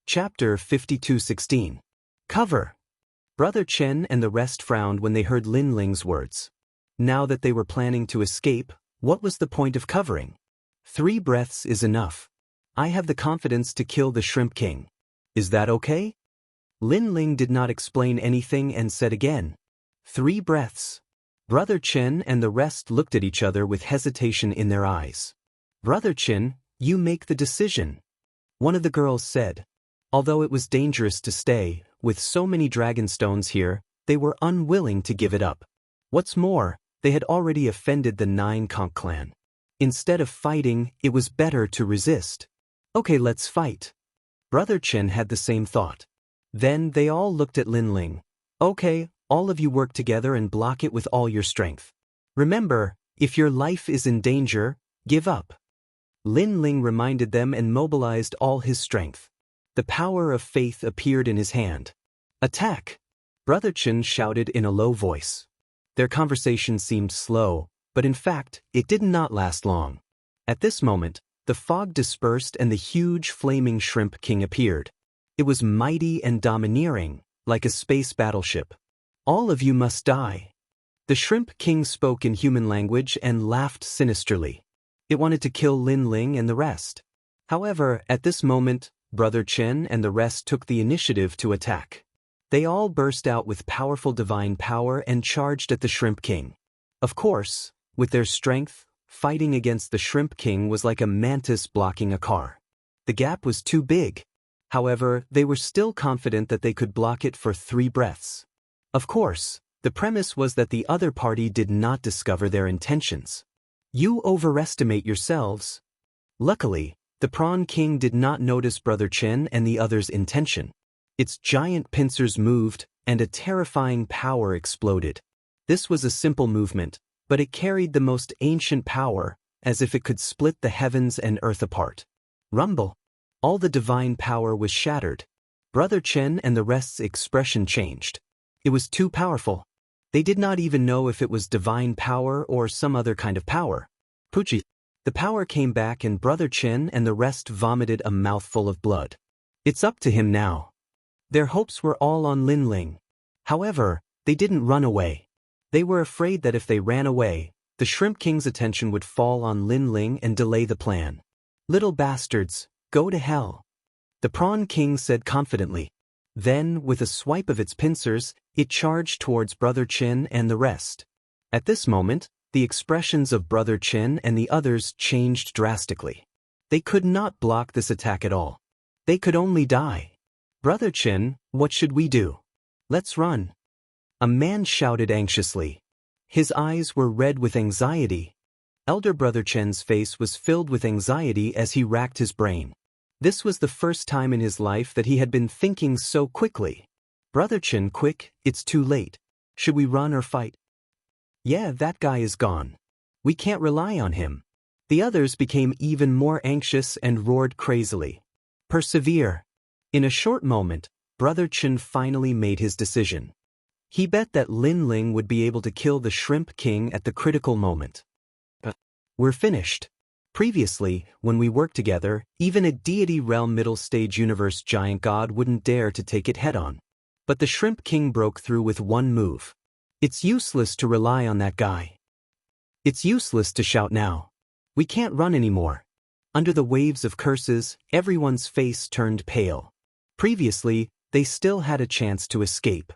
Chapter 52:16. Cover. Brother Chen and the rest frowned when they heard Lin Ling's words. Now that they were planning to escape, what was the point of covering? 3 breaths is enough. I have the confidence to kill the Shrimp King. Is that okay? Lin Ling did not explain anything and said again. 3 breaths. Brother Chen and the rest looked at each other with hesitation in their eyes. Brother Chen, you make the decision. One of the girls said. Although it was dangerous to stay, with so many dragonstones here, they were unwilling to give it up. What's more, they had already offended the 9 conch clan. Instead of fighting, it was better to resist. Okay, let's fight. Brother Chen had the same thought. Then they all looked at Lin Ling. Okay, all of you work together and block it with all your strength. Remember, if your life is in danger, give up. Lin Ling reminded them and mobilized all his strength. The power of faith appeared in his hand. Attack! Brother Chen shouted in a low voice. Their conversation seemed slow, but in fact, it did not last long. At this moment, the fog dispersed and the huge flaming Shrimp King appeared. It was mighty and domineering, like a space battleship. All of you must die. The Shrimp King spoke in human language and laughed sinisterly. It wanted to kill Lin Ling and the rest. However, at this moment, Brother Chen and the rest took the initiative to attack. They all burst out with powerful divine power and charged at the Shrimp King. Of course, with their strength, fighting against the Shrimp King was like a mantis blocking a car. The gap was too big. However, they were still confident that they could block it for 3 breaths. Of course, the premise was that the other party did not discover their intentions. You overestimate yourselves. Luckily, the Prawn King did not notice Brother Chen and the others' intention. Its giant pincers moved, and a terrifying power exploded. This was a simple movement, but it carried the most ancient power, as if it could split the heavens and earth apart. Rumble! All the divine power was shattered. Brother Chen and the rest's expression changed. It was too powerful. They did not even know if it was divine power or some other kind of power. Poochie! The power came back and Brother Chen and the rest vomited a mouthful of blood. It's up to him now. Their hopes were all on Lin Ling. However, they didn't run away. They were afraid that if they ran away, the Shrimp King's attention would fall on Lin Ling and delay the plan. Little bastards, go to hell. The Prawn King said confidently. Then, with a swipe of its pincers, it charged towards Brother Chen and the rest. At this moment, the expressions of Brother Chen and the others changed drastically. They could not block this attack at all. They could only die. Brother Chen, what should we do? Let's run. A man shouted anxiously. His eyes were red with anxiety. Elder Brother Chen's face was filled with anxiety as he racked his brain. This was the first time in his life that he had been thinking so quickly. Brother Chen, quick, it's too late. Should we run or fight? Yeah, that guy is gone. We can't rely on him. The others became even more anxious and roared crazily. Persevere. In a short moment, Brother Chen finally made his decision. He bet that Lin Ling would be able to kill the Shrimp King at the critical moment. We're finished. Previously, when we worked together, even a deity realm middle stage universe giant god wouldn't dare to take it head-on. But the Shrimp King broke through with one move. It's useless to rely on that guy. It's useless to shout now. We can't run anymore. Under the waves of curses, everyone's face turned pale. Previously, they still had a chance to escape.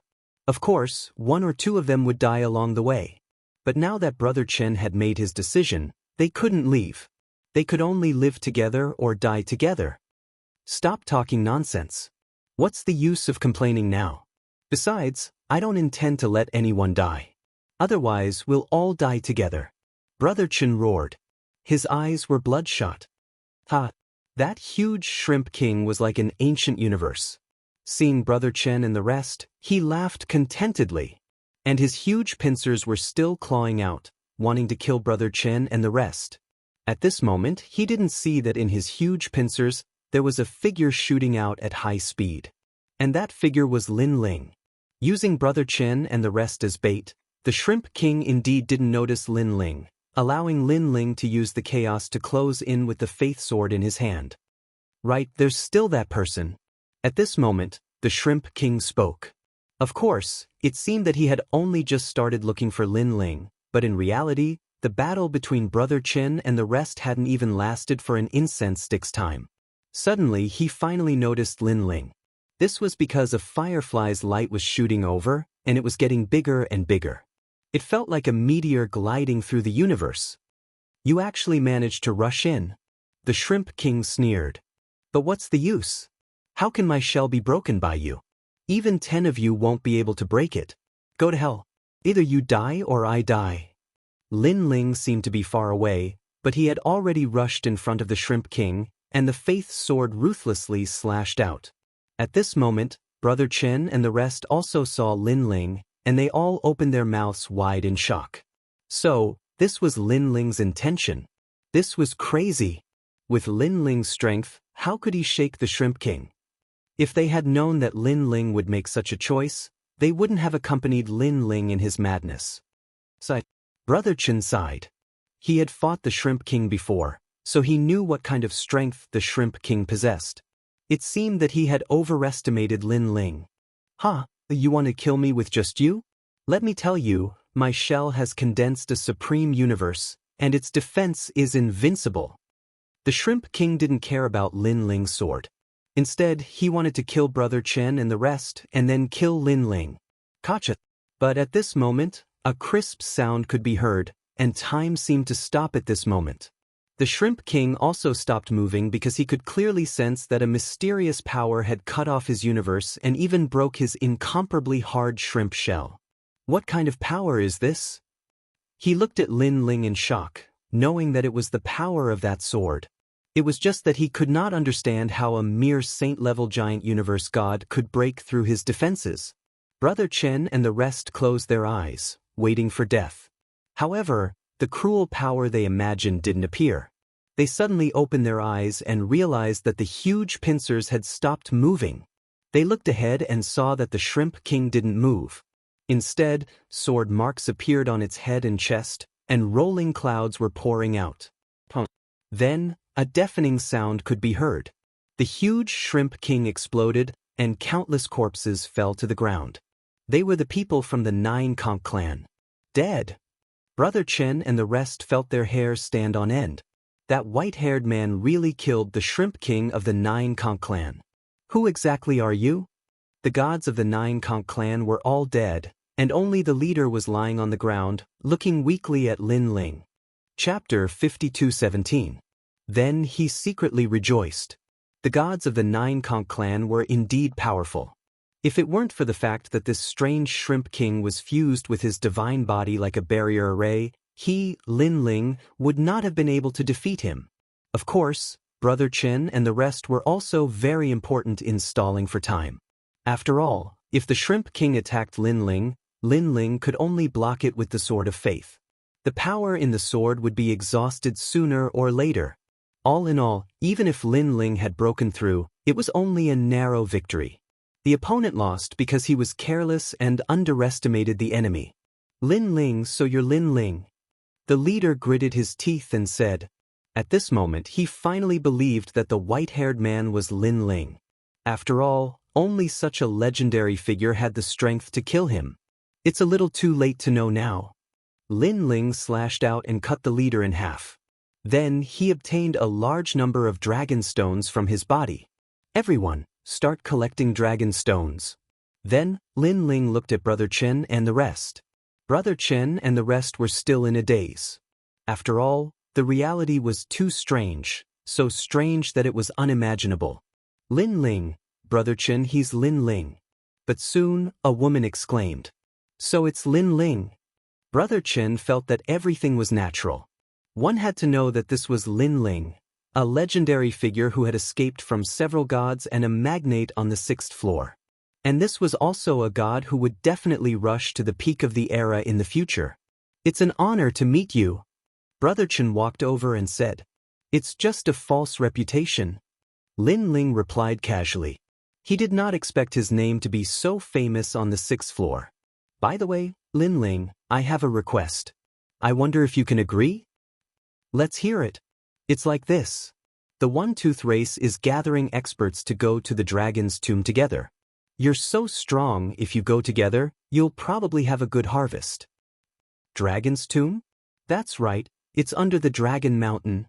Of course, 1 or 2 of them would die along the way. But now that Brother Chen had made his decision, they couldn't leave. They could only live together or die together. Stop talking nonsense. What's the use of complaining now? Besides, I don't intend to let anyone die. Otherwise, we'll all die together. Brother Chen roared. His eyes were bloodshot. Ha! That huge Shrimp King was like an ancient universe. Seeing Brother Chen and the rest, he laughed contentedly. And his huge pincers were still clawing out, wanting to kill Brother Chen and the rest. At this moment, he didn't see that in his huge pincers, there was a figure shooting out at high speed. And that figure was Lin Ling. Using Brother Chen and the rest as bait, the Shrimp King indeed didn't notice Lin Ling, allowing Lin Ling to use the chaos to close in with the faith sword in his hand. Right, there's still that person. At this moment, the Shrimp King spoke. Of course, it seemed that he had only just started looking for Lin Ling, but in reality, the battle between Brother Chen and the rest hadn't even lasted for an incense stick's time. Suddenly, he finally noticed Lin Ling. This was because a firefly's light was shooting over, and it was getting bigger and bigger. It felt like a meteor gliding through the universe. You actually managed to rush in. The Shrimp King sneered. But what's the use? How can my shell be broken by you? Even 10 of you won't be able to break it. Go to hell. Either you die or I die. Lin Ling seemed to be far away, but he had already rushed in front of the Shrimp King, and the faith sword ruthlessly slashed out. At this moment, Brother Chen and the rest also saw Lin Ling, and they all opened their mouths wide in shock. So, this was Lin Ling's intention. This was crazy. With Lin Ling's strength, how could he shake the Shrimp King? If they had known that Lin Ling would make such a choice, they wouldn't have accompanied Lin Ling in his madness. Brother Chen sighed. He had fought the Shrimp King before, so he knew what kind of strength the Shrimp King possessed. It seemed that he had overestimated Lin Ling. Huh, you want to kill me with just you? Let me tell you, my shell has condensed a supreme universe, and its defense is invincible. The Shrimp King didn't care about Lin Ling's sword. Instead, he wanted to kill Brother Chen and the rest, and then kill Lin Ling. Gotcha. But at this moment, a crisp sound could be heard, and time seemed to stop at this moment. The Shrimp King also stopped moving because he could clearly sense that a mysterious power had cut off his universe and even broke his incomparably hard shrimp shell. What kind of power is this? He looked at Lin Ling in shock, knowing that it was the power of that sword. It was just that he could not understand how a mere saint-level giant universe god could break through his defenses. Brother Chen and the rest closed their eyes, waiting for death. However, the cruel power they imagined didn't appear. They suddenly opened their eyes and realized that the huge pincers had stopped moving. They looked ahead and saw that the Shrimp King didn't move. Instead, sword marks appeared on its head and chest, and rolling clouds were pouring out. Then, a deafening sound could be heard. The huge Shrimp King exploded, and countless corpses fell to the ground. They were the people from the Nine Conch clan. Dead. Brother Chen and the rest felt their hair stand on end. That white-haired man really killed the Shrimp King of the Nine Conch clan. Who exactly are you? The gods of the Nine Conch clan were all dead, and only the leader was lying on the ground, looking weakly at Lin Ling. Chapter 52:17. Then he secretly rejoiced. The gods of the Nine Conch clan were indeed powerful. If it weren't for the fact that this strange Shrimp King was fused with his divine body like a barrier array, he, Lin Ling, would not have been able to defeat him. Of course, Brother Chen and the rest were also very important in stalling for time. After all, if the Shrimp King attacked Lin Ling could only block it with the Sword of Faith. The power in the sword would be exhausted sooner or later. All in all, even if Lin Ling had broken through, it was only a narrow victory. The opponent lost because he was careless and underestimated the enemy. Lin Ling, so you're Lin Ling. The leader gritted his teeth and said. At this moment he finally believed that the white-haired man was Lin Ling. After all, only such a legendary figure had the strength to kill him. It's a little too late to know now. Lin Ling slashed out and cut the leader in half. Then he obtained a large number of dragon stones from his body. Everyone, start collecting dragon stones. Then, Lin Ling looked at Brother Chen and the rest. Brother Chen and the rest were still in a daze. After all, the reality was too strange, so strange that it was unimaginable. Lin Ling, Brother Chen, he's Lin Ling. But soon, a woman exclaimed. So it's Lin Ling. Brother Chen felt that everything was natural. One had to know that this was Lin Ling, a legendary figure who had escaped from several gods and a magnate on the 6th floor. And this was also a god who would definitely rush to the peak of the era in the future. It's an honor to meet you. Brother Chen walked over and said. It's just a false reputation. Lin Ling replied casually. He did not expect his name to be so famous on the 6th floor. By the way, Lin Ling, I have a request. I wonder if you can agree? Let's hear it. It's like this. The one-tooth race is gathering experts to go to the dragon's tomb together. You're so strong, if you go together, you'll probably have a good harvest. Dragon's tomb? That's right, it's under the Dragon Mountain.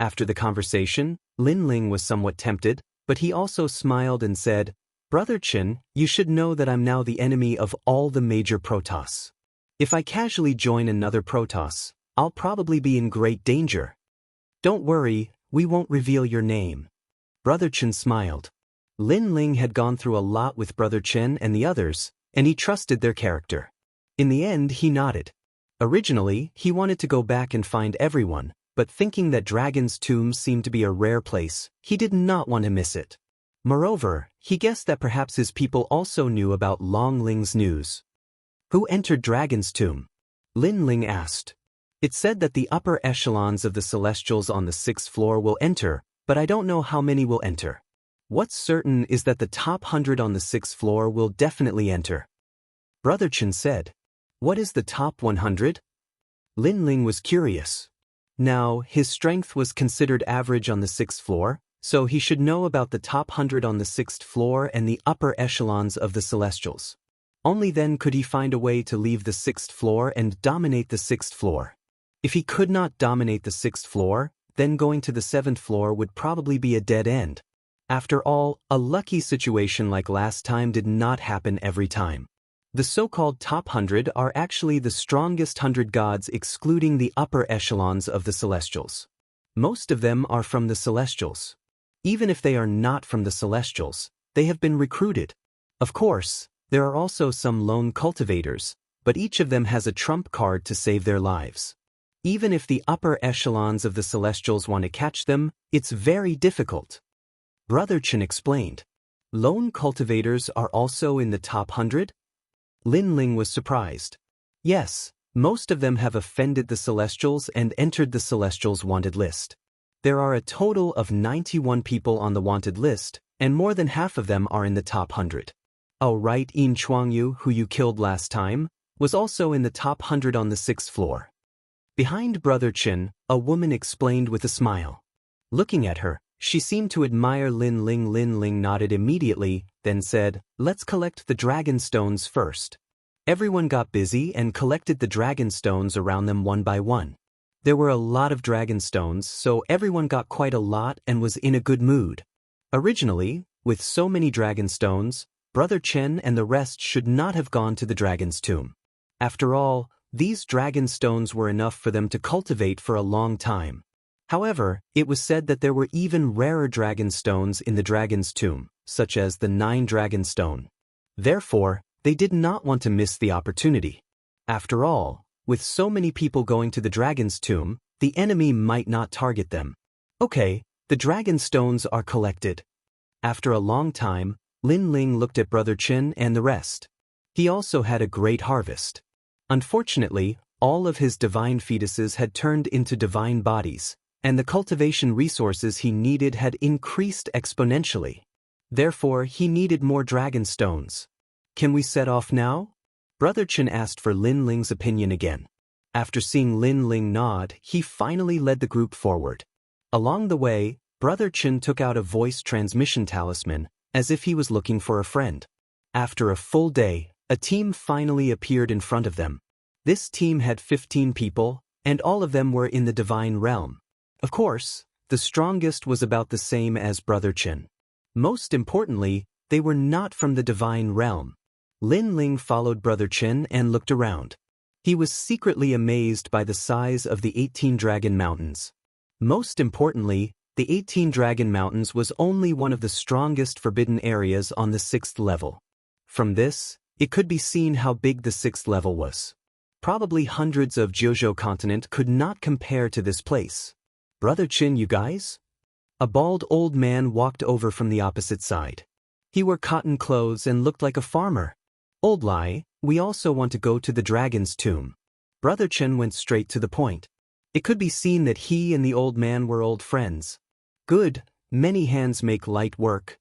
After the conversation, Lin Ling was somewhat tempted, but he also smiled and said, Brother Chen, you should know that I'm now the enemy of all the major Protoss. If I casually join another Protoss, I'll probably be in great danger. Don't worry, we won't reveal your name. Brother Chen smiled. Lin Ling had gone through a lot with Brother Chen and the others, and he trusted their character. In the end, he nodded. Originally, he wanted to go back and find everyone, but thinking that Dragon's Tomb seemed to be a rare place, he did not want to miss it. Moreover, he guessed that perhaps his people also knew about Long Ling's news. Who entered Dragon's Tomb? Lin Ling asked. It said that the upper echelons of the Celestials on the 6th floor will enter, but I don't know how many will enter. What's certain is that the top 100 on the 6th floor will definitely enter. Brother Chen said. What is the top 100? Lin Ling was curious. Now, his strength was considered average on the 6th floor, so he should know about the top 100 on the 6th floor and the upper echelons of the Celestials. Only then could he find a way to leave the 6th floor and dominate the 6th floor. If he could not dominate the 6th floor, then going to the 7th floor would probably be a dead end. After all, a lucky situation like last time did not happen every time. The so-called top 100 are actually the strongest 100 gods excluding the upper echelons of the Celestials. Most of them are from the Celestials. Even if they are not from the Celestials, they have been recruited. Of course, there are also some lone cultivators, but each of them has a trump card to save their lives. Even if the upper echelons of the Celestials want to catch them, it's very difficult. Brother Chen explained. Lone cultivators are also in the top 100? Lin Ling was surprised. Yes, most of them have offended the Celestials and entered the Celestials' wanted list. There are a total of 91 people on the wanted list, and more than half of them are in the top 100. Oh right, Yin Chuangyu, who you killed last time, was also in the top 100 on the 6th floor. Behind Brother Chen, a woman explained with a smile. Looking at her, she seemed to admire Lin Ling. Lin Ling nodded immediately, then said, Let's collect the dragon stones first. Everyone got busy and collected the dragon stones around them one by one. There were a lot of dragon stones, so everyone got quite a lot and was in a good mood. Originally, with so many dragon stones, Brother Chen and the rest should not have gone to the dragon's tomb. After all, these dragon stones were enough for them to cultivate for a long time. However, it was said that there were even rarer dragon stones in the dragon's tomb, such as the 9 dragon stone. Therefore, they did not want to miss the opportunity. After all, with so many people going to the dragon's tomb, the enemy might not target them. Okay, the dragon stones are collected. After a long time, Lin Ling looked at Brother Chen and the rest. He also had a great harvest. Unfortunately, all of his divine fetuses had turned into divine bodies, and the cultivation resources he needed had increased exponentially. Therefore, he needed more dragon stones. Can we set off now? Brother Chen asked for Lin Ling's opinion again. After seeing Lin Ling nod, he finally led the group forward. Along the way, Brother Chen took out a voice transmission talisman, as if he was looking for a friend. After a full day, a team finally appeared in front of them. This team had 15 people, and all of them were in the divine realm. Of course, the strongest was about the same as Brother Chen. Most importantly, they were not from the divine realm. Lin Ling followed Brother Chen and looked around. He was secretly amazed by the size of the 18 Dragon Mountains. Most importantly, the 18 Dragon Mountains was only one of the strongest forbidden areas on the 6th level. From this, it could be seen how big the 6th level was. Probably hundreds of Jiuzhou continent could not compare to this place. Brother Chen, you guys? A bald old man walked over from the opposite side. He wore cotton clothes and looked like a farmer. Old Lai, we also want to go to the dragon's tomb. Brother Chen went straight to the point. It could be seen that he and the old man were old friends. Good, many hands make light work.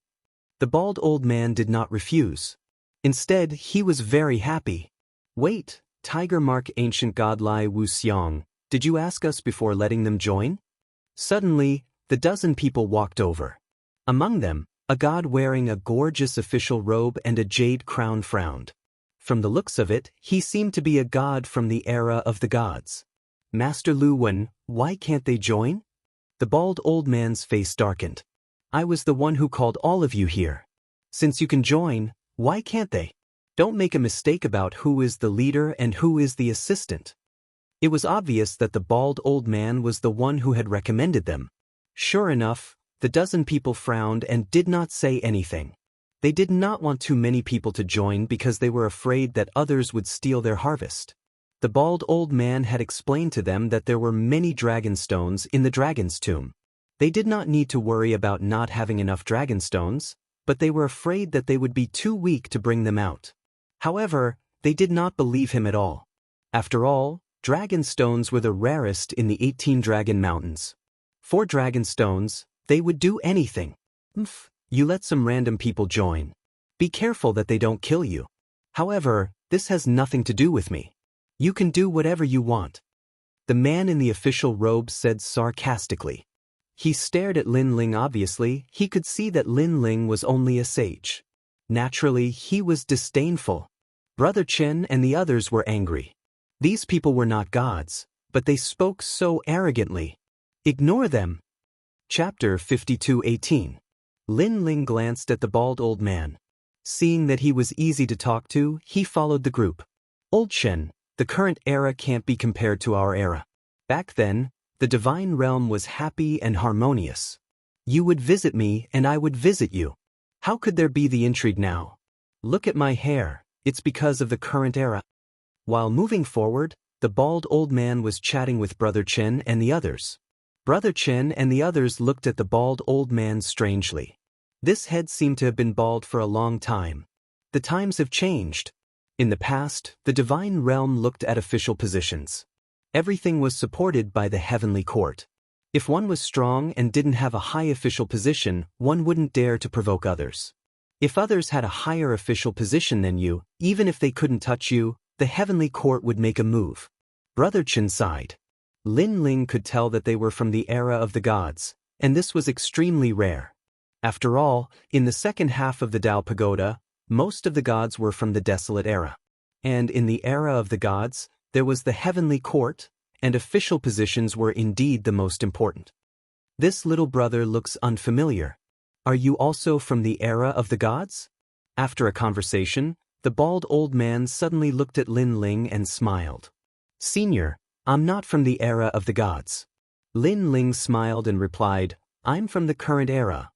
The bald old man did not refuse. Instead, he was very happy. Wait, Tiger Mark Ancient God Lai Wuxiang, did you ask us before letting them join? Suddenly, the dozen people walked over. Among them, a god wearing a gorgeous official robe and a jade crown frowned. From the looks of it, he seemed to be a god from the era of the gods. Master Lu Wen, why can't they join? The bald old man's face darkened. I was the one who called all of you here. Since you can join, why can't they? Don't make a mistake about who is the leader and who is the assistant. It was obvious that the bald old man was the one who had recommended them. Sure enough, the dozen people frowned and did not say anything. They did not want too many people to join because they were afraid that others would steal their harvest. The bald old man had explained to them that there were many dragon stones in the dragon's tomb. They did not need to worry about not having enough dragon stones, but they were afraid that they would be too weak to bring them out. However, they did not believe him at all. After all, dragon stones were the rarest in the 18 Dragon Mountains. For dragon stones, they would do anything. You let some random people join. Be careful that they don't kill you. However, this has nothing to do with me. You can do whatever you want. The man in the official robe said sarcastically. He stared at Lin Ling. Obviously, he could see that Lin Ling was only a sage. Naturally, he was disdainful. Brother Chen and the others were angry. These people were not gods, but they spoke so arrogantly. Ignore them. Chapter 52:18. Lin Ling glanced at the bald old man. Seeing that he was easy to talk to, he followed the group. Old Chen, the current era can't be compared to our era. Back then, the divine realm was happy and harmonious. You would visit me and I would visit you. How could there be the intrigue now? Look at my hair, it's because of the current era. While moving forward, the bald old man was chatting with Brother Chen and the others. Brother Chen and the others looked at the bald old man strangely. This head seemed to have been bald for a long time. The times have changed. In the past, the divine realm looked at official positions. Everything was supported by the heavenly court. If one was strong and didn't have a high official position, one wouldn't dare to provoke others. If others had a higher official position than you, even if they couldn't touch you, the heavenly court would make a move. Brother Chen sighed. Lin Ling could tell that they were from the era of the gods, and this was extremely rare. After all, in the second half of the Dao Pagoda, most of the gods were from the desolate era. And in the era of the gods, there was the heavenly court, and official positions were indeed the most important. This little brother looks unfamiliar. Are you also from the era of the gods? After a conversation, the bald old man suddenly looked at Lin Ling and smiled. Senior, I'm not from the era of the gods. Lin Ling smiled and replied, I'm from the current era.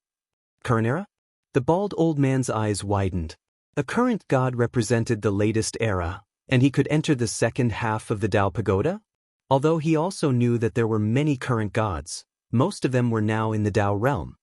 Current era? The bald old man's eyes widened. A current god represented the latest era, and he could enter the second half of the Dao Pagoda? Although he also knew that there were many current gods, most of them were now in the Dao realm.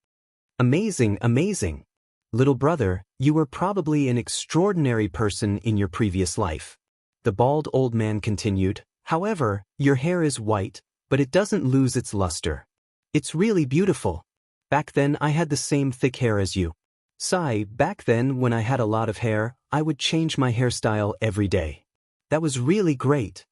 Amazing, amazing. Little brother, you were probably an extraordinary person in your previous life. The bald old man continued, however, your hair is white, but it doesn't lose its luster. It's really beautiful. Back then I had the same thick hair as you. Sai, back then when I had a lot of hair, I would change my hairstyle every day. That was really great.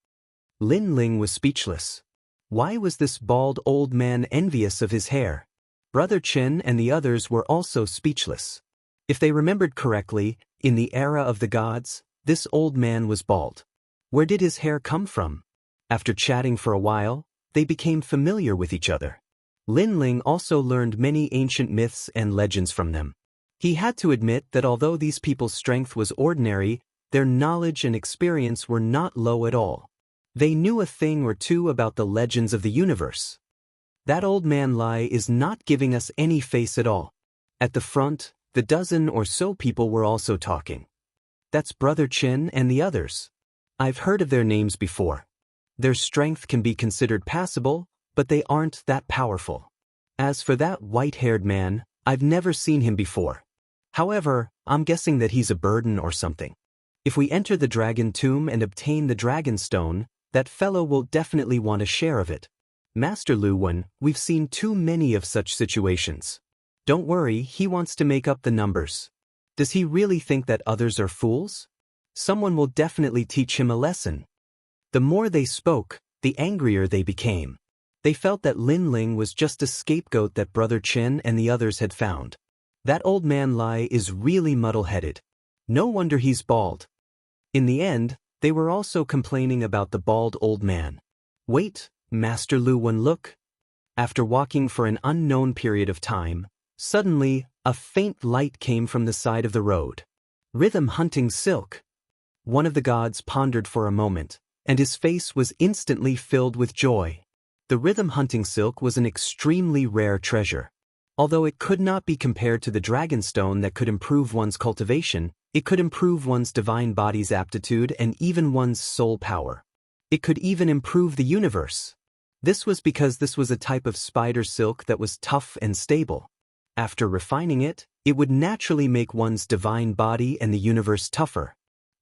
Lin Ling was speechless. Why was this bald old man envious of his hair? Brother Chen and the others were also speechless. If they remembered correctly, in the era of the gods, this old man was bald. Where did his hair come from? After chatting for a while, they became familiar with each other. Lin Ling also learned many ancient myths and legends from them. He had to admit that although these people's strength was ordinary, their knowledge and experience were not low at all. They knew a thing or two about the legends of the universe. That old man Lai is not giving us any face at all. At the front, the dozen or so people were also talking. That's Brother Chen and the others. I've heard of their names before. Their strength can be considered passable, but they aren't that powerful. As for that white-haired man, I've never seen him before. However, I'm guessing that he's a burden or something. If we enter the dragon tomb and obtain the dragon stone, that fellow will definitely want a share of it. Master Lu Wen, we've seen too many of such situations. Don't worry, he wants to make up the numbers. Does he really think that others are fools? Someone will definitely teach him a lesson. The more they spoke, the angrier they became. They felt that Lin Ling was just a scapegoat that Brother Chen and the others had found. That old man Lai is really muddle-headed. No wonder he's bald. In the end, they were also complaining about the bald old man. Wait, Master Lu Wen, look. After walking for an unknown period of time, suddenly, a faint light came from the side of the road. Rhythm hunting silk. One of the gods pondered for a moment, and his face was instantly filled with joy. The rhythm hunting silk was an extremely rare treasure. Although it could not be compared to the dragonstone that could improve one's cultivation, it could improve one's divine body's aptitude and even one's soul power. It could even improve the universe. This was because this was a type of spider silk that was tough and stable. After refining it, it would naturally make one's divine body and the universe tougher.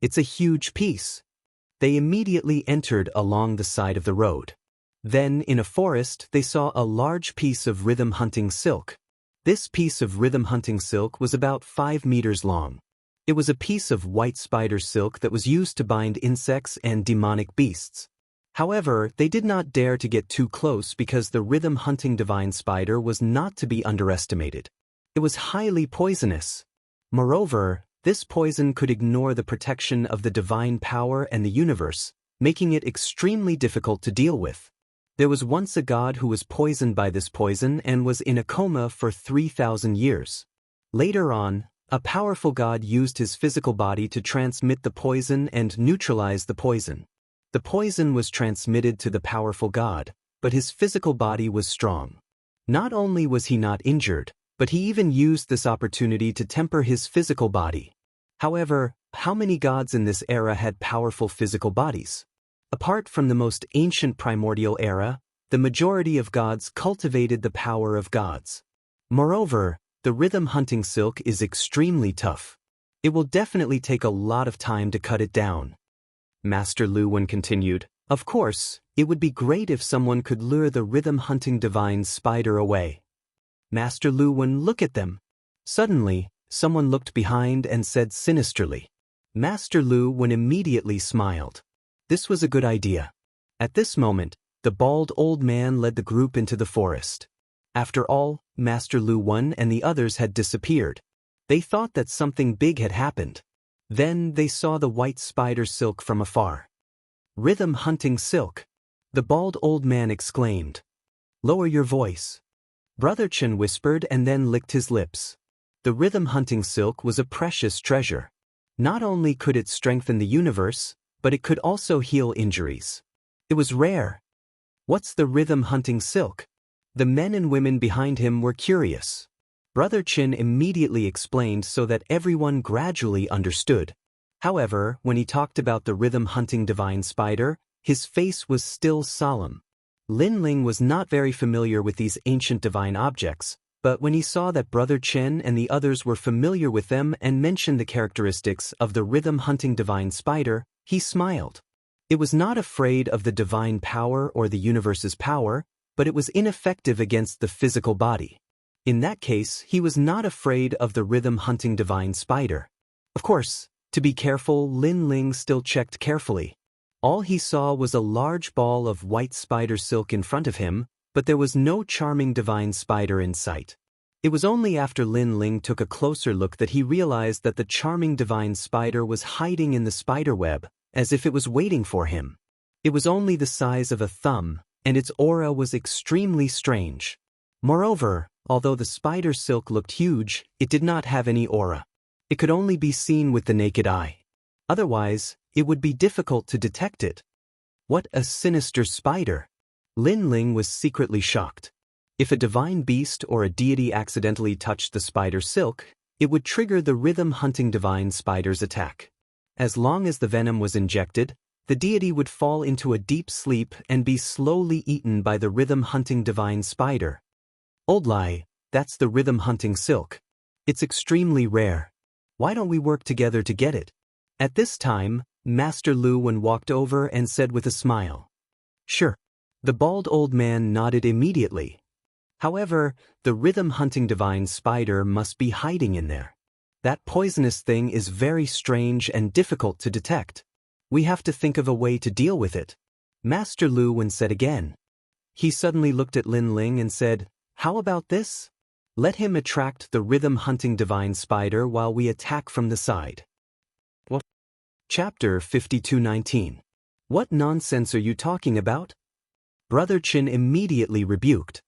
It's a huge piece. They immediately entered along the side of the road. Then, in a forest, they saw a large piece of rhythm hunting silk. This piece of rhythm hunting silk was about 5 meters long. It was a piece of white spider silk that was used to bind insects and demonic beasts. However, they did not dare to get too close because the rhythm hunting divine spider was not to be underestimated. It was highly poisonous. Moreover, this poison could ignore the protection of the divine power and the universe, making it extremely difficult to deal with. There was once a god who was poisoned by this poison and was in a coma for 3,000 years. Later on, a powerful god used his physical body to transmit the poison and neutralize the poison. The poison was transmitted to the powerful god, but his physical body was strong. Not only was he not injured, but he even used this opportunity to temper his physical body. However, how many gods in this era had powerful physical bodies? Apart from the most ancient primordial era, the majority of gods cultivated the power of gods. Moreover, the rhythm hunting silk is extremely tough. It will definitely take a lot of time to cut it down. Master Lu Wen continued, of course, it would be great if someone could lure the rhythm hunting divine spider away. Master Lu Wen, look at them. Suddenly, someone looked behind and said sinisterly. Master Lu Wen immediately smiled. This was a good idea. At this moment, the bald old man led the group into the forest. After all, Master Lu Wen and the others had disappeared. They thought that something big had happened. Then they saw the white spider silk from afar. Rhythm hunting silk. The bald old man exclaimed. Lower your voice. Brother Chen whispered and then licked his lips. The rhythm hunting silk was a precious treasure. Not only could it strengthen the universe, but it could also heal injuries. It was rare. What's the rhythm hunting silk? The men and women behind him were curious. Brother Chen immediately explained so that everyone gradually understood. However, when he talked about the rhythm hunting divine spider, his face was still solemn. Lin Ling was not very familiar with these ancient divine objects, but when he saw that Brother Chen and the others were familiar with them and mentioned the characteristics of the rhythm hunting divine spider, he smiled. It was not afraid of the divine power or the universe's power, but it was ineffective against the physical body. In that case, he was not afraid of the rhythm-hunting divine spider. Of course, to be careful, Lin Ling still checked carefully. All he saw was a large ball of white spider silk in front of him, but there was no charming divine spider in sight. It was only after Lin Ling took a closer look that he realized that the charming divine spider was hiding in the spider web, as if it was waiting for him. It was only the size of a thumb, and its aura was extremely strange. Moreover, although the spider silk looked huge, it did not have any aura. It could only be seen with the naked eye. Otherwise, it would be difficult to detect it. What a sinister spider! Lin Ling was secretly shocked. If a divine beast or a deity accidentally touched the spider silk, it would trigger the rhythm-hunting divine spider's attack. As long as the venom was injected, the deity would fall into a deep sleep and be slowly eaten by the rhythm-hunting divine spider. Old Lai, that's the rhythm-hunting silk. It's extremely rare. Why don't we work together to get it? At this time, Master Lu Wen walked over and said with a smile. Sure. The bald old man nodded immediately. However, the rhythm-hunting divine spider must be hiding in there. That poisonous thing is very strange and difficult to detect. We have to think of a way to deal with it. Master Lu Wen said again. He suddenly looked at Lin Ling and said, "How about this? Let him attract the rhythm-hunting divine spider while we attack from the side." What? Chapter 52:19. What nonsense are you talking about? Brother Chin immediately rebuked.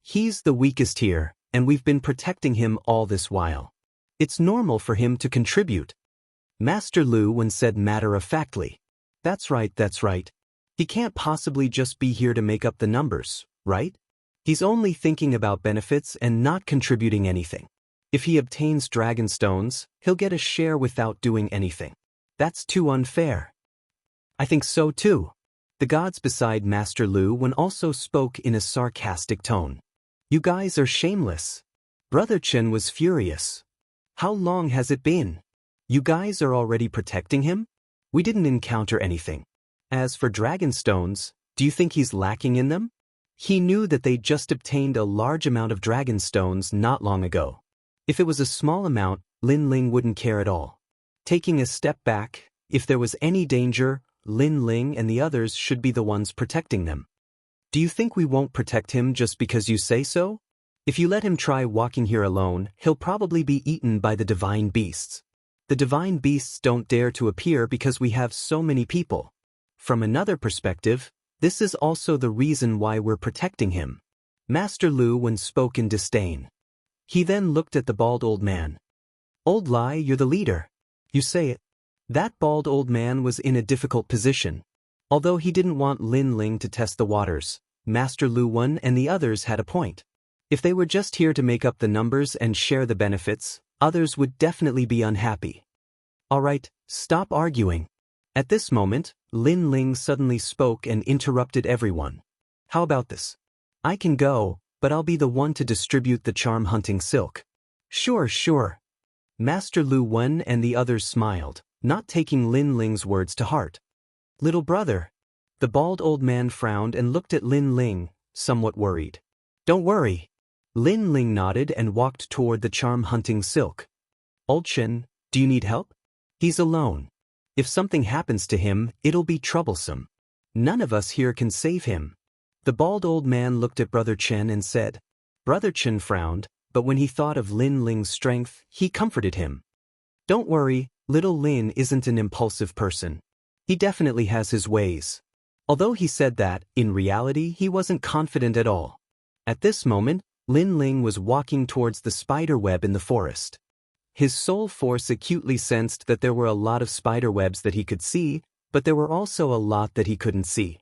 He's the weakest here, and we've been protecting him all this while. It's normal for him to contribute. Master Lu Wen said matter-of-factly. That's right. He can't possibly just be here to make up the numbers, right? He's only thinking about benefits and not contributing anything. If he obtains dragon stones, he'll get a share without doing anything. That's too unfair. I think so too. The gods beside Master Lu Wen also spoke in a sarcastic tone. You guys are shameless. Brother Chen was furious. How long has it been? You guys are already protecting him? We didn't encounter anything. As for dragon stones, do you think he's lacking in them? He knew that they just obtained a large amount of dragon stones not long ago. If it was a small amount, Lin Ling wouldn't care at all. Taking a step back, if there was any danger, Lin Ling and the others should be the ones protecting them. Do you think we won't protect him just because you say so? If you let him try walking here alone, he'll probably be eaten by the divine beasts. The divine beasts don't dare to appear because we have so many people. From another perspective, this is also the reason why we're protecting him. Master Lu Wen spoke in disdain. He then looked at the bald old man. Old Lai, you're the leader. You say it. That bald old man was in a difficult position. Although he didn't want Lin Ling to test the waters, Master Lu Wen and the others had a point. If they were just here to make up the numbers and share the benefits, others would definitely be unhappy. All right, stop arguing. At this moment, Lin Ling suddenly spoke and interrupted everyone. How about this? I can go, but I'll be the one to distribute the charm-hunting silk. Sure. Master Lu Wen and the others smiled, not taking Lin Ling's words to heart. Little brother. The bald old man frowned and looked at Lin Ling, somewhat worried. Don't worry. Lin Ling nodded and walked toward the charm-hunting silk. Old Chen, do you need help? He's alone. If something happens to him, it'll be troublesome. None of us here can save him. The bald old man looked at Brother Chen and said. Brother Chen frowned, but when he thought of Lin Ling's strength, he comforted him. Don't worry, little Lin isn't an impulsive person. He definitely has his ways. Although he said that, in reality he wasn't confident at all. At this moment, Lin Ling was walking towards the spider web in the forest. His soul force acutely sensed that there were a lot of spider webs that he could see, but there were also a lot that he couldn't see.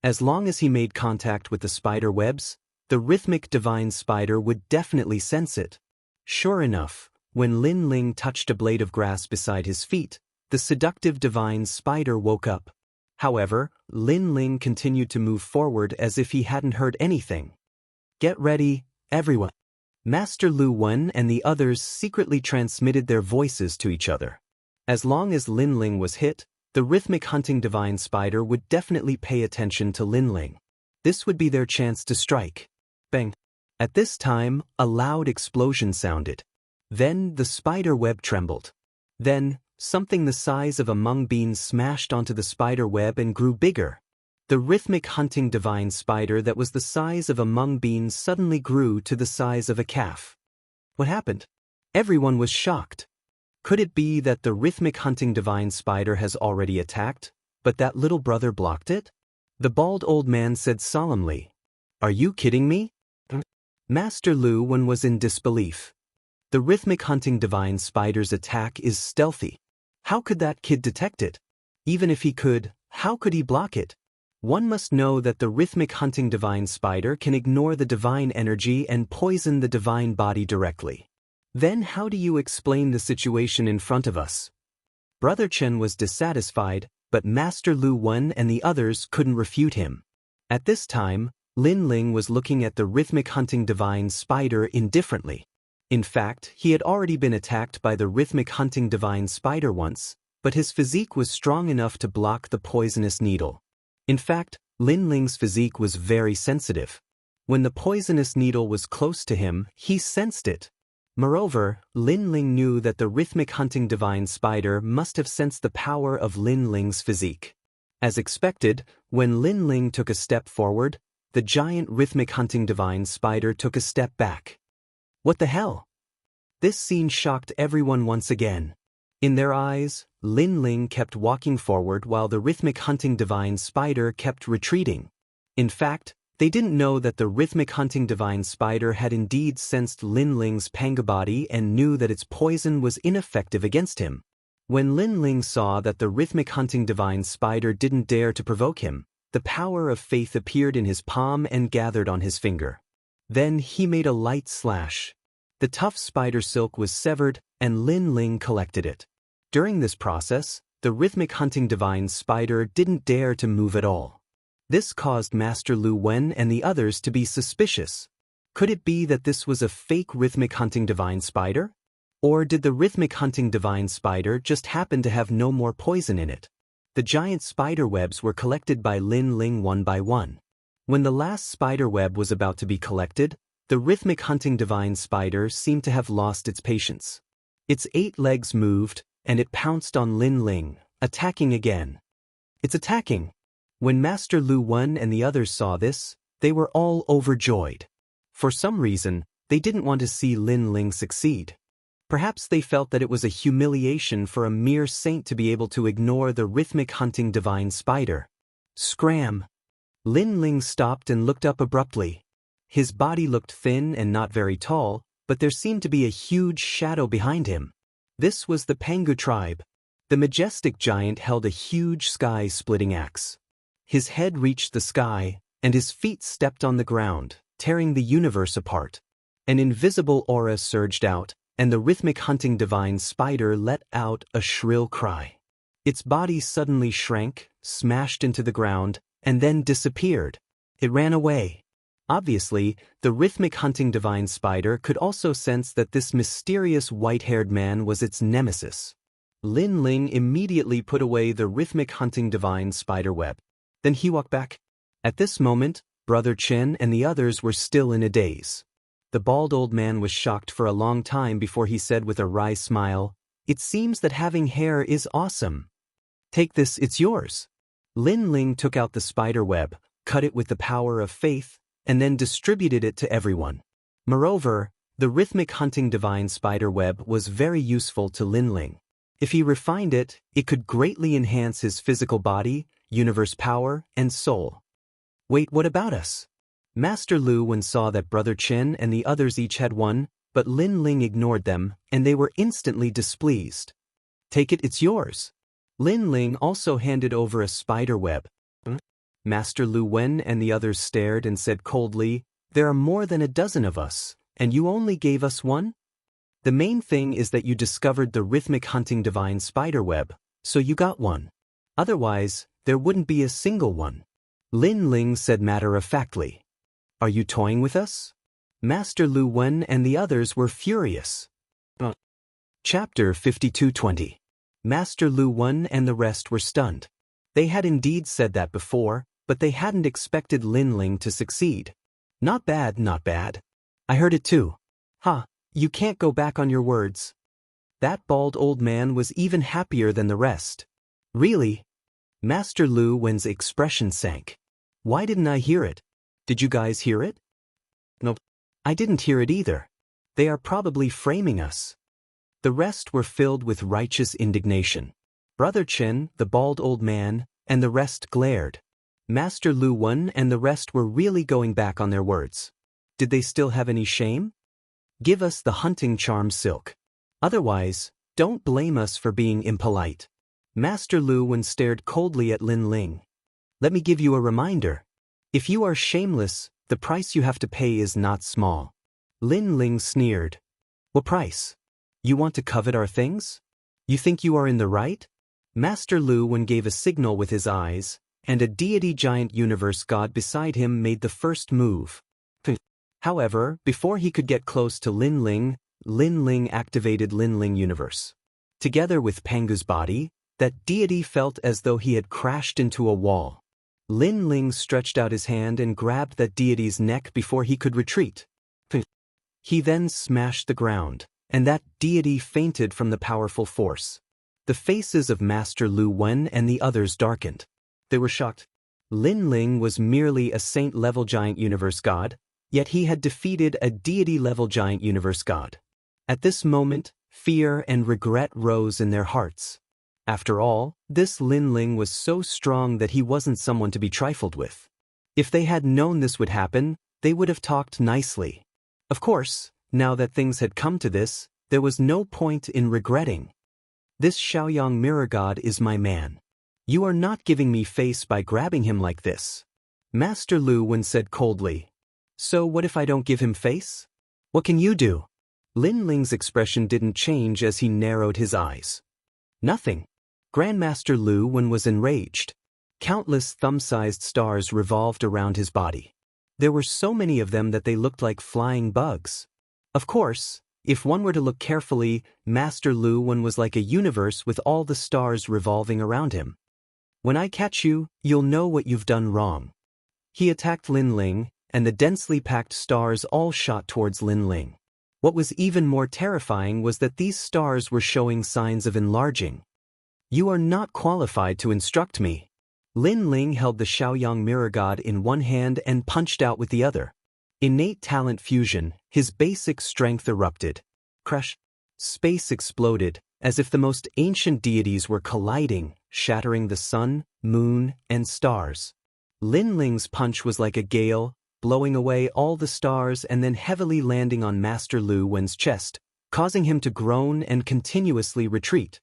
As long as he made contact with the spider webs, the rhythmic divine spider would definitely sense it. Sure enough, when Lin Ling touched a blade of grass beside his feet, the seductive divine spider woke up. However, Lin Ling continued to move forward as if he hadn't heard anything. Get ready, everyone. Master Lu Wen and the others secretly transmitted their voices to each other. As long as Lin Ling was hit, the rhythmic hunting divine spider would definitely pay attention to Lin Ling. This would be their chance to strike. Bang! At this time, a loud explosion sounded. Then the spider web trembled. Then, something the size of a mung bean smashed onto the spider web and grew bigger. The rhythmic hunting divine spider that was the size of a mung bean suddenly grew to the size of a calf. What happened? Everyone was shocked. Could it be that the rhythmic hunting divine spider has already attacked, but that little brother blocked it? The bald old man said solemnly. Are you kidding me? Master Lu Wen was in disbelief. The rhythmic hunting divine spider's attack is stealthy. How could that kid detect it? Even if he could, how could he block it? One must know that the rhythmic hunting divine spider can ignore the divine energy and poison the divine body directly. Then how do you explain the situation in front of us? Brother Chen was dissatisfied, but Master Lu Wen and the others couldn't refute him. At this time, Lin Ling was looking at the rhythmic hunting divine spider indifferently. In fact, he had already been attacked by the rhythmic hunting divine spider once, but his physique was strong enough to block the poisonous needle. In fact, Lin Ling's physique was very sensitive. When the poisonous needle was close to him, he sensed it. Moreover, Lin Ling knew that the rhythmic hunting divine spider must have sensed the power of Lin Ling's physique. As expected, when Lin Ling took a step forward, the giant rhythmic hunting divine spider took a step back. What the hell? This scene shocked everyone once again. In their eyes, Lin Ling kept walking forward while the rhythmic hunting divine spider kept retreating. In fact, they didn't know that the rhythmic hunting divine spider had indeed sensed Lin Ling's panga body and knew that its poison was ineffective against him. When Lin Ling saw that the rhythmic hunting divine spider didn't dare to provoke him, the power of faith appeared in his palm and gathered on his finger. Then he made a light slash. The tough spider silk was severed, and Lin Ling collected it. During this process, the rhythmic hunting divine spider didn't dare to move at all. This caused Master Lu Wen and the others to be suspicious. Could it be that this was a fake rhythmic hunting divine spider? Or did the rhythmic hunting divine spider just happen to have no more poison in it? The giant spider webs were collected by Lin Ling one by one. When the last spider web was about to be collected, the rhythmic hunting divine spider seemed to have lost its patience. Its 8 legs moved, and it pounced on Lin Ling, attacking again. It's attacking! When Master Lu Wen and the others saw this, they were all overjoyed. For some reason, they didn't want to see Lin Ling succeed. Perhaps they felt that it was a humiliation for a mere saint to be able to ignore the rhythmic hunting divine spider. Scram! Lin Ling stopped and looked up abruptly. His body looked thin and not very tall, but there seemed to be a huge shadow behind him. This was the Pangu tribe. The majestic giant held a huge sky-splitting axe. His head reached the sky, and his feet stepped on the ground, tearing the universe apart. An invisible aura surged out, and the rhythmic hunting divine spider let out a shrill cry. Its body suddenly shrank, smashed into the ground, and then disappeared. It ran away. Obviously, the rhythmic hunting divine spider could also sense that this mysterious white-haired man was its nemesis. Lin Ling immediately put away the rhythmic hunting divine spider web. Then he walked back. At this moment, Brother Chen and the others were still in a daze. The bald old man was shocked for a long time before he said with a wry smile, "It seems that having hair is awesome. Take this, it's yours." Lin Ling took out the spider web, cut it with the power of faith, and then distributed it to everyone. Moreover, the rhythmic hunting divine spider web was very useful to Lin Ling. If he refined it, it could greatly enhance his physical body, universe power, and soul. Wait, what about us? Master Lu Wen saw that Brother Chen and the others each had one, but Lin Ling ignored them, and they were instantly displeased. Take it, it's yours. Lin Ling also handed over a spider web. Master Lu Wen and the others stared and said coldly, "There are more than a dozen of us, and you only gave us one? The main thing is that you discovered the rhythmic hunting divine spider web, so you got one. Otherwise, there wouldn't be a single one." Lin Ling said matter-of-factly. "Are you toying with us?" Master Lu Wen and the others were furious. Chapter 52:20. Master Lu Wen and the rest were stunned. They had indeed said that before, but they hadn't expected Lin Ling to succeed. Not bad, not bad. I heard it too. Ha, you can't go back on your words. That bald old man was even happier than the rest. Really? Master Lu Wen's expression sank. Why didn't I hear it? Did you guys hear it? Nope. I didn't hear it either. They are probably framing us. The rest were filled with righteous indignation. Brother Chen, the bald old man, and the rest glared. Master Lu Wen and the rest were really going back on their words. Did they still have any shame? Give us the hunting charm silk. Otherwise, don't blame us for being impolite. Master Lu Wen stared coldly at Lin Ling. Let me give you a reminder. If you are shameless, the price you have to pay is not small. Lin Ling sneered. What price? You want to covet our things? You think you are in the right? Master Lu Wen gave a signal with his eyes, and a deity giant universe god beside him made the first move. However, before he could get close to Lin Ling activated Lin Ling universe. Together with Pangu's body, that deity felt as though he had crashed into a wall. Lin Ling stretched out his hand and grabbed that deity's neck before he could retreat. He then smashed the ground, and that deity fainted from the powerful force. The faces of Master Lu Wen and the others darkened. They were shocked. Lin Ling was merely a saint-level giant universe god, yet he had defeated a deity-level giant universe god. At this moment, fear and regret rose in their hearts. After all, this Lin Ling was so strong that he wasn't someone to be trifled with. If they had known this would happen, they would have talked nicely. Of course, now that things had come to this, there was no point in regretting. This Xiaoyang mirror god is my man. You are not giving me face by grabbing him like this. Master Lu Wen said coldly. So what if I don't give him face? What can you do? Lin Ling's expression didn't change as he narrowed his eyes. Nothing. Grandmaster Lu Wen was enraged. Countless thumb-sized stars revolved around his body. There were so many of them that they looked like flying bugs. Of course, if one were to look carefully, Master Lu Wen was like a universe with all the stars revolving around him. When I catch you, you'll know what you've done wrong. He attacked Lin Ling, and the densely packed stars all shot towards Lin Ling. What was even more terrifying was that these stars were showing signs of enlarging. You are not qualified to instruct me. Lin Ling held the Xiaoyang mirror god in one hand and punched out with the other. Innate talent fusion, his basic strength erupted. Crash! Space exploded, as if the most ancient deities were colliding, shattering the sun, moon, and stars. Lin Ling's punch was like a gale, blowing away all the stars and then heavily landing on Master Lu Wen's chest, causing him to groan and continuously retreat.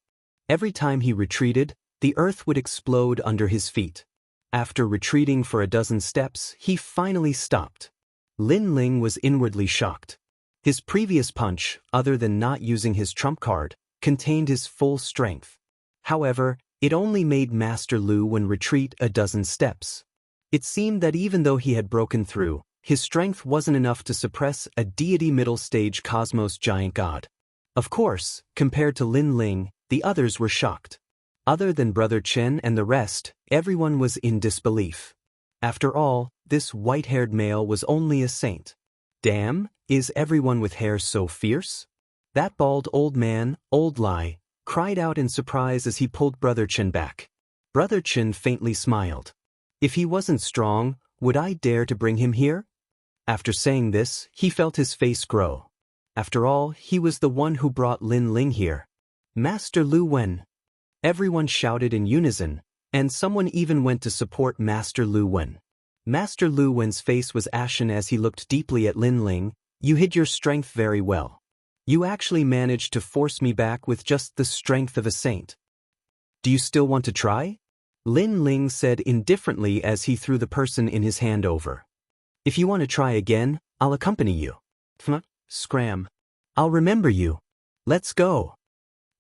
Every time he retreated, the earth would explode under his feet. After retreating for a dozen steps, he finally stopped. Lin Ling was inwardly shocked. His previous punch, other than not using his trump card, contained his full strength. However, it only made Master Lu Wen retreat a dozen steps. It seemed that even though he had broken through, his strength wasn't enough to suppress a deity middle-stage cosmos giant god. Of course, compared to Lin Ling, the others were shocked. Other than Brother Chen and the rest, everyone was in disbelief. After all, this white-haired male was only a saint. Damn, is everyone with hair so fierce? That bald old man, Old Lai, cried out in surprise as he pulled Brother Chen back. Brother Chen faintly smiled. If he wasn't strong, would I dare to bring him here? After saying this, he felt his face grow. After all, he was the one who brought Lin Ling here. Master Lu Wen. Everyone shouted in unison, and someone even went to support Master Lu Wen. Master Lu Wen's face was ashen as he looked deeply at Lin Ling. You hid your strength very well. You actually managed to force me back with just the strength of a saint. Do you still want to try? Lin Ling said indifferently as he threw the person in his hand over. If you want to try again, I'll accompany you. Scram. I'll remember you. Let's go.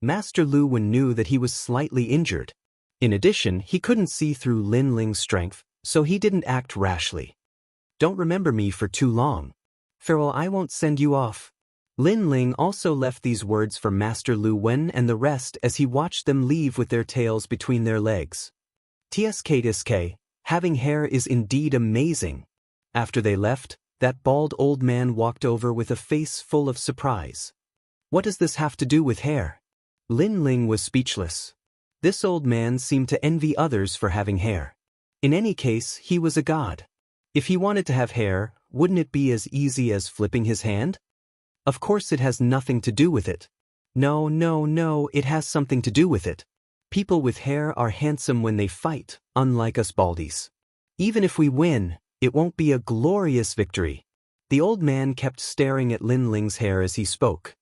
Master Lu Wen knew that he was slightly injured. In addition, he couldn't see through Lin Ling's strength, so he didn't act rashly. Don't remember me for too long. Farewell, I won't send you off. Lin Ling also left these words for Master Lu Wen and the rest as he watched them leave with their tails between their legs. TSK, having hair is indeed amazing. After they left, that bald old man walked over with a face full of surprise. What does this have to do with hair? Lin Ling was speechless. This old man seemed to envy others for having hair. In any case, he was a god. If he wanted to have hair, wouldn't it be as easy as flipping his hand? Of course it has nothing to do with it. No, it has something to do with it. People with hair are handsome when they fight, unlike us baldies. Even if we win, it won't be a glorious victory. The old man kept staring at Lin Ling's hair as he spoke.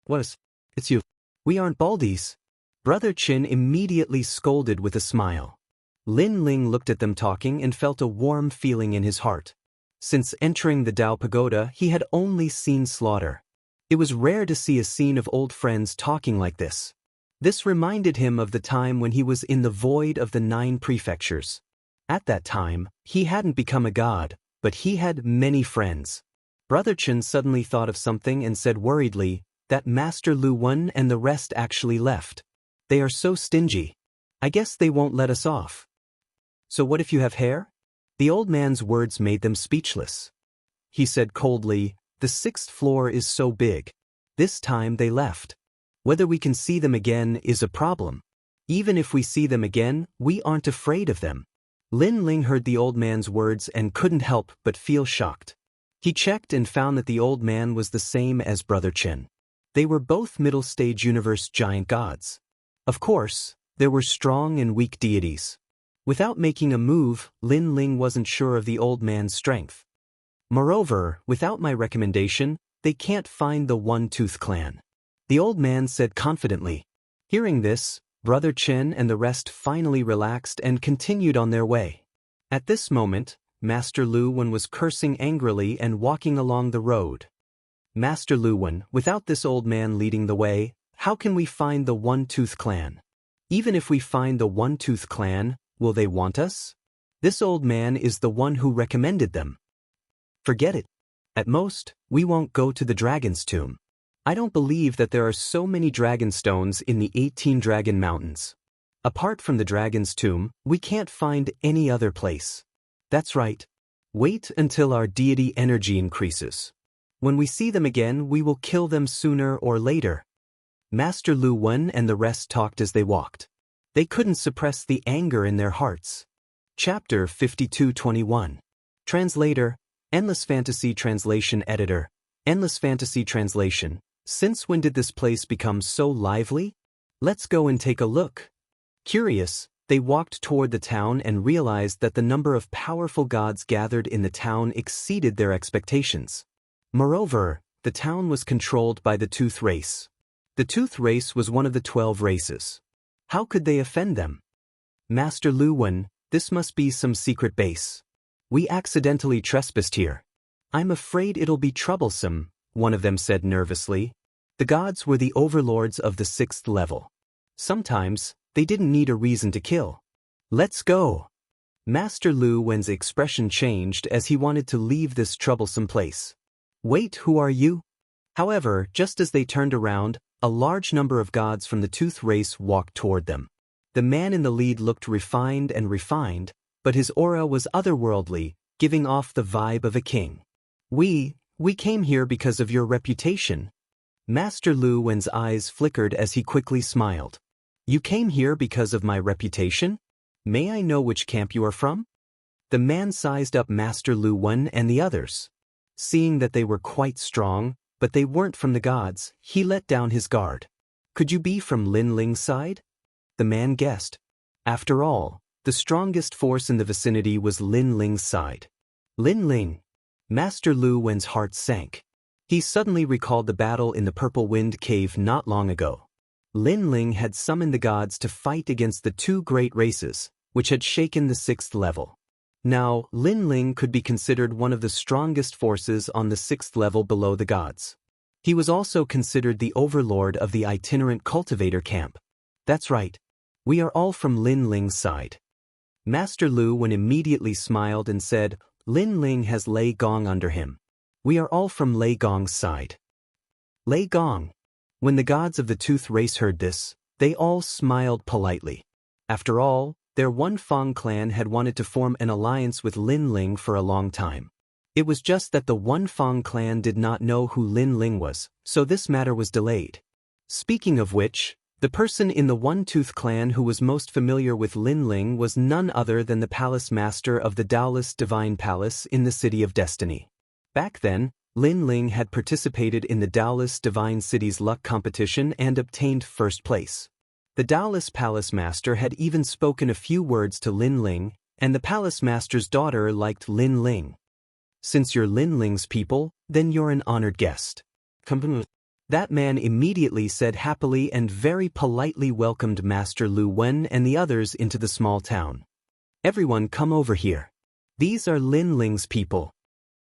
It's you. We aren't baldies. Brother Chen immediately scolded with a smile. Lin Ling looked at them talking and felt a warm feeling in his heart. Since entering the Dao Pagoda, he had only seen slaughter. It was rare to see a scene of old friends talking like this. This reminded him of the time when he was in the void of the 9 prefectures. At that time, he hadn't become a god, but he had many friends. Brother Chen suddenly thought of something and said worriedly that Master Lu Wen and the rest actually left. They are so stingy. I guess they won't let us off. So what if you have hair? The old man's words made them speechless. He said coldly, the 6th floor is so big. This time they left. Whether we can see them again is a problem. Even if we see them again, we aren't afraid of them. Lin Ling heard the old man's words and couldn't help but feel shocked. He checked and found that the old man was the same as Brother Chen. They were both middle-stage universe giant gods. Of course, there were strong and weak deities. Without making a move, Lin Ling wasn't sure of the old man's strength. Moreover, without my recommendation, they can't find the One-Tooth Clan, the old man said confidently. Hearing this, Brother Chen and the rest finally relaxed and continued on their way. At this moment, Master Lu Wen was cursing angrily and walking along the road. Master Lu Wen, without this old man leading the way, how can we find the One-Tooth Clan? Even if we find the One-Tooth Clan, will they want us? This old man is the one who recommended them. Forget it. At most, we won't go to the dragon's tomb. I don't believe that there are so many dragon stones in the 18 Dragon Mountains. Apart from the dragon's tomb, we can't find any other place. That's right. Wait until our deity energy increases. When we see them again, we will kill them sooner or later. Master Lu Wen and the rest talked as they walked. They couldn't suppress the anger in their hearts. Chapter 52:21. Translator, Endless Fantasy Translation Editor, Endless Fantasy Translation. Since when did this place become so lively? Let's go and take a look. Curious, they walked toward the town and realized that the number of powerful gods gathered in the town exceeded their expectations. Moreover, the town was controlled by the Tooth race. The Tooth race was one of the 12 races. How could they offend them? Master Lu Wen, this must be some secret base. We accidentally trespassed here. I'm afraid it'll be troublesome, one of them said nervously. The gods were the overlords of the 6th level. Sometimes, they didn't need a reason to kill. Let's go. Master Lu Wen's expression changed as he wanted to leave this troublesome place. Wait, who are you? However, just as they turned around, a large number of gods from the Tooth race walked toward them. The man in the lead looked refined, but his aura was otherworldly, giving off the vibe of a king. We came here because of your reputation. Master Lu Wen's eyes flickered as he quickly smiled. You came here because of my reputation? May I know which camp you are from? The man sized up Master Lu Wen and the others. Seeing that they were quite strong, but they weren't from the gods, he let down his guard. Could you be from Lin Ling's side? The man guessed. After all, the strongest force in the vicinity was Lin Ling's side. Lin Ling. Master Lu Wen's heart sank. He suddenly recalled the battle in the Purple Wind Cave not long ago. Lin Ling had summoned the gods to fight against the 2 great races, which had shaken the 6th level. Now, Lin Ling could be considered one of the strongest forces on the 6th level below the gods. He was also considered the overlord of the itinerant cultivator camp. That's right. We are all from Lin Ling's side. Master Lu Wen immediately smiled and said, Lin Ling has Lei Gong under him. We are all from Lei Gong's side. Lei Gong. When the gods of the Tooth race heard this, they all smiled politely. After all, their One Fong clan had wanted to form an alliance with Lin Ling for a long time. It was just that the One Fong clan did not know who Lin Ling was, so this matter was delayed. Speaking of which, the person in the One-Tooth clan who was most familiar with Lin Ling was none other than the palace master of the Daoist Divine Palace in the City of Destiny. Back then, Lin Ling had participated in the Daoist Divine City's luck competition and obtained first place. The Daoist Palace Master had even spoken a few words to Lin Ling, and the Palace Master's daughter liked Lin Ling. Since you're Lin Ling's people, then you're an honored guest. That man immediately said happily and very politely welcomed Master Lu Wen and the others into the small town. Everyone come over here. These are Lin Ling's people.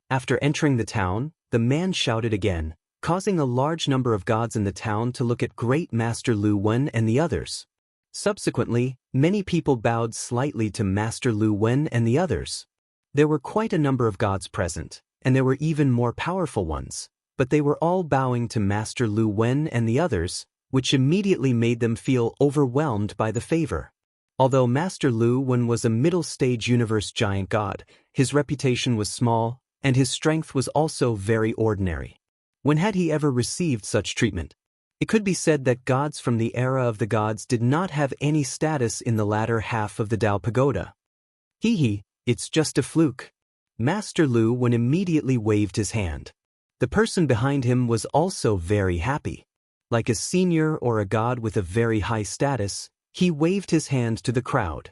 After entering the town, the man shouted again, causing a large number of gods in the town to look at great Master Lu Wen and the others. Subsequently, many people bowed slightly to Master Lu Wen and the others. There were quite a number of gods present, and there were even more powerful ones, but they were all bowing to Master Lu Wen and the others, which immediately made them feel overwhelmed by the favor. Although Master Lu Wen was a middle-stage universe giant god, his reputation was small, and his strength was also very ordinary. When had he ever received such treatment? It could be said that gods from the era of the gods did not have any status in the latter half of the Dao Pagoda. Hee, it's just a fluke. Master Lu Wen immediately waved his hand. The person behind him was also very happy. Like a senior or a god with a very high status, he waved his hand to the crowd.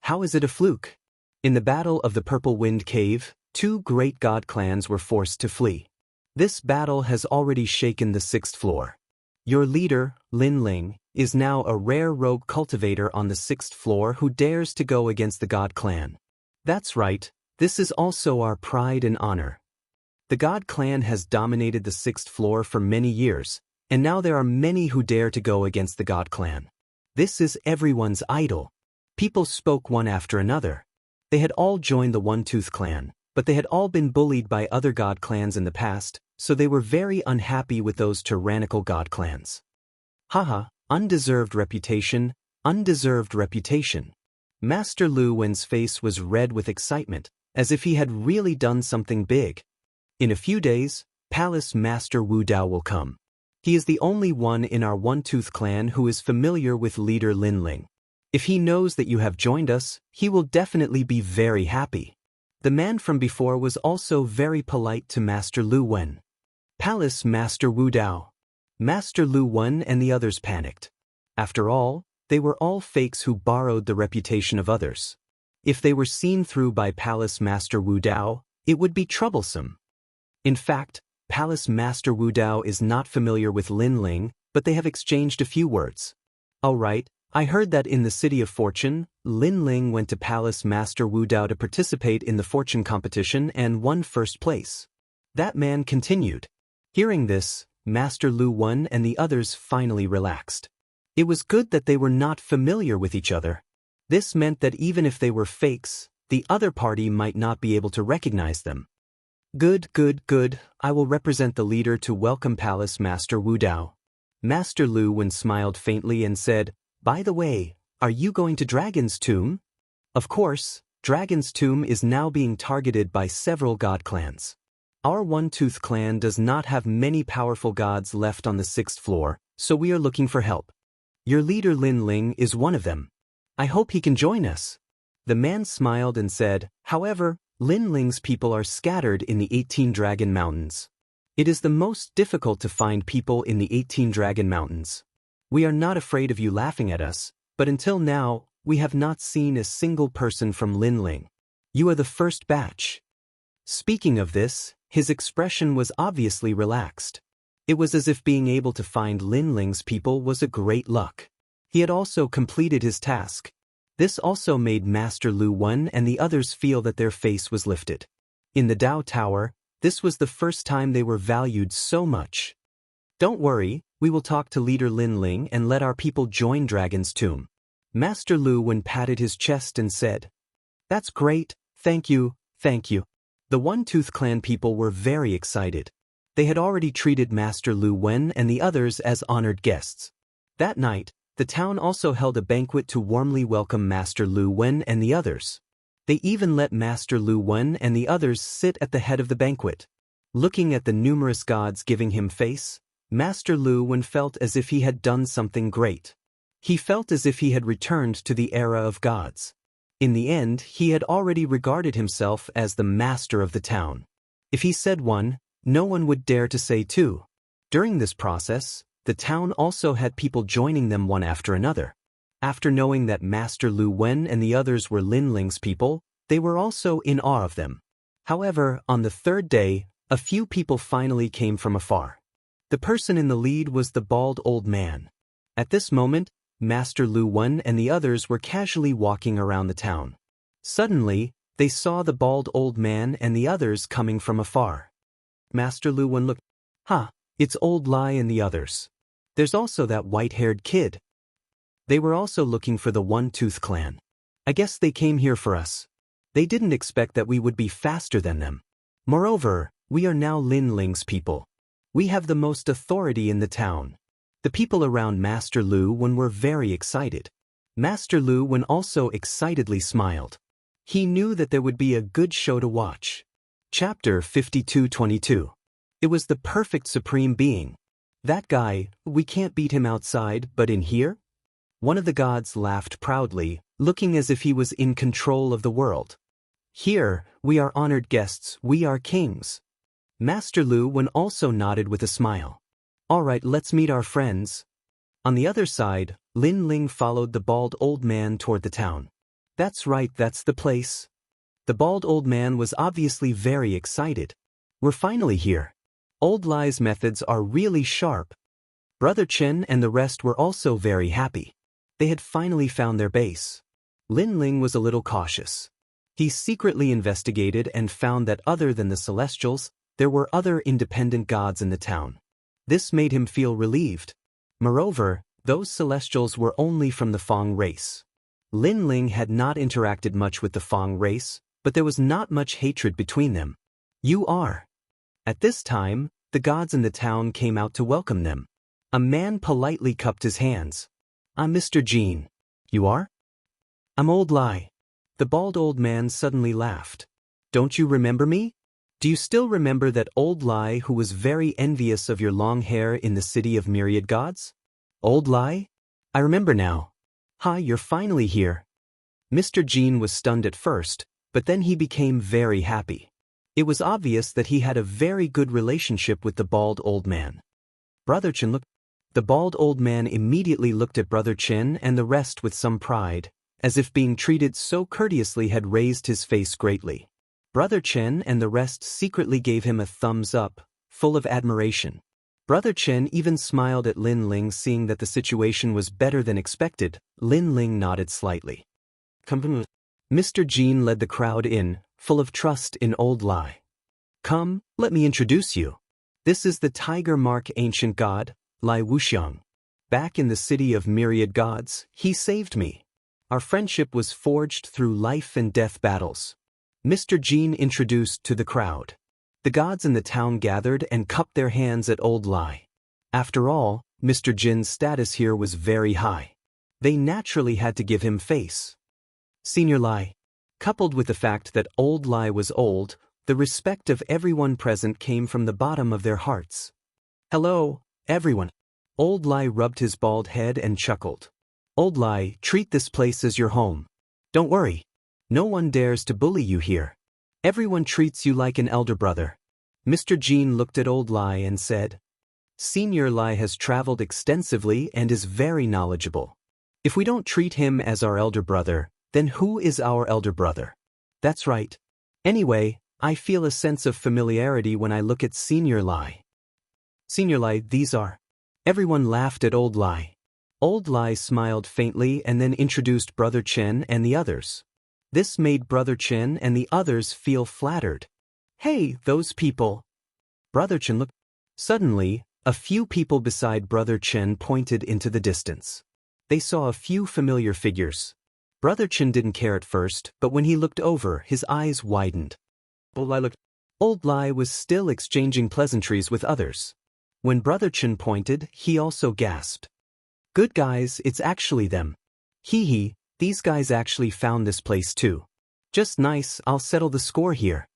How is it a fluke? In the Battle of the Purple Wind Cave, 2 great god clans were forced to flee. This battle has already shaken the 6th floor. Your leader, Lin Ling, is now a rare rogue cultivator on the 6th floor who dares to go against the god clan. That's right, this is also our pride and honor. The god clan has dominated the 6th floor for many years, and now there are many who dare to go against the god clan. This is everyone's idol. People spoke one after another. They had all joined the One-Tooth clan, but they had all been bullied by other god clans in the past, so they were very unhappy with those tyrannical god clans. Haha, undeserved reputation, undeserved reputation. Master Lu Wen's face was red with excitement, as if he had really done something big. In a few days, Palace Master Wu Dao will come. He is the only one in our One-Tooth clan who is familiar with leader Lin Ling. If he knows that you have joined us, he will definitely be very happy. The man from before was also very polite to Master Lu Wen. Palace Master Wu Dao. Master Lu Wen and the others panicked. After all, they were all fakes who borrowed the reputation of others. If they were seen through by Palace Master Wu Dao, it would be troublesome. In fact, Palace Master Wu Dao is not familiar with Lin Ling, but they have exchanged a few words. All right, I heard that in the City of Fortune, Lin Ling went to Palace Master Wu Dao to participate in the fortune competition and won first place. That man continued. Hearing this, Master Lu Wen and the others finally relaxed. It was good that they were not familiar with each other. This meant that even if they were fakes, the other party might not be able to recognize them. Good. I will represent the leader to welcome Palace Master Wu Dao. Master Lu Wen smiled faintly and said, By the way, are you going to Dragon's Tomb? Of course, Dragon's Tomb is now being targeted by several god clans. Our One-Tooth clan does not have many powerful gods left on the 6th floor, so we are looking for help. Your leader Lin Ling is one of them. I hope he can join us. The man smiled and said, However, Lin Ling's people are scattered in the 18 Dragon Mountains. It is the most difficult to find people in the 18 Dragon Mountains. We are not afraid of you laughing at us, but until now, we have not seen a single person from Lin Ling. You are the first batch. Speaking of this, his expression was obviously relaxed. It was as if being able to find Lin Ling's people was a great luck. He had also completed his task. This also made Master Lu Wen and the others feel that their face was lifted. In the Dao Tower, this was the first time they were valued so much. Don't worry, we will talk to leader Lin Ling and let our people join Dragon's Tomb. Master Lu Wen patted his chest and said, That's great, thank you. The One-Tooth clan people were very excited. They had already treated Master Lu Wen and the others as honored guests. That night, the town also held a banquet to warmly welcome Master Lu Wen and the others. They even let Master Lu Wen and the others sit at the head of the banquet. Looking at the numerous gods giving him face, Master Lu Wen felt as if he had done something great. He felt as if he had returned to the era of gods. In the end, he had already regarded himself as the master of the town. If he said one, no one would dare to say two. During this process, the town also had people joining them one after another. After knowing that Master Lu Wen and the others were Lin Ling's people, they were also in awe of them. However, on the 3rd day, a few people finally came from afar. The person in the lead was the bald old man. At this moment, Master Lu Wen and the others were casually walking around the town. Suddenly, they saw the bald old man and the others coming from afar. Master Lu Wen looked. It's Old Lai and the others. There's also that white-haired kid. They were also looking for the One-Tooth clan. I guess they came here for us. They didn't expect that we would be faster than them. Moreover, we are now Lin Ling's people. We have the most authority in the town. The people around Master Lu Wen were very excited. Master Lu Wen also excitedly smiled. He knew that there would be a good show to watch. Chapter 52:22. It was the perfect supreme being. That guy, we can't beat him outside, but in here? One of the gods laughed proudly, looking as if he was in control of the world. Here, we are honored guests, we are kings. Master Lu Wen also nodded with a smile. All right, let's meet our friends. On the other side, Lin Ling followed the bald old man toward the town. That's right, that's the place. The bald old man was obviously very excited. We're finally here. Old Lai's methods are really sharp. Brother Chen and the rest were also very happy. They had finally found their base. Lin Ling was a little cautious. He secretly investigated and found that other than the Celestials, there were other independent gods in the town. This made him feel relieved. Moreover, those Celestials were only from the Fang race. Lin Ling had not interacted much with the Fang race, but there was not much hatred between them. You are. At this time, the gods in the town came out to welcome them. A man politely cupped his hands. I'm Mr. Jean. You are? I'm Old Lai. The bald old man suddenly laughed. Don't you remember me? Do you still remember that Old Lai who was very envious of your long hair in the city of myriad gods? Old Lai? I remember now. Hi, you're finally here. Mr. Jean was stunned at first, but then he became very happy. It was obvious that he had a very good relationship with the bald old man. Brother Chen looked. The bald old man immediately looked at Brother Chen and the rest with some pride, as if being treated so courteously had raised his face greatly. Brother Chen and the rest secretly gave him a thumbs up, full of admiration. Brother Chen even smiled at Lin Ling, seeing that the situation was better than expected. Lin Ling nodded slightly. Mr. Jean led the crowd in, full of trust in Old Lai. Come, let me introduce you. This is the tiger mark ancient god, Lai Wuxiang. Back in the city of myriad gods, he saved me. Our friendship was forged through life and death battles. Mr. Jean introduced to the crowd. The gods in the town gathered and cupped their hands at Old Lai. After all, Mr. Jin's status here was very high. They naturally had to give him face. Senior Lai. Coupled with the fact that Old Lai was old, the respect of everyone present came from the bottom of their hearts. Hello, everyone. Old Lai rubbed his bald head and chuckled. Old Lai, treat this place as your home. Don't worry. No one dares to bully you here. Everyone treats you like an elder brother. Mr. Jean looked at Old Lai and said, Senior Lai has traveled extensively and is very knowledgeable. If we don't treat him as our elder brother, then who is our elder brother? That's right. Anyway, I feel a sense of familiarity when I look at Senior Lai. Senior Lai, these are. Everyone laughed at Old Lai. Old Lai smiled faintly and then introduced Brother Chen and the others. This made Brother Chen and the others feel flattered. Hey, those people. Brother Chen looked. Suddenly, a few people beside Brother Chen pointed into the distance. They saw a few familiar figures. Brother Chen didn't care at first, but when he looked over, his eyes widened. Old Lai looked. Old Lai was still exchanging pleasantries with others. When Brother Chen pointed, he also gasped. Good guys, it's actually them. Hee hee, these guys actually found this place too. Just nice, I'll settle the score here.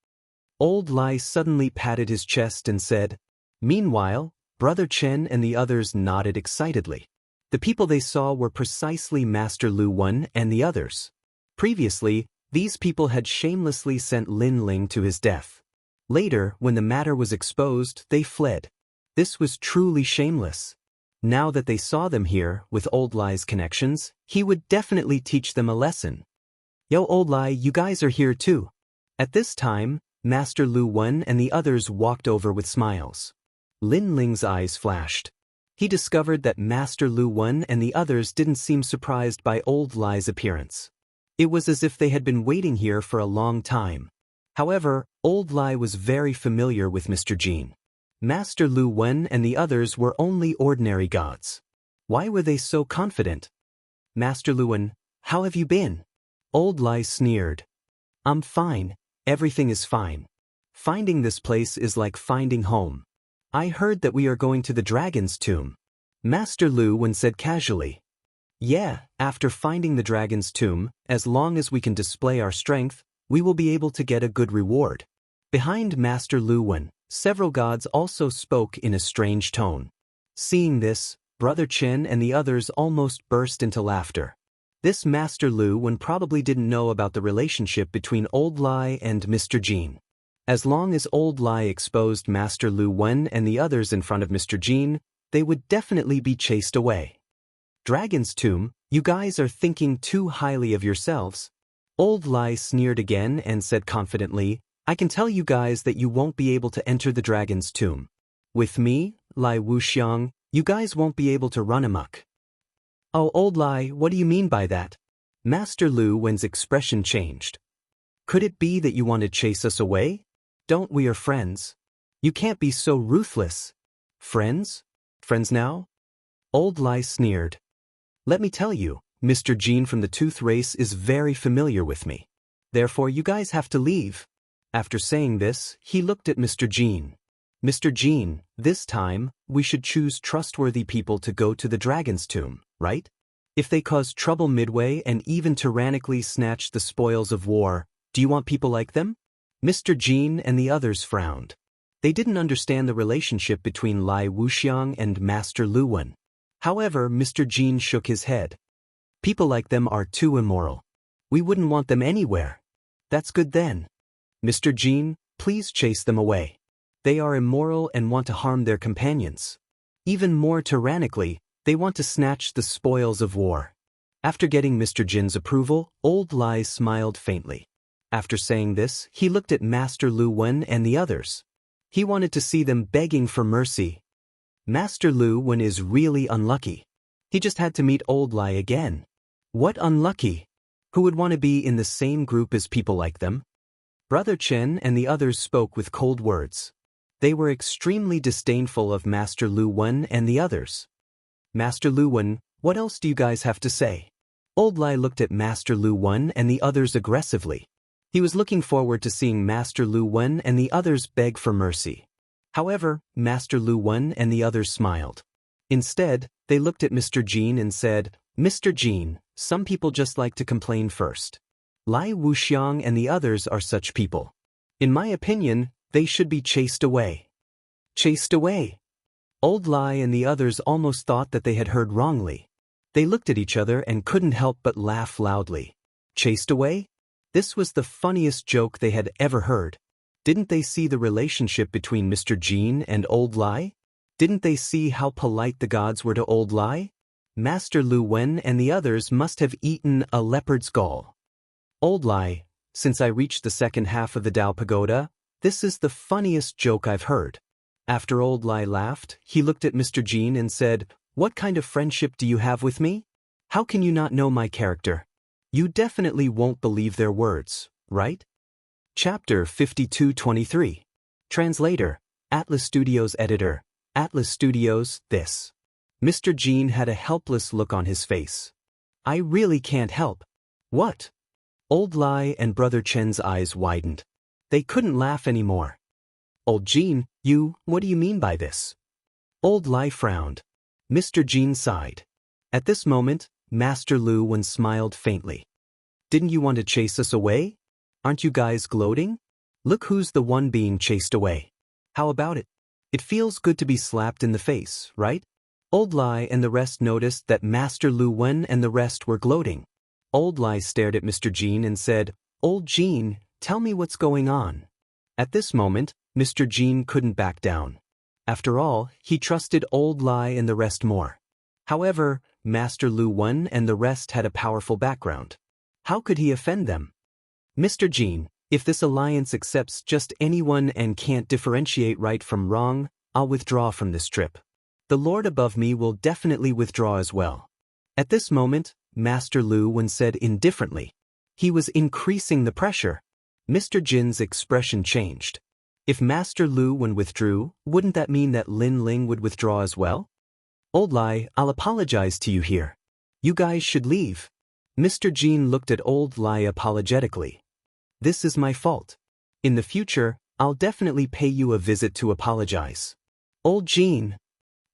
Old Lai suddenly patted his chest and said. Meanwhile, Brother Chen and the others nodded excitedly. The people they saw were precisely Master Lu Wen and the others. Previously, these people had shamelessly sent Lin Ling to his death. Later, when the matter was exposed, they fled. This was truly shameless. Now that they saw them here, with Old Lai's connections, he would definitely teach them a lesson. Yo, Old Lai, you guys are here too. At this time, Master Lu Wen and the others walked over with smiles. Lin Ling's eyes flashed. He discovered that Master Lu Wen and the others didn't seem surprised by Old Lai's appearance. It was as if they had been waiting here for a long time. However, Old Lai was very familiar with Mr. Jean. Master Lu Wen and the others were only ordinary gods. Why were they so confident? Master Lu Wen, how have you been? Old Lai sneered. I'm fine, everything is fine. Finding this place is like finding home. I heard that we are going to the dragon's tomb. Master Lu Wen said casually. Yeah, after finding the dragon's tomb, as long as we can display our strength, we will be able to get a good reward. Behind Master Lu Wen, several gods also spoke in a strange tone. Seeing this, Brother Chen and the others almost burst into laughter. This Master Lu Wen probably didn't know about the relationship between Old Lai and Mr. Jean. As long as Old Lai exposed Master Lu Wen and the others in front of Mr. Jean, they would definitely be chased away. Dragon's Tomb, you guys are thinking too highly of yourselves. Old Lai sneered again and said confidently, I can tell you guys that you won't be able to enter the Dragon's Tomb. With me, Lai Wuxiang, you guys won't be able to run amok. Oh, Old Lai, what do you mean by that? Master Lu Wen's expression changed. Could it be that you want to chase us away? Don't we are friends? You can't be so ruthless. Friends? Friends now? Old Lai sneered. Let me tell you, Mr. Jean from the Tooth Race is very familiar with me. Therefore you guys have to leave. After saying this, he looked at Mr. Jean. Mr. Jean, this time, we should choose trustworthy people to go to the Dragon's Tomb, right? If they cause trouble midway and even tyrannically snatch the spoils of war, do you want people like them? Mr. Jean and the others frowned. They didn't understand the relationship between Lai Wuxiang and Master Lu Wen. However, Mr. Jean shook his head. People like them are too immoral. We wouldn't want them anywhere. That's good then. Mr. Jean, please chase them away. They are immoral and want to harm their companions. Even more tyrannically, they want to snatch the spoils of war. After getting Mr. Jin's approval, Old Lai smiled faintly. After saying this, he looked at Master Lu Wen and the others. He wanted to see them begging for mercy. Master Lu Wen is really unlucky. He just had to meet Old Lai again. What unlucky? Who would want to be in the same group as people like them? Brother Chen and the others spoke with cold words. They were extremely disdainful of Master Lu Wen and the others. Master Lu Wen, what else do you guys have to say? Old Lai looked at Master Lu Wen and the others aggressively. He was looking forward to seeing Master Lu Wen and the others beg for mercy. However, Master Lu Wen and the others smiled. Instead, they looked at Mr. Jean and said, Mr. Jean, some people just like to complain first. Lai Wuxiang and the others are such people. In my opinion, they should be chased away. Chased away? Old Lai and the others almost thought that they had heard wrongly. They looked at each other and couldn't help but laugh loudly. Chased away? This was the funniest joke they had ever heard. Didn't they see the relationship between Mr. Jean and Old Lai? Didn't they see how polite the gods were to Old Lai? Master Lu Wen and the others must have eaten a leopard's gall. Old Lai, since I reached the second half of the Dao Pagoda, this is the funniest joke I've heard. After Old Lai laughed, he looked at Mr. Jean and said, What kind of friendship do you have with me? How can you not know my character? You definitely won't believe their words, right? Chapter 52-23. Translator, Atlas Studios Editor, Atlas Studios, this. Mr. Jean had a helpless look on his face. I really can't help. What? Old Lai and Brother Chen's eyes widened. They couldn't laugh anymore. Old Jean, what do you mean by this? Old Lai frowned. Mr. Jean sighed. At this moment, Master Lu Wen smiled faintly. Didn't you want to chase us away? Aren't you guys gloating? Look who's the one being chased away. How about it? It feels good to be slapped in the face, right? Old Lai and the rest noticed that Master Lu Wen and the rest were gloating. Old Lai stared at Mr. Jean and said, Old Jean, tell me what's going on. At this moment, Mr. Jean couldn't back down. After all, he trusted Old Lai and the rest more. However, Master Lu Wen and the rest had a powerful background. How could he offend them? Mr. Jean, if this alliance accepts just anyone and can't differentiate right from wrong, I'll withdraw from this trip. The Lord above me will definitely withdraw as well. At this moment, Master Lu Wen said indifferently. He was increasing the pressure. Mr. Jin's expression changed. If Master Lu Wen withdrew, wouldn't that mean that Lin Ling would withdraw as well? Old Lai, I'll apologize to you here. You guys should leave. Mr. Jean looked at Old Lai apologetically. This is my fault. In the future, I'll definitely pay you a visit to apologize. Old Jean.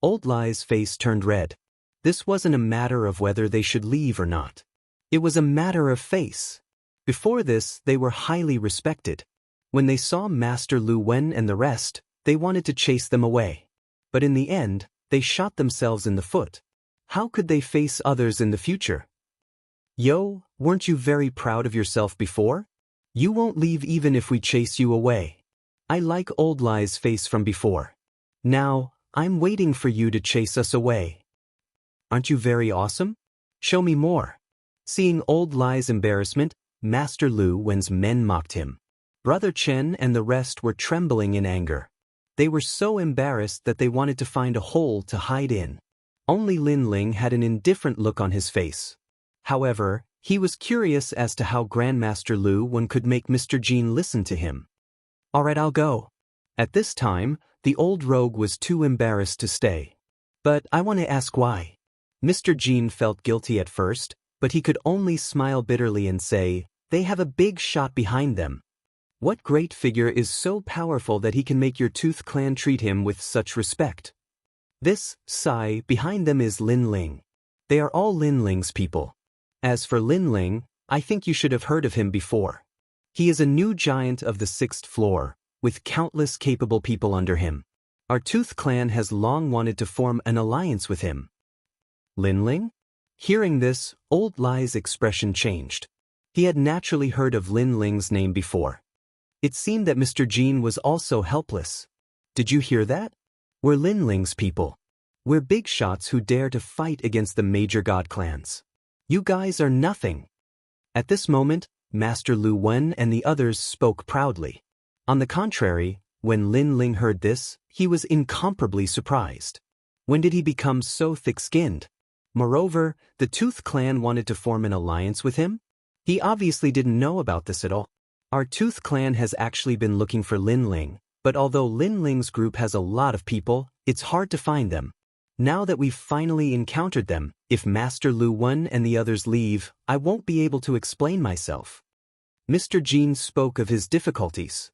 Old Lai's face turned red. This wasn't a matter of whether they should leave or not. It was a matter of face. Before this, they were highly respected. When they saw Master Lu Wen and the rest, they wanted to chase them away. But in the end, they shot themselves in the foot. How could they face others in the future? Yo, weren't you very proud of yourself before? You won't leave even if we chase you away. I like Old Lie's face from before. Now, I'm waiting for you to chase us away. Aren't you very awesome? Show me more. Seeing Old Lie's embarrassment, Master Lu Wen's men mocked him. Brother Chen and the rest were trembling in anger. They were so embarrassed that they wanted to find a hole to hide in. Only Lin Ling had an indifferent look on his face. However, he was curious as to how Grandmaster Lu Wen could make Mr. Jean listen to him. Alright, I'll go. At this time, the old rogue was too embarrassed to stay. But I want to ask why. Mr. Jean felt guilty at first, but he could only smile bitterly and say, they have a big shot behind them. What great figure is so powerful that he can make your Tooth clan treat him with such respect? This, sigh, behind them is Lin Ling. They are all Lin Ling's people. As for Lin Ling, I think you should have heard of him before. He is a new giant of the 6th floor, with countless capable people under him. Our Tooth clan has long wanted to form an alliance with him. Lin Ling? Hearing this, Old Lie's expression changed. He had naturally heard of Lin Ling's name before. It seemed that Mr. Jean was also helpless. Did you hear that? We're Lin Ling's people. We're big shots who dare to fight against the major god clans. You guys are nothing. At this moment, Master Lu Wen and the others spoke proudly. On the contrary, when Lin Ling heard this, he was incomparably surprised. When did he become so thick-skinned? Moreover, the Tooth clan wanted to form an alliance with him? He obviously didn't know about this at all. Our Tooth clan has actually been looking for Lin Ling, but although Lin Ling's group has a lot of people, it's hard to find them. Now that we've finally encountered them, if Master Lu Wen and the others leave, I won't be able to explain myself. Mr. Jean spoke of his difficulties.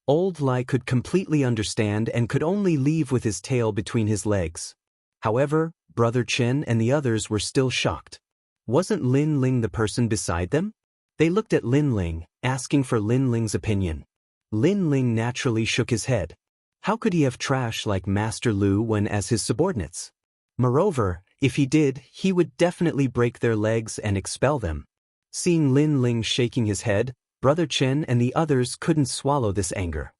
Old Lie could completely understand and could only leave with his tail between his legs. However, Brother Chen and the others were still shocked. Wasn't Lin Ling the person beside them? They looked at Lin Ling, asking for Lin Ling's opinion. Lin Ling naturally shook his head. How could he have trash like Master Lu Wen as his subordinates? Moreover, if he did, he would definitely break their legs and expel them. Seeing Lin Ling shaking his head, Brother Chen and the others couldn't swallow this anger.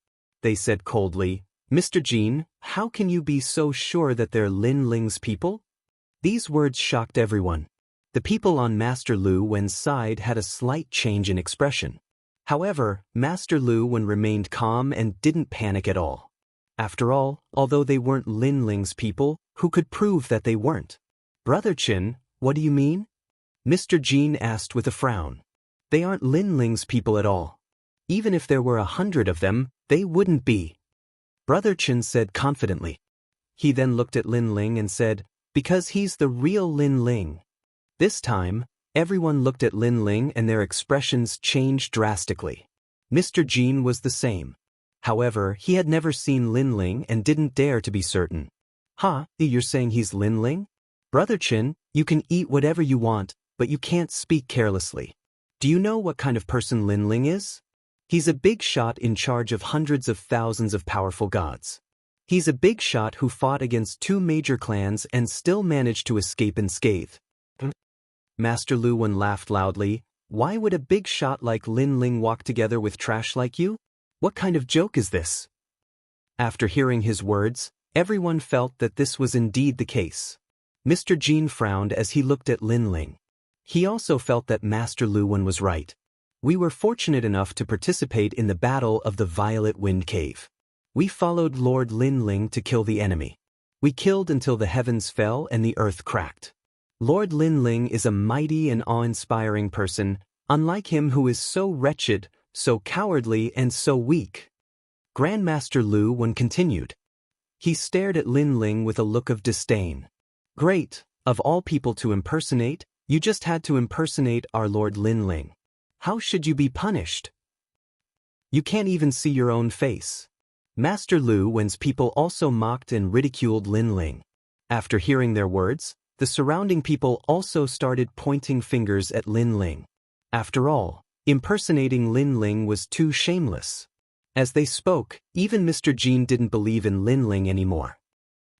They said coldly, Mr. Jean, how can you be so sure that they're Lin Ling's people? These words shocked everyone. The people on Master Lu Wen's side had a slight change in expression. However, Master Lu Wen remained calm and didn't panic at all. After all, although they weren't Lin Ling's people, who could prove that they weren't? Brother Chen, what do you mean? Mr. Jean asked with a frown. They aren't Lin Ling's people at all. Even if there were 100 of them, they wouldn't be. Brother Chen said confidently. He then looked at Lin Ling and said, because he's the real Lin Ling. This time, everyone looked at Lin Ling and their expressions changed drastically. Mr. Jean was the same. However, he had never seen Lin Ling and didn't dare to be certain. Huh, you're saying he's Lin Ling? Brother Chen, you can eat whatever you want, but you can't speak carelessly. Do you know what kind of person Lin Ling is? He's a big shot in charge of hundreds of thousands of powerful gods. He's a big shot who fought against 2 major clans and still managed to escape unscathed. Master Lu Wen laughed loudly. Why would a big shot like Lin Ling walk together with trash like you? What kind of joke is this? After hearing his words, everyone felt that this was indeed the case. Mr. Jean frowned as he looked at Lin Ling. He also felt that Master Lu Wen was right. We were fortunate enough to participate in the Battle of the Violet Wind Cave. We followed Lord Lin Ling to kill the enemy. We killed until the heavens fell and the earth cracked. Lord Lin Ling is a mighty and awe-inspiring person, unlike him who is so wretched, so cowardly and so weak. Grandmaster Lu Wen continued. He stared at Lin Ling with a look of disdain. Great, of all people to impersonate, you just had to impersonate our Lord Lin Ling. How should you be punished? You can't even see your own face. Master Lu Wen's people also mocked and ridiculed Lin Ling. After hearing their words, the surrounding people also started pointing fingers at Lin Ling. After all, impersonating Lin Ling was too shameless. As they spoke, even Mr. Jean didn't believe in Lin Ling anymore.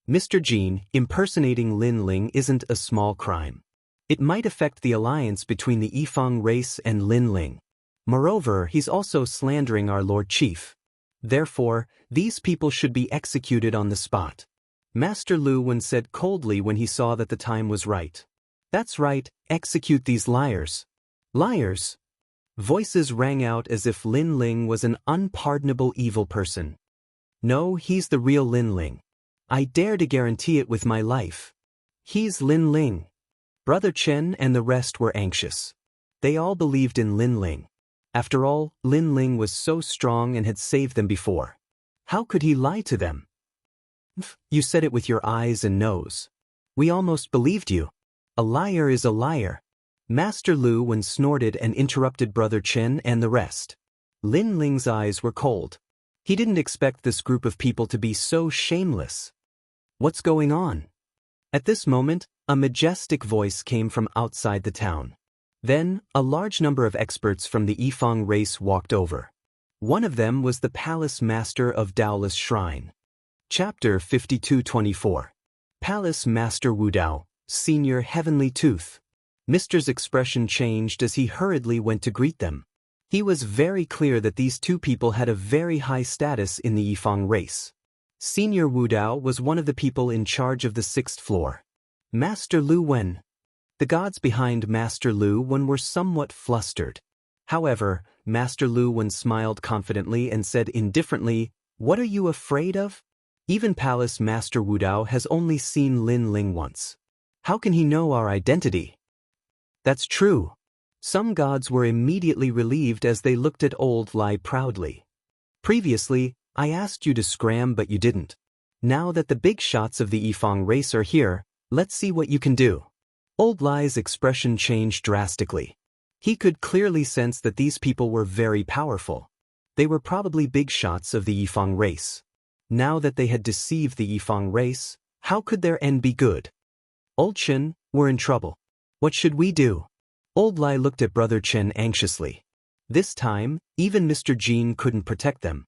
Mr. Jean, impersonating Lin Ling isn't a small crime. It might affect the alliance between the Yifang race and Lin Ling. Moreover, he's also slandering our Lord Chief. Therefore, these people should be executed on the spot. Master Lu Wen said coldly when he saw that the time was right. That's right, execute these liars. Liars? Voices rang out as if Lin Ling was an unpardonable evil person. No, he's the real Lin Ling. I dare to guarantee it with my life. He's Lin Ling. Brother Chen and the rest were anxious. They all believed in Lin Ling. After all, Lin Ling was so strong and had saved them before. How could he lie to them? You said it with your eyes and nose. We almost believed you. A liar is a liar. Master Lu Wen snorted and interrupted Brother Chen and the rest. Lin Ling's eyes were cold. He didn't expect this group of people to be so shameless. What's going on? At this moment, a majestic voice came from outside the town. Then, a large number of experts from the Yifang race walked over. One of them was the Palace Master of Daoist Shrine. Chapter 52-24. Palace Master Wu Dao, Senior Heavenly Tooth. Mister's expression changed as he hurriedly went to greet them. He was very clear that these two people had a very high status in the Yifang race. Senior Wu Dao was one of the people in charge of the 6th floor. Master Lu Wen. The gods behind Master Lu Wen were somewhat flustered. However, Master Lu Wen smiled confidently and said indifferently, "What are you afraid of? Even Palace Master Wu Dao has only seen Lin Ling once. How can he know our identity?" That's true. Some gods were immediately relieved as they looked at Old Lai proudly. Previously, I asked you to scram but you didn't. Now that the big shots of the Yifang race are here, let's see what you can do. Old Lai's expression changed drastically. He could clearly sense that these people were very powerful. They were probably big shots of the Yifang race. Now that they had deceived the Yifang race, how could their end be good? Old Chen, we're in trouble. What should we do? Old Lai looked at Brother Chen anxiously. This time, even Mr. Jean couldn't protect them.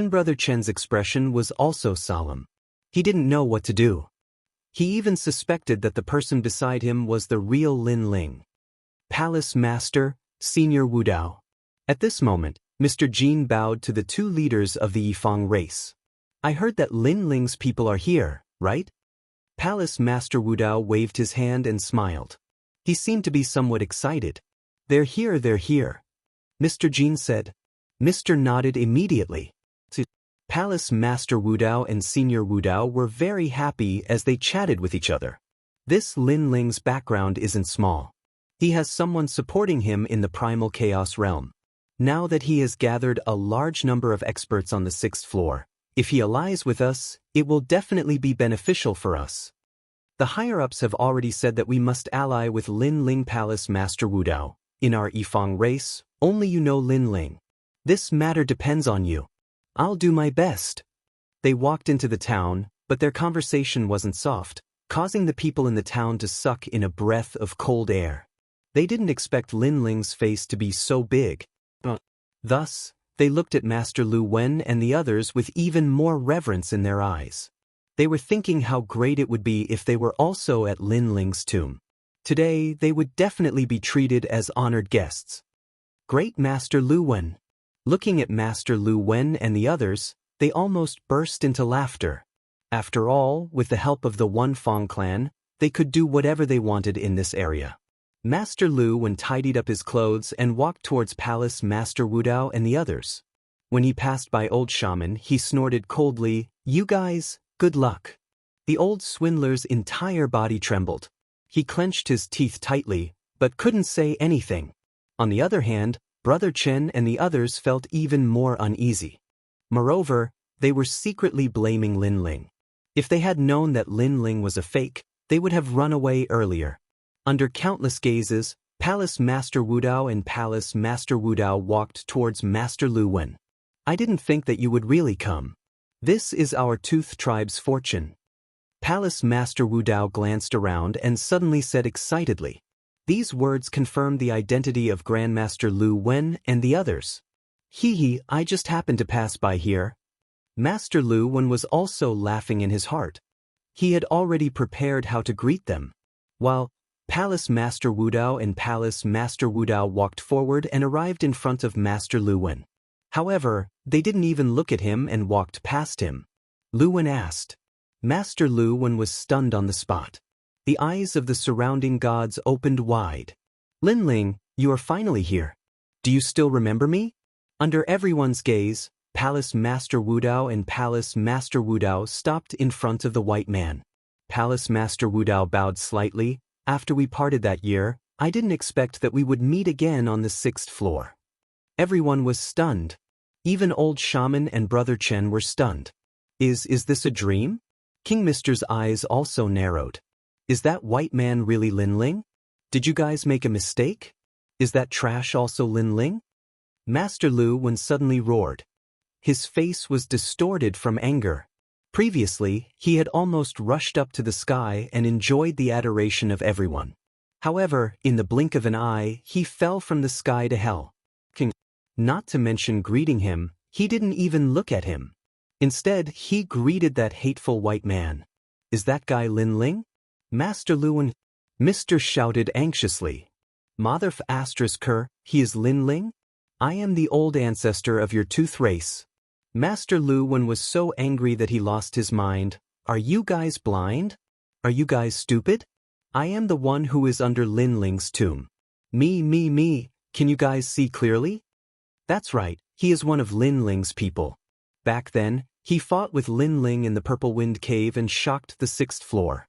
Brother Chen's expression was also solemn. He didn't know what to do. He even suspected that the person beside him was the real Lin Ling. Palace Master, Senior Wu Dao. At this moment, Mr. Jean bowed to the two leaders of the Yifang race. I heard that Lin Ling's people are here, right? Palace Master Wu Dao waved his hand and smiled. He seemed to be somewhat excited. They're here, they're here. Mr. Jean said. Mr. nodded immediately. Palace Master Wu Dao and Senior Wu Dao were very happy as they chatted with each other. This Lin Ling's background isn't small. He has someone supporting him in the primal chaos realm. Now that he has gathered a large number of experts on the 6th floor, if he allies with us, it will definitely be beneficial for us. The higher-ups have already said that we must ally with Lin Ling. Palace Master Wu Dao. In our Yifang race, only you know Lin Ling. This matter depends on you. I'll do my best. They walked into the town, but their conversation wasn't soft, causing the people in the town to suck in a breath of cold air. They didn't expect Lin Ling's face to be so big. Thus, they looked at Master Lu Wen and the others with even more reverence in their eyes. They were thinking how great it would be if they were also at Lin Ling's tomb. Today, they would definitely be treated as honored guests. Great Master Lu Wen. Looking at Master Lu Wen and the others, they almost burst into laughter. After all, with the help of the One Fong clan, they could do whatever they wanted in this area. Master Lu Wen tidied up his clothes and walked towards Palace Master Wu Dao and the others. When he passed by Old Shaman, he snorted coldly, "You guys, good luck." The old swindler's entire body trembled. He clenched his teeth tightly, but couldn't say anything. On the other hand, Brother Chen and the others felt even more uneasy. Moreover, they were secretly blaming Lin Ling. If they had known that Lin Ling was a fake, they would have run away earlier. Under countless gazes, Palace Master Wu Dao and Palace Master Wu Dao walked towards Master Lu Wen. I didn't think that you would really come. This is our Tooth tribe's fortune. Palace Master Wu Dao glanced around and suddenly said excitedly. These words confirmed the identity of Grandmaster Lu Wen and the others. I just happened to pass by here. Master Lu Wen was also laughing in his heart. He had already prepared how to greet them. While Palace Master Wudao and Palace Master Wudao walked forward and arrived in front of Master Lu Wen. However, they didn't even look at him and walked past him. Lu Wen asked. Master Lu Wen was stunned on the spot. The eyes of the surrounding gods opened wide. Lin Ling, you are finally here. Do you still remember me? Under everyone's gaze, Palace Master Wudao and Palace Master Wudao stopped in front of the white man. Palace Master Wudao bowed slightly. After we parted that year, I didn't expect that we would meet again on the 6th floor. Everyone was stunned. Even old shaman and Brother Chen were stunned. Is this a dream? King Mister's eyes also narrowed. Is that white man really Lin Ling? Did you guys make a mistake? Is that trash also Lin Ling? Master Lu Wen suddenly roared. His face was distorted from anger. Previously, he had almost rushed up to the sky and enjoyed the adoration of everyone. However, in the blink of an eye, he fell from the sky to hell. King, not to mention greeting him, he didn't even look at him. Instead, he greeted that hateful white man. Is that guy Lin Ling? Master Lu Wen, Mr. shouted anxiously. Mother f***er, he is Lin Ling? I am the old ancestor of your tooth race. Master Lu Wen was so angry that he lost his mind. Are you guys blind? Are you guys stupid? I am the one who is under Lin Ling's tomb. Me. Can you guys see clearly? That's right, he is one of Lin Ling's people. Back then, he fought with Lin Ling in the Purple Wind Cave and shocked the 6th floor.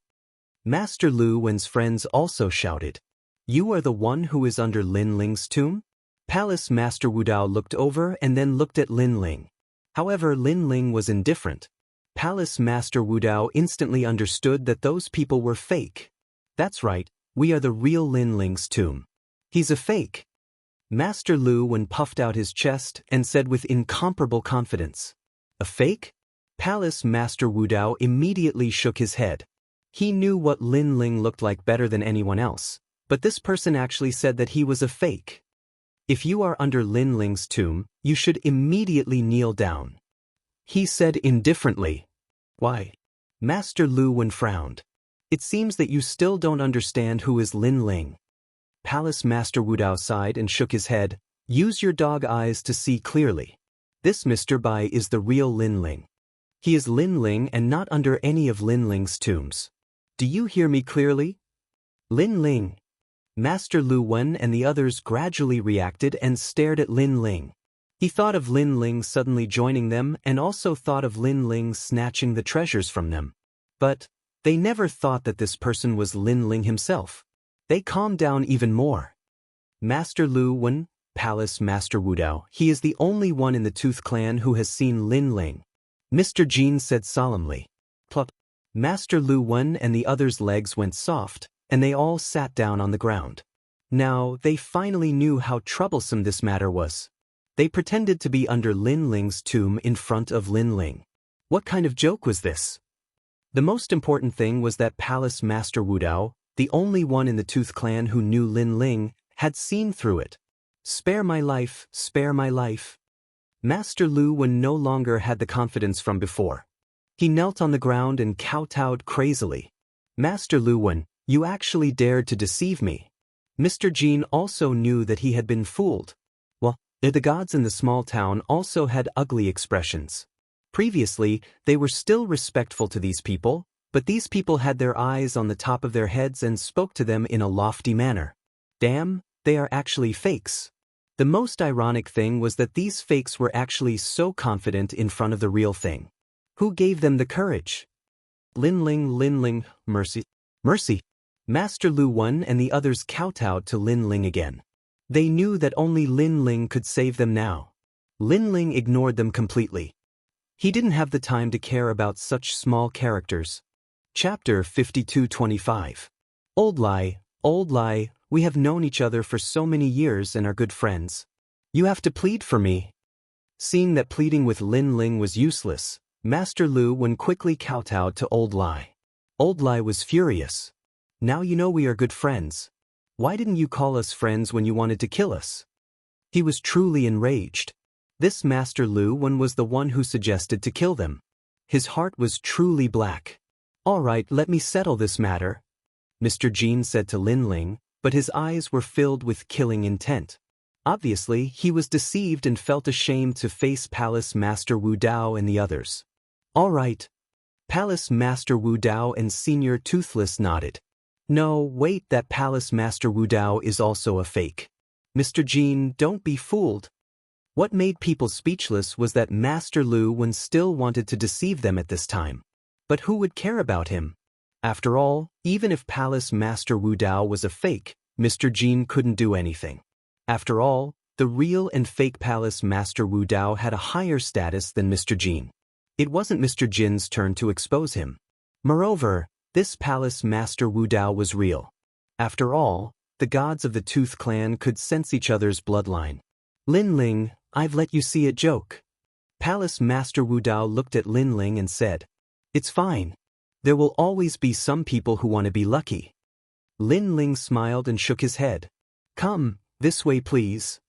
Master Lu Wen's friends also shouted. You are the one who is under Lin Ling's tomb? Palace Master Wudao looked over and then looked at Lin Ling. However, Lin Ling was indifferent. Palace Master Wudao instantly understood that those people were fake. That's right, we are the real Lin Ling's tomb. He's a fake. Master Lu Wen puffed out his chest and said with incomparable confidence. A fake? Palace Master Wudao immediately shook his head. He knew what Lin Ling looked like better than anyone else, but this person actually said that he was a fake. If you are under Lin Ling's tomb, you should immediately kneel down. He said indifferently. Why? Master Lu Wen frowned. It seems that you still don't understand who is Lin Ling. Palace Master Wudao sighed and shook his head. Use your dog eyes to see clearly. This Mr. Bai is the real Lin Ling. He is Lin Ling and not under any of Lin Ling's tombs. Do you hear me clearly? Lin Ling. Master Lu Wen and the others gradually reacted and stared at Lin Ling. He thought of Lin Ling suddenly joining them and also thought of Lin Ling snatching the treasures from them. But they never thought that this person was Lin Ling himself. They calmed down even more. Master Lu Wen, Palace Master Wudao, he is the only one in the Tooth Clan who has seen Lin Ling. Mr. Jin said solemnly. Plop. Master Lu Wen and the others' legs went soft, and they all sat down on the ground. Now, they finally knew how troublesome this matter was. They pretended to be under Lin Ling's tomb in front of Lin Ling. What kind of joke was this? The most important thing was that Palace Master Wudao, the only one in the Tooth Clan who knew Lin Ling, had seen through it. Spare my life, spare my life. Master Lu Wen no longer had the confidence from before. He knelt on the ground and kowtowed crazily. Master Lu Wen, you actually dared to deceive me. Mr. Jin also knew that he had been fooled. Well, the gods in the small town also had ugly expressions. Previously, they were still respectful to these people, but these people had their eyes on the top of their heads and spoke to them in a lofty manner. Damn, they are actually fakes. The most ironic thing was that these fakes were actually so confident in front of the real thing. Who gave them the courage? Lin Ling, mercy. Master Lu Wen and the others kowtowed to Lin Ling again. They knew that only Lin Ling could save them now. Lin Ling ignored them completely. He didn't have the time to care about such small characters. Chapter 52:25. Old lie, we have known each other for so many years and are good friends. You have to plead for me. Seeing that pleading with Lin Ling was useless, Master Lu Wen quickly kowtowed to Old Lie. Old Lie was furious. Now you know we are good friends. Why didn't you call us friends when you wanted to kill us? He was truly enraged. This Master Lu Wen was the one who suggested to kill them. His heart was truly black. All right, let me settle this matter, Mr. Jean said to Lin Ling, but his eyes were filled with killing intent. Obviously, he was deceived and felt ashamed to face Palace Master Wu Dao and the others. All right. Palace Master Wu Dao and Senior Toothless nodded. No, wait, that Palace Master Wu Dao is also a fake. Mr. Jean, don't be fooled. What made people speechless was that Master Lu Wen still wanted to deceive them at this time. But who would care about him? After all, even if Palace Master Wu Dao was a fake, Mr. Jean couldn't do anything. After all, the real and fake Palace Master Wu Dao had a higher status than Mr. Jean. It wasn't Mr. Jin's turn to expose him. Moreover, this Palace Master Wu Dao was real. After all, the gods of the Tooth clan could sense each other's bloodline. Lin Ling, I've let you see it joke. Palace Master Wu Dao looked at Lin Ling and said, It's fine. There will always be some people who want to be lucky. Lin Ling smiled and shook his head. Come, this way please.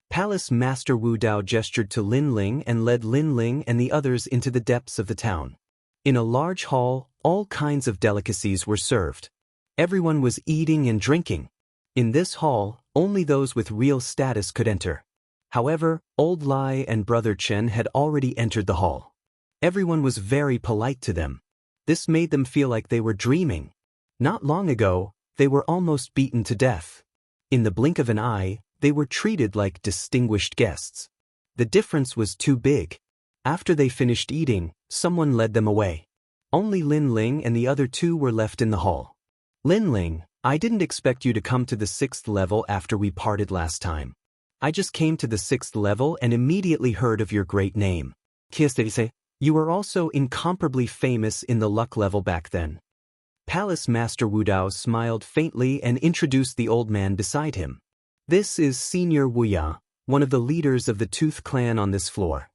Palace Master Wu Dao gestured to Lin Ling and led Lin Ling and the others into the depths of the town. In a large hall, all kinds of delicacies were served. Everyone was eating and drinking. In this hall, only those with real status could enter. However, Old Lai and Brother Chen had already entered the hall. Everyone was very polite to them. This made them feel like they were dreaming. Not long ago, they were almost beaten to death. In the blink of an eye, they were treated like distinguished guests. The difference was too big. After they finished eating, someone led them away. Only Lin Ling and the other two were left in the hall. Lin Ling, I didn't expect you to come to the 6th level after we parted last time. I just came to the 6th level and immediately heard of your great name. You were also incomparably famous in the luck level back then. Palace Master Wu Dao smiled faintly and introduced the old man beside him. This is Senior Wuya, one of the leaders of the Tooth clan on this floor.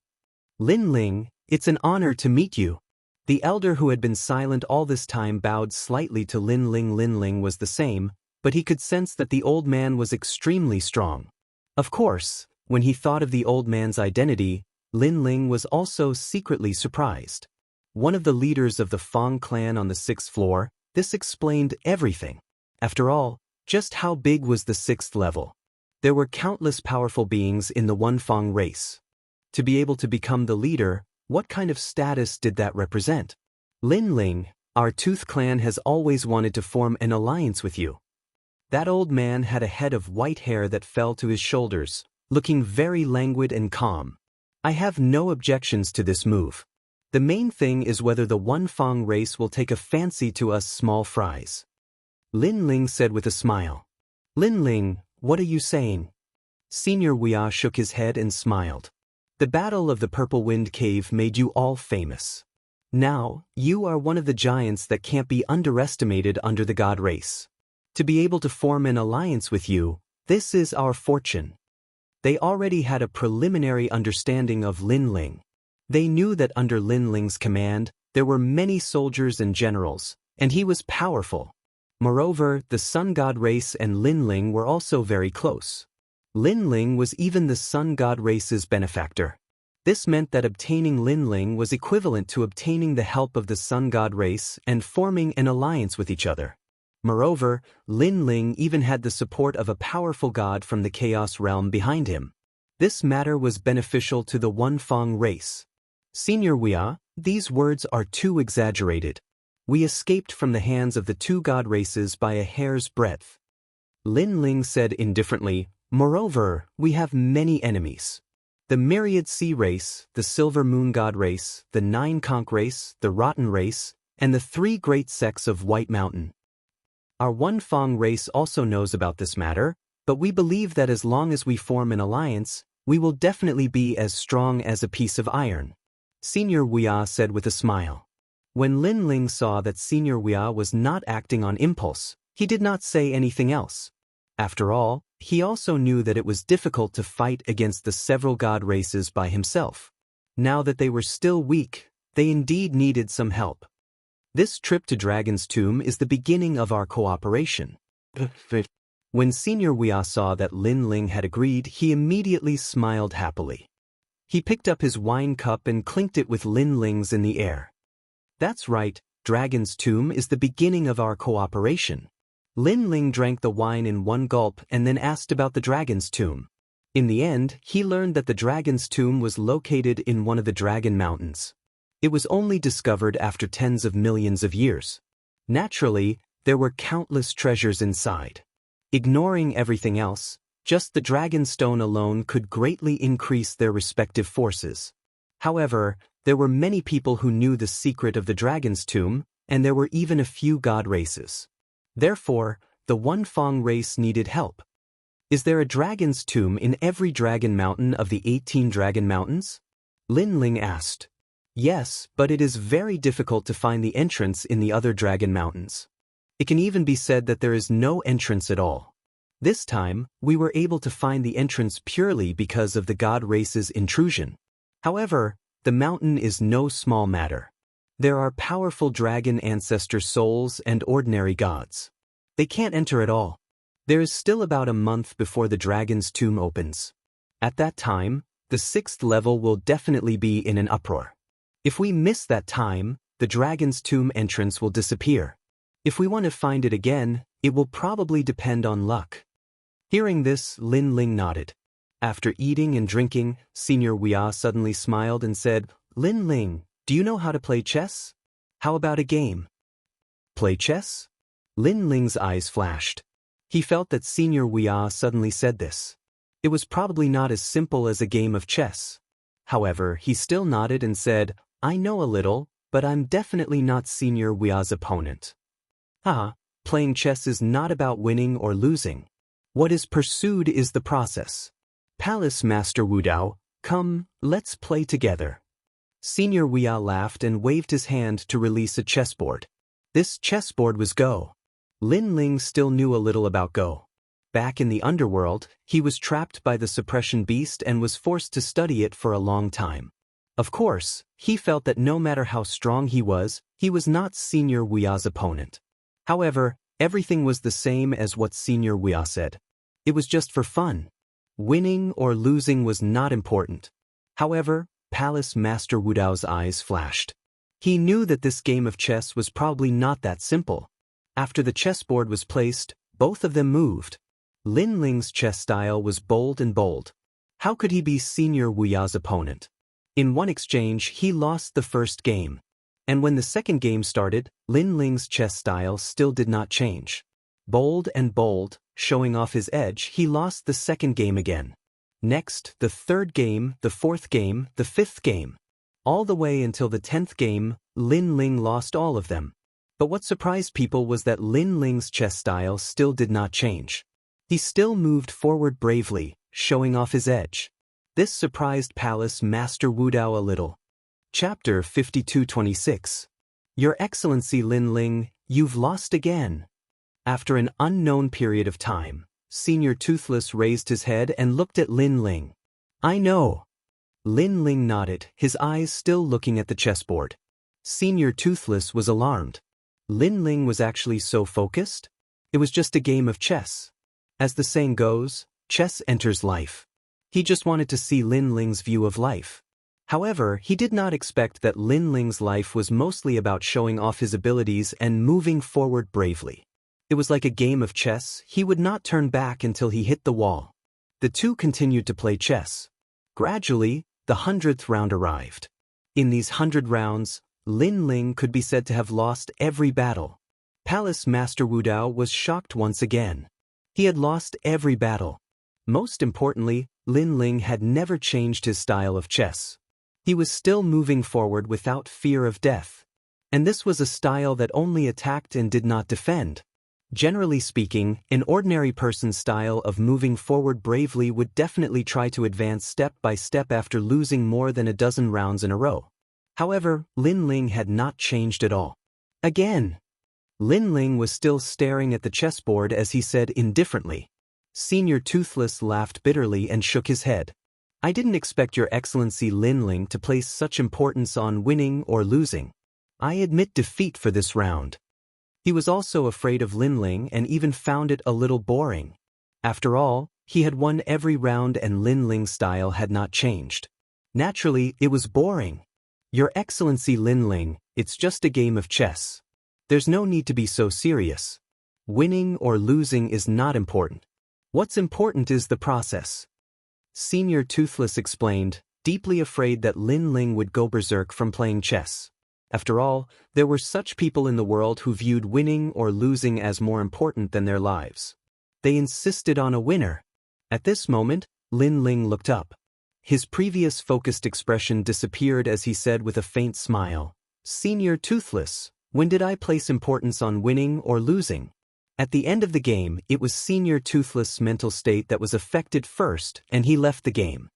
Lin Ling, it's an honor to meet you. The elder who had been silent all this time bowed slightly to Lin Ling. Lin Ling was the same, but he could sense that the old man was extremely strong. Of course, when he thought of the old man's identity, Lin Ling was also secretly surprised. One of the leaders of the Fang clan on the 6th floor, this explained everything. After all, just how big was the 6th level? There were countless powerful beings in the One Fang race. To be able to become the leader, what kind of status did that represent? Lin Ling, our Tooth clan has always wanted to form an alliance with you. That old man had a head of white hair that fell to his shoulders, looking very languid and calm. I have no objections to this move. The main thing is whether the One Fang race will take a fancy to us small fries. Lin Ling said with a smile. Lin Ling, what are you saying? Senior Wuya shook his head and smiled. The Battle of the Purple Wind Cave made you all famous. Now, you are one of the giants that can't be underestimated under the God race. To be able to form an alliance with you, this is our fortune. They already had a preliminary understanding of Lin Ling. They knew that under Lin Ling's command, there were many soldiers and generals, and he was powerful. Moreover, the Sun God race and Lin Ling were also very close. Lin Ling was even the Sun God race's benefactor. This meant that obtaining Lin Ling was equivalent to obtaining the help of the Sun God race and forming an alliance with each other. Moreover, Lin Ling even had the support of a powerful god from the Chaos realm behind him. This matter was beneficial to the One Fang race. Senior Wuya, these words are too exaggerated. We escaped from the hands of the two god races by a hair's breadth. Lin Ling said indifferently, moreover, we have many enemies. The Myriad Sea race, the Silver Moon God race, the Nine Conch race, the Rotten race, and the 3 great sects of White Mountain. Our One Fang race also knows about this matter, but we believe that as long as we form an alliance, we will definitely be as strong as a piece of iron. Senior Wuya said with a smile. When Lin Ling saw that Senior Wuya was not acting on impulse, he did not say anything else. After all, he also knew that it was difficult to fight against the several god races by himself. Now that they were still weak, they indeed needed some help. This trip to Dragon's Tomb is the beginning of our cooperation. When Senior Wuya saw that Lin Ling had agreed, he immediately smiled happily. He picked up his wine cup and clinked it with Lin Ling's in the air. That's right, Dragon's tomb is the beginning of our cooperation. Lin Ling drank the wine in one gulp and then asked about the dragon's tomb. In the end, he learned that the dragon's tomb was located in one of the Dragon Mountains. It was only discovered after tens of millions of years. Naturally, there were countless treasures inside. Ignoring everything else, just the dragon stone alone could greatly increase their respective forces. However, there were many people who knew the secret of the dragon's tomb, and there were even a few god races. Therefore, the Wunfang race needed help. Is there a dragon's tomb in every dragon mountain of the 18 dragon mountains? Lin Ling asked. Yes, but it is very difficult to find the entrance in the other dragon mountains. It can even be said that there is no entrance at all. This time, we were able to find the entrance purely because of the god race's intrusion. However, the mountain is no small matter. There are powerful dragon ancestor souls and ordinary gods. They can't enter at all. There is still about a month before the dragon's tomb opens. At that time, the 6th level will definitely be in an uproar. If we miss that time, the dragon's tomb entrance will disappear. If we want to find it again, it will probably depend on luck. Hearing this, Lin Ling nodded. After eating and drinking, Senior Wuxia suddenly smiled and said, Lin Ling, do you know how to play chess? How about a game? Play chess? Lin Ling's eyes flashed. He felt that Senior Wuxia suddenly said this. It was probably not as simple as a game of chess. However, he still nodded and said, I know a little, but I'm definitely not Senior Wuxia's opponent. Playing chess is not about winning or losing. What is pursued is the process. Palace Master Wudao, come, let's play together. Senior Wuxia laughed and waved his hand to release a chessboard. This chessboard was Go. Lin Ling still knew a little about Go. Back in the underworld, he was trapped by the suppression beast and was forced to study it for a long time. Of course, he felt that no matter how strong he was not Senior Wuxia's opponent. However, everything was the same as what Senior Wuxia said. It was just for fun. Winning or losing was not important. However, Palace Master Wudao's eyes flashed. He knew that this game of chess was probably not that simple. After the chessboard was placed, both of them moved. Lin Ling's chess style was bold and bold. How could he be Senior Wuxia's opponent? In one exchange, he lost the first game. And when the second game started, Lin Ling's chess style still did not change. Bold and bold, showing off his edge, he lost the second game again. Next, the third game, the fourth game, the fifth game. All the way until the 10th game, Lin Ling lost all of them. But what surprised people was that Lin Ling's chess style still did not change. He still moved forward bravely, showing off his edge. This surprised Palace Master Wudao a little. Chapter 5226. Your Excellency Lin Ling, you've lost again. After an unknown period of time, Senior Toothless raised his head and looked at Lin Ling. I know. Lin Ling nodded, his eyes still looking at the chessboard. Senior Toothless was alarmed. Lin Ling was actually so focused? It was just a game of chess. As the saying goes, chess enters life. He just wanted to see Lin Ling's view of life. However, he did not expect that Lin Ling's life was mostly about showing off his abilities and moving forward bravely. It was like a game of chess. He would not turn back until he hit the wall. The two continued to play chess. Gradually, the 100th round arrived. In these 100 rounds, Lin Ling could be said to have lost every battle. Palace Master Wudao was shocked once again. He had lost every battle. Most importantly, Lin Ling had never changed his style of chess. He was still moving forward without fear of death. And this was a style that only attacked and did not defend. Generally speaking, an ordinary person's style of moving forward bravely would definitely try to advance step by step after losing more than a dozen rounds in a row. However, Lin Ling had not changed at all. Again! Lin Ling was still staring at the chessboard as he said indifferently. Senior Toothless laughed bitterly and shook his head. I didn't expect Your Excellency Lin Ling to place such importance on winning or losing. I admit defeat for this round. He was also afraid of Lin Ling and even found it a little boring. After all, he had won every round and Lin Ling's style had not changed. Naturally, it was boring. Your Excellency Lin Ling, it's just a game of chess. There's no need to be so serious. Winning or losing is not important. What's important is the process. Senior Toothless explained, deeply afraid that Lin Ling would go berserk from playing chess. After all, there were such people in the world who viewed winning or losing as more important than their lives. They insisted on a winner. At this moment, Lin Ling looked up. His previous focused expression disappeared as he said with a faint smile, "Senior Toothless, when did I place importance on winning or losing?" At the end of the game, it was Senior Toothless' mental state that was affected first, and he left the game.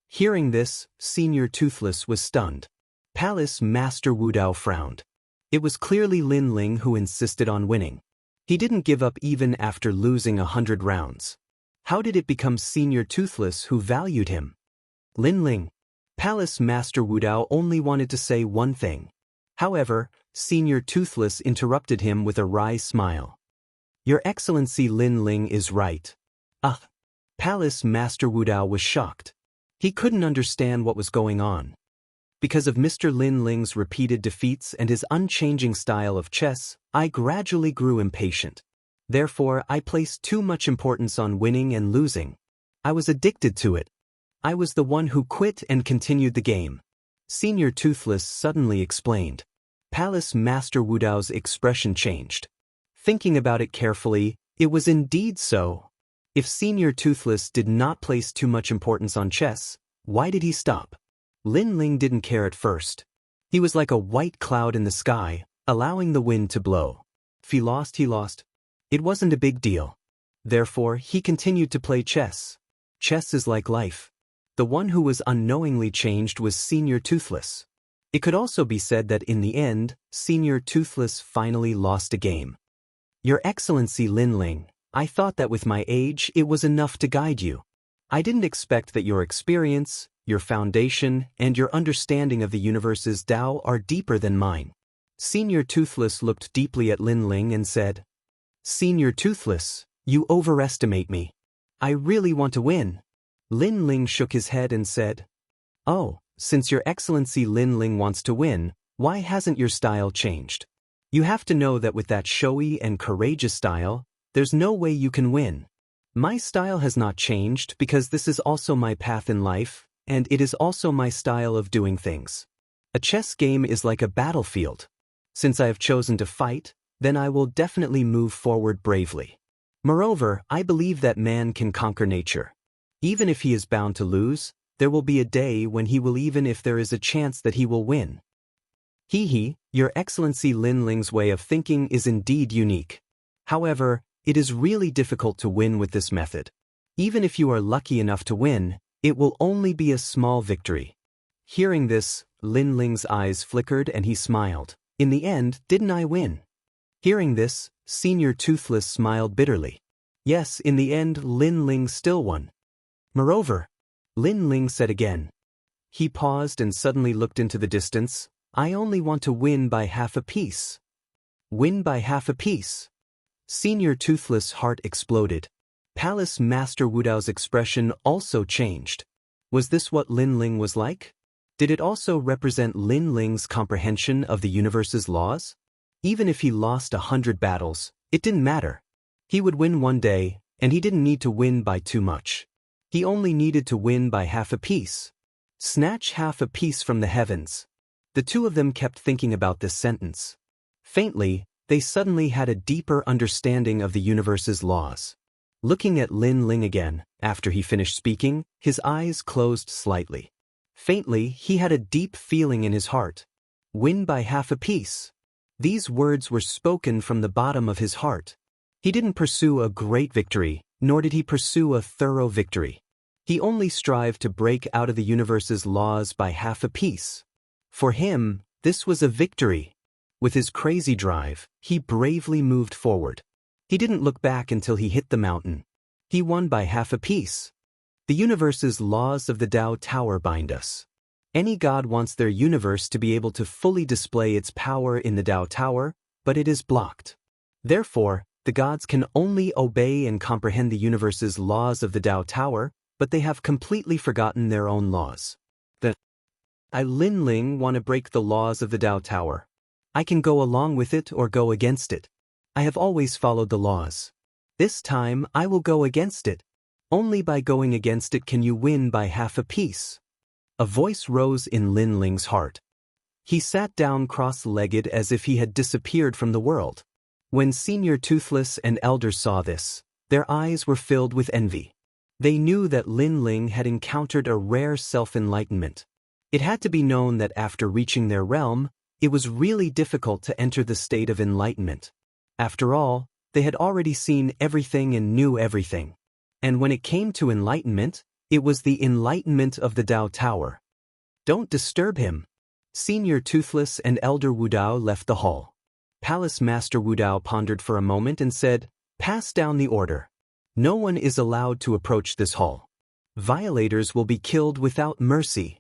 Hearing this, Senior Toothless was stunned. Palace Master Wu Dao frowned. It was clearly Lin Ling who insisted on winning. He didn't give up even after losing 100 rounds. How did it become Senior Toothless who valued him? Lin Ling. Palace Master Wu Dao only wanted to say one thing. However, Senior Toothless interrupted him with a wry smile. Your Excellency Lin Ling is right. Palace Master Wu Dao was shocked. He couldn't understand what was going on. Because of Mr. Lin Ling's repeated defeats and his unchanging style of chess, I gradually grew impatient. Therefore, I placed too much importance on winning and losing. I was addicted to it. I was the one who quit and continued the game. Senior Toothless suddenly explained. Palace Master Wu Dao's expression changed. Thinking about it carefully, it was indeed so. If Senior Toothless did not place too much importance on chess, why did he stop? Lin Ling didn't care at first. He was like a white cloud in the sky, allowing the wind to blow. If he lost, he lost. It wasn't a big deal. Therefore, he continued to play chess. Chess is like life. The one who was unknowingly changed was Senior Toothless. It could also be said that in the end, Senior Toothless finally lost a game. Your Excellency Lin Ling, I thought that with my age it was enough to guide you. I didn't expect that your experience, your foundation, and your understanding of the universe's Tao are deeper than mine. Senior Toothless looked deeply at Lin Ling and said, Senior Toothless, you overestimate me. I really want to win. Lin Ling shook his head and said, Oh, since Your Excellency Lin Ling wants to win, why hasn't your style changed? You have to know that with that showy and courageous style, there's no way you can win. My style has not changed because this is also my path in life, and it is also my style of doing things. A chess game is like a battlefield. Since I have chosen to fight, then I will definitely move forward bravely. Moreover, I believe that man can conquer nature. Even if he is bound to lose, there will be a day when he will, even if there is a chance that he will win. Your Excellency Lin Ling's way of thinking is indeed unique. However, it is really difficult to win with this method. Even if you are lucky enough to win, it will only be a small victory. Hearing this, Lin Ling's eyes flickered and he smiled. In the end, didn't I win? Hearing this, Senior Toothless smiled bitterly. Yes, in the end, Lin Ling still won. Moreover, Lin Ling said again. He paused and suddenly looked into the distance. I only want to win by half a piece. Win by half a piece. Senior Toothless' heart exploded. Palace Master Wu Dao's expression also changed. Was this what Lin Ling was like? Did it also represent Lin Ling's comprehension of the universe's laws? Even if he lost 100 battles, it didn't matter. He would win one day, and he didn't need to win by too much. He only needed to win by half a piece. Snatch half a piece from the heavens. The two of them kept thinking about this sentence. Faintly, they suddenly had a deeper understanding of the universe's laws. Looking at Lin Ling again, after he finished speaking, his eyes closed slightly. Faintly, he had a deep feeling in his heart. Win by half a piece. These words were spoken from the bottom of his heart. He didn't pursue a great victory, nor did he pursue a thorough victory. He only strived to break out of the universe's laws by half a piece. For him, this was a victory. With his crazy drive, he bravely moved forward. He didn't look back until he hit the mountain. He won by half a piece. The universe's laws of the Tao Tower bind us. Any god wants their universe to be able to fully display its power in the Tao Tower, but it is blocked. Therefore, the gods can only obey and comprehend the universe's laws of the Tao Tower, but they have completely forgotten their own laws. I Lin Ling want to break the laws of the Dao Tower. I can go along with it or go against it. I have always followed the laws. This time I will go against it. Only by going against it can you win by half a piece. A voice rose in Lin Ling's heart. He sat down cross-legged as if he had disappeared from the world. When Senior Toothless and Elder saw this, their eyes were filled with envy. They knew that Lin Ling had encountered a rare self-enlightenment. It had to be known that after reaching their realm, it was really difficult to enter the state of enlightenment. After all, they had already seen everything and knew everything. And when it came to enlightenment, it was the enlightenment of the Dao Tower. Don't disturb him. Senior Toothless and Elder Wudao left the hall. Palace Master Wudao pondered for a moment and said, "Pass down the order. No one is allowed to approach this hall. Violators will be killed without mercy."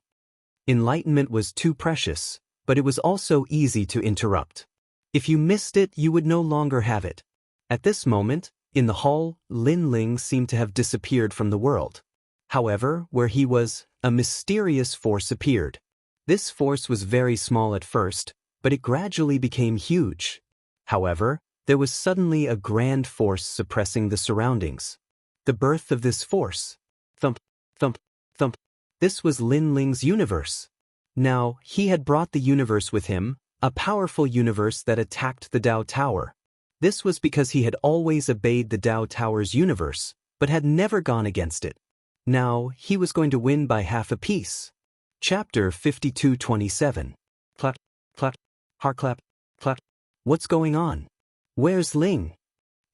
Enlightenment was too precious, but it was also easy to interrupt. If you missed it, you would no longer have it. At this moment, in the hall, Lin Ling seemed to have disappeared from the world. However, where he was, a mysterious force appeared. This force was very small at first, but it gradually became huge. However, there was suddenly a grand force suppressing the surroundings. The birth of this force. Thump, thump, thump. This was Lin Ling's universe. Now, he had brought the universe with him, a powerful universe that attacked the Dao Tower. This was because he had always obeyed the Dao Tower's universe, but had never gone against it. Now, he was going to win by half a piece. Chapter 52:27. Clap, clap, harclap, clap. What's going on? Where's Ling?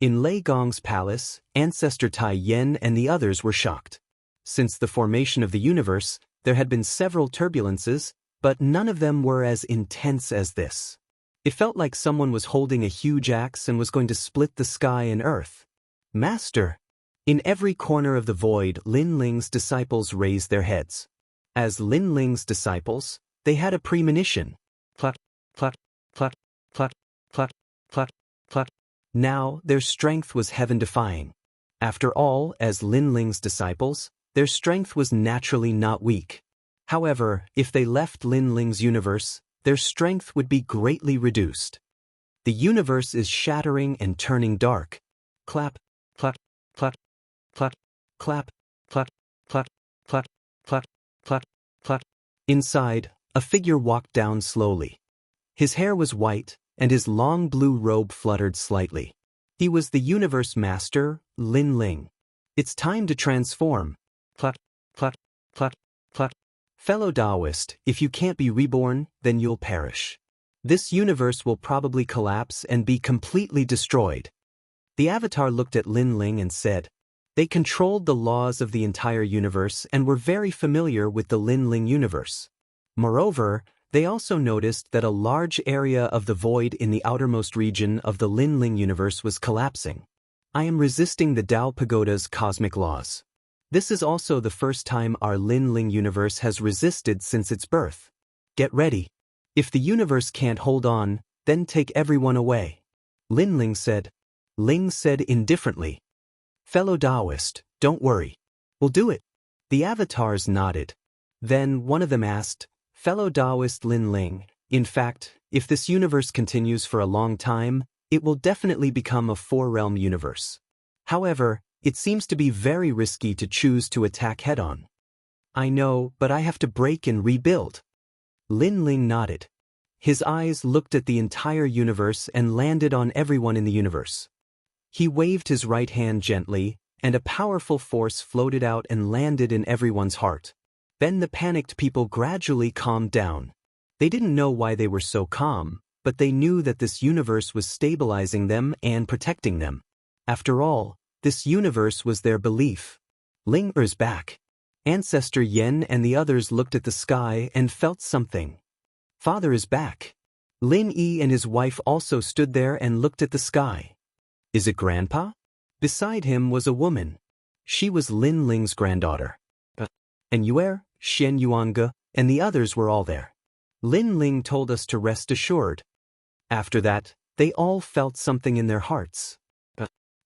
In Lei Gong's palace, Ancestor Tai Yen and the others were shocked. Since the formation of the universe, there had been several turbulences, but none of them were as intense as this. It felt like someone was holding a huge axe and was going to split the sky and earth. Master! In every corner of the void, Lin Ling's disciples raised their heads. As Lin Ling's disciples, they had a premonition. Clap, clap, clap, clap, clap, clap, clap. Now their strength was heaven-defying. After all, as Lin Ling's disciples, their strength was naturally not weak. However, if they left Lin Ling's universe, their strength would be greatly reduced. The universe is shattering and turning dark. Clap, clap, clap, clap, clap, clap, clap, clap, clap, clap, clap. Inside, a figure walked down slowly. His hair was white, and his long blue robe fluttered slightly. He was the universe master, Lin Ling. It's time to transform. Clap, clap, clap, clap. Fellow Daoist, if you can't be reborn, then you'll perish. This universe will probably collapse and be completely destroyed. The Avatar looked at Lin Ling and said, "They controlled the laws of the entire universe and were very familiar with the Lin Ling universe. Moreover, they also noticed that a large area of the void in the outermost region of the Lin Ling universe was collapsing. I am resisting the Dao Pagoda's cosmic laws. This is also the first time our Lin Ling universe has resisted since its birth. Get ready. If the universe can't hold on, then take everyone away." Lin Ling said. Ling said indifferently, "Fellow Daoist, don't worry. We'll do it." The avatars nodded. Then one of them asked, "Fellow Daoist Lin Ling, in fact, if this universe continues for a long time, it will definitely become a four-realm universe. However, it seems to be very risky to choose to attack head-on." "I know, but I have to break and rebuild." Lin Ling nodded. His eyes looked at the entire universe and landed on everyone in the universe. He waved his right hand gently, and a powerful force floated out and landed in everyone's heart. Then the panicked people gradually calmed down. They didn't know why they were so calm, but they knew that this universe was stabilizing them and protecting them. After all, this universe was their belief. Ling is back. Ancestor Yen and the others looked at the sky and felt something. Father is back. Lin Yi and his wife also stood there and looked at the sky. Is it Grandpa? Beside him was a woman. She was Lin Ling's granddaughter. And Yue, Shen Yuanga, and the others were all there. Lin Ling told us to rest assured. After that, they all felt something in their hearts.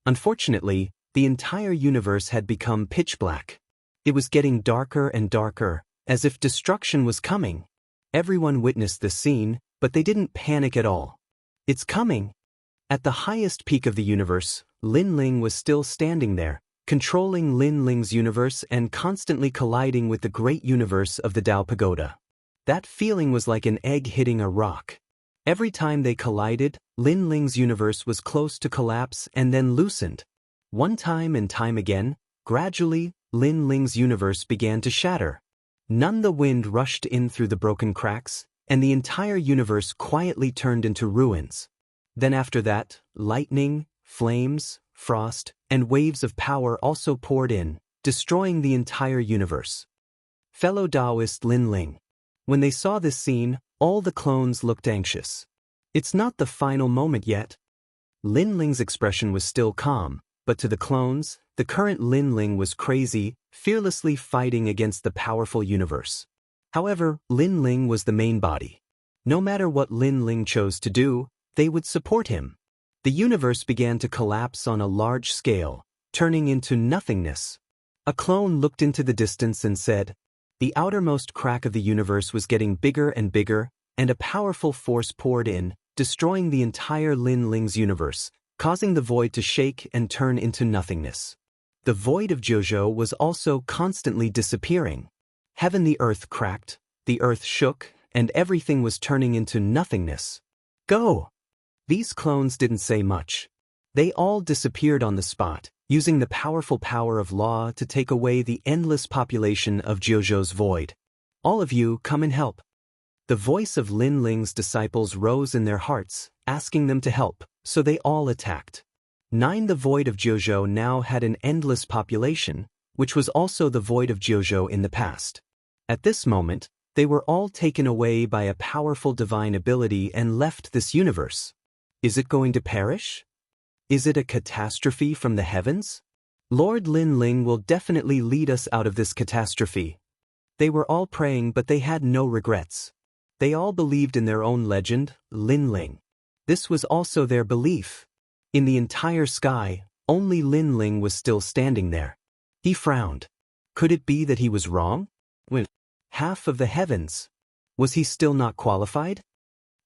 Unfortunately, the entire universe had become pitch black. It was getting darker and darker, as if destruction was coming. Everyone witnessed this scene, but they didn't panic at all. It's coming! At the highest peak of the universe, Lin Ling was still standing there, controlling Lin Ling's universe and constantly colliding with the great universe of the Dao Pagoda. That feeling was like an egg hitting a rock. Every time they collided, Lin Ling's universe was close to collapse and then loosened. One time and time again, gradually, Lin Ling's universe began to shatter. The wind rushed in through the broken cracks, and the entire universe quietly turned into ruins. Then after that, lightning, flames, frost, and waves of power also poured in, destroying the entire universe. Fellow Daoist Lin Ling. When they saw this scene, all the clones looked anxious. It's not the final moment yet. Lin Ling's expression was still calm, but to the clones, the current Lin Ling was crazy, fearlessly fighting against the powerful universe. However, Lin Ling was the main body. No matter what Lin Ling chose to do, they would support him. The universe began to collapse on a large scale, turning into nothingness. A clone looked into the distance and said, "The outermost crack of the universe was getting bigger and bigger, and a powerful force poured in, destroying the entire Lin Ling's universe, causing the void to shake and turn into nothingness." The void of Jojo was also constantly disappearing. Heaven the earth cracked, the earth shook, and everything was turning into nothingness. Go! These clones didn't say much. They all disappeared on the spot, using the powerful power of law to take away the endless population of Jojo's void. All of you, come and help. The voice of Lin Ling's disciples rose in their hearts, asking them to help, so they all attacked. The void of Jojo now had an endless population, which was also the void of Jojo in the past. At this moment, they were all taken away by a powerful divine ability and left this universe. Is it going to perish? Is it a catastrophe from the heavens? Lord Lin Ling will definitely lead us out of this catastrophe. They were all praying, but they had no regrets. They all believed in their own legend, Lin Ling. This was also their belief. In the entire sky, only Lin Ling was still standing there. He frowned. Could it be that he was wrong? When half of the heavens, was he still not qualified?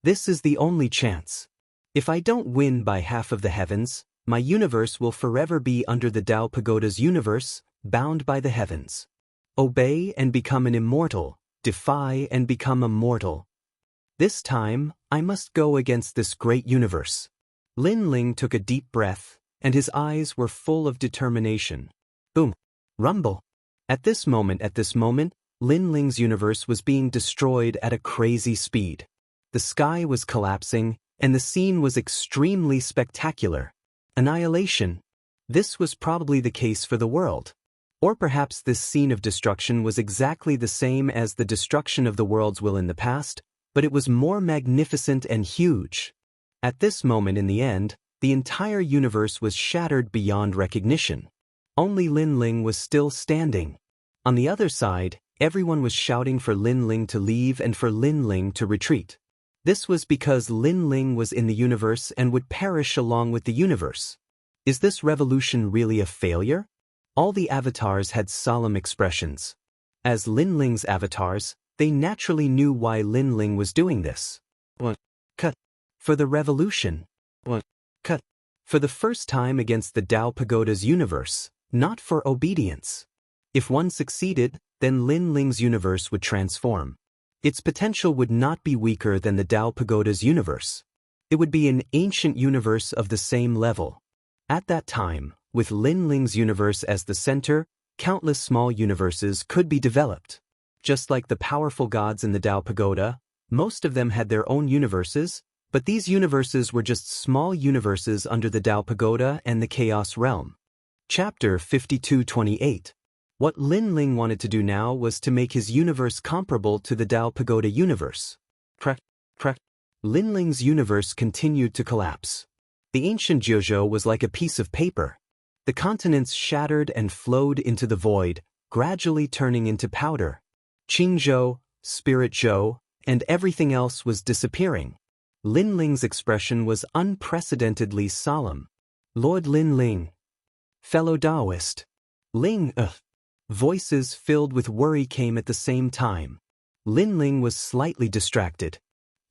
This is the only chance. If I don't win by half of the heavens, my universe will forever be under the Dao Pagoda's universe, bound by the heavens. Obey and become an immortal, defy and become immortal. This time, I must go against this great universe. Lin Ling took a deep breath, and his eyes were full of determination. Boom! Rumble! At this moment, Lin Ling's universe was being destroyed at a crazy speed. The sky was collapsing, and the scene was extremely spectacular. Annihilation. This was probably the case for the world. Or perhaps this scene of destruction was exactly the same as the destruction of the world's will in the past, but it was more magnificent and huge. At this moment in the end, the entire universe was shattered beyond recognition. Only Lin Ling was still standing. On the other side, everyone was shouting for Lin Ling to leave and for Lin Ling to retreat. This was because Lin Ling was in the universe and would perish along with the universe. Is this revolution really a failure? All the avatars had solemn expressions. As Lin Ling's avatars, they naturally knew why Lin Ling was doing this. Cut. For the revolution. Cut. For the first time against the Dao Pagoda's universe, not for obedience. If one succeeded, then Lin Ling's universe would transform. Its potential would not be weaker than the Dao Pagoda's universe. It would be an ancient universe of the same level. At that time, with Lin Ling's universe as the center, countless small universes could be developed. Just like the powerful gods in the Dao Pagoda, most of them had their own universes, but these universes were just small universes under the Dao Pagoda and the Chaos Realm. Chapter 52:28. What Lin Ling wanted to do now was to make his universe comparable to the Dao Pagoda universe. Lin Ling's universe continued to collapse. The ancient Jojo was like a piece of paper. The continents shattered and flowed into the void, gradually turning into powder. Qingzhou, Spirit Zhou, and everything else was disappearing. Lin Ling's expression was unprecedentedly solemn. Lord Lin Ling. Fellow Daoist. Ling, Voices filled with worry came at the same time. Lin Ling was slightly distracted.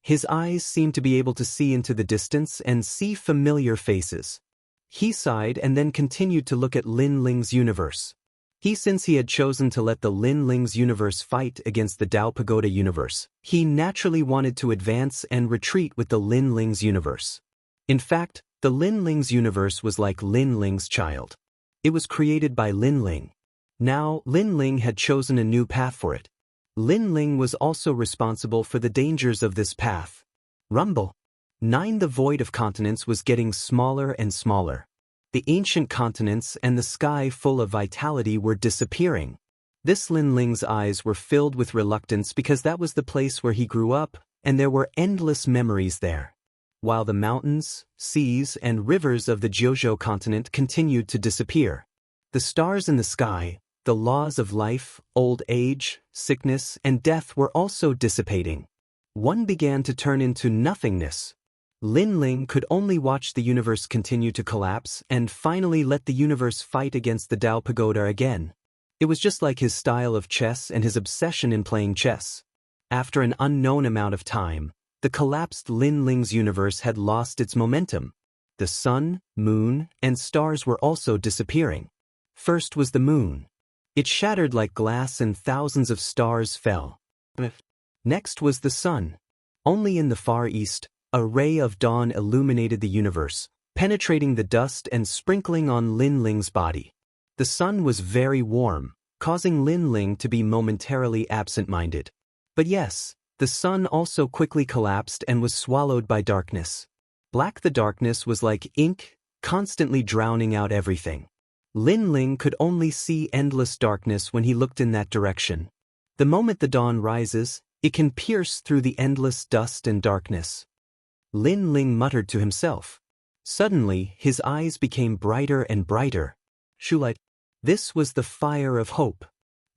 His eyes seemed to be able to see into the distance and see familiar faces. He sighed and then continued to look at Lin Ling's universe. Since he had chosen to let the Lin Ling's universe fight against the Dao Pagoda universe, he naturally wanted to advance and retreat with the Lin Ling's universe. In fact, the Lin Ling's universe was like Lin Ling's child. It was created by Lin Ling. Now, Lin Ling had chosen a new path for it. Lin Ling was also responsible for the dangers of this path. Rumble. 9. The void of continents was getting smaller and smaller. The ancient continents and the sky full of vitality were disappearing. This Lin Ling's eyes were filled with reluctance because that was the place where he grew up, and there were endless memories there. While the mountains, seas, and rivers of the Jiuzhou continent continued to disappear. The stars in the sky, the laws of life, old age, sickness, and death were also dissipating. One began to turn into nothingness. Lin Ling could only watch the universe continue to collapse and finally let the universe fight against the Dao Pagoda again. It was just like his style of chess and his obsession in playing chess. After an unknown amount of time, the collapsed Lin Ling's universe had lost its momentum. The sun, moon, and stars were also disappearing. First was the moon. It shattered like glass and thousands of stars fell. Next was the sun. Only in the far east, a ray of dawn illuminated the universe, penetrating the dust and sprinkling on Lin Ling's body. The sun was very warm, causing Lin Ling to be momentarily absent-minded. But yes, the sun also quickly collapsed and was swallowed by darkness. The darkness was like ink, constantly drowning out everything. Lin Ling could only see endless darkness when he looked in that direction. The moment the dawn rises, it can pierce through the endless dust and darkness. Lin Ling muttered to himself. Suddenly, his eyes became brighter and brighter. Shulight. This was the fire of hope.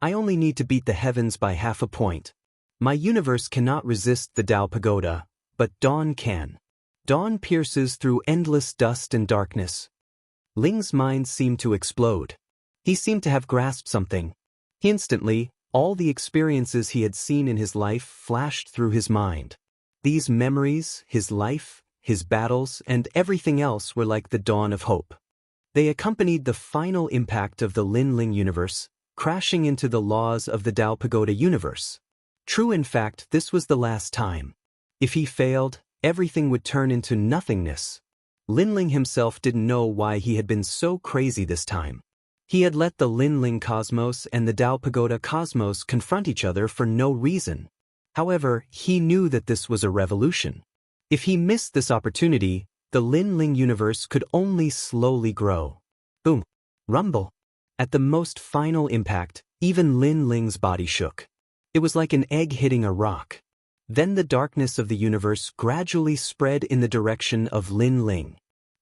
I only need to beat the heavens by half a point. My universe cannot resist the Dao Pagoda, but dawn can. Dawn pierces through endless dust and darkness. Ling's mind seemed to explode. He seemed to have grasped something. Instantly, all the experiences he had seen in his life flashed through his mind. These memories, his life, his battles, and everything else were like the dawn of hope. They accompanied the final impact of the Lin Ling universe, crashing into the laws of the Dao Pagoda universe. True, in fact, this was the last time. If he failed, everything would turn into nothingness. Lin Ling himself didn't know why he had been so crazy this time. He had let the Lin Ling cosmos and the Dao Pagoda cosmos confront each other for no reason. However, he knew that this was a revolution. If he missed this opportunity, the Lin Ling universe could only slowly grow. Boom. Rumble. At the most final impact, even Lin Ling's body shook. It was like an egg hitting a rock. Then the darkness of the universe gradually spread in the direction of Lin Ling.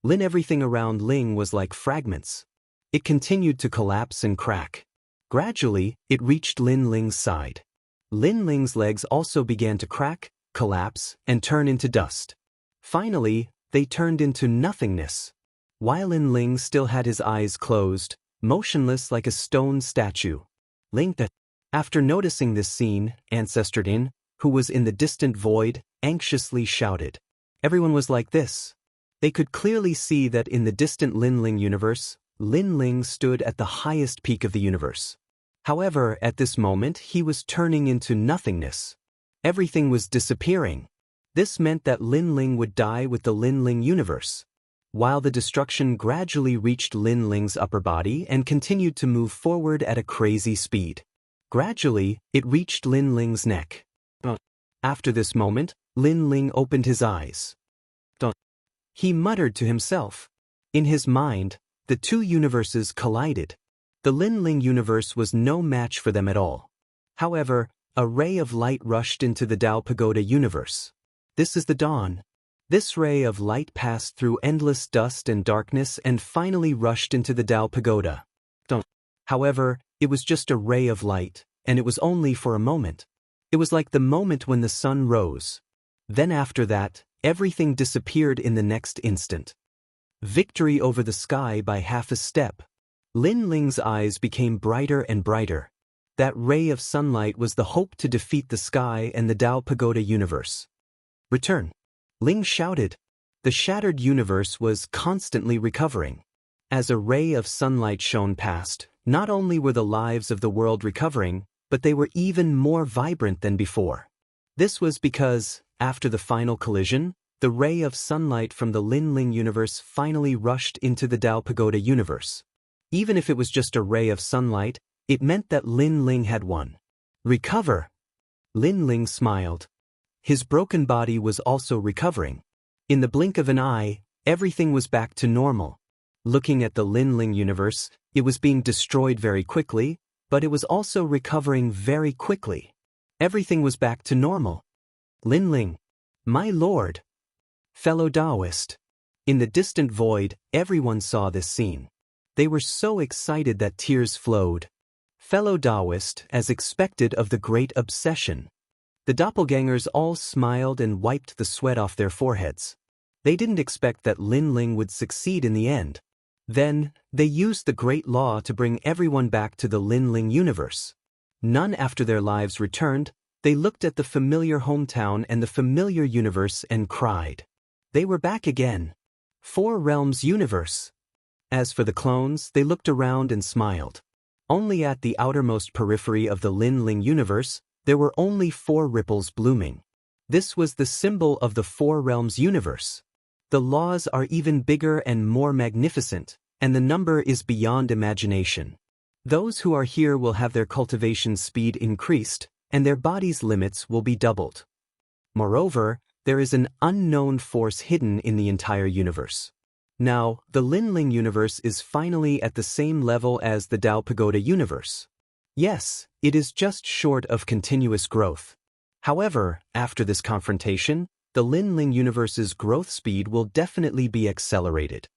Everything around Ling was like fragments. It continued to collapse and crack. Gradually, it reached Lin Ling's side. Lin Ling's legs also began to crack, collapse, and turn into dust. Finally, they turned into nothingness. While Lin Ling still had his eyes closed, motionless like a stone statue. After noticing this scene, Ancestor Din, who was in the distant void, anxiously shouted. Everyone was like this. They could clearly see that in the distant Lin Ling universe, Lin Ling stood at the highest peak of the universe. However, at this moment, he was turning into nothingness. Everything was disappearing. This meant that Lin Ling would die with the Lin Ling universe. While the destruction gradually reached Lin Ling's upper body and continued to move forward at a crazy speed. Gradually, it reached Lin Ling's neck. After this moment, Lin Ling opened his eyes. He muttered to himself. In his mind, the two universes collided. The Lin Ling universe was no match for them at all. However, a ray of light rushed into the Dao Pagoda universe. This is the dawn. This ray of light passed through endless dust and darkness and finally rushed into the Dao Pagoda. However, it was just a ray of light, and it was only for a moment. It was like the moment when the sun rose. Then after that, everything disappeared in the next instant. Victory over the sky by half a step. Lin Ling's eyes became brighter and brighter. That ray of sunlight was the hope to defeat the sky and the Dao Pagoda universe. Return. Ling shouted. The shattered universe was constantly recovering. As a ray of sunlight shone past, not only were the lives of the world recovering, but they were even more vibrant than before. This was because, after the final collision, the ray of sunlight from the Lin Ling universe finally rushed into the Dao Pagoda universe. Even if it was just a ray of sunlight, it meant that Lin Ling had won. Recover. Lin Ling smiled. His broken body was also recovering. In the blink of an eye, everything was back to normal. Looking at the Lin Ling universe, it was being destroyed very quickly, but it was also recovering very quickly. Everything was back to normal. Lin Ling. My lord. Fellow Daoist. In the distant void, everyone saw this scene. They were so excited that tears flowed. Fellow Daoist, as expected of the great obsession. The doppelgangers all smiled and wiped the sweat off their foreheads. They didn't expect that Lin Ling would succeed in the end. Then, they used the great law to bring everyone back to the Lin Ling universe. None after their lives returned, they looked at the familiar hometown and the familiar universe and cried. They were back again. Four Realms universe. As for the clones, they looked around and smiled. Only at the outermost periphery of the Lin Ling universe, there were only 4 ripples blooming. This was the symbol of the Four Realms universe. The laws are even bigger and more magnificent, and the number is beyond imagination. Those who are here will have their cultivation speed increased, and their body's limits will be doubled. Moreover, there is an unknown force hidden in the entire universe. Now, the Lin Ling universe is finally at the same level as the Dao Pagoda universe. Yes, it is just short of continuous growth. However, after this confrontation, the Lin Ling universe's growth speed will definitely be accelerated.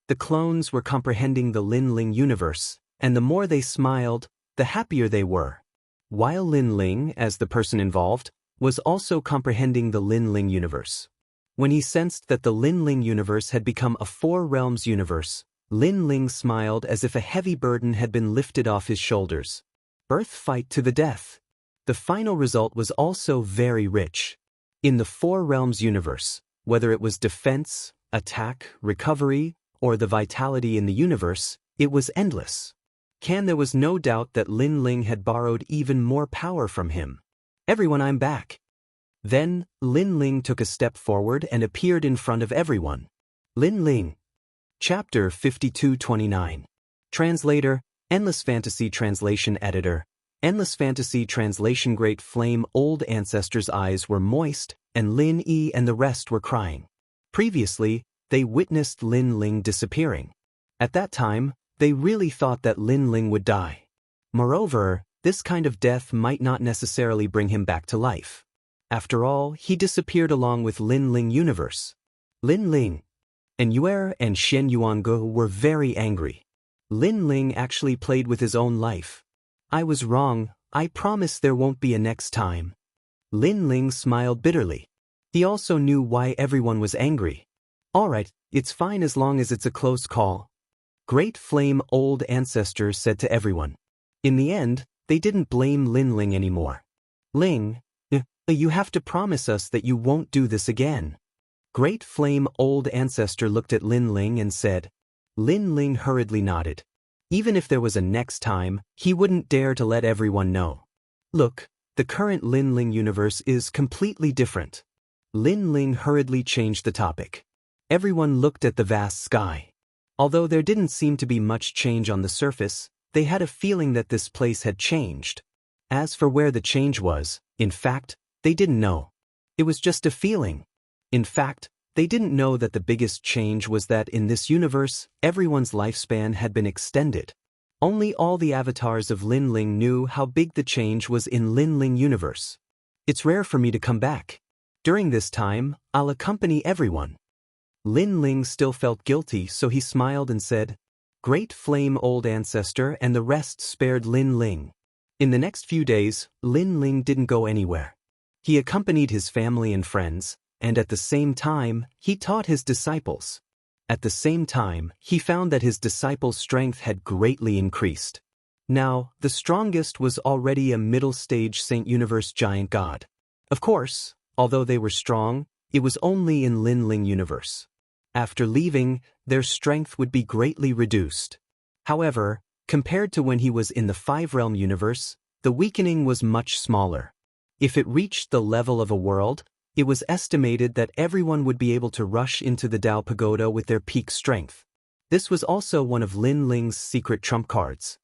The clones were comprehending the Lin Ling universe, and the more they smiled, the happier they were. While Lin Ling, as the person involved, was also comprehending the Lin Ling universe. When he sensed that the Lin Ling universe had become a Four Realms universe, Lin Ling smiled as if a heavy burden had been lifted off his shoulders. Birth fight to the death. The final result was also very rich. In the Four Realms universe, whether it was defense, attack, recovery, or the vitality in the universe, it was endless. There was no doubt that Lin Ling had borrowed even more power from him. Everyone, I'm back. Then, Lin Ling took a step forward and appeared in front of everyone. Lin Ling. Chapter 5229. Translator, Endless Fantasy Translation Editor. Endless Fantasy Translation. Great Flame. Old Ancestors' eyes were moist, and Lin Yi and the rest were crying. Previously, they witnessed Lin Ling disappearing. At that time, they really thought that Lin Ling would die. Moreover, this kind of death might not necessarily bring him back to life. After all, he disappeared along with Lin Ling universe. Lin Ling and Yuer and Shen Yuange were very angry. Lin Ling actually played with his own life. I was wrong, I promise there won't be a next time. Lin Ling smiled bitterly. He also knew why everyone was angry. Alright, it's fine as long as it's a close call. Great Flame. Old Ancestor said to everyone. In the end, they didn't blame Lin Ling anymore. Ling, you have to promise us that you won't do this again. Great Flame. Old Ancestor looked at Lin Ling and said. Lin Ling hurriedly nodded. Even if there was a next time, he wouldn't dare to let everyone know. Look, the current Lin Ling universe is completely different. Lin Ling hurriedly changed the topic. Everyone looked at the vast sky. Although there didn't seem to be much change on the surface, they had a feeling that this place had changed. As for where the change was, in fact, they didn't know. It was just a feeling. In fact, they didn't know that the biggest change was that in this universe, everyone's lifespan had been extended. Only all the avatars of Lin Ling knew how big the change was in Lin Ling universe. It's rare for me to come back. During this time, I'll accompany everyone. Lin Ling still felt guilty, so he smiled and said, Great Flame. Old Ancestor and the rest spared Lin Ling. In the next few days, Lin Ling didn't go anywhere. He accompanied his family and friends, and at the same time, he taught his disciples. At the same time, he found that his disciples' strength had greatly increased. Now, the strongest was already a middle-stage Saint Universe giant god. Of course, although they were strong, it was only in Lin Ling universe. After leaving, their strength would be greatly reduced. However, compared to when he was in the Five-Realm universe, the weakening was much smaller. If it reached the level of a world, it was estimated that everyone would be able to rush into the Dao Pagoda with their peak strength. This was also one of Lin Ling's secret trump cards.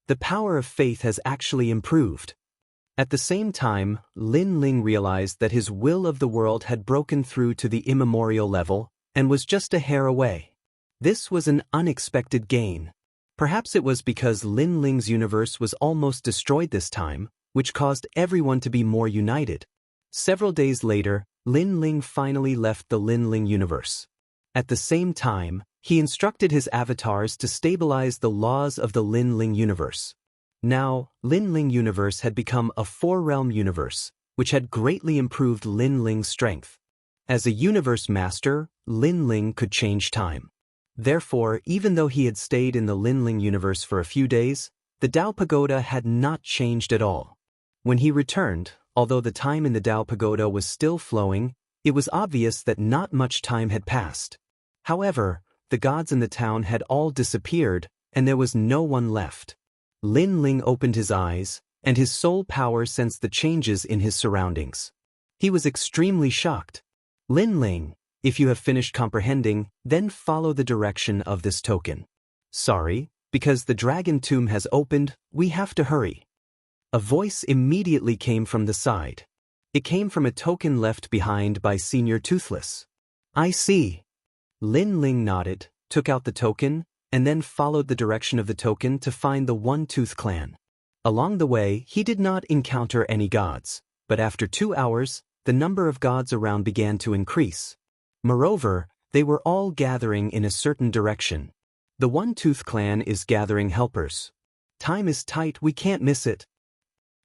The power of faith has actually improved. At the same time, Lin Ling realized that his will of the world had broken through to the immemorial level and was just a hair away. This was an unexpected gain. Perhaps it was because Lin Ling's universe was almost destroyed this time, which caused everyone to be more united. Several days later, Lin Ling finally left the Lin Ling universe. At the same time, he instructed his avatars to stabilize the laws of the Lin Ling universe. Now, Lin Ling universe had become a four-realm universe, which had greatly improved Lin Ling's strength. As a universe master, Lin Ling could change time. Therefore, even though he had stayed in the Lin Ling universe for a few days, the Dao Pagoda had not changed at all. When he returned, although the time in the Dao Pagoda was still flowing, it was obvious that not much time had passed. However, the gods in the town had all disappeared, and there was no one left. Lin Ling opened his eyes, and his soul power sensed the changes in his surroundings. He was extremely shocked. Lin Ling, if you have finished comprehending, then follow the direction of this token. Sorry, because the dragon tomb has opened, we have to hurry. A voice immediately came from the side. It came from a token left behind by Senior Toothless. I see. Lin Ling nodded, took out the token, and then followed the direction of the token to find the One-Tooth clan. Along the way, he did not encounter any gods, but after 2 hours, the number of gods around began to increase. Moreover, they were all gathering in a certain direction. The One-Tooth clan is gathering helpers. Time is tight, we can't miss it.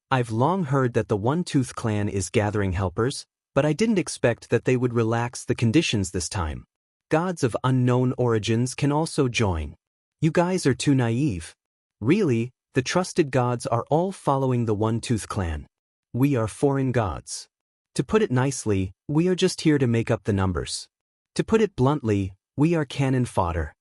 I've long heard that the One-Tooth clan is gathering helpers, but I didn't expect that they would relax the conditions this time. Gods of unknown origins can also join. You guys are too naive. Really, the trusted gods are all following the One-Tooth clan. We are foreign gods. To put it nicely, we are just here to make up the numbers. To put it bluntly, we are cannon fodder.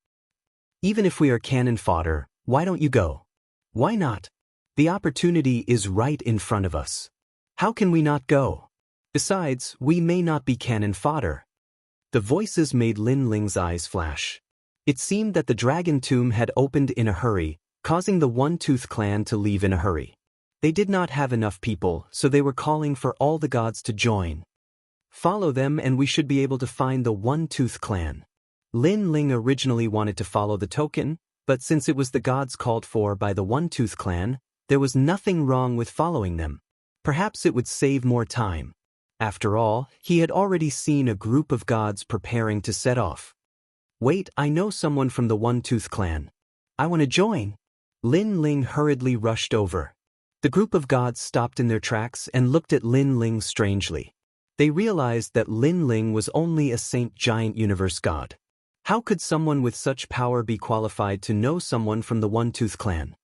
Even if we are cannon fodder, why don't you go? Why not? The opportunity is right in front of us. How can we not go? Besides, we may not be cannon fodder. The voices made Lin Ling's eyes flash. It seemed that the dragon tomb had opened in a hurry, causing the One-Tooth clan to leave in a hurry. They did not have enough people, so they were calling for all the gods to join. Follow them and we should be able to find the One-Tooth clan. Lin Ling originally wanted to follow the token, but since it was the gods called for by the One-Tooth clan, there was nothing wrong with following them. Perhaps it would save more time. After all, he had already seen a group of gods preparing to set off. Wait, I know someone from the One-Tooth clan. I want to join. Lin Ling hurriedly rushed over. The group of gods stopped in their tracks and looked at Lin Ling strangely. They realized that Lin Ling was only a Saint Giant Universe god. How could someone with such power be qualified to know someone from the One-Tooth clan?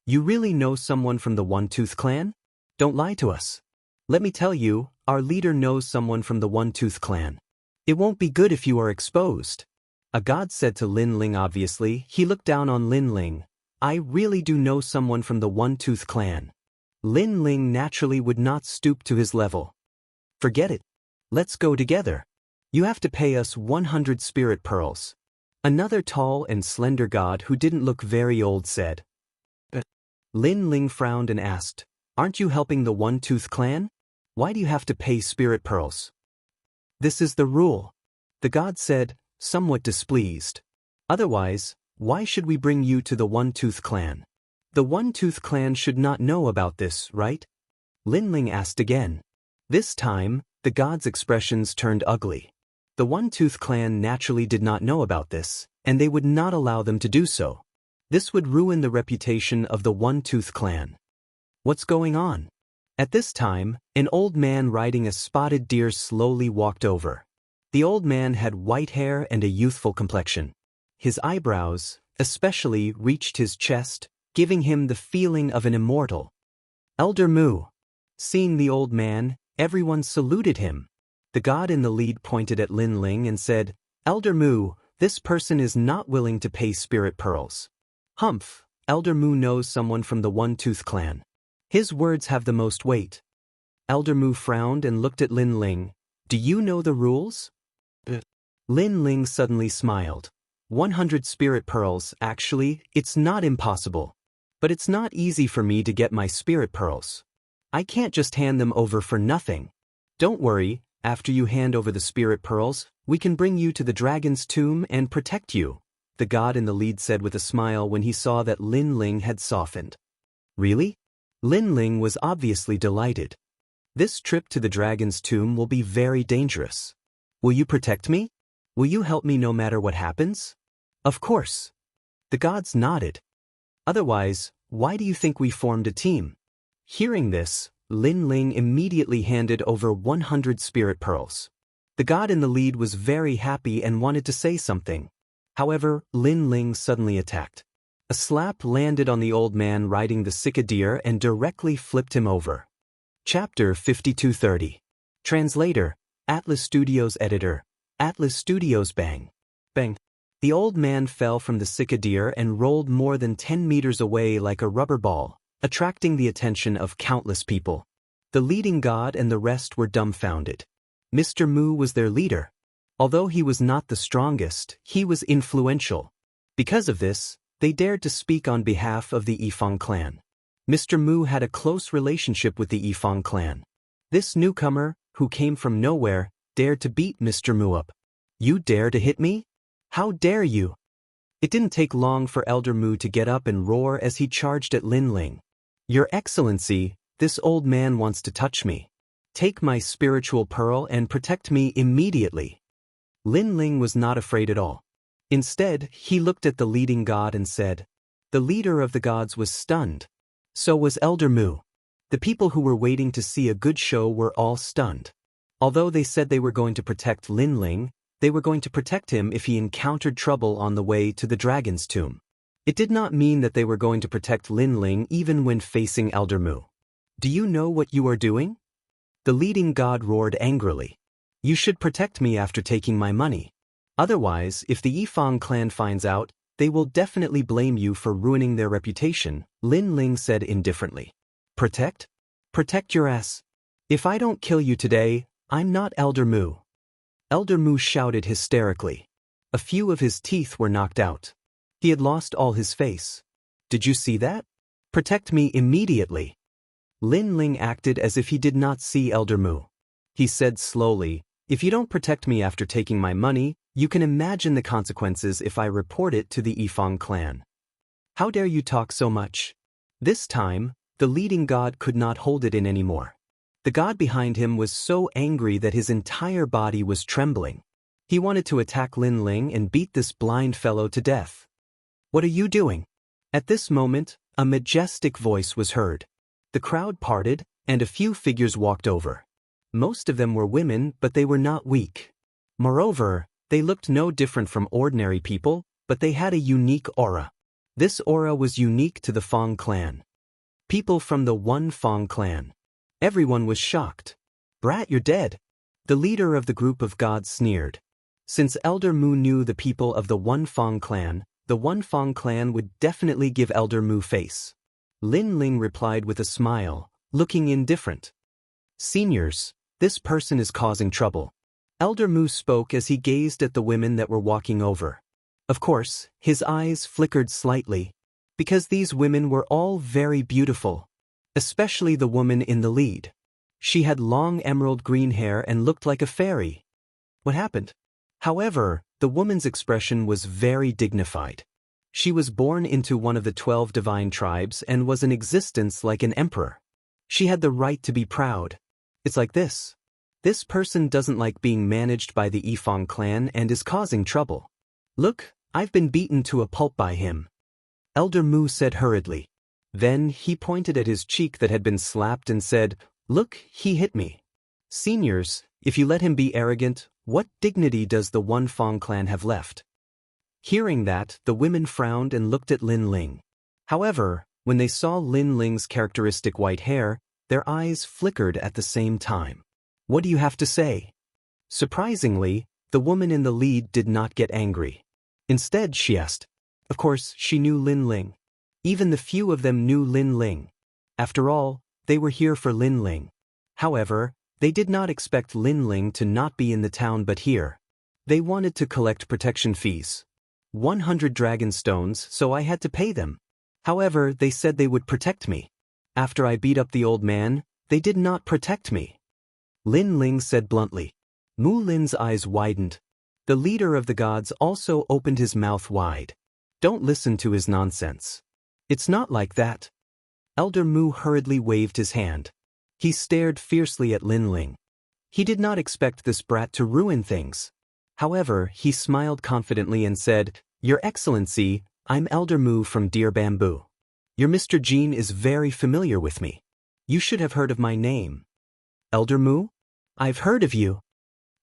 You really know someone from the One-Tooth clan? Don't lie to us. Let me tell you, our leader knows someone from the One-Tooth clan. It won't be good if you are exposed. A god said to Lin Ling. Obviously, he looked down on Lin Ling. I really do know someone from the One-Tooth clan. Lin Ling naturally would not stoop to his level. Forget it. Let's go together. You have to pay us 100 spirit pearls. Another tall and slender god who didn't look very old said. Lin Ling frowned and asked, Aren't you helping the One-Tooth clan? Why do you have to pay spirit pearls? This is the rule. The god said, somewhat displeased. Otherwise, why should we bring you to the One-Tooth clan? The One-Tooth clan should not know about this, right? Lin Ling asked again. This time, the god's expressions turned ugly. The One-Tooth clan naturally did not know about this, and they would not allow them to do so. This would ruin the reputation of the One-Tooth clan. What's going on? At this time, an old man riding a spotted deer slowly walked over. The old man had white hair and a youthful complexion. His eyebrows, especially, reached his chest, giving him the feeling of an immortal. Elder Mu. Seeing the old man, everyone saluted him. The god in the lead pointed at Lin Ling and said, "Elder Mu, this person is not willing to pay spirit pearls." Humph, Elder Mu knows someone from the One-Tooth clan. His words have the most weight. Elder Mu frowned and looked at Lin Ling. "Do you know the rules?" Lin Ling suddenly smiled. 100 spirit pearls, actually, it's not impossible. But it's not easy for me to get my spirit pearls. I can't just hand them over for nothing. Don't worry, after you hand over the spirit pearls, we can bring you to the dragon's tomb and protect you, the god in the lead said with a smile when he saw that Lin Ling had softened. Really? Lin Ling was obviously delighted. This trip to the dragon's tomb will be very dangerous. Will you protect me? Will you help me no matter what happens? Of course. The gods nodded. Otherwise, why do you think we formed a team? Hearing this, Lin Ling immediately handed over 100 spirit pearls. The god in the lead was very happy and wanted to say something. However, Lin Ling suddenly attacked. A slap landed on the old man riding the cicadere and directly flipped him over. Chapter 5230. Translator, Atlas Studios Editor, Atlas Studios Bang. Bang. The old man fell from the cicadere and rolled more than 10 meters away like a rubber ball, attracting the attention of countless people. The leading god and the rest were dumbfounded. Mr. Mu was their leader. Although he was not the strongest, he was influential. Because of this, they dared to speak on behalf of the Yifang clan. Mr. Mu had a close relationship with the Yifang clan. This newcomer, who came from nowhere, dared to beat Mr. Mu up. "You dare to hit me? How dare you?" It didn't take long for Elder Mu to get up and roar as he charged at Lin Ling. "Your Excellency, this old man wants to touch me. Take my spiritual pearl and protect me immediately." Lin Ling was not afraid at all. Instead, he looked at the leading god and said. The leader of the gods was stunned. So was Elder Mu. The people who were waiting to see a good show were all stunned. Although they said they were going to protect Lin Ling, they were going to protect him if he encountered trouble on the way to the dragon's tomb. It did not mean that they were going to protect Lin Ling even when facing Elder Mu. "Do you know what you are doing?" The leading god roared angrily. "You should protect me after taking my money. Otherwise, if the Yifang clan finds out, they will definitely blame you for ruining their reputation," Lin Ling said indifferently. "Protect? Protect your ass. If I don't kill you today, I'm not Elder Mu." Elder Mu shouted hysterically. A few of his teeth were knocked out. He had lost all his face. "Did you see that? Protect me immediately." Lin Ling acted as if he did not see Elder Mu. He said slowly, "If you don't protect me after taking my money, you can imagine the consequences if I report it to the Yifang clan." "How dare you talk so much?" This time, the leading god could not hold it in anymore. The god behind him was so angry that his entire body was trembling. He wanted to attack Lin Ling and beat this blind fellow to death. "What are you doing?" At this moment, a majestic voice was heard. The crowd parted, and a few figures walked over. Most of them were women, but they were not weak. Moreover, they looked no different from ordinary people, but they had a unique aura. This aura was unique to the Fang clan. People from the One Fang clan. Everyone was shocked. "Brat, you're dead." The leader of the group of gods sneered. Since Elder Mu knew the people of the One Fang clan, the One Fang clan would definitely give Elder Mu face. Lin Ling replied with a smile, looking indifferent. "Seniors, this person is causing trouble." Elder Mu spoke as he gazed at the women that were walking over. Of course, his eyes flickered slightly, because these women were all very beautiful. Especially the woman in the lead. She had long emerald green hair and looked like a fairy. What happened? However, the woman's expression was very dignified. She was born into one of the 12 divine tribes and was in existence like an emperor. She had the right to be proud. It's like this. This person doesn't like being managed by the Yifang clan and is causing trouble. "Look, I've been beaten to a pulp by him," Elder Mu said hurriedly. Then he pointed at his cheek that had been slapped and said, "Look, he hit me." "Seniors, if you let him be arrogant, what dignity does the One Fang clan have left?" Hearing that, the women frowned and looked at Lin Ling. However, when they saw Lin Ling's characteristic white hair, their eyes flickered at the same time. What do you have to say? Surprisingly, the woman in the lead did not get angry. Instead, she asked. Of course, she knew Lin Ling. Even the few of them knew Lin Ling. After all, they were here for Lin Ling. However, they did not expect Lin Ling to not be in the town but here. They wanted to collect protection fees. 100 dragon stones, so I had to pay them. However, they said they would protect me. After I beat up the old man, they did not protect me. Lin Ling said bluntly. Mu Lin's eyes widened. The leader of the gods also opened his mouth wide. Don't listen to his nonsense. It's not like that. Elder Mu hurriedly waved his hand. He stared fiercely at Lin Ling. He did not expect this brat to ruin things. However, he smiled confidently and said, Your Excellency, I'm Elder Mu from Deer Bamboo. Your Mr. Jean is very familiar with me. You should have heard of my name. Elder Mu? I've heard of you.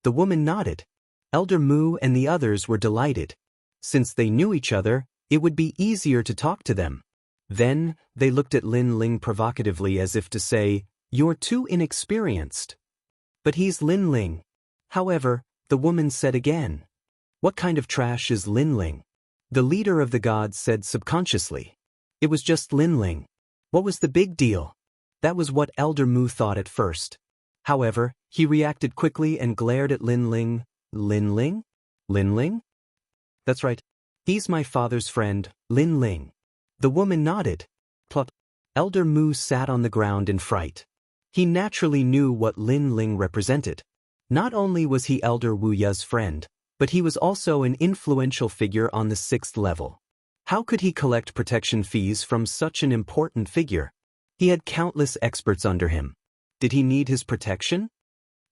The woman nodded. Elder Mu and the others were delighted. Since they knew each other, it would be easier to talk to them. Then, they looked at Lin Ling provocatively as if to say, You're too inexperienced. But he's Lin Ling. However, the woman said again. What kind of trash is Lin Ling? The leader of the gods said subconsciously. It was just Lin Ling. What was the big deal? That was what Elder Mu thought at first. However, he reacted quickly and glared at Lin Ling. Lin Ling? Lin Ling? That's right. He's my father's friend, Lin Ling. The woman nodded. Plop. Elder Mu sat on the ground in fright. He naturally knew what Lin Ling represented. Not only was he Elder Wu Ya's friend, but he was also an influential figure on the 6th level. How could he collect protection fees from such an important figure? He had countless experts under him. Did he need his protection?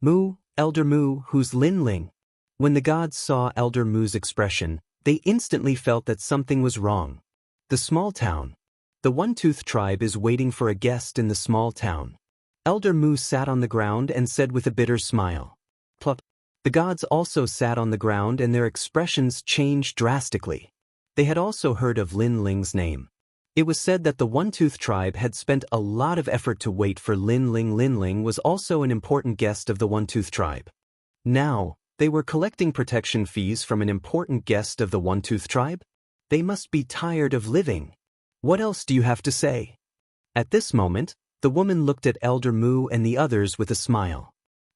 Mu, Elder Mu, who's Lin Ling? When the gods saw Elder Mu's expression, they instantly felt that something was wrong. The small town. The One-Tooth tribe is waiting for a guest in the small town. Elder Mu sat on the ground and said with a bitter smile. Plop. The gods also sat on the ground and their expressions changed drastically. They had also heard of Lin Ling's name. It was said that the One-Tooth tribe had spent a lot of effort to wait for Lin Ling. Lin Ling was also an important guest of the One-Tooth tribe. Now, they were collecting protection fees from an important guest of the One-Tooth tribe? They must be tired of living. What else do you have to say? At this moment, the woman looked at Elder Mu and the others with a smile.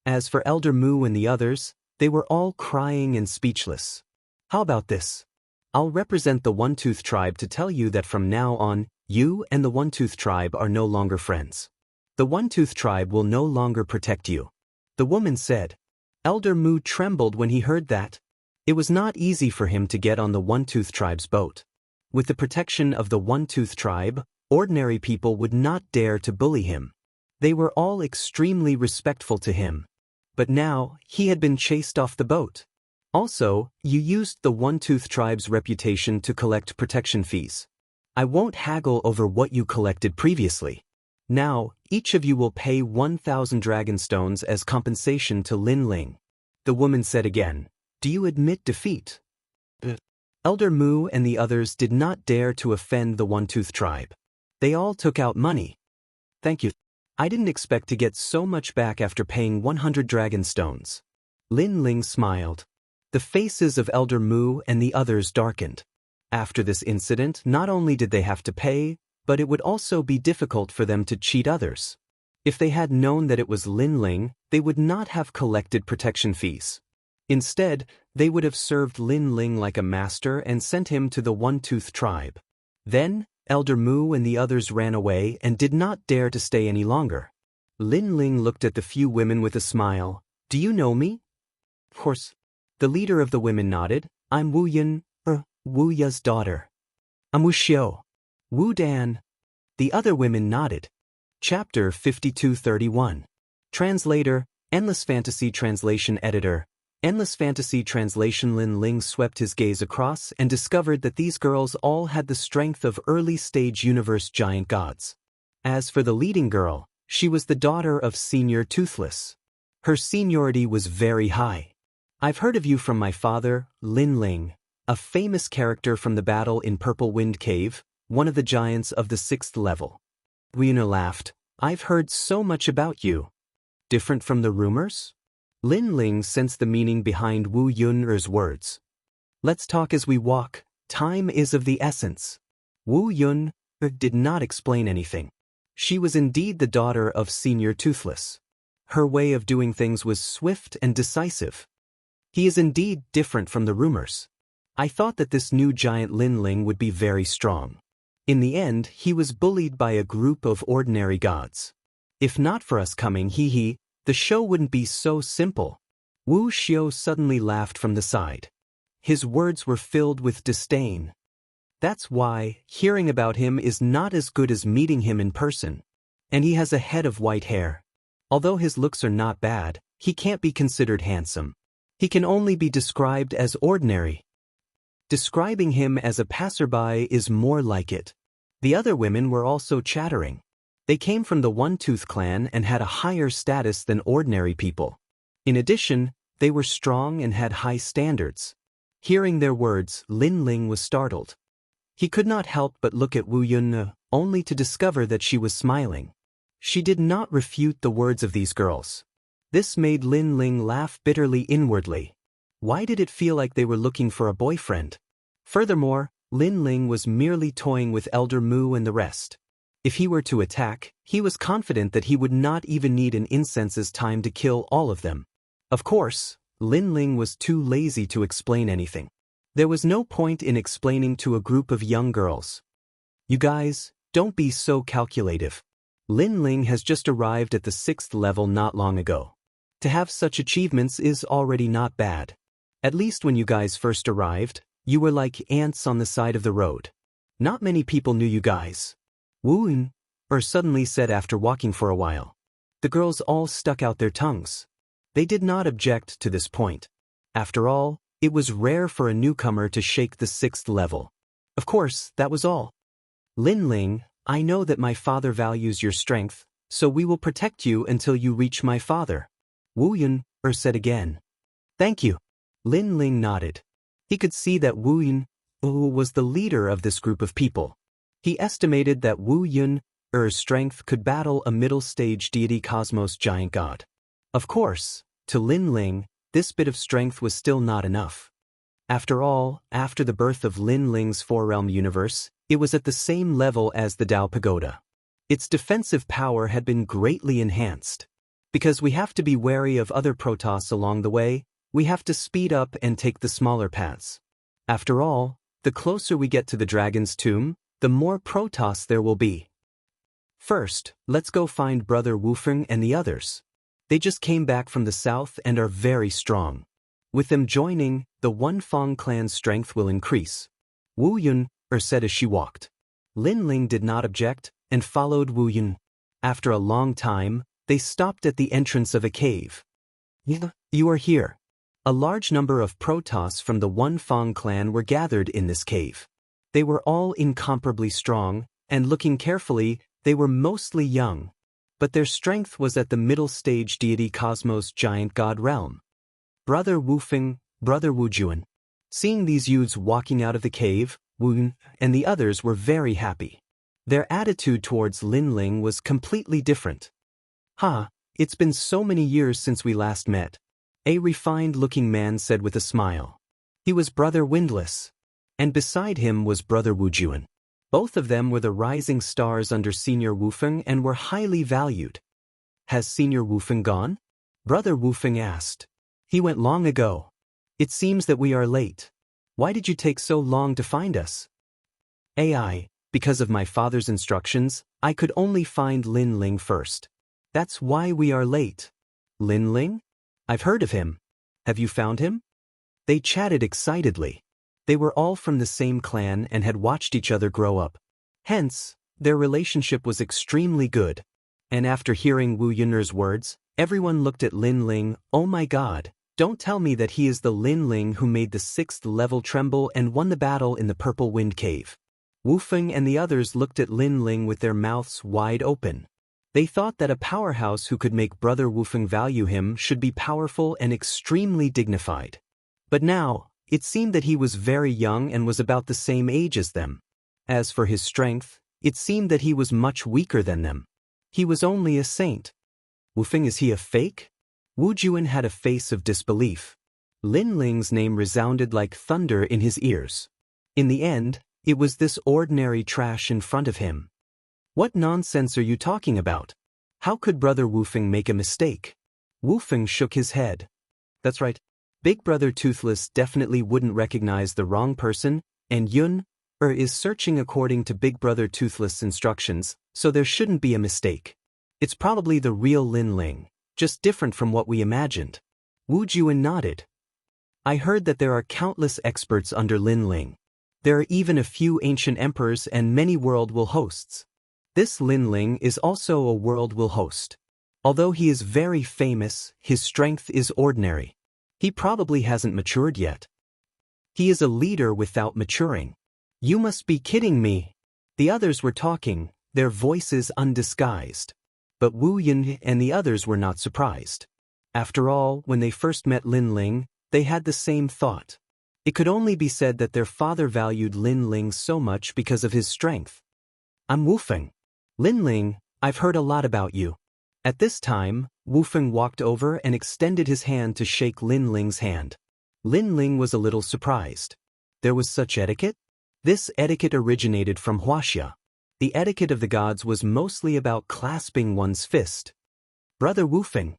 As for Elder Mu and the others, they were all crying and speechless. How about this? I'll represent the One-Tooth tribe to tell you that from now on, you and the One-Tooth tribe are no longer friends. The One-Tooth tribe will no longer protect you. The woman said. Elder Mu trembled when he heard that. It was not easy for him to get on the One-Tooth tribe's boat. With the protection of the One-Tooth tribe, ordinary people would not dare to bully him. They were all extremely respectful to him. But now, he had been chased off the boat. Also, you used the One-Tooth tribe's reputation to collect protection fees. I won't haggle over what you collected previously. Now, each of you will pay 1,000 dragon stones as compensation to Lin Ling. The woman said again, Do you admit defeat? Elder Mu and the others did not dare to offend the One-Tooth tribe. They all took out money. Thank you. I didn't expect to get so much back after paying 100 dragon stones. Lin Ling smiled. The faces of Elder Mu and the others darkened. After this incident, not only did they have to pay, but it would also be difficult for them to cheat others. If they had known that it was Lin Ling, they would not have collected protection fees. Instead, they would have served Lin Ling like a master and sent him to the One-Tooth tribe. Then, Elder Mu and the others ran away and did not dare to stay any longer. Lin Ling looked at the few women with a smile. Do you know me? Of course. The leader of the women nodded. I'm Wu Yan, Wu Ya's daughter. I'm Wu Xiao. Wu Dan. The other women nodded. Chapter 5231. Translator, Endless Fantasy Translation Editor. Endless Fantasy Translation. Lin Ling swept his gaze across and discovered that these girls all had the strength of early-stage universe giant gods. As for the leading girl, she was the daughter of Senior Toothless. Her seniority was very high. I've heard of you from my father, Lin Ling, a famous character from the battle in Purple Wind Cave. one of the giants of the 6th level. Wu Yun laughed. I've heard so much about you. Different from the rumors? Lin Ling sensed the meaning behind Wu Yun's words. Let's talk as we walk. Time is of the essence. Wu Yun did not explain anything. She was indeed the daughter of Senior Toothless. Her way of doing things was swift and decisive. He is indeed different from the rumors. I thought that this new giant Lin Ling would be very strong. In the end, he was bullied by a group of ordinary gods. If not for us coming, the show wouldn't be so simple. Wu Xiao suddenly laughed from the side. His words were filled with disdain. That's why hearing about him is not as good as meeting him in person. And he has a head of white hair. Although his looks are not bad, he can't be considered handsome. He can only be described as ordinary. Describing him as a passerby is more like it. The other women were also chattering. They came from the One-Tooth clan and had a higher status than ordinary people. In addition, they were strong and had high standards. Hearing their words, Lin Ling was startled. He could not help but look at Wu Yun, only to discover that she was smiling. She did not refute the words of these girls. This made Lin Ling laugh bitterly inwardly. Why did it feel like they were looking for a boyfriend? Furthermore, Lin Ling was merely toying with Elder Mu and the rest. If he were to attack, he was confident that he would not even need an incense's time to kill all of them. Of course, Lin Ling was too lazy to explain anything. There was no point in explaining to a group of young girls. You guys, don't be so calculative. Lin Ling has just arrived at the 6th level not long ago. To have such achievements is already not bad. At least when you guys first arrived, you were like ants on the side of the road. Not many people knew you guys. Wu Yun suddenly said after walking for a while. The girls all stuck out their tongues. They did not object to this point. After all, it was rare for a newcomer to shake the 6th level. Of course, that was all. Lin Ling, I know that my father values your strength, so we will protect you until you reach my father. Wu Yun said again. Thank you. Lin Ling nodded. He could see that Wu Yun was the leader of this group of people. He estimated that Wu Yun's strength could battle a middle-stage deity cosmos giant god. Of course, to Lin Ling, this bit of strength was still not enough. After all, after the birth of Lin Ling's four-realm universe, it was at the same level as the Dao Pagoda. Its defensive power had been greatly enhanced. Because we have to be wary of other Protoss along the way, we have to speed up and take the smaller paths. After all, the closer we get to the dragon's tomb, the more Protoss there will be. First, let's go find Brother Wufeng and the others. They just came back from the south and are very strong. With them joining, the One Fong clan's strength will increase. Wu Yun said as she walked. Lin Ling did not object and followed Wu Yun. After a long time, they stopped at the entrance of a cave. You are here. A large number of Protoss from the One Fong clan were gathered in this cave. They were all incomparably strong, and looking carefully, they were mostly young. But their strength was at the middle-stage deity cosmos giant god realm. Brother Wufeng, Brother Wu Juan. Seeing these youths walking out of the cave, Wu Yun and the others were very happy. Their attitude towards Lin Ling was completely different. It's been so many years since we last met. A refined-looking man said with a smile. He was Brother Windless. And beside him was Brother Wu Juan. Both of them were the rising stars under Senior Wufeng and were highly valued. Has Senior Wufeng gone? Brother Wufeng asked. He went long ago. It seems that we are late. Why did you take so long to find us? Because of my father's instructions, I could only find Lin Ling first. That's why we are late. Lin Ling? I've heard of him. Have you found him? They chatted excitedly. They were all from the same clan and had watched each other grow up. Hence, their relationship was extremely good. And after hearing Wu Yun's words, everyone looked at Lin Ling. Oh my god, don't tell me that he is the Lin Ling who made the 6th level tremble and won the battle in the Purple Wind Cave. Wufeng and the others looked at Lin Ling with their mouths wide open. They thought that a powerhouse who could make Brother Wufeng value him should be powerful and extremely dignified. But now, it seemed that he was very young and was about the same age as them. As for his strength, it seemed that he was much weaker than them. He was only a saint. Wufeng, is he a fake? Wu Juan had a face of disbelief. Lin Ling's name resounded like thunder in his ears. In the end, it was this ordinary trash in front of him. What nonsense are you talking about? How could Brother Wufeng make a mistake? Wufeng shook his head. That's right. Big Brother Toothless definitely wouldn't recognize the wrong person, and Yun is searching according to Big Brother Toothless' instructions, so there shouldn't be a mistake. It's probably the real Lin Ling, just different from what we imagined. Wu Juan nodded. I heard that there are countless experts under Lin Ling. There are even a few ancient emperors and many world will hosts. This Lin Ling is also a world will host. Although he is very famous, his strength is ordinary. He probably hasn't matured yet. He is a leader without maturing. You must be kidding me. The others were talking, their voices undisguised. But Wu Yun and the others were not surprised. After all, when they first met Lin Ling, they had the same thought. It could only be said that their father valued Lin Ling so much because of his strength. I'm Wufeng. Lin Ling, I've heard a lot about you. At this time, Wufeng walked over and extended his hand to shake Lin Ling's hand. Lin Ling was a little surprised. There was such etiquette? This etiquette originated from Wuxia. The etiquette of the gods was mostly about clasping one's fist. Brother Wufeng.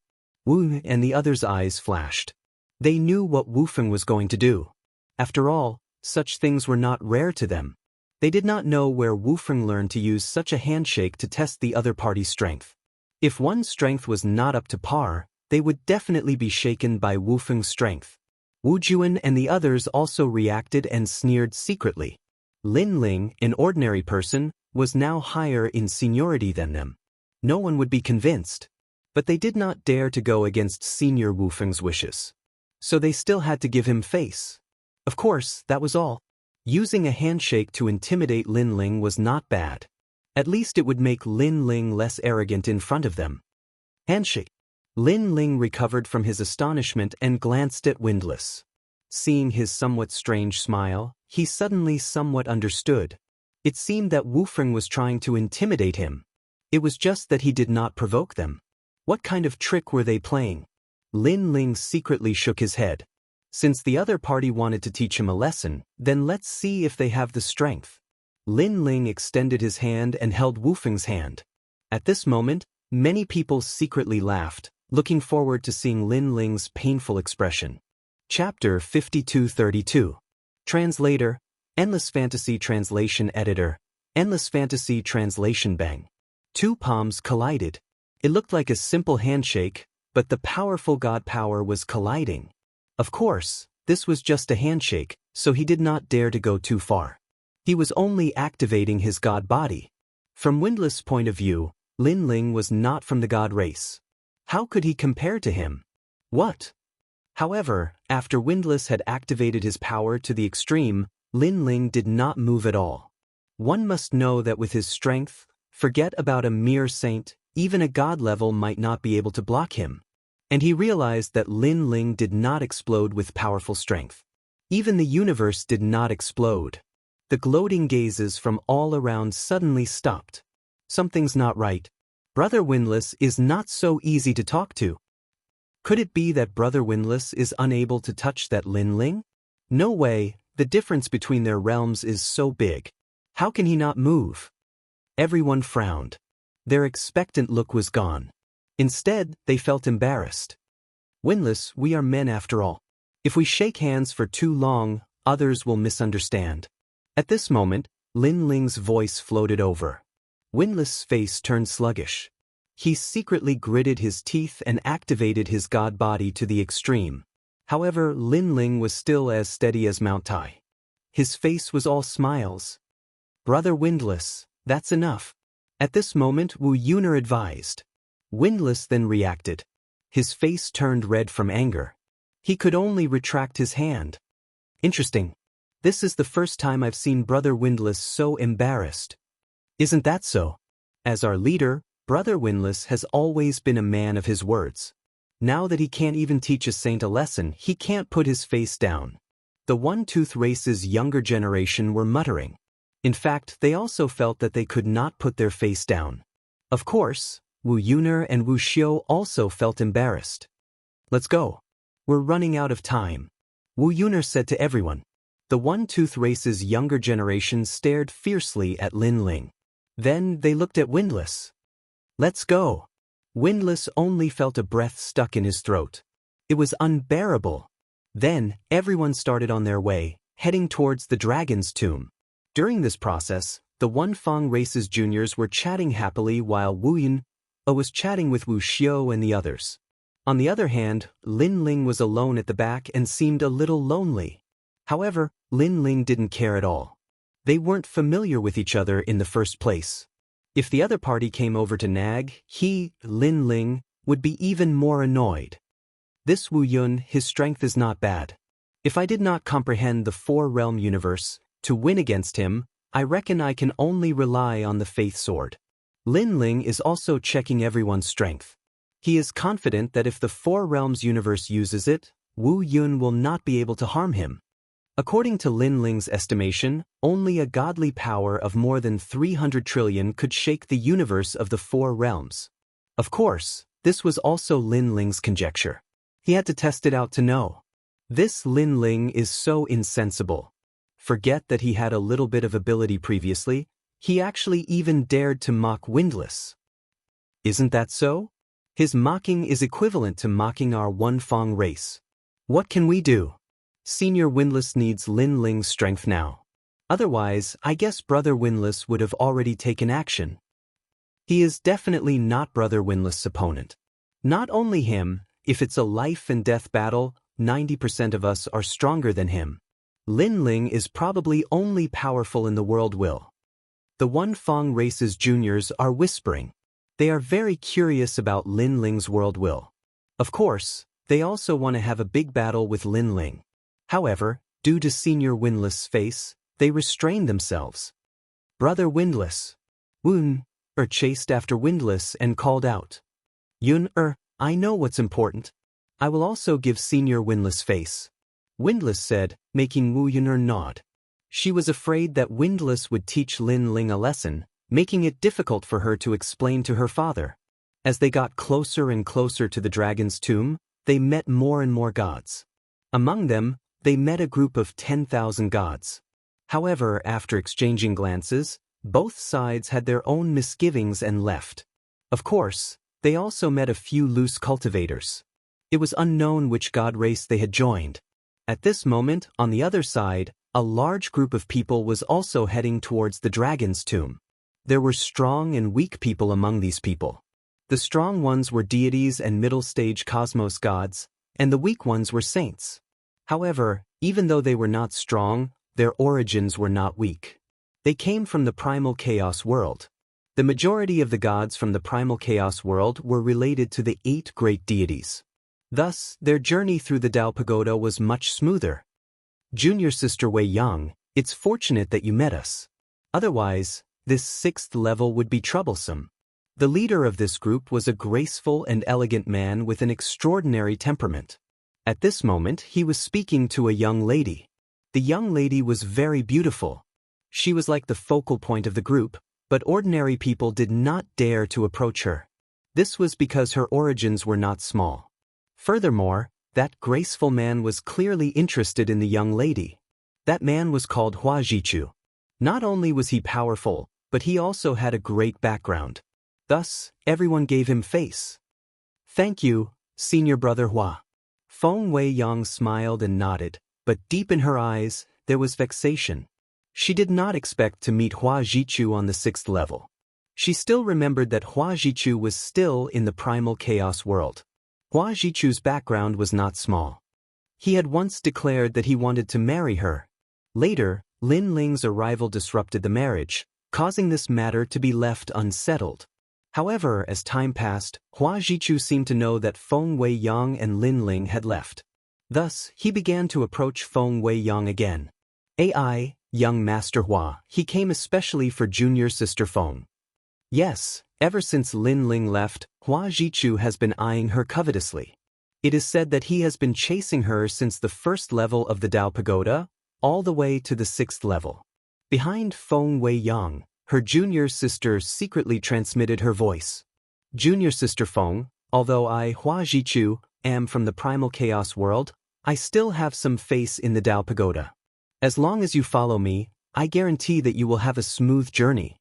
Wu and the others' eyes flashed. They knew what Wufeng was going to do. After all, such things were not rare to them. They did not know where Wufeng learned to use such a handshake to test the other party's strength. If one's strength was not up to par, they would definitely be shaken by Wufeng's strength. Wu Juan and the others also reacted and sneered secretly. Lin Ling, an ordinary person, was now higher in seniority than them. No one would be convinced. But they did not dare to go against Senior Wufeng's wishes. So they still had to give him face. Of course, that was all. Using a handshake to intimidate Lin Ling was not bad. At least it would make Lin Ling less arrogant in front of them. Handshake. Lin Ling recovered from his astonishment and glanced at Windless. Seeing his somewhat strange smile, he suddenly somewhat understood. It seemed that Wufeng was trying to intimidate him. It was just that he did not provoke them. What kind of trick were they playing? Lin Ling secretly shook his head. Since the other party wanted to teach him a lesson, then let's see if they have the strength. Lin Ling extended his hand and held Wufeng's hand. At this moment, many people secretly laughed, looking forward to seeing Lin Ling's painful expression. Chapter 5232. Translator, Endless Fantasy Translation Editor, Endless Fantasy Translation Bang. Two palms collided. It looked like a simple handshake, but the powerful god power was colliding. Of course, this was just a handshake, so he did not dare to go too far. He was only activating his god body. From Windless' point of view, Lin Ling was not from the god race. How could he compare to him? What? However, after Windless had activated his power to the extreme, Lin Ling did not move at all. One must know that with his strength, forget about a mere saint, even a god level might not be able to block him. And he realized that Lin Ling did not explode with powerful strength. Even the universe did not explode. The gloating gazes from all around suddenly stopped. Something's not right. Brother Windless is not so easy to talk to. Could it be that Brother Windless is unable to touch that Lin Ling? No way, the difference between their realms is so big. How can he not move? Everyone frowned. Their expectant look was gone. Instead, they felt embarrassed. Windless, we are men after all. If we shake hands for too long, others will misunderstand. At this moment, Lin Ling's voice floated over. Windless' face turned sluggish. He secretly gritted his teeth and activated his god body to the extreme. However, Lin Ling was still as steady as Mount Tai. His face was all smiles. Brother Windless, that's enough. At this moment, Wu Yuner advised. Windless then reacted. His face turned red from anger. He could only retract his hand. Interesting. This is the first time I've seen Brother Windless so embarrassed. Isn't that so? As our leader, Brother Windless has always been a man of his words. Now that he can't even teach a saint a lesson, he can't put his face down. The One-Tooth race's younger generation were muttering. In fact, they also felt that they could not put their face down. Of course, Wu Yuner and Wu Xiu also felt embarrassed. Let's go. We're running out of time. Wu Yuner said to everyone. The One-Tooth race's younger generation stared fiercely at Lin Ling. Then they looked at Windless. Let's go. Windless only felt a breath stuck in his throat. It was unbearable. Then, everyone started on their way, heading towards the dragon's tomb. During this process, the One-Fang race's juniors were chatting happily while Wu Yun was chatting with Wu Xiu and the others. On the other hand, Lin Ling was alone at the back and seemed a little lonely. However, Lin Ling didn't care at all. They weren't familiar with each other in the first place. If the other party came over to nag, he, Lin Ling, would be even more annoyed. This Wu Yun, his strength is not bad. If I did not comprehend the four-realm universe, to win against him, I reckon I can only rely on the Faith Sword. Lin Ling is also checking everyone's strength. He is confident that if the Four Realms universe uses it, Wu Yun will not be able to harm him. According to Lin Ling's estimation, only a godly power of more than 300 trillion could shake the universe of the Four Realms. Of course, this was also Lin Ling's conjecture. He had to test it out to know. This Lin Ling is so insensible. Forget that he had a little bit of ability previously, he actually even dared to mock Windless. Isn't that so? His mocking is equivalent to mocking our One-Fang race. What can we do? Senior Windless needs Lin Ling's strength now. Otherwise, I guess Brother Windless would have already taken action. He is definitely not Brother Windless' opponent. Not only him, if it's a life and death battle, 90% of us are stronger than him. Lin Ling is probably only powerful in the world will. The One-Fang race's juniors are whispering. They are very curious about Lin Ling's world will. Of course, they also want to have a big battle with Lin Ling. However, due to Senior Windless' face, they restrain themselves. Brother Windless. Wun chased after Windless and called out. Yun I know what's important. I will also give Senior Windless face. Windless said, making Wu Yun nod. She was afraid that Windless would teach Lin Ling a lesson, making it difficult for her to explain to her father. As they got closer and closer to the dragon's tomb, they met more and more gods. Among them, they met a group of 10,000 gods. However, after exchanging glances, both sides had their own misgivings and left. Of course, they also met a few loose cultivators. It was unknown which god race they had joined. At this moment, on the other side, a large group of people was also heading towards the dragon's tomb. There were strong and weak people among these people. The strong ones were deities and middle-stage cosmos gods, and the weak ones were saints. However, even though they were not strong, their origins were not weak. They came from the primal chaos world. The majority of the gods from the primal chaos world were related to the 8 great deities. Thus, their journey through the Dao Pagoda was much smoother. Junior sister Wei Yang, it's fortunate that you met us. Otherwise, this 6th level would be troublesome. The leader of this group was a graceful and elegant man with an extraordinary temperament. At this moment, he was speaking to a young lady. The young lady was very beautiful. She was like the focal point of the group, but ordinary people did not dare to approach her. This was because her origins were not small. Furthermore, that graceful man was clearly interested in the young lady. That man was called Hua Jichu. Not only was he powerful, but he also had a great background. Thus, everyone gave him face. Thank you, Senior Brother Hua. Feng Wei Yang smiled and nodded, but deep in her eyes, there was vexation. She did not expect to meet Hua Jichu on the 6th level. She still remembered that Hua Jichu was still in the primal chaos world. Hua Jichu's background was not small. He had once declared that he wanted to marry her. Later, Lin Ling's arrival disrupted the marriage, causing this matter to be left unsettled. However, as time passed, Hua Jichu seemed to know that Feng Wei Yang and Lin Ling had left. Thus, he began to approach Feng Wei Yang again. AI, young Master Hua, he came especially for junior sister Feng. Yes, ever since Lin Ling left, Hua Jichu has been eyeing her covetously. It is said that he has been chasing her since the 1st level of the Dao Pagoda, all the way to the 6th level. Behind Feng Weiyang, her junior sister secretly transmitted her voice. Junior sister Feng, although I, Hua Jichu, am from the primal chaos world, I still have some face in the Dao Pagoda. As long as you follow me, I guarantee that you will have a smooth journey.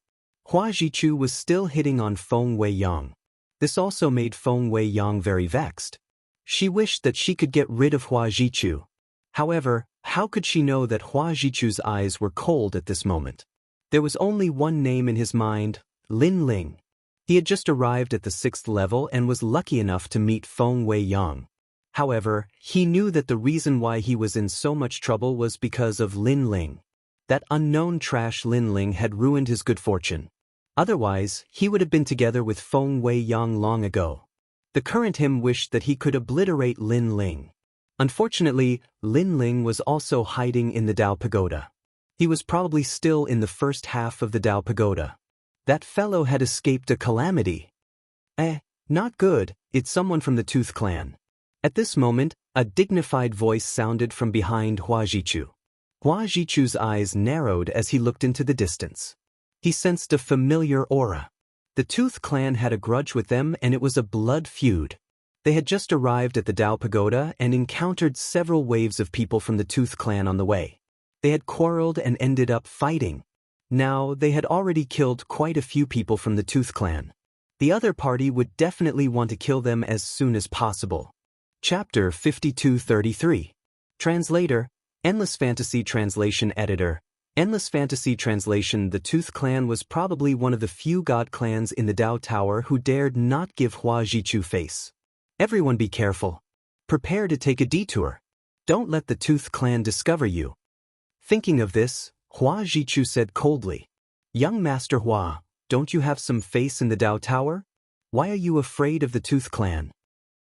Hua Jichu was still hitting on Feng Weiyang. This also made Feng Weiyang very vexed. She wished that she could get rid of Hua Jichu. However, how could she know that Hua Jichu's eyes were cold at this moment? There was only one name in his mind, Lin Ling. He had just arrived at the 6th level and was lucky enough to meet Feng Weiyang. However, he knew that the reason why he was in so much trouble was because of Lin Ling. That unknown trash Lin Ling had ruined his good fortune. Otherwise, he would have been together with Feng Weiyang long ago. The current him wished that he could obliterate Lin Ling. Unfortunately, Lin Ling was also hiding in the Dao Pagoda. He was probably still in the first half of the Dao Pagoda. That fellow had escaped a calamity. Not good, it's someone from the Tooth clan. At this moment, a dignified voice sounded from behind Hua Jichu. Hua Jichu's eyes narrowed as he looked into the distance. He sensed a familiar aura. The Tooth clan had a grudge with them and it was a blood feud. They had just arrived at the Dao Pagoda and encountered several waves of people from the Tooth clan on the way. They had quarreled and ended up fighting. Now, they had already killed quite a few people from the Tooth clan. The other party would definitely want to kill them as soon as possible. Chapter 5233. Translator, Endless Fantasy Translation Editor. Endless Fantasy Translation. The Tooth clan was probably one of the few god clans in the Dao Tower who dared not give Hua Jichu face. Everyone be careful. Prepare to take a detour. Don't let the Tooth clan discover you. Thinking of this, Hua Jichu said coldly, "Young Master Hua, don't you have some face in the Dao Tower? Why are you afraid of the Tooth clan?"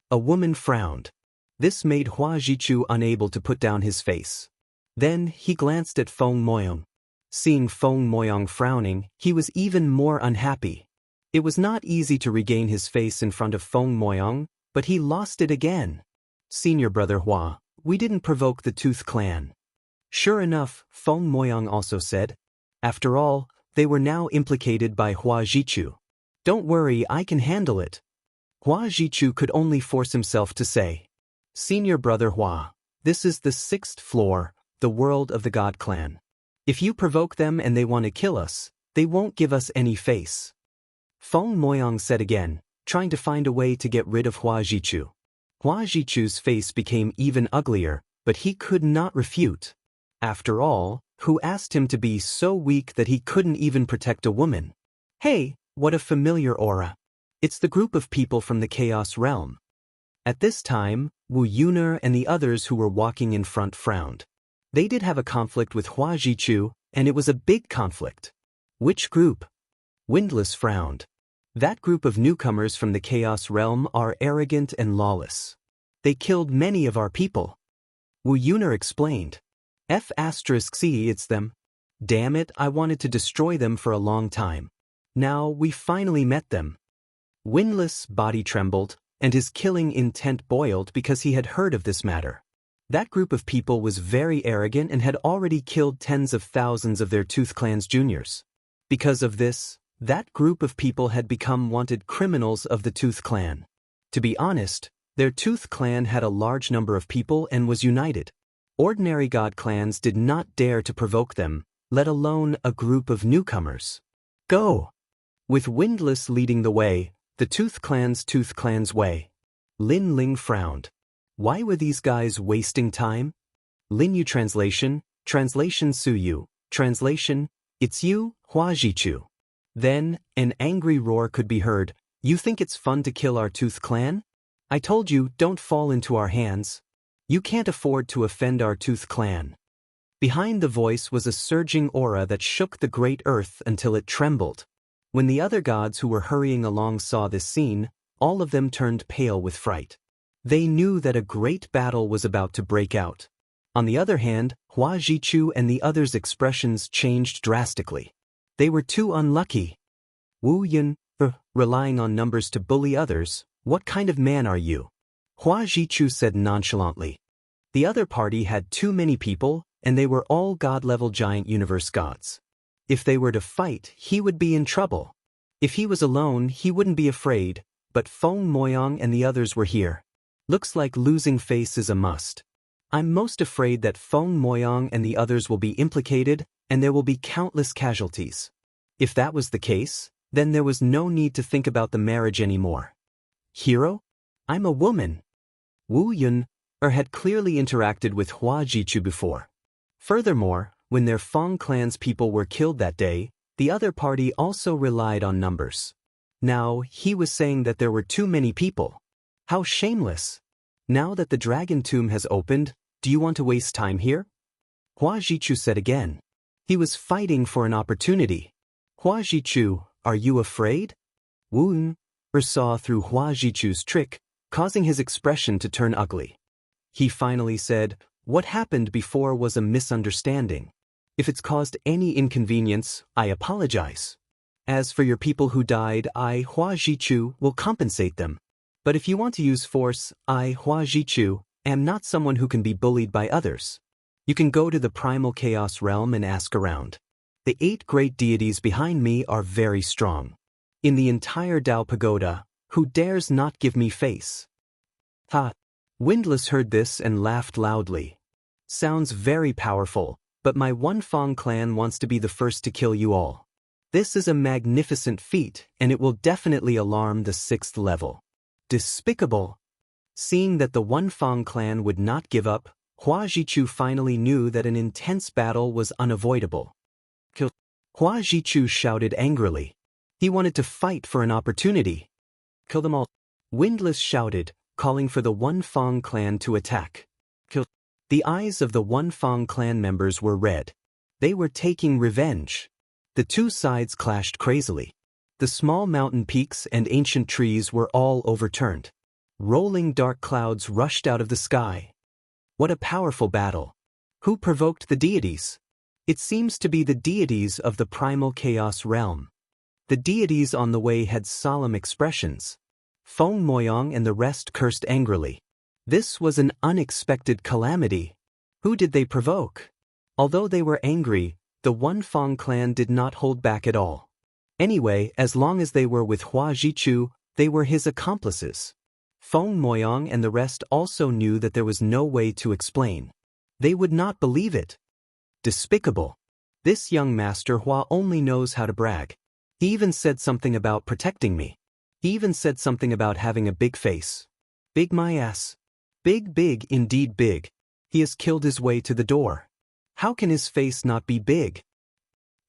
A woman frowned. This made Hua Jichu unable to put down his face. Then he glanced at Feng Moyang. Seeing Feng Moyang frowning, he was even more unhappy. It was not easy to regain his face in front of Feng Moyang, but he lost it again. "Senior brother Hua, we didn't provoke the Tooth clan." Sure enough, Feng Moyang also said. After all, they were now implicated by Hua Jichu. "Don't worry, I can handle it." Hua Jichu could only force himself to say, "Senior brother Hua, this is the 6th floor, the world of the God clan. If you provoke them and they want to kill us, they won't give us any face." Feng Moyang said again, trying to find a way to get rid of Hua Jichu. Hua Jichu's face became even uglier, but he could not refute. After all, who asked him to be so weak that he couldn't even protect a woman? Hey, what a familiar aura. It's the group of people from the Chaos Realm. At this time, Wu Yuner and the others who were walking in front frowned. They did have a conflict with Hua Jichu, and it was a big conflict. Which group? Windless frowned. That group of newcomers from the Chaos Realm are arrogant and lawless. They killed many of our people. Wu Yuner explained. F*C, it's them. Damn it, I wanted to destroy them for a long time. Now we finally met them. Windless' body trembled, and his killing intent boiled because he had heard of this matter. That group of people was very arrogant and had already killed tens of thousands of their Tooth clan's juniors. Because of this, that group of people had become wanted criminals of the Tooth clan. To be honest, their Tooth clan had a large number of people and was united. Ordinary god clans did not dare to provoke them, let alone a group of newcomers. Go! With Windless leading the way, the Tooth clan's way. Lin Ling frowned. Why were these guys wasting time? Linyu translation, Suyu, translation, it's you, Hua Jichu. Then, an angry roar could be heard, "You think it's fun to kill our Tooth clan? I told you, don't fall into our hands. You can't afford to offend our Tooth clan." Behind the voice was a surging aura that shook the great earth until it trembled. When the other gods who were hurrying along saw this scene, all of them turned pale with fright. They knew that a great battle was about to break out. On the other hand, Hua Jichu and the others' expressions changed drastically. They were too unlucky. Wu Yun, relying on numbers to bully others, what kind of man are you? Hua Jichu said nonchalantly. The other party had too many people, and they were all god-level giant universe gods. If they were to fight, he would be in trouble. If he was alone, he wouldn't be afraid, but Feng Moyang and the others were here. Looks like losing face is a must. I'm most afraid that Feng Moyang and the others will be implicated, and there will be countless casualties. If that was the case, then there was no need to think about the marriage anymore. Hero? I'm a woman. Wu Yun had clearly interacted with Hua Jichu before. Furthermore, when their Feng clan's people were killed that day, the other party also relied on numbers. Now, he was saying that there were too many people. How shameless. Now that the dragon tomb has opened, do you want to waste time here? Hua Jichu said again. He was fighting for an opportunity. Hua Jichu, are you afraid? Wu Yun saw through Hua Jichu's trick, causing his expression to turn ugly. He finally said, what happened before was a misunderstanding. If it's caused any inconvenience, I apologize. As for your people who died, I, Hua Jichu, will compensate them. But if you want to use force, I, Hua Jichu, am not someone who can be bullied by others. You can go to the primal chaos realm and ask around. The 8 great deities behind me are very strong. In the entire Dao Pagoda, who dares not give me face? Ha! Windless heard this and laughed loudly. Sounds very powerful, but my One Feng clan wants to be the first to kill you all. This is a magnificent feat, and it will definitely alarm the 6th level. Despicable! Seeing that the One Feng clan would not give up, Hua Jichu finally knew that an intense battle was unavoidable. Kill! Hua Jichu shouted angrily. He wanted to fight for an opportunity. Kill them all! Windless shouted, calling for the One Feng clan to attack. Kill! The eyes of the One Feng clan members were red. They were taking revenge. The two sides clashed crazily. The small mountain peaks and ancient trees were all overturned. Rolling dark clouds rushed out of the sky. What a powerful battle. Who provoked the deities? It seems to be the deities of the primal chaos realm. The deities on the way had solemn expressions. Feng Moyang and the rest cursed angrily. This was an unexpected calamity. Who did they provoke? Although they were angry, the One Feng clan did not hold back at all. Anyway, as long as they were with Hua Jichu, they were his accomplices. Feng Moyang and the rest also knew that there was no way to explain. They would not believe it. Despicable. This young master Hua only knows how to brag. He even said something about protecting me. He even said something about having a big face. Big my ass. Big indeed big. He has killed his way to the door. How can his face not be big?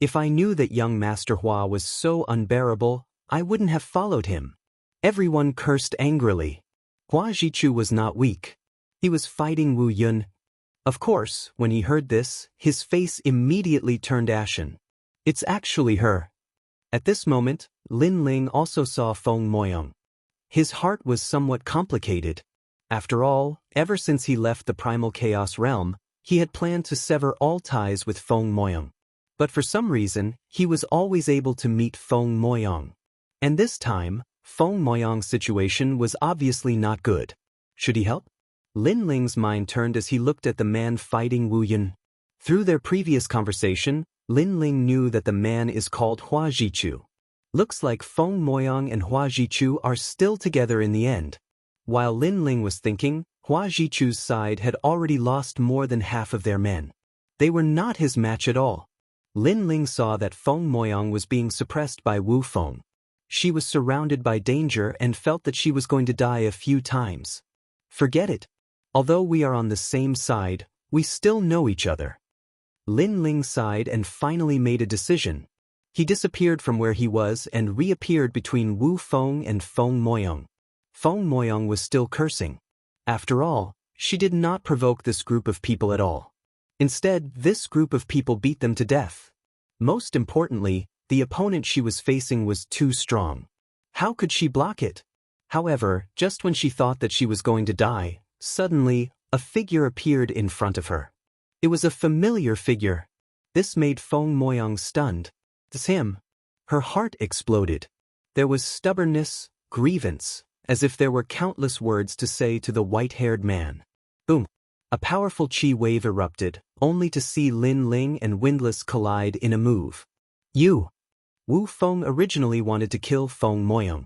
If I knew that young Master Hua was so unbearable, I wouldn't have followed him. Everyone cursed angrily. Hua Jichu was not weak. He was fighting Wu Yun. Of course, when he heard this, his face immediately turned ashen. It's actually her. At this moment, Lin Ling also saw Feng Moyang. His heart was somewhat complicated. After all, ever since he left the primal chaos realm, he had planned to sever all ties with Feng Moyang. But for some reason, he was always able to meet Feng Moyang. And this time, Feng Moyang's situation was obviously not good. Should he help? Lin Ling's mind turned as he looked at the man fighting Wu Yun. Through their previous conversation, Lin Ling knew that the man is called Hua Jichu. Looks like Feng Moyang and Hua Jichu are still together in the end. While Lin Ling was thinking, Hua Jichu's side had already lost more than half of their men. They were not his match at all. Lin Ling saw that Feng Moyang was being suppressed by Wu Feng. She was surrounded by danger and felt that she was going to die a few times. Forget it. Although we are on the same side, we still know each other. Lin Ling sighed and finally made a decision. He disappeared from where he was and reappeared between Wu Feng and Feng Moyang. Feng Moyang was still cursing. After all, she did not provoke this group of people at all. Instead, this group of people beat them to death. Most importantly, the opponent she was facing was too strong. How could she block it? However, just when she thought that she was going to die, suddenly, a figure appeared in front of her. It was a familiar figure. This made Feng Moyang stunned. It's him. Her heart exploded. There was stubbornness, grievance, as if there were countless words to say to the white-haired man. Boom! A powerful chi wave erupted, only to see Lin Ling and Windless collide in a move. You. Wu Feng originally wanted to kill Feng Moyang.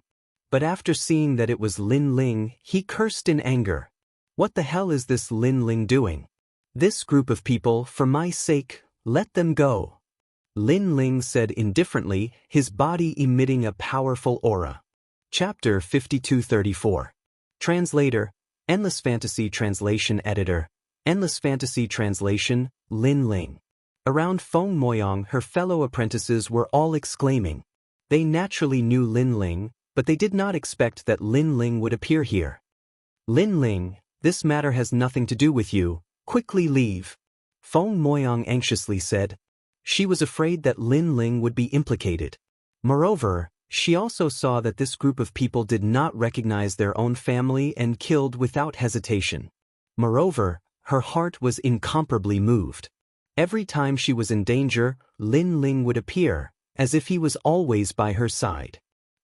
But after seeing that it was Lin Ling, he cursed in anger. What the hell is this Lin Ling doing? This group of people, for my sake, let them go. Lin Ling said indifferently, his body emitting a powerful aura. Chapter 5234. Translator, Endless Fantasy Translation Editor, Endless Fantasy Translation, Lin Ling. Around Feng Moyang, her fellow apprentices were all exclaiming. They naturally knew Lin Ling, but they did not expect that Lin Ling would appear here. Lin Ling, this matter has nothing to do with you, quickly leave. Feng Moyang anxiously said. She was afraid that Lin Ling would be implicated. Moreover, she also saw that this group of people did not recognize their own family and killed without hesitation. Moreover, her heart was incomparably moved. Every time she was in danger, Lin Ling would appear, as if he was always by her side.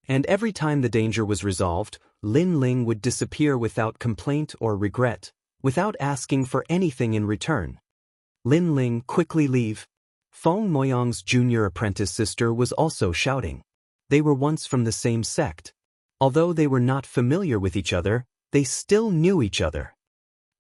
And every time the danger was resolved, Lin Ling would disappear without complaint or regret, without asking for anything in return. Lin Ling, quickly leave. Feng Moyang's junior apprentice sister was also shouting. They were once from the same sect. Although they were not familiar with each other, they still knew each other.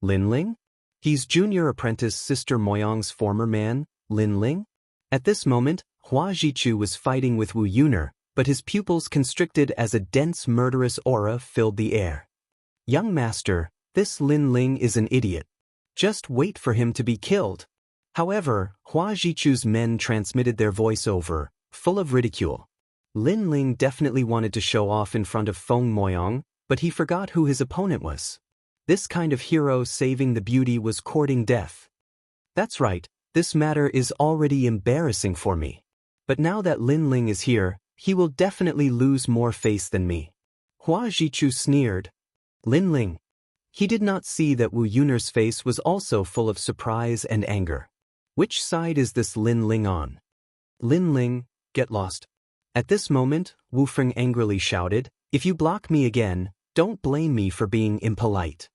Lin Ling? He's junior apprentice sister Moyang's former man, Lin Ling? At this moment, Hua Jichu was fighting with Wu Yuner, but his pupils constricted as a dense murderous aura filled the air. Young master, this Lin Ling is an idiot. Just wait for him to be killed. However, Hua Jichu's men transmitted their voice over, full of ridicule. Lin Ling definitely wanted to show off in front of Feng Moyang, but he forgot who his opponent was. This kind of hero saving the beauty was courting death. That's right, this matter is already embarrassing for me. But now that Lin Ling is here, he will definitely lose more face than me. Hua Jichu sneered. Lin Ling. He did not see that Wu Yuner's face was also full of surprise and anger. Which side is this Lin Ling on? Lin Ling, get lost. At this moment, Wu Feng angrily shouted, if you block me again, don't blame me for being impolite.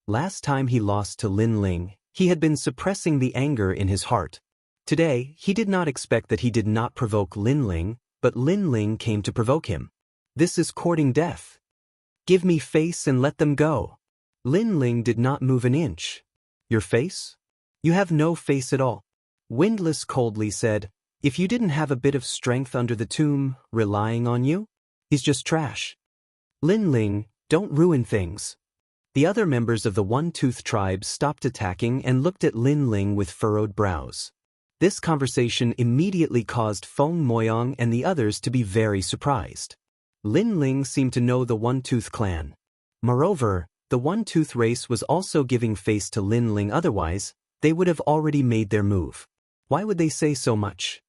Last time he lost to Lin Ling, he had been suppressing the anger in his heart. Today, he did not expect that he did not provoke Lin Ling, but Lin Ling came to provoke him. This is courting death. Give me face and let them go. Lin Ling did not move an inch. Your face? You have no face at all. Windless coldly said, if you didn't have a bit of strength under the tomb, relying on you? He's just trash. Lin Ling, don't ruin things. The other members of the One-Tooth tribe stopped attacking and looked at Lin Ling with furrowed brows. This conversation immediately caused Feng Moyang and the others to be very surprised. Lin Ling seemed to know the One-Tooth clan. Moreover, the One-Tooth race was also giving face to Lin Ling, otherwise, they would have already made their move. Why would they say so much?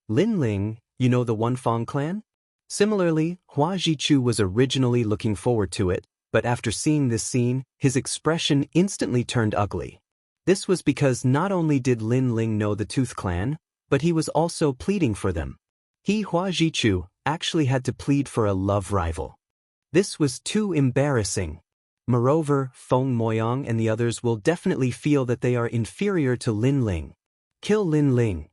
Lin Ling, you know the One Fong clan? Similarly, Hua Jichu was originally looking forward to it, but after seeing this scene, his expression instantly turned ugly. This was because not only did Lin Ling know the Tooth clan, but he was also pleading for them. He, Hua Jichu, actually had to plead for a love rival. This was too embarrassing. Moreover, Feng Moyang and the others will definitely feel that they are inferior to Lin Ling. Kill Lin Ling.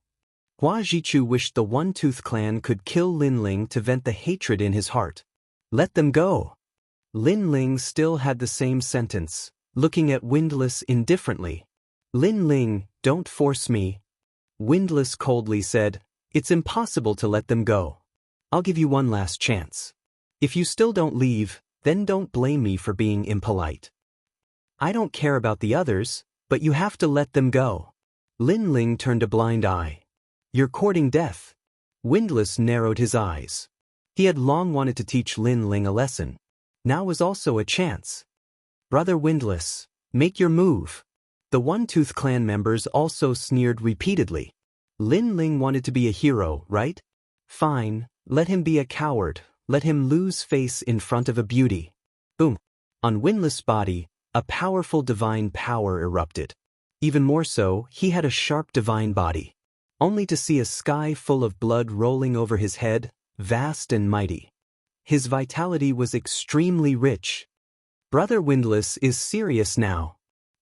Hua Jichu wished the One-Tooth clan could kill Lin Ling to vent the hatred in his heart. Let them go. Lin Ling still had the same sentence, looking at Windless indifferently. Lin Ling, don't force me. Windless coldly said, it's impossible to let them go. I'll give you one last chance. If you still don't leave, then don't blame me for being impolite. I don't care about the others, but you have to let them go. Lin Ling turned a blind eye. You're courting death. Windless narrowed his eyes. He had long wanted to teach Lin Ling a lesson. Now was also a chance. Brother Windless, make your move. The One-Tooth clan members also sneered repeatedly. Lin Ling wanted to be a hero, right? Fine, let him be a coward, let him lose face in front of a beauty. Boom. On Windless' body, a powerful divine power erupted. Even more so, he had a sharp divine body. Only to see a sky full of blood rolling over his head, vast and mighty. His vitality was extremely rich. Brother Windless is serious now.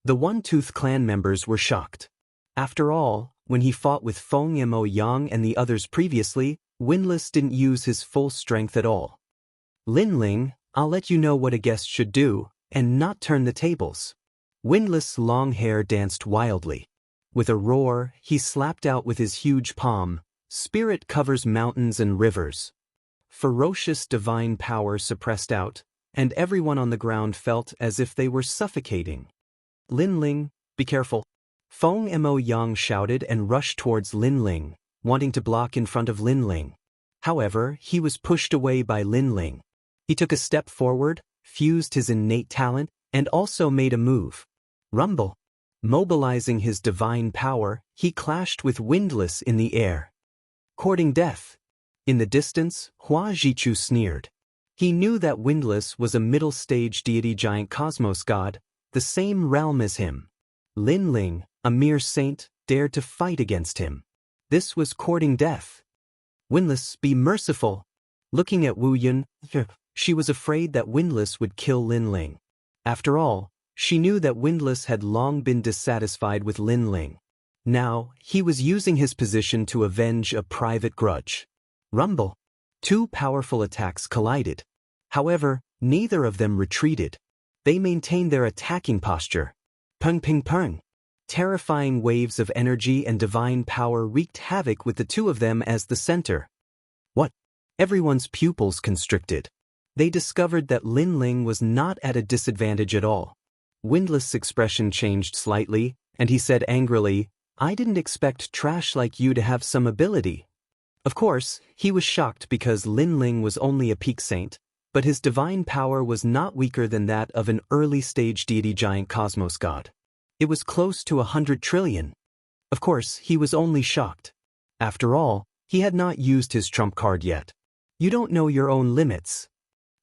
The One-Tooth clan members were shocked. After all, when he fought with Feng Mo Yang and the others previously, Windless didn't use his full strength at all. Lin Ling, I'll let you know what a guest should do, and not turn the tables. Windless' long hair danced wildly. With a roar, he slapped out with his huge palm, "Spirit covers mountains and rivers." Ferocious divine power suppressed out, and everyone on the ground felt as if they were suffocating. Lin Ling, be careful. Feng Mo Yang shouted and rushed towards Lin Ling, wanting to block in front of Lin Ling. However, he was pushed away by Lin Ling. He took a step forward, fused his innate talent, and also made a move. Rumble. Mobilizing his divine power, he clashed with Windless in the air. Courting death. In the distance, Hua Jichu sneered. He knew that Windless was a middle-stage deity giant cosmos god, the same realm as him. Lin Ling, a mere saint, dared to fight against him. This was courting death. Windless, be merciful. Looking at Wu Yun, she was afraid that Windless would kill Lin Ling. After all, she knew that Windless had long been dissatisfied with Lin Ling. Now, he was using his position to avenge a private grudge. Rumble. Two powerful attacks collided. However, neither of them retreated. They maintained their attacking posture. Peng ping peng. Terrifying waves of energy and divine power wreaked havoc with the two of them as the center. What? Everyone's pupils constricted. They discovered that Lin Ling was not at a disadvantage at all. Windless' expression changed slightly, and he said angrily, "I didn't expect trash like you to have some ability." Of course, he was shocked because Lin Ling was only a peak saint, but his divine power was not weaker than that of an early-stage deity giant cosmos god. It was close to 100 trillion. Of course, he was only shocked. After all, he had not used his trump card yet. You don't know your own limits.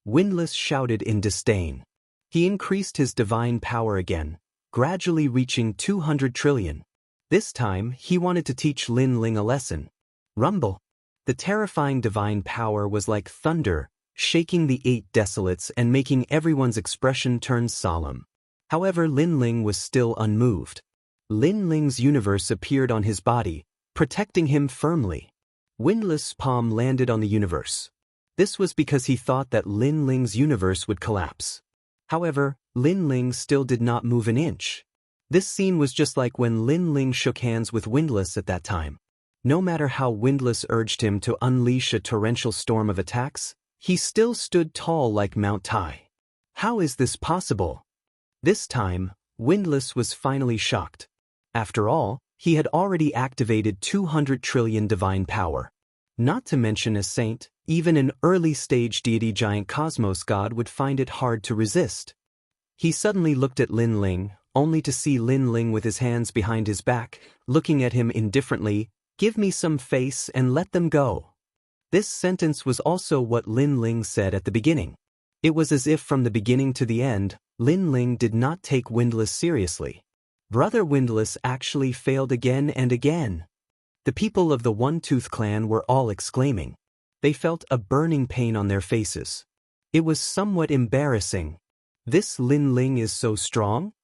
Windless shouted in disdain. He increased his divine power again, gradually reaching 200 trillion. This time, he wanted to teach Lin Ling a lesson. Rumble. The terrifying divine power was like thunder, shaking the 8 desolates and making everyone's expression turn solemn. However, Lin Ling was still unmoved. Lin Ling's universe appeared on his body, protecting him firmly. Windless' palm landed on the universe. This was because he thought that Lin Ling's universe would collapse. However, Lin Ling still did not move an inch. This scene was just like when Lin Ling shook hands with Windless at that time. No matter how Windless urged him to unleash a torrential storm of attacks, he still stood tall like Mount Tai. How is this possible? This time, Windless was finally shocked. After all, he had already activated 200 trillion divine power. Not to mention a saint, even an early-stage deity giant cosmos god would find it hard to resist. He suddenly looked at Lin Ling, only to see Lin Ling with his hands behind his back, looking at him indifferently. "Give me some face and let them go." This sentence was also what Lin Ling said at the beginning. It was as if from the beginning to the end, Lin Ling did not take Windless seriously. Brother Windless actually failed again and again. The people of the One-Tooth clan were all exclaiming. They felt a burning pain on their faces. It was somewhat embarrassing. This Lin Ling is so strong?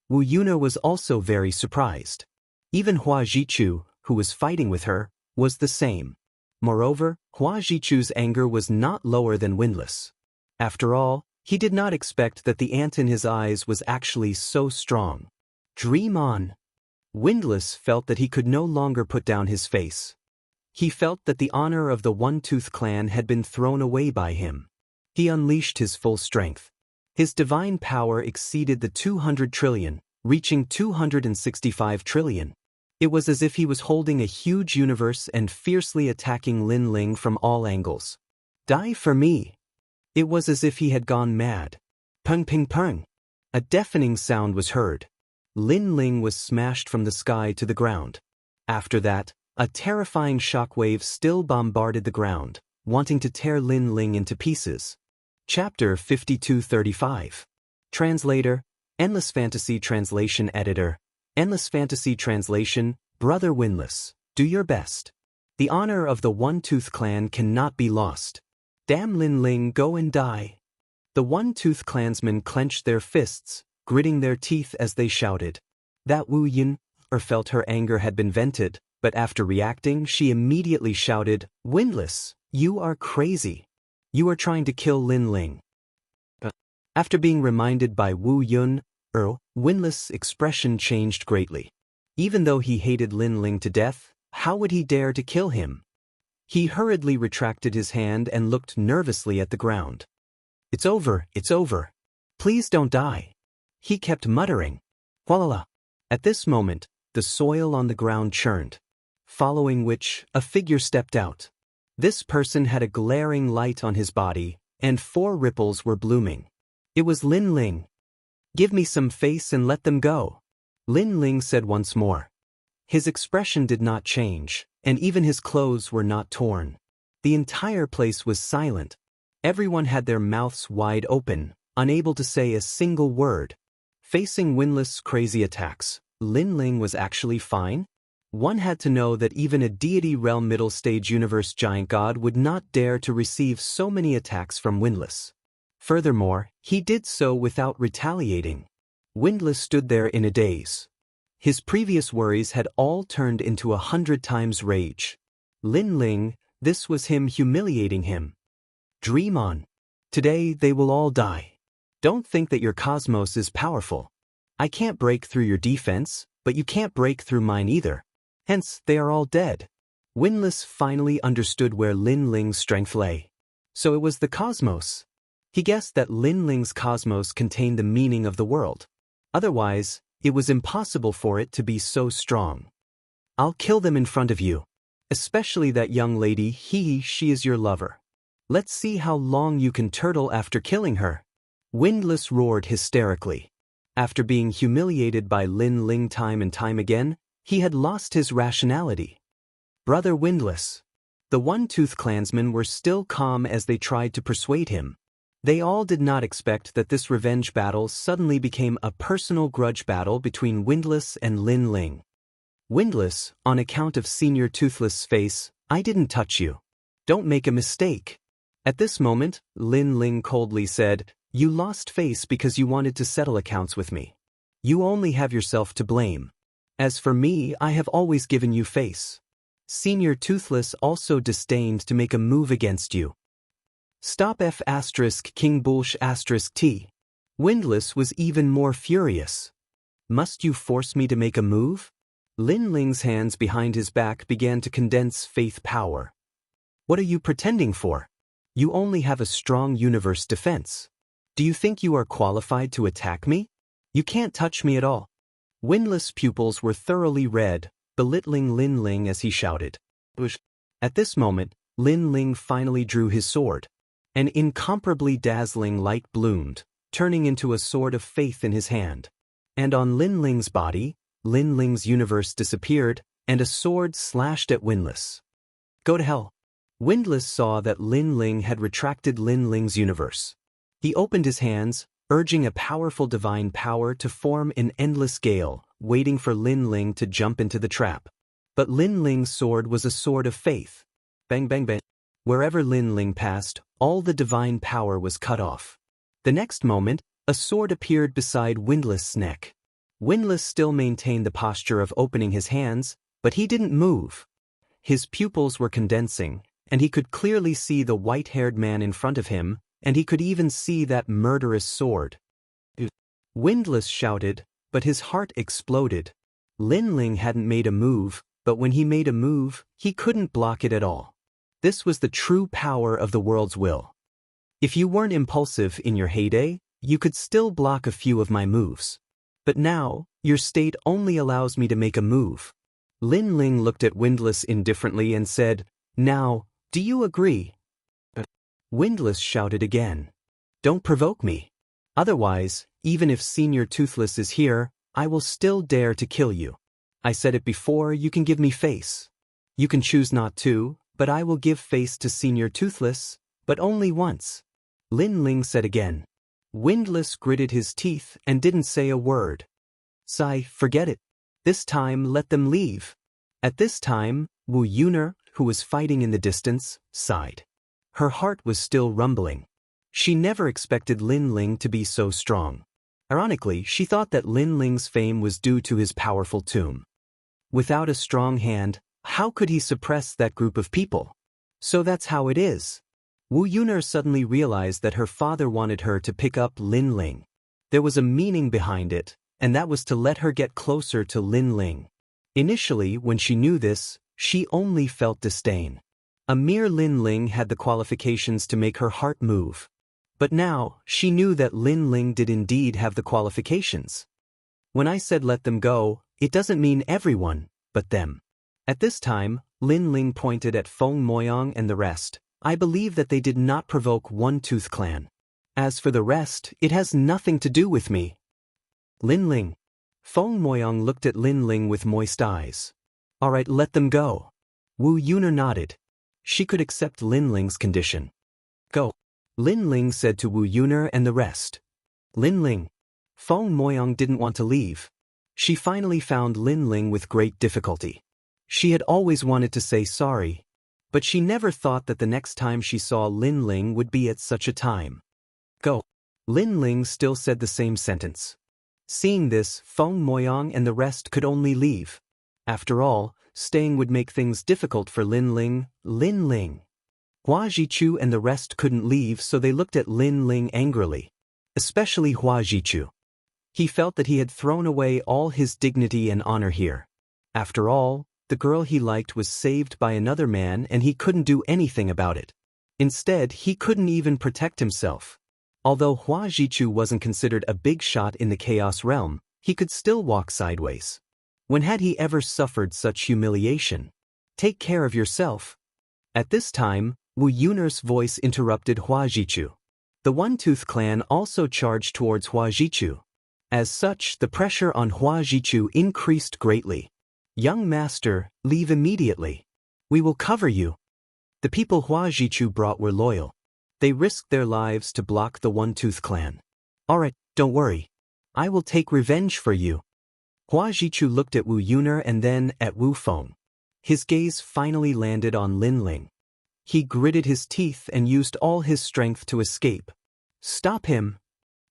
Wu Yuna was also very surprised. Even Hua Jichu, who was fighting with her, was the same. Moreover, Hua Jichu's anger was not lower than Windless. After all, he did not expect that the ant in his eyes was actually so strong. Dream on. Windless felt that he could no longer put down his face. He felt that the honor of the One-Tooth clan had been thrown away by him. He unleashed his full strength. His divine power exceeded the 200 trillion, reaching 265 trillion. It was as if he was holding a huge universe and fiercely attacking Lin Ling from all angles. Die for me. It was as if he had gone mad. Peng ping peng. A deafening sound was heard. Lin Ling was smashed from the sky to the ground. After that, a terrifying shockwave still bombarded the ground, wanting to tear Lin Ling into pieces. Chapter 5235. Translator, Endless Fantasy Translation Editor. Endless Fantasy Translation, Brother Windless, do your best. The honor of the One-Tooth clan cannot be lost. Damn Lin Ling, go and die. The One-Tooth clansmen clenched their fists, gritting their teeth as they shouted. That Wu Yun felt her anger had been vented, but after reacting, she immediately shouted, "Windless, you are crazy. You are trying to kill Lin Ling." After being reminded by Wu Yun, Windless' expression changed greatly. Even though he hated Lin Ling to death, how would he dare to kill him? He hurriedly retracted his hand and looked nervously at the ground. It's over, it's over. Please don't die." He kept muttering. Voila! At this moment, the soil on the ground churned, following which, a figure stepped out. This person had a glaring light on his body, and 4 ripples were blooming. It was Lin Ling. "Give me some face and let them go," Lin Ling said once more. His expression did not change, and even his clothes were not torn. The entire place was silent. Everyone had their mouths wide open, unable to say a single word. Facing Windless' crazy attacks, Lin Ling was actually fine? One had to know that even a deity realm middle stage universe giant god would not dare to receive so many attacks from Windless. Furthermore, he did so without retaliating. Windless stood there in a daze. His previous worries had all turned into 100 times rage. Lin Ling, this was him humiliating him. Dream on. Today they will all die. Don't think that your cosmos is powerful. I can't break through your defense, but you can't break through mine either. Hence, they are all dead. Windless finally understood where Lin Ling's strength lay. So it was the cosmos. He guessed that Lin Ling's cosmos contained the meaning of the world. Otherwise, it was impossible for it to be so strong. I'll kill them in front of you. Especially that young lady, she is your lover. Let's see how long you can turtle after killing her. Windless roared hysterically. After being humiliated by Lin Ling time and time again, he had lost his rationality. Brother Windless. The One-Tooth clansmen were still calm as they tried to persuade him. They all did not expect that this revenge battle suddenly became a personal grudge battle between Windless and Lin Ling. Windless, on account of Senior Toothless' face, I didn't touch you. Don't make a mistake. At this moment, Lin Ling coldly said, you lost face because you wanted to settle accounts with me. You only have yourself to blame. As for me, I have always given you face. Senior Toothless also disdained to make a move against you. Stop F** King Bullsh** T. Windless was even more furious. Must you force me to make a move? Lin Ling's hands behind his back began to condense faith power. What are you pretending for? You only have a strong universe defense. Do you think you are qualified to attack me? You can't touch me at all. Windless' pupils were thoroughly red, belittling Lin Ling as he shouted. At this moment, Lin Ling finally drew his sword. An incomparably dazzling light bloomed, turning into a sword of faith in his hand. And on Lin Ling's body, Lin Ling's universe disappeared, and a sword slashed at Windless. Go to hell. Windless saw that Lin Ling had retracted Lin Ling's universe. He opened his hands, urging a powerful divine power to form an endless gale, waiting for Lin Ling to jump into the trap. But Lin Ling's sword was a sword of faith. Bang bang bang. Wherever Lin Ling passed, all the divine power was cut off. The next moment, a sword appeared beside Windless' neck. Windless still maintained the posture of opening his hands, but he didn't move. His pupils were condensing, and he could clearly see the white-haired man in front of him, and he could even see that murderous sword. Windless shouted, but his heart exploded. Lin Ling hadn't made a move, but when he made a move, he couldn't block it at all. This was the true power of the world's will. If you weren't impulsive in your heyday, you could still block a few of my moves. But now, your state only allows me to make a move. Lin Ling looked at Windless indifferently and said, Now, do you agree? Windless shouted again. Don't provoke me. Otherwise, even if Senior Toothless is here, I will still dare to kill you. I said it before, you can give me face. You can choose not to, but I will give face to Senior Toothless, but only once. Lin Ling said again. Windless gritted his teeth and didn't say a word. Sigh, forget it. This time let them leave. At this time, Wu Yuner, who was fighting in the distance, sighed. Her heart was still rumbling. She never expected Lin Ling to be so strong. Ironically, she thought that Lin Ling's fame was due to his powerful tomb. Without a strong hand, How could he suppress that group of people? So that's how it is. Wu Yuner suddenly realized that her father wanted her to pick up Lin Ling. There was a meaning behind it, and that was to let her get closer to Lin Ling. Initially, when she knew this, she only felt disdain. A mere Lin Ling had the qualifications to make her heart move. But now, she knew that Lin Ling did indeed have the qualifications. When I said let them go, it doesn't mean everyone, but them. At this time, Lin Ling pointed at Feng Moyang and the rest. I believe that they did not provoke One-Tooth Clan. As for the rest, it has nothing to do with me. Lin Ling. Feng Moyang looked at Lin Ling with moist eyes. Alright, let them go. Wu Yuner nodded. She could accept Lin Ling's condition. Go. Lin Ling said to Wu Yuner and the rest. Lin Ling. Feng Moyang didn't want to leave. She finally found Lin Ling with great difficulty. She had always wanted to say sorry, but she never thought that the next time she saw Lin Ling would be at such a time. Go. Lin Ling still said the same sentence. Seeing this, Feng Moyang and the rest could only leave. After all, staying would make things difficult for Lin Ling. Lin Ling. Hua Jichu and the rest couldn't leave, so they looked at Lin Ling angrily. Especially Hua Jichu. He felt that he had thrown away all his dignity and honor here. After all, the girl he liked was saved by another man and he couldn't do anything about it. Instead, he couldn't even protect himself. Although Hua Jichu wasn't considered a big shot in the Chaos realm, he could still walk sideways. When had he ever suffered such humiliation? Take care of yourself. At this time, Wu Yuner's voice interrupted Hua Jichu. The One-Tooth Clan also charged towards Hua Jichu. As such, the pressure on Hua Jichu increased greatly. Young master, leave immediately. We will cover you. The people Hua Jichu brought were loyal. They risked their lives to block the One-Tooth Clan. Alright, don't worry. I will take revenge for you. Hua Jichu looked at Wu Yuner and then at Wu Feng. His gaze finally landed on Lin Ling. He gritted his teeth and used all his strength to escape. Stop him.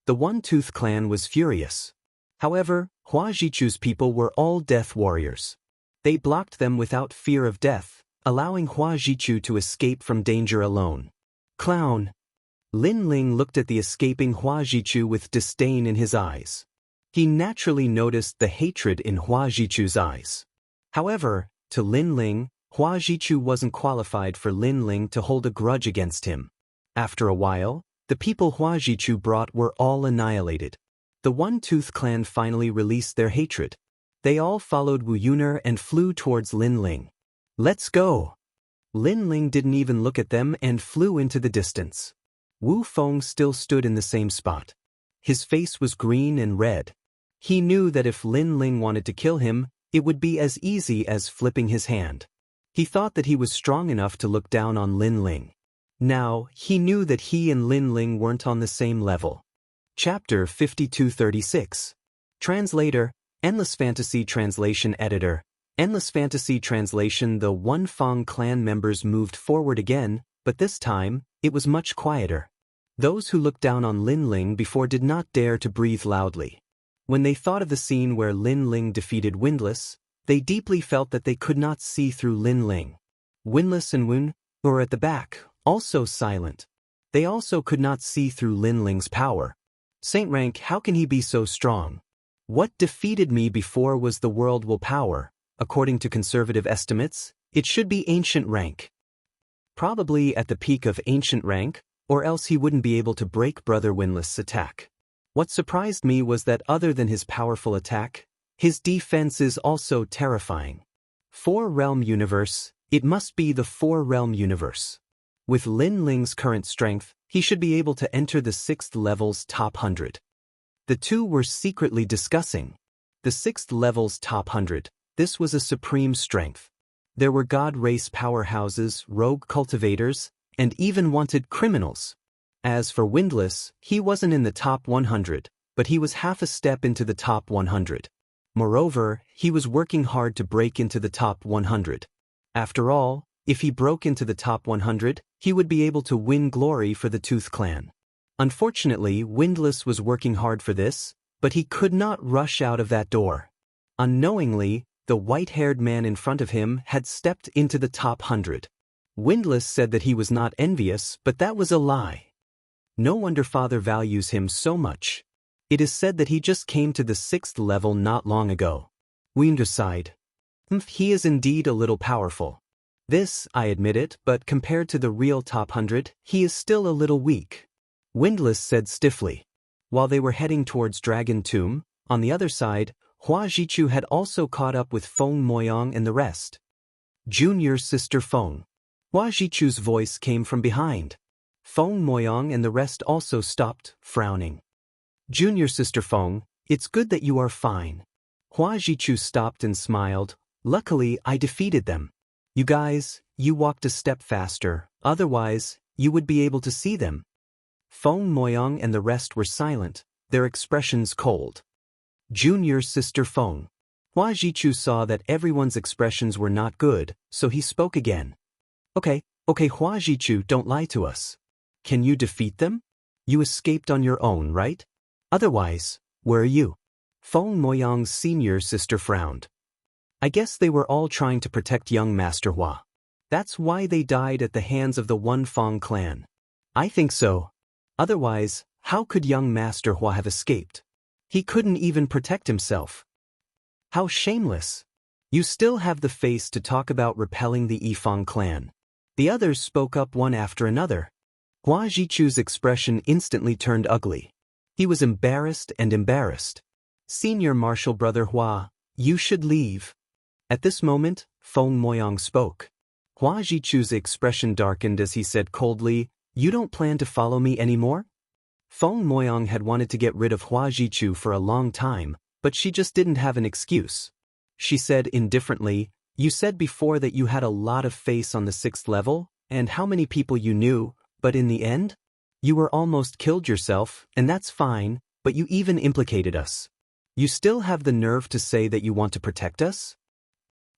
The One-Tooth Clan was furious. However, Hua Jichu's people were all death warriors. They blocked them without fear of death, allowing Hua Jichu to escape from danger alone. Clown. Lin Ling looked at the escaping Hua Jichu with disdain in his eyes. He naturally noticed the hatred in Hua Jichu's eyes. However, to Lin Ling, Hua Jichu wasn't qualified for Lin Ling to hold a grudge against him. After a while, the people Hua Jichu brought were all annihilated. The One-Tooth Clan finally released their hatred. They all followed Wu Yuner and flew towards Lin Ling. Let's go! Lin Ling didn't even look at them and flew into the distance. Wu Feng still stood in the same spot. His face was green and red. He knew that if Lin Ling wanted to kill him, it would be as easy as flipping his hand. He thought that he was strong enough to look down on Lin Ling. Now, he knew that he and Lin Ling weren't on the same level. Chapter 5236. Translator, Endless Fantasy Translation Editor. Endless Fantasy Translation. The One Fang clan members moved forward again, but this time, it was much quieter. Those who looked down on Lin Ling before did not dare to breathe loudly. When they thought of the scene where Lin Ling defeated Windless, they deeply felt that they could not see through Lin Ling. Windless and Wen were at the back, also silent. They also could not see through Lin Ling's power. Saint rank, how can he be so strong? What defeated me before was the world will power. According to conservative estimates, it should be ancient rank. Probably at the peak of ancient rank, or else he wouldn't be able to break Brother Windless' attack. What surprised me was that other than his powerful attack, his defense is also terrifying. Four-realm universe, it must be the four-realm universe. With Lin Ling's current strength, he should be able to enter the 6th level's top 100. The two were secretly discussing. The 6th level's top 100, this was a supreme strength. There were god race powerhouses, rogue cultivators, and even wanted criminals. As for Windless, he wasn't in the top 100, but he was half a step into the top 100. Moreover, he was working hard to break into the top 100. After all, if he broke into the top 100, he would be able to win glory for the Tooth Clan. Unfortunately, Windless was working hard for this, but he could not rush out of that door. Unknowingly, the white-haired man in front of him had stepped into the top 100. Windlass said that he was not envious, but that was a lie. No wonder Father values him so much. It is said that he just came to the 6th level not long ago. Windlass sighed. He is indeed a little powerful. This, I admit it, but compared to the real top 100, he is still a little weak. Windlass said stiffly. While they were heading towards Dragon Tomb, on the other side, Hua Jichu had also caught up with Feng Moyang and the rest. Junior sister Feng. Hua Jichu's voice came from behind. Feng Moyang and the rest also stopped, frowning. Junior sister Feng, it's good that you are fine. Hua Jichu stopped and smiled. Luckily, I defeated them. You guys, you walked a step faster, otherwise, you would be able to see them. Feng Moyang and the rest were silent, their expressions cold. Junior sister Feng. Hua Jichu saw that everyone's expressions were not good, so he spoke again. Okay, Hua Jichu, don't lie to us. Can you defeat them? You escaped on your own, right? Otherwise, where are you? Feng Moyang's senior sister frowned. I guess they were all trying to protect young Master Hua. That's why they died at the hands of the One Fang clan. I think so. Otherwise, how could young Master Hua have escaped? He couldn't even protect himself. How shameless. You still have the face to talk about repelling the Yifang clan. The others spoke up one after another. Hua Jichu's expression instantly turned ugly. He was embarrassed and embarrassed. Senior martial brother Hua, you should leave. At this moment, Feng Moyang spoke. Hua Jichu's expression darkened as he said coldly, You don't plan to follow me anymore? Feng Moyang had wanted to get rid of Hua Jichu for a long time, but she just didn't have an excuse. She said indifferently, You said before that you had a lot of face on the 6th level, and how many people you knew, but in the end? You were almost killed yourself, and that's fine, but you even implicated us. You still have the nerve to say that you want to protect us?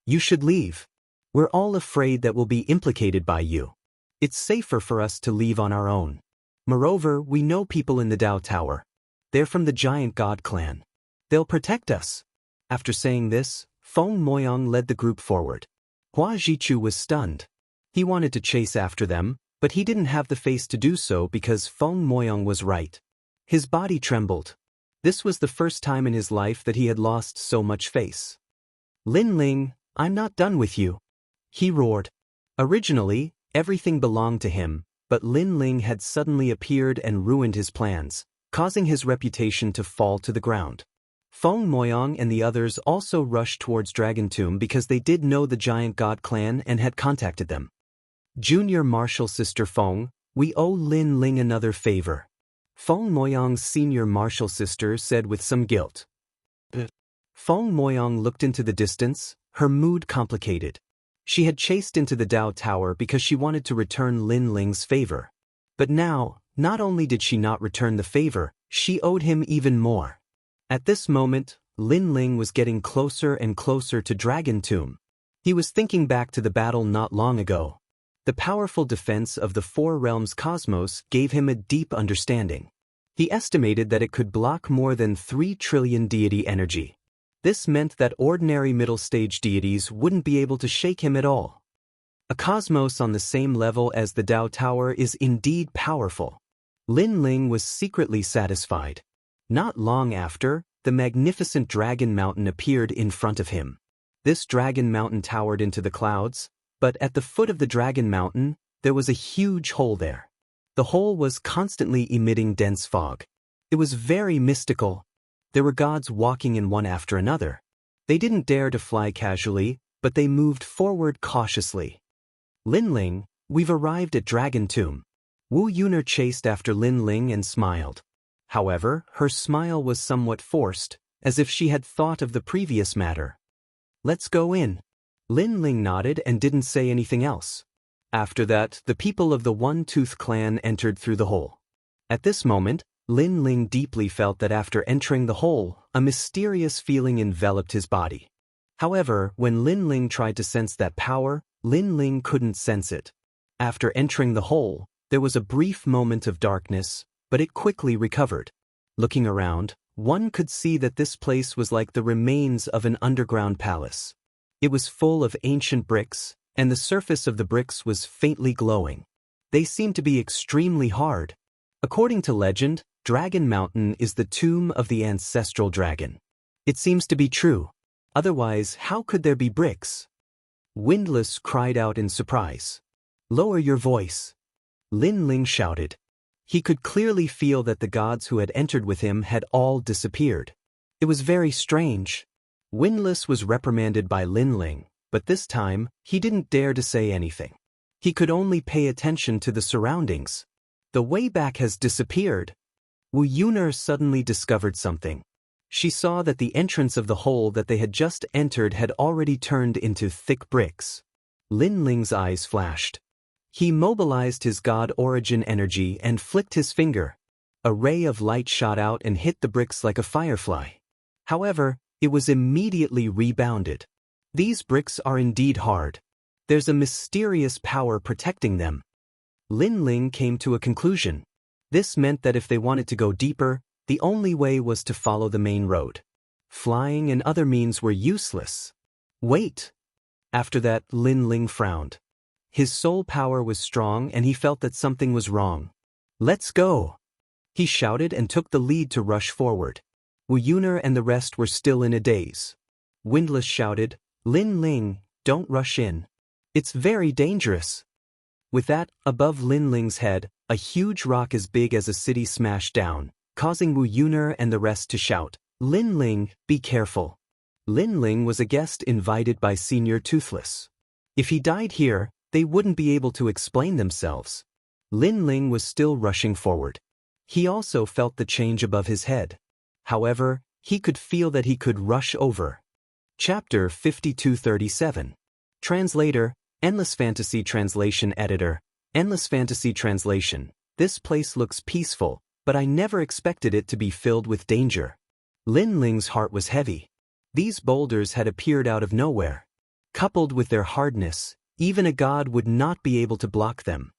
You should leave. We're all afraid that we'll be implicated by you. It's safer for us to leave on our own. Moreover, we know people in the Dao Tower. They're from the Giant God clan. They'll protect us. After saying this, Feng Moyang led the group forward. Hua Jichu was stunned. He wanted to chase after them, but he didn't have the face to do so because Feng Moyang was right. His body trembled. This was the first time in his life that he had lost so much face. Lin Ling, I'm not done with you. He roared. Originally, everything belonged to him, but Lin Ling had suddenly appeared and ruined his plans, causing his reputation to fall to the ground. Feng Moyang and the others also rushed towards Dragon Tomb because they did know the Giant God clan and had contacted them. Junior martial sister Feng, we owe Lin Ling another favor. Feng Moyang's senior martial sister said with some guilt. Feng Moyang looked into the distance, her mood complicated. She had chased into the Dao Tower because she wanted to return Lin Ling's favor. But now, not only did she not return the favor, she owed him even more. At this moment, Lin Ling was getting closer and closer to Dragon Tomb. He was thinking back to the battle not long ago. The powerful defense of the Four Realms cosmos gave him a deep understanding. He estimated that it could block more than 3 trillion deity energy. This meant that ordinary middle-stage deities wouldn't be able to shake him at all. A cosmos on the same level as the Dao Tower is indeed powerful. Lin Ling was secretly satisfied. Not long after, the magnificent Dragon Mountain appeared in front of him. This Dragon Mountain towered into the clouds, but at the foot of the Dragon Mountain, there was a huge hole there. The hole was constantly emitting dense fog. It was very mystical. There were gods walking in one after another. They didn't dare to fly casually, but they moved forward cautiously. Lin Ling, we've arrived at Dragon Tomb. Wu Yuner chased after Lin Ling and smiled. However, her smile was somewhat forced, as if she had thought of the previous matter. Let's go in. Lin Ling nodded and didn't say anything else. After that, the people of the One-Tooth clan entered through the hole. At this moment, Lin Ling deeply felt that after entering the hole, a mysterious feeling enveloped his body. However, when Lin Ling tried to sense that power, Lin Ling couldn't sense it. After entering the hole, there was a brief moment of darkness, but it quickly recovered. Looking around, One could see that this place was like the remains of an underground palace. It was full of ancient bricks, and the surface of the bricks was faintly glowing. They seemed to be extremely hard. According to legend, Dragon Mountain is the tomb of the ancestral dragon. It seems to be true. Otherwise, how could there be bricks? Windless cried out in surprise. Lower your voice. Lin Ling shouted. He could clearly feel that the gods who had entered with him had all disappeared. It was very strange. Windless was reprimanded by Lin Ling, but this time, he didn't dare to say anything. He could only pay attention to the surroundings. The way back has disappeared. Wu Yuner suddenly discovered something. She saw that the entrance of the hole that they had just entered had already turned into thick bricks. Lin Ling's eyes flashed. He mobilized his god origin energy and flicked his finger. A ray of light shot out and hit the bricks like a firefly. However, it was immediately rebounded. These bricks are indeed hard. There's a mysterious power protecting them. Lin Ling came to a conclusion. This meant that if they wanted to go deeper, the only way was to follow the main road. Flying and other means were useless. Wait! After that, Lin Ling frowned. His soul power was strong and he felt that something was wrong. Let's go! He shouted and took the lead to rush forward. Wu Yuner and the rest were still in a daze. Windless shouted, Lin Ling, don't rush in. It's very dangerous. With that, above Lin Ling's head, a huge rock as big as a city smashed down, causing Wu Yuner and the rest to shout, Lin Ling, be careful. Lin Ling was a guest invited by Senior Toothless. If he died here, they wouldn't be able to explain themselves. Lin Ling was still rushing forward. He also felt the change above his head. However, he could feel that he could rush over. Chapter 5237. Translator, Endless Fantasy Translation Editor, Endless Fantasy Translation. This place looks peaceful, but I never expected it to be filled with danger. Lin Ling's heart was heavy. These boulders had appeared out of nowhere. Coupled with their hardness, even a god would not be able to block them.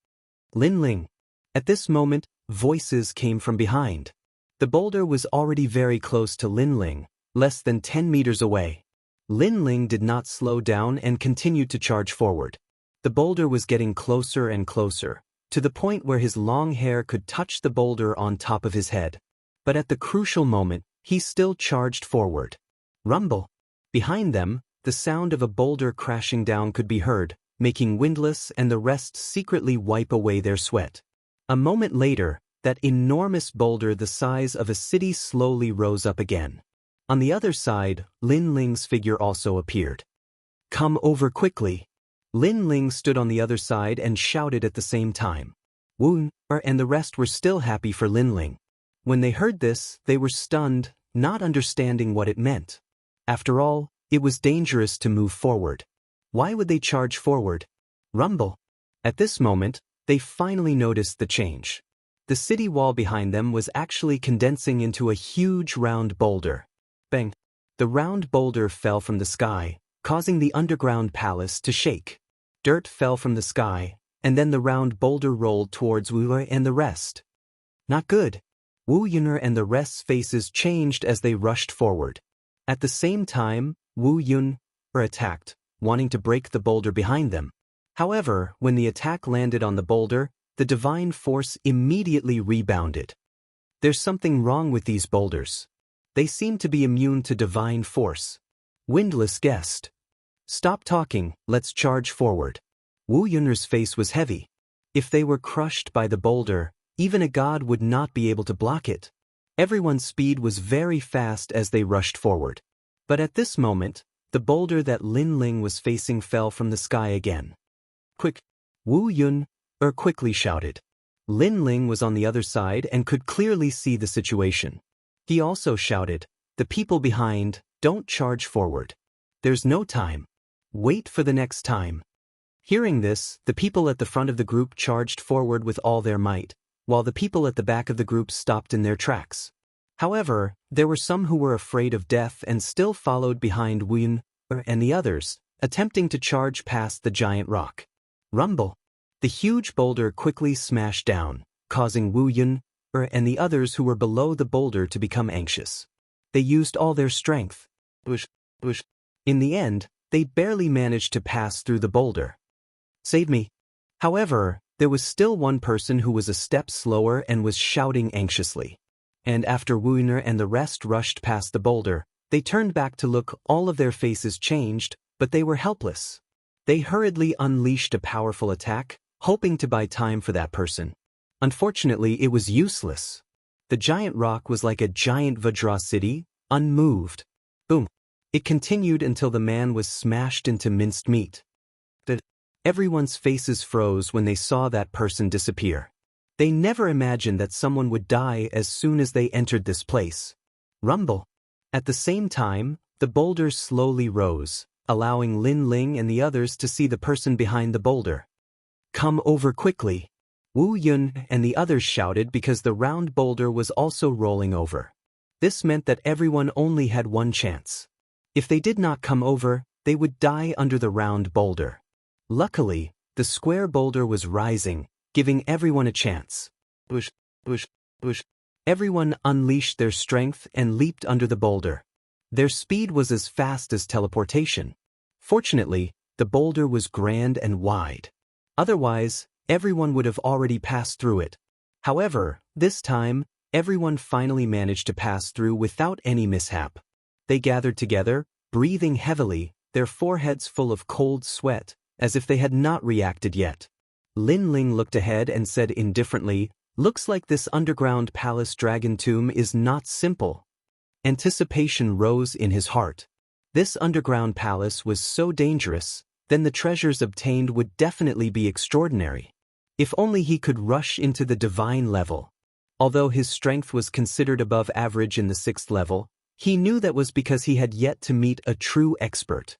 Lin Ling. At this moment, voices came from behind. The boulder was already very close to Lin Ling, less than 10 meters away. Lin Ling did not slow down and continued to charge forward. The boulder was getting closer and closer, to the point where his long hair could touch the boulder on top of his head. But at the crucial moment, he still charged forward. Rumble. Behind them, the sound of a boulder crashing down could be heard, making Windless and the rest secretly wipe away their sweat. A moment later, that enormous boulder the size of a city slowly rose up again. On the other side, Lin Ling's figure also appeared. Come over quickly. Lin Ling stood on the other side and shouted at the same time. Wu and the rest were still happy for Lin Ling. When they heard this, they were stunned, not understanding what it meant. After all, it was dangerous to move forward. Why would they charge forward? Rumble. At this moment, they finally noticed the change. The city wall behind them was actually condensing into a huge round boulder. Bang! The round boulder fell from the sky, causing the underground palace to shake. Dirt fell from the sky, and then the round boulder rolled towards Wu and the rest. Not good. Wu Yuner and the rest's faces changed as they rushed forward. At the same time, Wu Yun attacked, wanting to break the boulder behind them. However, when the attack landed on the boulder, the divine force immediately rebounded. There's something wrong with these boulders. They seem to be immune to divine force. Windless guessed. Stop talking, let's charge forward. Wu Yuner's face was heavy. If they were crushed by the boulder, even a god would not be able to block it. Everyone's speed was very fast as they rushed forward. But at this moment, the boulder that Lin Ling was facing fell from the sky again. Quick! Wu Yun quickly shouted. Lin Ling was on the other side and could clearly see the situation. He also shouted, the people behind, don't charge forward. There's no time. Wait for the next time. Hearing this, the people at the front of the group charged forward with all their might, while the people at the back of the group stopped in their tracks. However, there were some who were afraid of death and still followed behind Wu Yun and the others, attempting to charge past the giant rock. Rumble. The huge boulder quickly smashed down, causing Wu Yun and the others who were below the boulder to become anxious. They used all their strength. In the end, they barely managed to pass through the boulder. Save me. However, there was still one person who was a step slower and was shouting anxiously. And after Wuner and the rest rushed past the boulder, they turned back to look. All of their faces changed, but they were helpless. They hurriedly unleashed a powerful attack, hoping to buy time for that person. Unfortunately, it was useless. The giant rock was like a giant Vajra city, unmoved. Boom. It continued until the man was smashed into minced meat. Everyone's faces froze when they saw that person disappear. They never imagined that someone would die as soon as they entered this place. Rumble. At the same time, the boulder slowly rose, allowing Lin Ling and the others to see the person behind the boulder. Come over quickly. Wu Yun and the others shouted because the round boulder was also rolling over. This meant that everyone only had one chance. If they did not come over, they would die under the round boulder. Luckily, the square boulder was rising, giving everyone a chance. Everyone unleashed their strength and leaped under the boulder. Their speed was as fast as teleportation. Fortunately, the boulder was grand and wide. Otherwise, everyone would have already passed through it. However, this time, everyone finally managed to pass through without any mishap. They gathered together, breathing heavily, their foreheads full of cold sweat, as if they had not reacted yet. Lin Ling looked ahead and said indifferently, "Looks like this underground palace dragon tomb is not simple." Anticipation rose in his heart. This underground palace was so dangerous, then the treasures obtained would definitely be extraordinary. If only he could rush into the divine level. Although his strength was considered above average in the 6th level, he knew that was because he had yet to meet a true expert.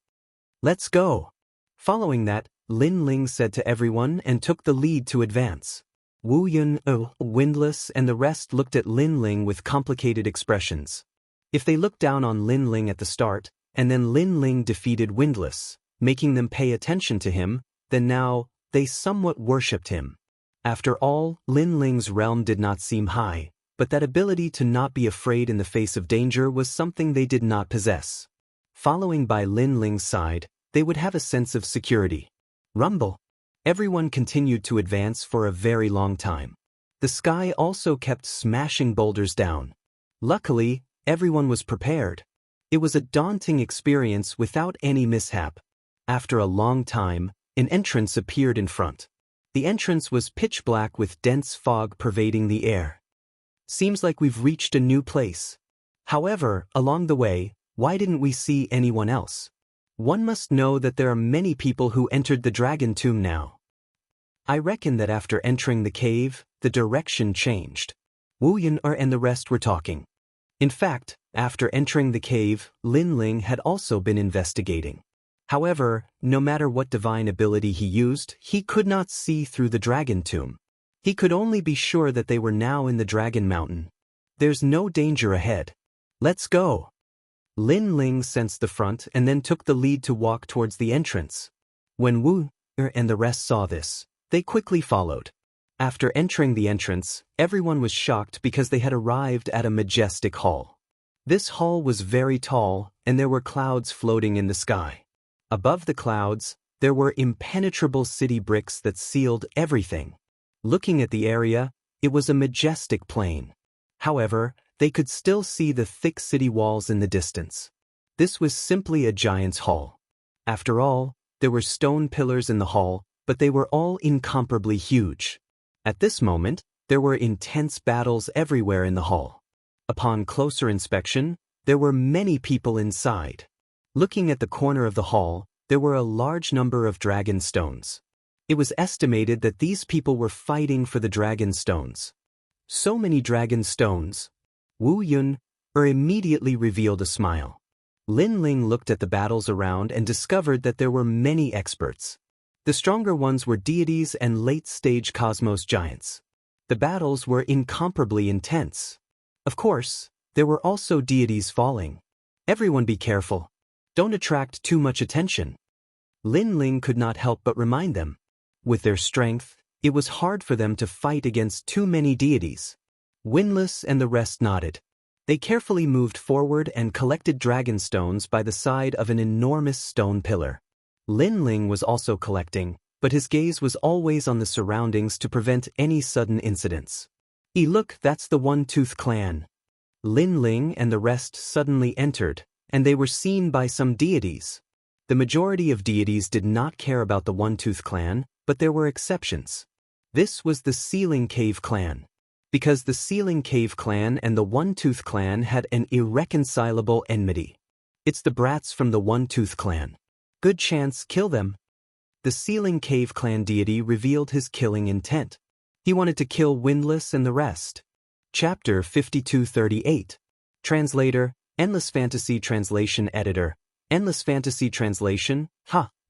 Let's go. Following that, Lin Ling said to everyone and took the lead to advance. Wu Yun, Windless, and the rest looked at Lin Ling with complicated expressions. If they looked down on Lin Ling at the start, and then Lin Ling defeated Windless, making them pay attention to him, then now, they somewhat worshipped him. After all, Lin Ling's realm did not seem high, but that ability to not be afraid in the face of danger was something they did not possess. Following by Lin Ling's side, they would have a sense of security. Rumble. Everyone continued to advance for a very long time. The sky also kept smashing boulders down. Luckily, everyone was prepared. It was a daunting experience without any mishap. After a long time, an entrance appeared in front. The entrance was pitch black with dense fog pervading the air. Seems like we've reached a new place. However, along the way, why didn't we see anyone else? One must know that there are many people who entered the dragon tomb now. I reckon that after entering the cave, the direction changed. Wu Yun and the rest were talking. In fact, after entering the cave, Lin Ling had also been investigating. However, no matter what divine ability he used, he could not see through the dragon tomb. He could only be sure that they were now in the Dragon Mountain. There's no danger ahead. Let's go. Lin Ling sensed the front and then took the lead to walk towards the entrance. When Wu and the rest saw this, they quickly followed. After entering the entrance, everyone was shocked because they had arrived at a majestic hall. This hall was very tall, and there were clouds floating in the sky. Above the clouds, there were impenetrable city bricks that sealed everything. Looking at the area, it was a majestic plain. However, they could still see the thick city walls in the distance. This was simply a giant's hall. After all, there were stone pillars in the hall, but they were all incomparably huge. At this moment, there were intense battles everywhere in the hall. Upon closer inspection, there were many people inside. Looking at the corner of the hall, there were a large number of dragon stones. It was estimated that these people were fighting for the dragon stones. So many dragon stones. Wu Yun immediately revealed a smile. Lin Ling looked at the battles around and discovered that there were many experts. The stronger ones were deities and late-stage cosmos giants. The battles were incomparably intense. Of course, there were also deities falling. Everyone be careful. Don't attract too much attention. Lin Ling could not help but remind them. With their strength, it was hard for them to fight against too many deities. Windlass and the rest nodded. They carefully moved forward and collected dragon stones by the side of an enormous stone pillar. Lin Ling was also collecting, but his gaze was always on the surroundings to prevent any sudden incidents. Look, that's the One-Tooth Clan. Lin Ling and the rest suddenly entered, and they were seen by some deities. The majority of deities did not care about the One-Tooth Clan, but there were exceptions. This was the Ceiling Cave Clan. Because the Ceiling Cave Clan and the One-Tooth Clan had an irreconcilable enmity. It's the brats from the One-Tooth Clan. Good chance, kill them. The Ceiling Cave Clan deity revealed his killing intent. He wanted to kill Windlass and the rest. Chapter 5238. Translator, Endless Fantasy Translation Editor. Endless Fantasy Translation,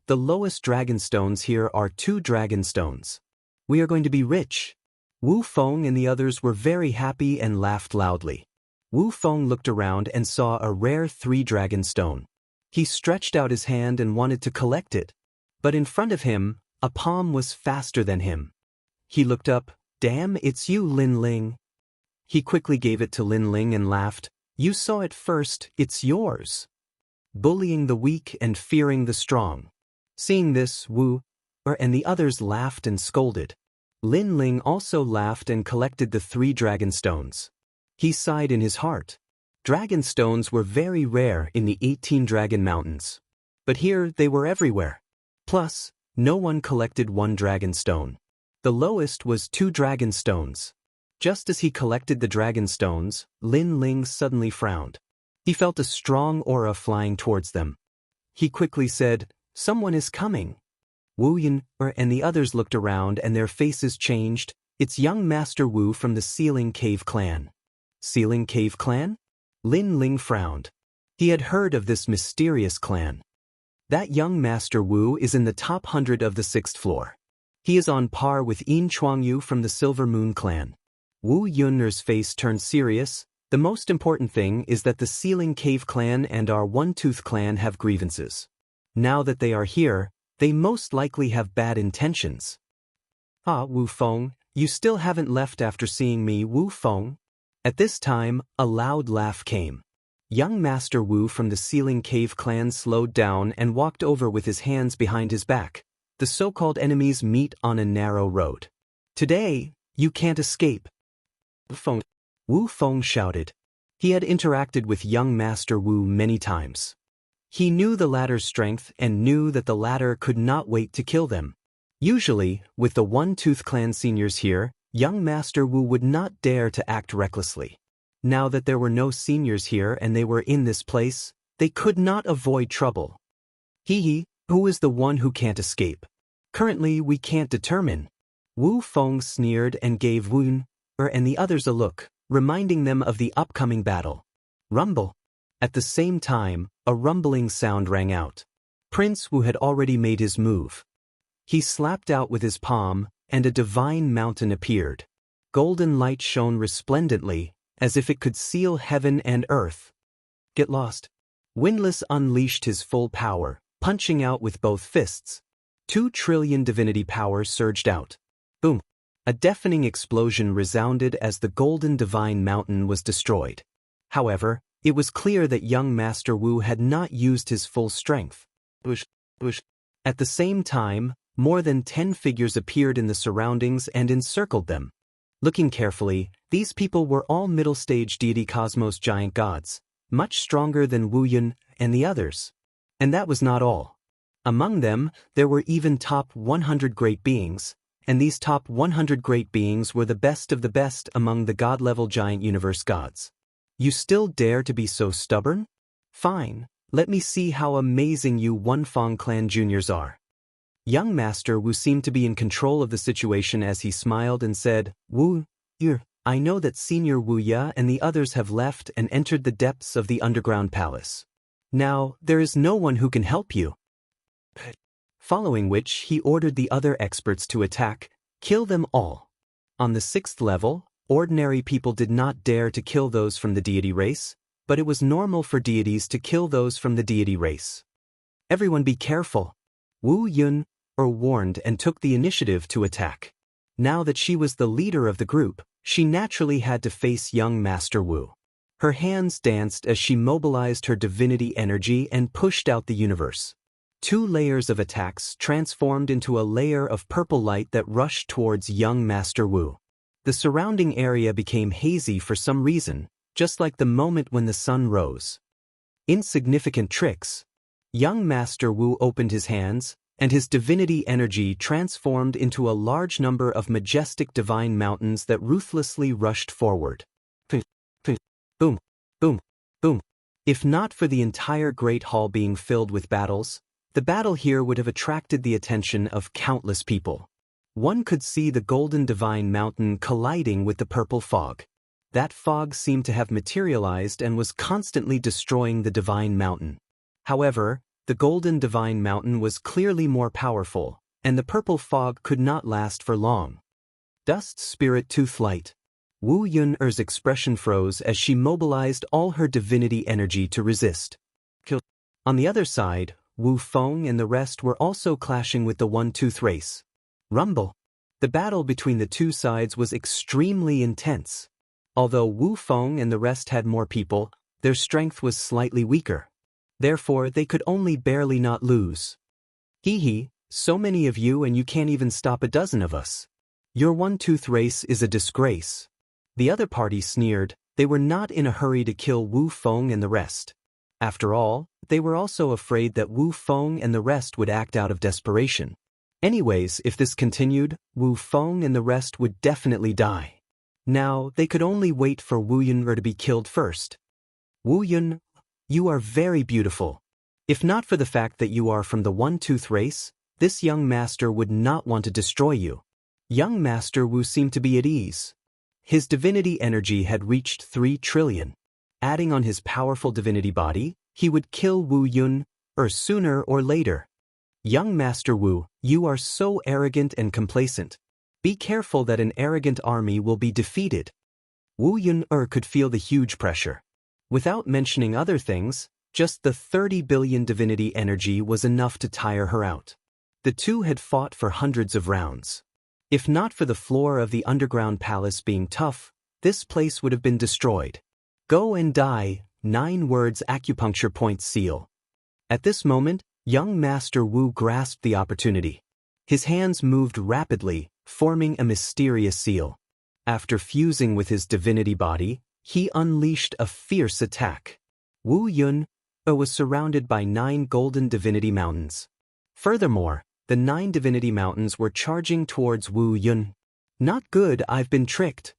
the lowest dragon stones here are 2 dragon stones. We are going to be rich. Wu Feng and the others were very happy and laughed loudly. Wu Feng looked around and saw a rare 3-dragon stone. He stretched out his hand and wanted to collect it. But in front of him, a palm was faster than him. He looked up. Damn, it's you, Lin Ling. He quickly gave it to Lin Ling and laughed. You saw it first, it's yours. Bullying the weak and fearing the strong. Seeing this, Wu and the others laughed and scolded. Lin Ling also laughed and collected the 3 dragon stones. He sighed in his heart. Dragon stones were very rare in the 18 Dragon Mountains. But here they were everywhere. Plus, no one collected 1 dragon stone. The lowest was 2 dragon stones. Just as he collected the dragon stones, Lin Ling suddenly frowned. He felt a strong aura flying towards them. He quickly said, "Someone is coming." Wu Yan and the others looked around and their faces changed. It's young Master Wu from the Ceiling Cave Clan. Ceiling Cave Clan? Lin Ling frowned. He had heard of this mysterious clan. That young Master Wu is in the top 100 of the 6th floor. He is on par with Yin Chuangyu from the Silver Moon Clan. Wu Yunner's face turned serious. The most important thing is that the Ceiling Cave Clan and our One-Tooth Clan have grievances. Now that they are here, they most likely have bad intentions. Wu Feng, you still haven't left after seeing me, Wu Feng? At this time, a loud laugh came. Young Master Wu from the Ceiling Cave Clan slowed down and walked over with his hands behind his back. The so-called enemies meet on a narrow road. Today, you can't escape. Wu Feng shouted. He had interacted with young Master Wu many times. He knew the latter's strength and knew that the latter could not wait to kill them. Usually, with the One-Tooth Clan seniors here, young Master Wu would not dare to act recklessly. Now that there were no seniors here and they were in this place, they could not avoid trouble. Who is the one who can't escape? Currently, we can't determine. Wu Feng sneered and gave Wu and the others a look, reminding them of the upcoming battle. Rumble. At the same time, a rumbling sound rang out. Prince Wu had already made his move. He slapped out with his palm, and a divine mountain appeared. Golden light shone resplendently, as if it could seal heaven and earth. Get lost. Windlass unleashed his full power, punching out with both fists. 2 trillion divinity power surged out. Boom. A deafening explosion resounded as the golden divine mountain was destroyed. However, it was clear that young Master Wu had not used his full strength. At the same time, more than 10 figures appeared in the surroundings and encircled them. Looking carefully, these people were all middle-stage deity cosmos giant gods, much stronger than Wu Yan and the others. And that was not all. Among them, there were even top 100 great beings, and these top 100 great beings were the best of the best among the god-level giant universe gods. You still dare to be so stubborn? Fine, let me see how amazing you Wunfang Clan juniors are. Young Master Wu seemed to be in control of the situation as he smiled and said, Wu, I know that Senior Wu Ya and the others have left and entered the depths of the underground palace. Now, there is no one who can help you. Following which, he ordered the other experts to attack, kill them all. On the 6th level, ordinary people did not dare to kill those from the deity race, but it was normal for deities to kill those from the deity race. Everyone be careful. Wu Yun warned and took the initiative to attack. Now that she was the leader of the group, She naturally had to face young Master Wu. Her hands danced as she mobilized her divinity energy and pushed out the universe. 2 layers of attacks transformed into a layer of purple light that rushed towards young Master Wu. The surrounding area became hazy for some reason, just like the moment when the sun rose. Insignificant tricks. Young Master Wu opened his hands, and his divinity energy transformed into a large number of majestic divine mountains that ruthlessly rushed forward. Boom, boom, boom. If not for the entire Great Hall being filled with battles, the battle here would have attracted the attention of countless people. One could see the golden divine mountain colliding with the purple fog. That fog seemed to have materialized and was constantly destroying the divine mountain. However, the golden divine mountain was clearly more powerful, and the purple fog could not last for long. Dust Spirit Tooth Light. Wu Yun'er's expression froze as she mobilized all her divinity energy to resist. On the other side, Wu Feng and the rest were also clashing with the one-tooth race. Rumble. The battle between the two sides was extremely intense. Although Wu Feng and the rest had more people, their strength was slightly weaker. Therefore, they could only barely not lose. Hee, so many of you and you can't even stop a dozen of us. Your one-tooth race is a disgrace. The other party sneered. They were not in a hurry to kill Wu Feng and the rest. After all, they were also afraid that Wu Feng and the rest would act out of desperation. Anyways, if this continued, Wu Feng and the rest would definitely die. Now, they could only wait for Wu Yun'er to be killed first. Wu Yun, you are very beautiful. If not for the fact that you are from the one-tooth race, this young master would not want to destroy you. Young Master Wu seemed to be at ease. His divinity energy had reached 3 trillion. Adding on his powerful divinity body, he would kill Wu Yun, sooner or later. Young Master Wu, you are so arrogant and complacent. Be careful that an arrogant army will be defeated. Wu Yun could feel the huge pressure. Without mentioning other things, just the 30 billion divinity energy was enough to tire her out. The two had fought for hundreds of rounds. If not for the floor of the underground palace being tough, this place would have been destroyed. Go and die, 9 words acupuncture point seal. At this moment, young Master Wu grasped the opportunity. His hands moved rapidly, forming a mysterious seal. After fusing with his divinity body, he unleashed a fierce attack. Wu Yun was surrounded by 9 golden divinity mountains. Furthermore, the 9 divinity mountains were charging towards Wu Yun. Not good, I've been tricked.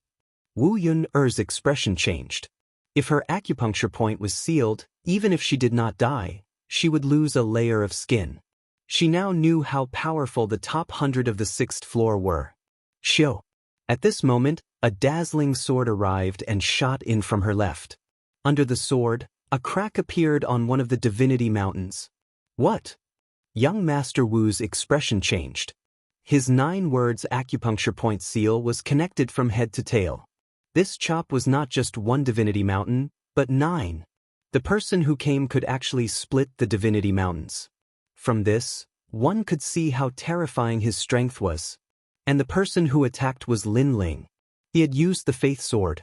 Wu Yun'er's expression changed. If her acupuncture point was sealed, even if she did not die, she would lose a layer of skin. She now knew how powerful the top 100 of the 6th floor were. Shio. At this moment, a dazzling sword arrived and shot in from her left. Under the sword, a crack appeared on one of the divinity mountains. What? Young Master Wu's expression changed. His 9 words acupuncture point seal was connected from head to tail. This chop was not just one divinity mountain, but 9. The person who came could actually split the divinity mountains. From this, one could see how terrifying his strength was. And the person who attacked was Lin Ling. He had used the faith sword.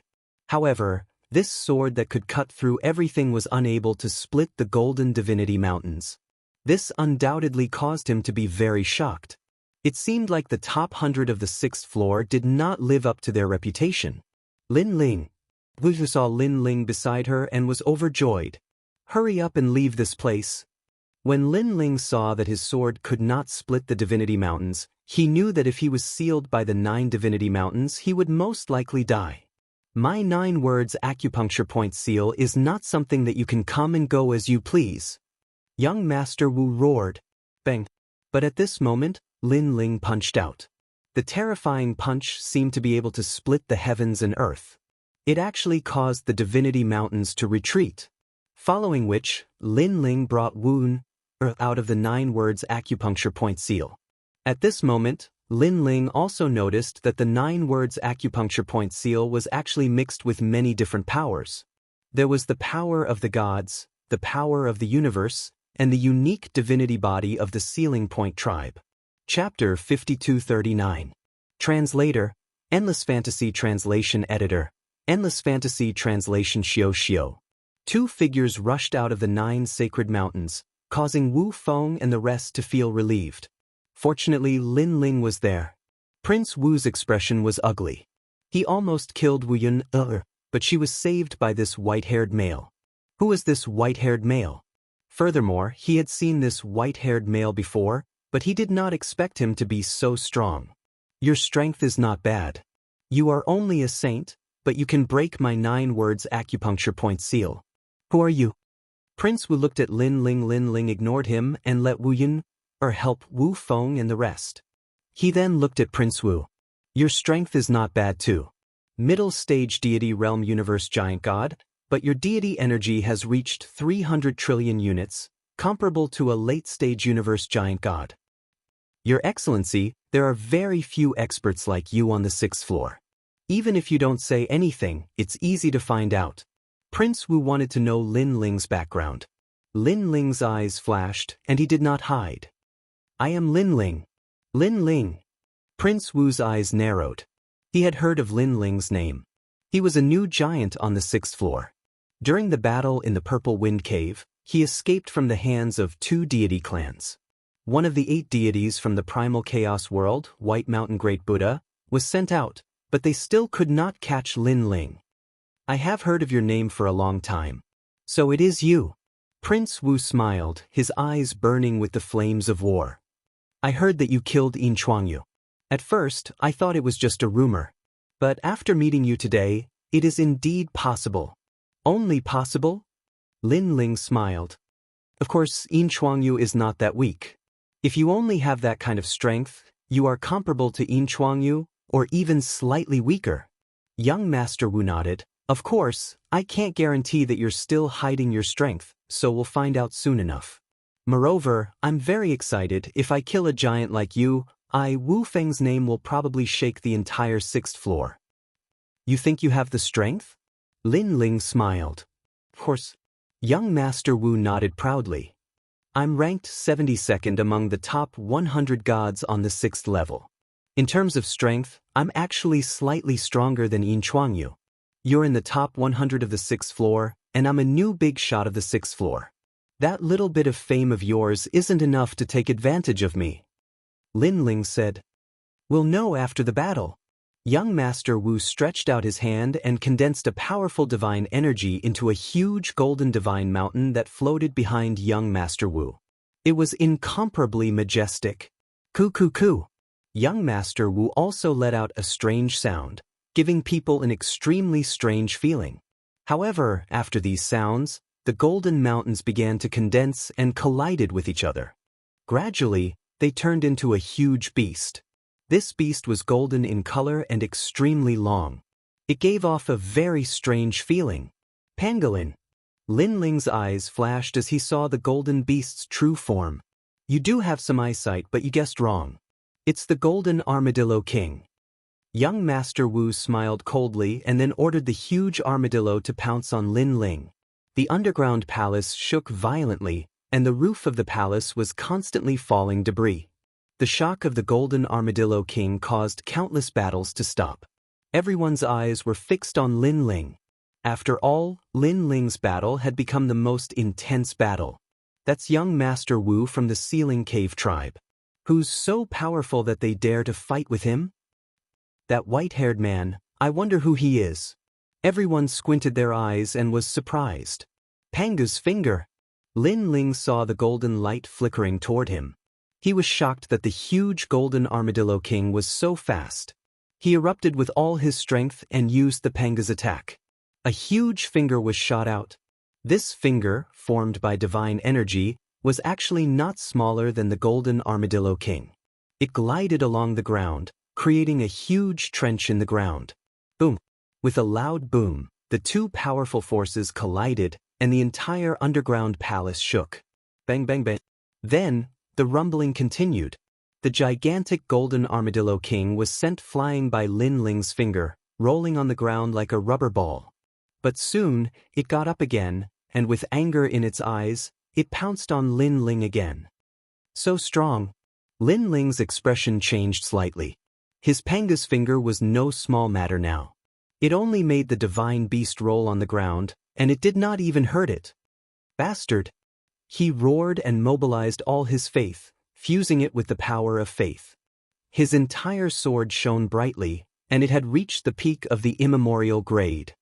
However, this sword that could cut through everything was unable to split the golden divinity mountains. This undoubtedly caused him to be very shocked. It seemed like the top 100 of the 6th floor did not live up to their reputation. Lin Ling. Wu saw Lin Ling beside her and was overjoyed. Hurry up and leave this place. When Lin Ling saw that his sword could not split the divinity mountains, he knew that if he was sealed by the 9 divinity mountains, he would most likely die. My 9 words acupuncture point seal is not something that you can come and go as you please. Young Master Wu roared. Bang. But at this moment, Lin Ling punched out. The terrifying punch seemed to be able to split the heavens and earth. It actually caused the divinity mountains to retreat. Following which, Lin Ling brought Wu out of the 9 words acupuncture point seal. At this moment, Lin Ling also noticed that the 9 words acupuncture point seal was actually mixed with many different powers. There was the power of the gods, the power of the universe, and the unique divinity body of the Sealing Point tribe. Chapter 5239. Translator, Endless Fantasy Translation Editor. Endless Fantasy Translation Xiao. Two figures rushed out of the 9 sacred mountains, causing Wu Feng and the rest to feel relieved. Fortunately, Lin Ling was there. Prince Wu's expression was ugly. He almost killed Wu Yun, but she was saved by this white-haired male. Who was this white-haired male? Furthermore, he had seen this white-haired male before, but he did not expect him to be so strong. Your strength is not bad. You are only a saint, but you can break my 9 words acupuncture point seal. Who are you? Prince Wu looked at Lin Ling. Lin Ling ignored him and let Wu Yun help Wu Feng and the rest. He then looked at Prince Wu. Your strength is not bad too. Middle stage deity realm universe giant god, but your deity energy has reached 300 trillion units, comparable to a late stage universe giant god. Your Excellency, there are very few experts like you on the 6th floor. Even if you don't say anything, it's easy to find out. Prince Wu wanted to know Lin Ling's background. Lin Ling's eyes flashed, and he did not hide. I am Lin Ling. Lin Ling. Prince Wu's eyes narrowed. He had heard of Lin Ling's name. He was a new giant on the 6th floor. During the battle in the Purple Wind Cave, he escaped from the hands of 2 deity clans. One of the 8 deities from the primal chaos world, White Mountain Great Buddha, was sent out, but they still could not catch Lin Ling. I have heard of your name for a long time. So it is you. Prince Wu smiled, his eyes burning with the flames of war. I heard that you killed Yin Chuangyu. At first, I thought it was just a rumor. But after meeting you today, it is indeed possible. Only possible? Lin Ling smiled. Of course, Yin Chuangyu is not that weak. If you only have that kind of strength, you are comparable to Yin Chuangyu, or even slightly weaker. Young Master Wu nodded. Of course, I can't guarantee that you're still hiding your strength, so we'll find out soon enough. Moreover, I'm very excited. If I kill a giant like you, Wu Feng's name will probably shake the entire 6th floor. You think you have the strength? Lin Ling smiled. Of course. Young Master Wu nodded proudly. I'm ranked 72nd among the top 100 gods on the 6th level. In terms of strength, I'm actually slightly stronger than Yin Chuangyu. You're in the top 100 of the 6th floor, and I'm a new big shot of the 6th floor. That little bit of fame of yours isn't enough to take advantage of me. Lin Ling said. We'll know after the battle. Young Master Wu stretched out his hand and condensed a powerful divine energy into a huge golden divine mountain that floated behind young Master Wu. It was incomparably majestic. Coo coo coo. Young Master Wu also let out a strange sound, giving people an extremely strange feeling. However, after these sounds, the golden mountains began to condense and collided with each other. Gradually, they turned into a huge beast. This beast was golden in color and extremely long. It gave off a very strange feeling. Pangolin. Lin Ling's eyes flashed as he saw the golden beast's true form. You do have some eyesight, but you guessed wrong. It's the golden armadillo king. Young Master Wu smiled coldly and then ordered the huge armadillo to pounce on Lin Ling. The underground palace shook violently, and the roof of the palace was constantly falling debris. The shock of the golden armadillo king caused countless battles to stop. Everyone's eyes were fixed on Lin Ling. After all, Lin Ling's battle had become the most intense battle. That's young Master Wu from the Ceiling Cave tribe. Who's so powerful that they dare to fight with him? That white-haired man, I wonder who he is. Everyone squinted their eyes and was surprised. Panga's finger. Lin Ling saw the golden light flickering toward him. He was shocked that the huge golden armadillo king was so fast. He erupted with all his strength and used the Panga's attack. A huge finger was shot out. This finger, formed by divine energy, was actually not smaller than the golden armadillo king. It glided along the ground, creating a huge trench in the ground. Boom! With a loud boom, the two powerful forces collided, and the entire underground palace shook. Bang bang bang. Then, the rumbling continued. The gigantic golden armadillo king was sent flying by Lin Ling's finger, rolling on the ground like a rubber ball. But soon, it got up again, and with anger in its eyes, it pounced on Lin Ling again. So strong. Lin Ling's expression changed slightly. His panga's finger was no small matter now. It only made the divine beast roll on the ground, and it did not even hurt it. Bastard! He roared and mobilized all his faith, fusing it with the power of faith. His entire sword shone brightly, and it had reached the peak of the immemorial grade.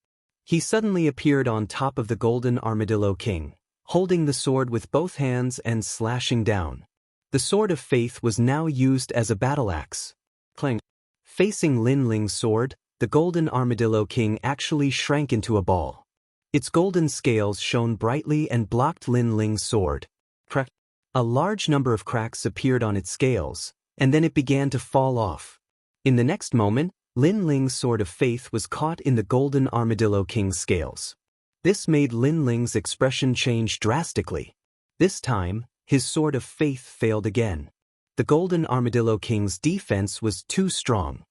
He suddenly appeared on top of the golden armadillo king, holding the sword with both hands and slashing down. The sword of faith was now used as a battle axe. Clang. Facing Lin Ling's sword, the golden armadillo king actually shrank into a ball. Its golden scales shone brightly and blocked Lin Ling's sword. Crack. A large number of cracks appeared on its scales, and then it began to fall off. In the next moment, Lin Ling's sword of faith was caught in the golden armadillo king's scales. This made Lin Ling's expression change drastically. This time, his sword of faith failed again. The golden armadillo king's defense was too strong.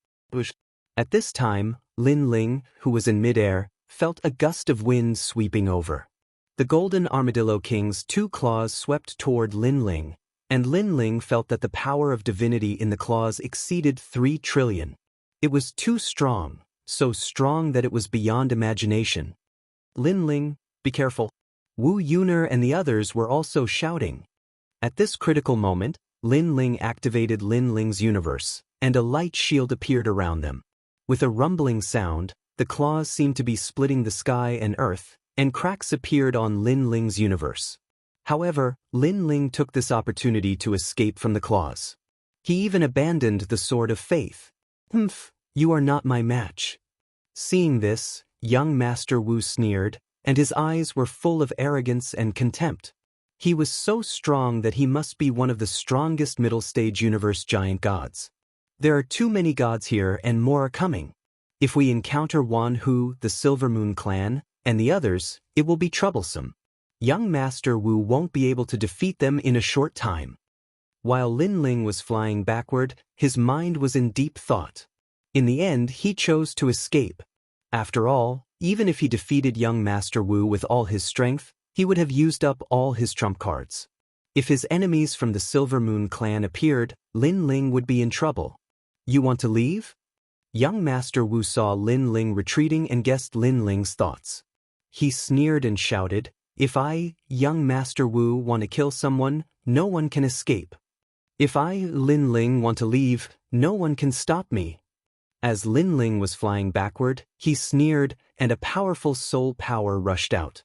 At this time, Lin Ling, who was in midair, felt a gust of wind sweeping over. The golden armadillo king's two claws swept toward Lin Ling, and Lin Ling felt that the power of divinity in the claws exceeded 3 trillion. It was too strong, so strong that it was beyond imagination. Lin Ling, be careful. Wu Yuner and the others were also shouting. At this critical moment, Lin Ling activated Lin Ling's universe, and a light shield appeared around them. With a rumbling sound, the claws seemed to be splitting the sky and earth, and cracks appeared on Lin Ling's universe. However, Lin Ling took this opportunity to escape from the claws. He even abandoned the sword of faith. Humph, you are not my match. Seeing this, young Master Wu sneered, and his eyes were full of arrogance and contempt. He was so strong that he must be one of the strongest middle-stage universe giant gods. There are too many gods here and more are coming. If we encounter Wan Hu, the Silver Moon clan, and the others, it will be troublesome. Young Master Wu won't be able to defeat them in a short time. While Lin Ling was flying backward, his mind was in deep thought. In the end, he chose to escape. After all, even if he defeated young Master Wu with all his strength, he would have used up all his trump cards. If his enemies from the Silver Moon clan appeared, Lin Ling would be in trouble. You want to leave? Young Master Wu saw Lin Ling retreating and guessed Lin Ling's thoughts. He sneered and shouted, "If I, young Master Wu, want to kill someone, no one can escape. If I, Lin Ling, want to leave, no one can stop me." As Lin Ling was flying backward, he sneered, and a powerful soul power rushed out.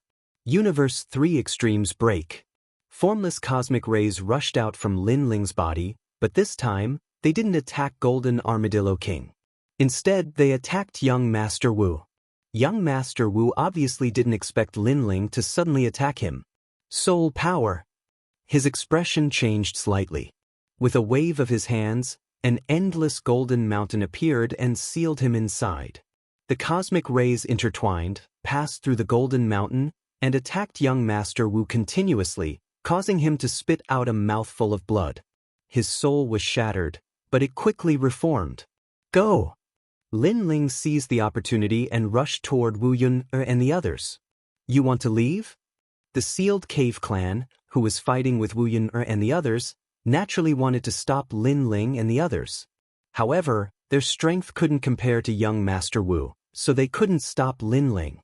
Universe 3 extremes break. Formless cosmic rays rushed out from Lin Ling's body, but this time, they didn't attack Golden Armadillo King. Instead, they attacked young Master Wu. Young Master Wu obviously didn't expect Lin Ling to suddenly attack him. Soul power. His expression changed slightly. With a wave of his hands, an endless golden mountain appeared and sealed him inside. The cosmic rays intertwined, passed through the golden mountain, and attacked young Master Wu continuously, causing him to spit out a mouthful of blood. His soul was shattered, but it quickly reformed. Go! Lin Ling seized the opportunity and rushed toward Wu Yun and the others. You want to leave? The Sealed Cave clan, who was fighting with Wu Yun and the others, naturally wanted to stop Lin Ling and the others. However, their strength couldn't compare to young Master Wu, so they couldn't stop Lin Ling.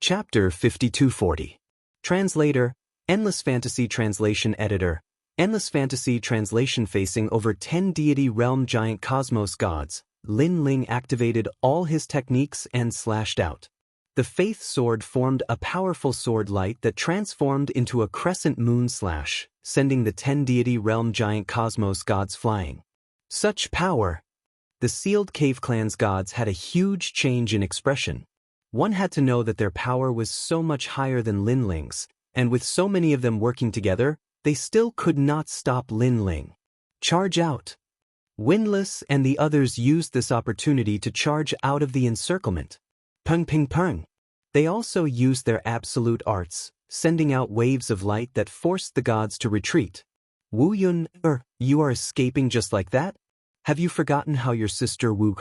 Chapter 5240. Translator, Endless Fantasy Translation Editor, Endless Fantasy Translation. Facing over 10 deity realm giant cosmos gods, Lin Ling activated all his techniques and slashed out. The Faith Sword formed a powerful sword light that transformed into a crescent moon slash, sending the 10 deity realm giant cosmos gods flying. Such power! The Sealed Cave clan's gods had a huge change in expression. One had to know that their power was so much higher than Lin Ling's, and with so many of them working together, they still could not stop Lin Ling. Charge out! Windlass and the others used this opportunity to charge out of the encirclement. Pung ping pung! They also used their absolute arts, sending out waves of light that forced the gods to retreat. Wu Yun, you are escaping just like that? Have you forgotten how your sister Wu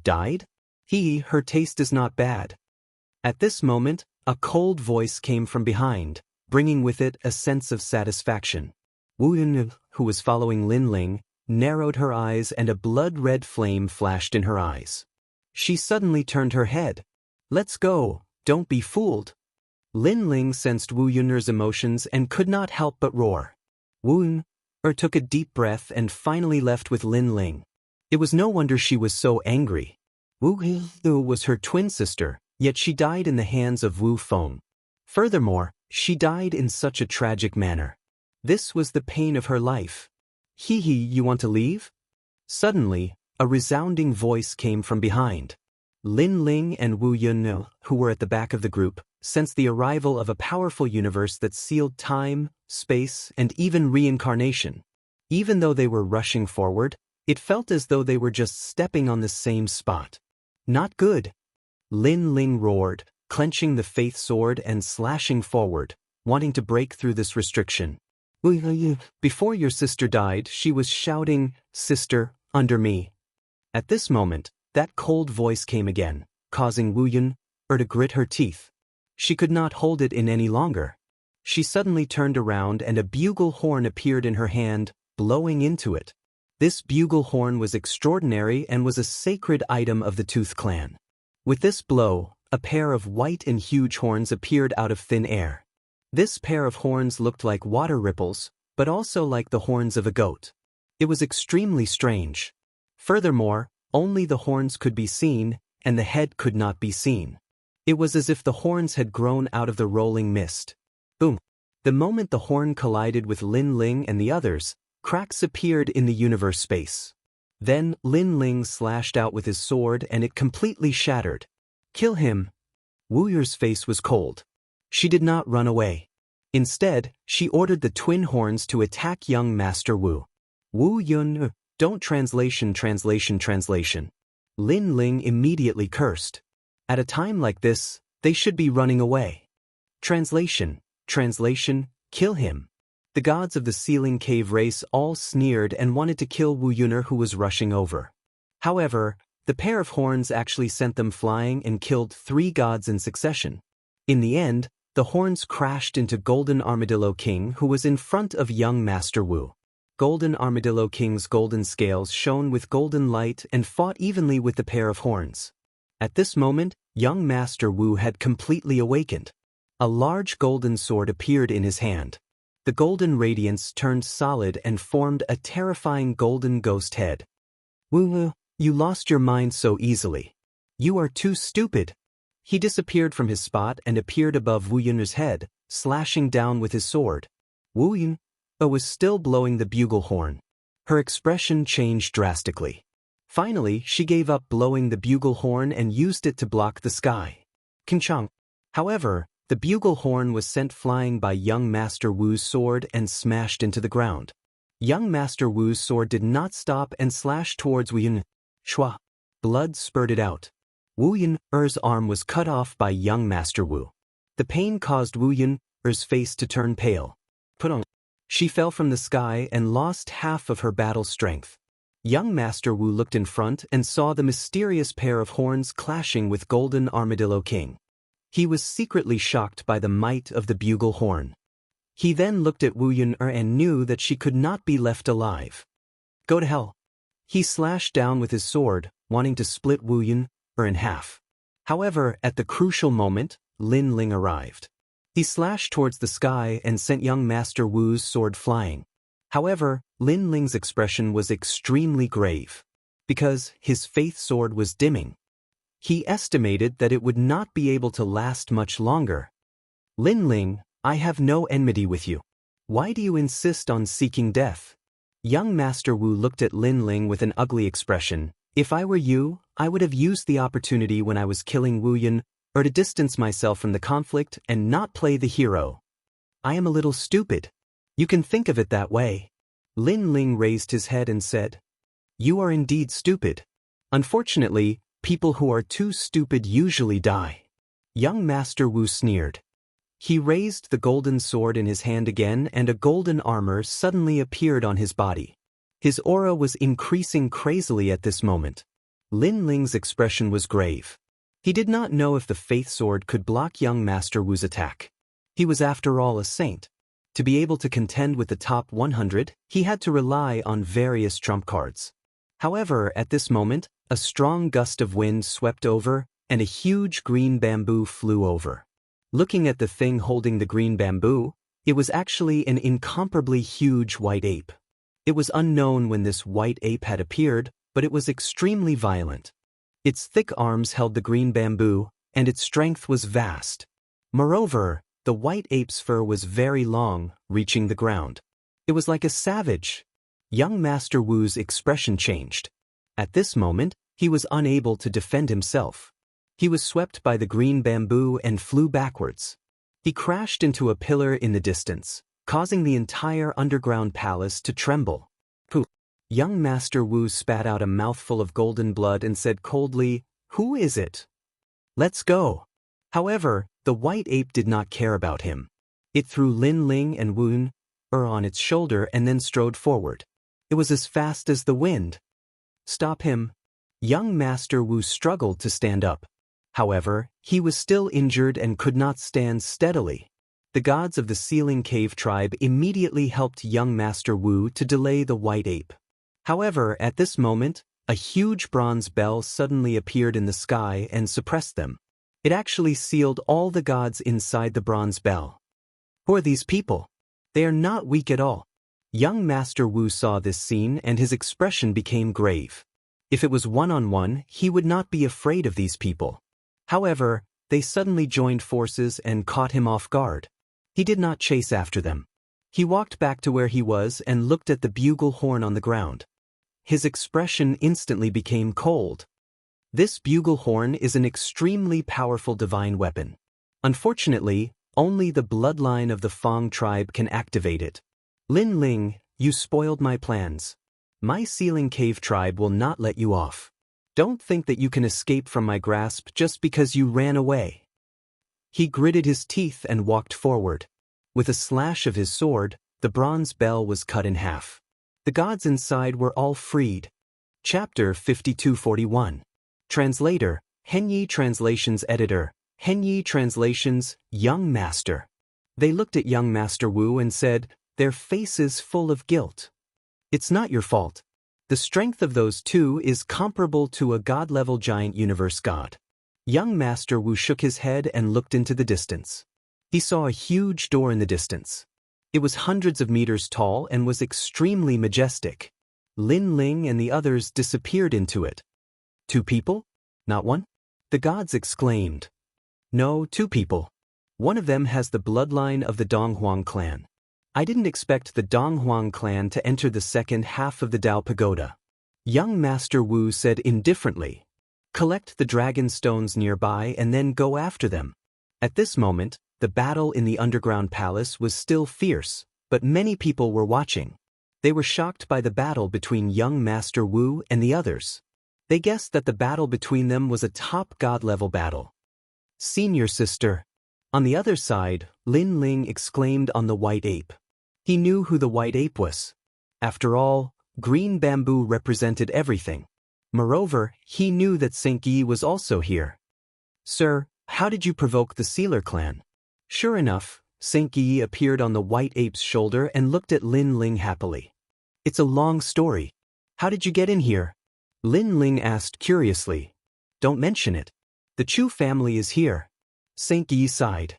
died? Her taste is not bad. At this moment, a cold voice came from behind, bringing with it a sense of satisfaction. Wu Yun, who was following Lin Ling, narrowed her eyes and a blood-red flame flashed in her eyes. She suddenly turned her head. "Let's go, don't be fooled." Lin Ling sensed Wu Yun'er's emotions and could not help but roar. Wu Yun'er took a deep breath and finally left with Lin Ling. It was no wonder she was so angry. Wu Yu was her twin sister, yet she died in the hands of Wu Feng. Furthermore, she died in such a tragic manner. This was the pain of her life. "Hee, you want to leave?" Suddenly, a resounding voice came from behind. Lin Ling and Wu Yun, who were at the back of the group, sensed the arrival of a powerful universe that sealed time, space, and even reincarnation. Even though they were rushing forward, it felt as though they were just stepping on the same spot. "Not good." Lin Ling roared, clenching the faith sword and slashing forward, wanting to break through this restriction. "Before your sister died, she was shouting, 'Sister, under me.'" At this moment, that cold voice came again, causing Wu Yun'er to grit her teeth. She could not hold it in any longer. She suddenly turned around and a bugle horn appeared in her hand, blowing into it. This bugle horn was extraordinary and was a sacred item of the Tooth clan. With this blow, a pair of white and huge horns appeared out of thin air. This pair of horns looked like water ripples, but also like the horns of a goat. It was extremely strange. Furthermore, only the horns could be seen, and the head could not be seen. It was as if the horns had grown out of the rolling mist. Boom! The moment the horn collided with Lin Ling and the others, cracks appeared in the universe space. Then Lin Ling slashed out with his sword and it completely shattered. "Kill him!" Wu Yu's face was cold. She did not run away. Instead, she ordered the twin horns to attack young Master Wu. "Wu Yun, don't translation. Lin Ling immediately cursed. At a time like this, they should be running away. Translation, kill him." The gods of the Ceiling Cave race all sneered and wanted to kill Wu Yun'er, who was rushing over. However, the pair of horns actually sent them flying and killed 3 gods in succession. In the end, the horns crashed into Golden Armadillo King, who was in front of young Master Wu. Golden Armadillo King's golden scales shone with golden light and fought evenly with the pair of horns. At this moment, young Master Wu had completely awakened. A large golden sword appeared in his hand. The golden radiance turned solid and formed a terrifying golden ghost head. "Wu, you lost your mind so easily. You are too stupid." He disappeared from his spot and appeared above Wu Yun'er's head, slashing down with his sword. Wu Yun'er was still blowing the bugle horn. Her expression changed drastically. Finally, she gave up blowing the bugle horn and used it to block the sky. Kinchang. However, the bugle horn was sent flying by young Master Wu's sword and smashed into the ground. Young Master Wu's sword did not stop and slashed towards Wu Yun. Shua. Blood spurted out. Wu Yun'er's arm was cut off by young Master Wu. The pain caused Wu Yun'er's face to turn pale. Putong. She fell from the sky and lost half of her battle strength. Young Master Wu looked in front and saw the mysterious pair of horns clashing with Golden Armadillo King. He was secretly shocked by the might of the bugle horn. He then looked at Wu Yun'er and knew that she could not be left alive. "Go to hell." He slashed down with his sword, wanting to split Wu Yun'er in half. However, at the crucial moment, Lin Ling arrived. He slashed towards the sky and sent young Master Wu's sword flying. However, Lin Ling's expression was extremely grave, because his faith sword was dimming. He estimated that it would not be able to last much longer. "Lin Ling, I have no enmity with you. Why do you insist on seeking death?" Young Master Wu looked at Lin Ling with an ugly expression. "If I were you, I would have used the opportunity when I was killing Wu Yun, or to distance myself from the conflict and not play the hero. I am a little stupid. You can think of it that way." Lin Ling raised his head and said, "You are indeed stupid. Unfortunately, people who are too stupid usually die." Young Master Wu sneered. He raised the golden sword in his hand again and a golden armor suddenly appeared on his body. His aura was increasing crazily at this moment. Lin Ling's expression was grave. He did not know if the faith sword could block young Master Wu's attack. He was after all a saint. To be able to contend with the top 100, he had to rely on various trump cards. However, at this moment, a strong gust of wind swept over, and a huge green bamboo flew over. Looking at the thing holding the green bamboo, it was actually an incomparably huge white ape. It was unknown when this white ape had appeared, but it was extremely violent. Its thick arms held the green bamboo, and its strength was vast. Moreover, the white ape's fur was very long, reaching the ground. It was like a savage. Young Master Wu's expression changed. At this moment, he was unable to defend himself. He was swept by the green bamboo and flew backwards. He crashed into a pillar in the distance, causing the entire underground palace to tremble. Pooh! Young Master Wu spat out a mouthful of golden blood and said coldly, "Who is it? Let's go." However, the white ape did not care about him. It threw Lin Ling and Wun on its shoulder and then strode forward. It was as fast as the wind. Stop him. Young Master Wu struggled to stand up. However, he was still injured and could not stand steadily. The gods of the Ceiling Cave tribe immediately helped young Master Wu to delay the white ape. However, at this moment, a huge bronze bell suddenly appeared in the sky and suppressed them. It actually sealed all the gods inside the bronze bell. Who are these people? They are not weak at all. Young Master Wu saw this scene and his expression became grave. If it was one-on-one, he would not be afraid of these people. However, they suddenly joined forces and caught him off guard. He did not chase after them. He walked back to where he was and looked at the bugle horn on the ground. His expression instantly became cold. This bugle horn is an extremely powerful divine weapon. Unfortunately, only the bloodline of the Fang tribe can activate it. Lin Ling, you spoiled my plans. My Ceiling Cave tribe will not let you off. Don't think that you can escape from my grasp just because you ran away. He gritted his teeth and walked forward. With a slash of his sword, the bronze bell was cut in half. The gods inside were all freed. Chapter 5241. Translator, Henyi Translations Editor, Henyi Translations, Young Master. They looked at young Master Wu and said, their faces full of guilt. It's not your fault. The strength of those two is comparable to a god-level giant universe god. Young Master Wu shook his head and looked into the distance. He saw a huge door in the distance. It was hundreds of meters tall and was extremely majestic. Lin Ling and the others disappeared into it. Two people? Not one? The gods exclaimed. No, two people. One of them has the bloodline of the Donghuang clan. I didn't expect the Donghuang clan to enter the second half of the Dao Pagoda. Young Master Wu said indifferently. Collect the dragon stones nearby and then go after them. At this moment, the battle in the underground palace was still fierce, but many people were watching. They were shocked by the battle between young Master Wu and the others. They guessed that the battle between them was a top god-level battle. Senior sister. On the other side, Lin Ling exclaimed on the white ape. He knew who the white ape was. After all, green bamboo represented everything. Moreover, he knew that Xianxia was also here. Sir, how did you provoke the Sealer clan? Sure enough, Xianxia appeared on the white ape's shoulder and looked at Lin Ling happily. It's a long story. How did you get in here? Lin Ling asked curiously. Don't mention it. The Chu family is here. Xianxia sighed.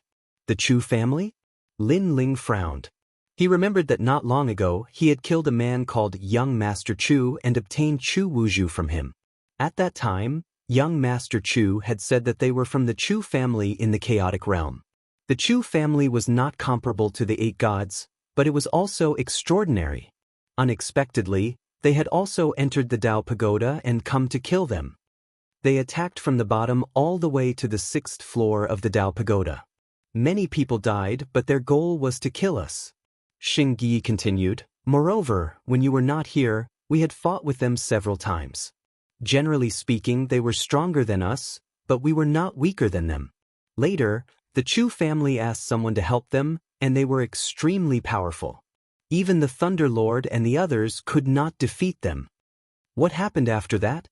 The Chu family? Lin Ling frowned. He remembered that not long ago he had killed a man called Young Master Chu and obtained Chu Wuzhu from him. At that time, Young Master Chu had said that they were from the Chu family in the chaotic realm. The Chu family was not comparable to the 8 gods, but it was also extraordinary. Unexpectedly, they had also entered the Dao Pagoda and come to kill them. They attacked from the bottom all the way to the 6th floor of the Dao Pagoda. Many people died, but their goal was to kill us. Xianxia continued, moreover, when you were not here, we had fought with them several times. Generally speaking, they were stronger than us, but we were not weaker than them. Later, the Chu family asked someone to help them, and they were extremely powerful. Even the Thunder Lord and the others could not defeat them. What happened after that?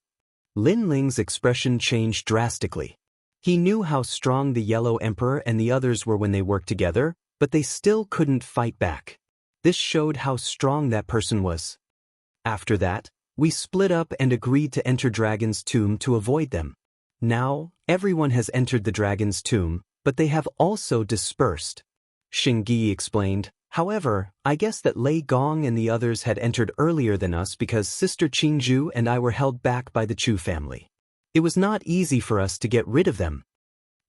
Lin Ling's expression changed drastically. He knew how strong the Yellow Emperor and the others were when they worked together, but they still couldn't fight back. This showed how strong that person was. After that, we split up and agreed to enter Dragon's tomb to avoid them. Now, everyone has entered the Dragon's tomb, but they have also dispersed. Xingyi explained. However, I guess that Lei Gong and the others had entered earlier than us because Sister Qingzhu and I were held back by the Chu family. It was not easy for us to get rid of them.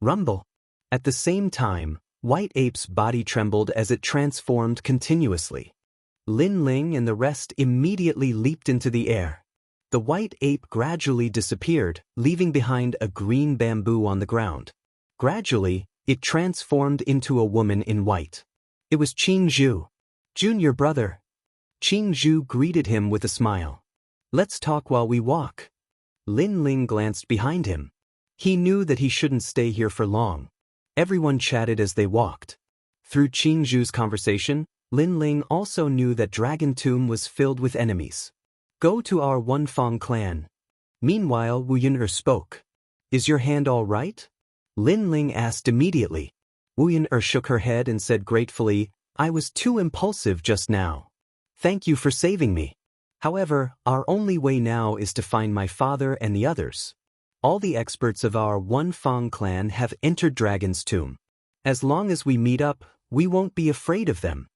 Rumble. At the same time, White Ape's body trembled as it transformed continuously. Lin Ling and the rest immediately leaped into the air. The White Ape gradually disappeared, leaving behind a green bamboo on the ground. Gradually, it transformed into a woman in white. It was Qingzhu. Junior brother. Qingzhu greeted him with a smile. Let's talk while we walk. Lin Ling glanced behind him. He knew that he shouldn't stay here for long. Everyone chatted as they walked. Through Qingzhu's conversation, Lin Ling also knew that Dragon Tomb was filled with enemies. Go to our Wunfang clan. Meanwhile, Wu Yun'er spoke. Is your hand all right? Lin Ling asked immediately. Wu Yun'er shook her head and said gratefully, I was too impulsive just now. Thank you for saving me. However, our only way now is to find my father and the others. All the experts of our Wunfang clan have entered Dragon's tomb. As long as we meet up, we won't be afraid of them.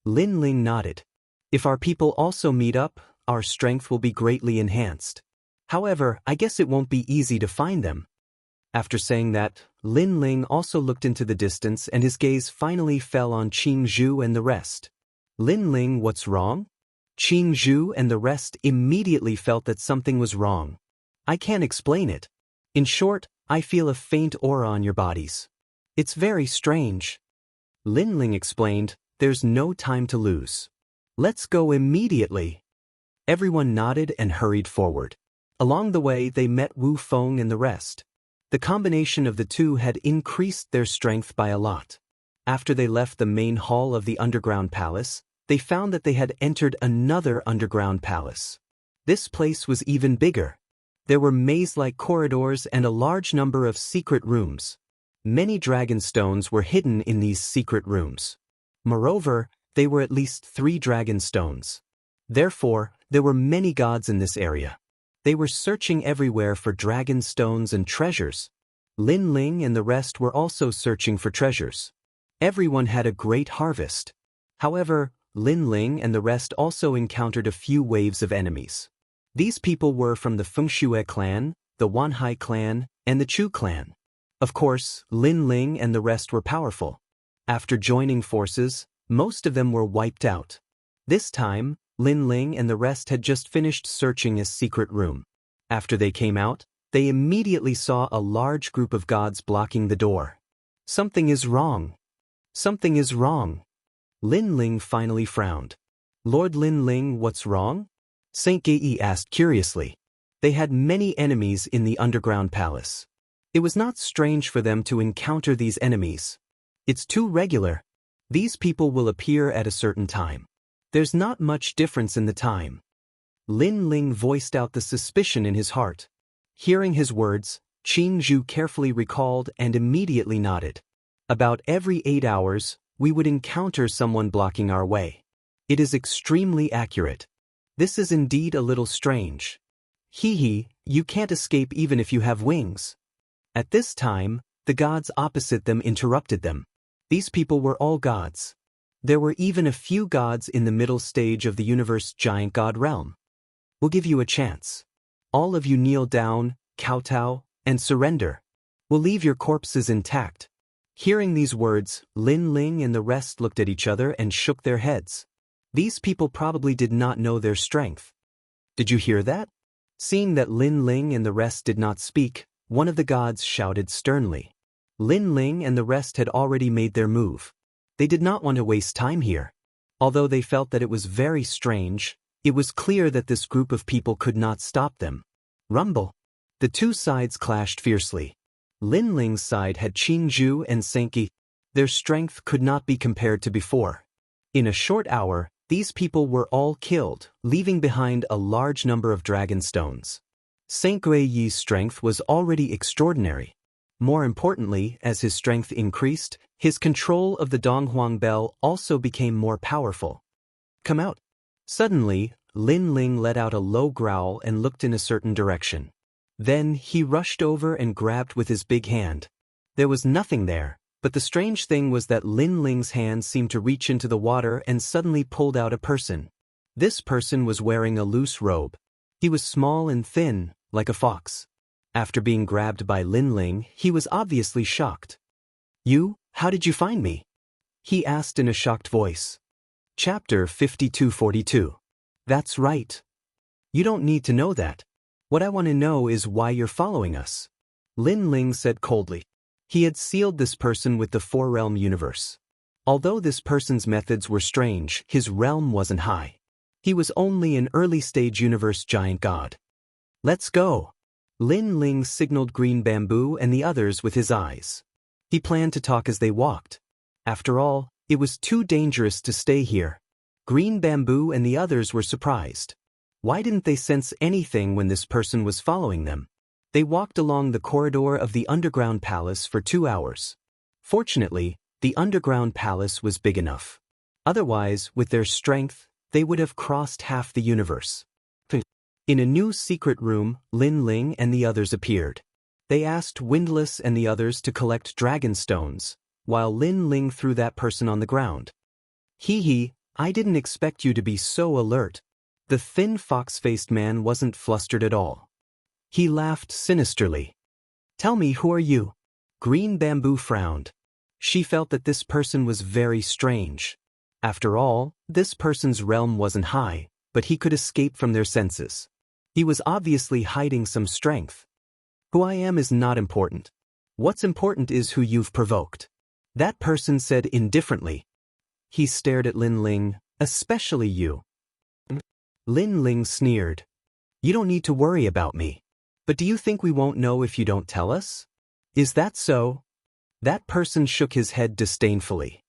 Lin Ling nodded. If our people also meet up, our strength will be greatly enhanced. However, I guess it won't be easy to find them. After saying that, Lin Ling also looked into the distance and his gaze finally fell on Qingzhu and the rest. Lin Ling, what's wrong? Qingzhu and the rest immediately felt that something was wrong. I can't explain it. In short, I feel a faint aura on your bodies. It's very strange. Lin Ling explained, there's no time to lose. Let's go immediately. Everyone nodded and hurried forward. Along the way, they met Wu Feng and the rest. The combination of the two had increased their strength by a lot. After they left the main hall of the underground palace, they found that they had entered another underground palace. This place was even bigger. There were maze-like corridors and a large number of secret rooms. Many dragon stones were hidden in these secret rooms. Moreover, they were at least 3 dragon stones. Therefore, there were many gods in this area. They were searching everywhere for dragon stones and treasures. Lin Ling and the rest were also searching for treasures. Everyone had a great harvest. However, Lin Ling and the rest also encountered a few waves of enemies. These people were from the Fengxue clan, the Wanhai clan, and the Chu clan. Of course, Lin Ling and the rest were powerful. After joining forces, most of them were wiped out. This time, Lin Ling and the rest had just finished searching a secret room. After they came out, they immediately saw a large group of gods blocking the door. Something is wrong. Something is wrong. Lin Ling finally frowned. Lord Lin Ling, what's wrong? Saint Gei asked curiously. They had many enemies in the underground palace. It was not strange for them to encounter these enemies. It's too regular. These people will appear at a certain time. There's not much difference in the time. Lin Ling voiced out the suspicion in his heart. Hearing his words, Qingzhu carefully recalled and immediately nodded. About every 8 hours, we would encounter someone blocking our way. It is extremely accurate. This is indeed a little strange. Hee, you can't escape even if you have wings. At this time, the gods opposite them interrupted them. These people were all gods. There were even a few gods in the middle stage of the universe giant god realm. We'll give you a chance. All of you kneel down, kowtow, and surrender. We'll leave your corpses intact. Hearing these words, Lin Ling and the rest looked at each other and shook their heads. These people probably did not know their strength. Did you hear that? Seeing that Lin Ling and the rest did not speak, one of the gods shouted sternly. Lin Ling and the rest had already made their move. They did not want to waste time here. Although they felt that it was very strange, it was clear that this group of people could not stop them. Rumble. The two sides clashed fiercely. Lin Ling's side had Qingzhu and Sankey. Their strength could not be compared to before. In a short hour, these people were all killed, leaving behind a large number of dragon stones. Saint Guiyi's strength was already extraordinary. More importantly, as his strength increased, his control of the Donghuang bell also became more powerful. Come out. Suddenly, Lin Ling let out a low growl and looked in a certain direction. Then he rushed over and grabbed with his big hand. There was nothing there, but the strange thing was that Lin Ling's hand seemed to reach into the water and suddenly pulled out a person. This person was wearing a loose robe. He was small and thin, like a fox. After being grabbed by Lin Ling, he was obviously shocked. "You, how did you find me?" he asked in a shocked voice. Chapter 5242. That's right. You don't need to know that. What I want to know is why you're following us. Lin Ling said coldly. He had sealed this person with the four-realm universe. Although this person's methods were strange, his realm wasn't high. He was only an early-stage universe giant god. Let's go. Lin Ling signaled Green Bamboo and the others with his eyes. He planned to talk as they walked. After all, it was too dangerous to stay here. Green Bamboo and the others were surprised. Why didn't they sense anything when this person was following them? They walked along the corridor of the underground palace for 2 hours. Fortunately, the underground palace was big enough. Otherwise, with their strength, they would have crossed half the universe. In a new secret room, Lin Ling and the others appeared. They asked Windless and the others to collect dragon stones, while Lin Ling threw that person on the ground. Hee, I didn't expect you to be so alert. The thin fox-faced man wasn't flustered at all. He laughed sinisterly. Tell me, who are you? Green Bamboo frowned. She felt that this person was very strange. After all, this person's realm wasn't high, but he could escape from their senses. He was obviously hiding some strength. Who I am is not important. What's important is who you've provoked. That person said indifferently. He stared at Lin Ling, especially you. Lin Ling sneered. You don't need to worry about me. But do you think we won't know if you don't tell us? Is that so? That person shook his head disdainfully.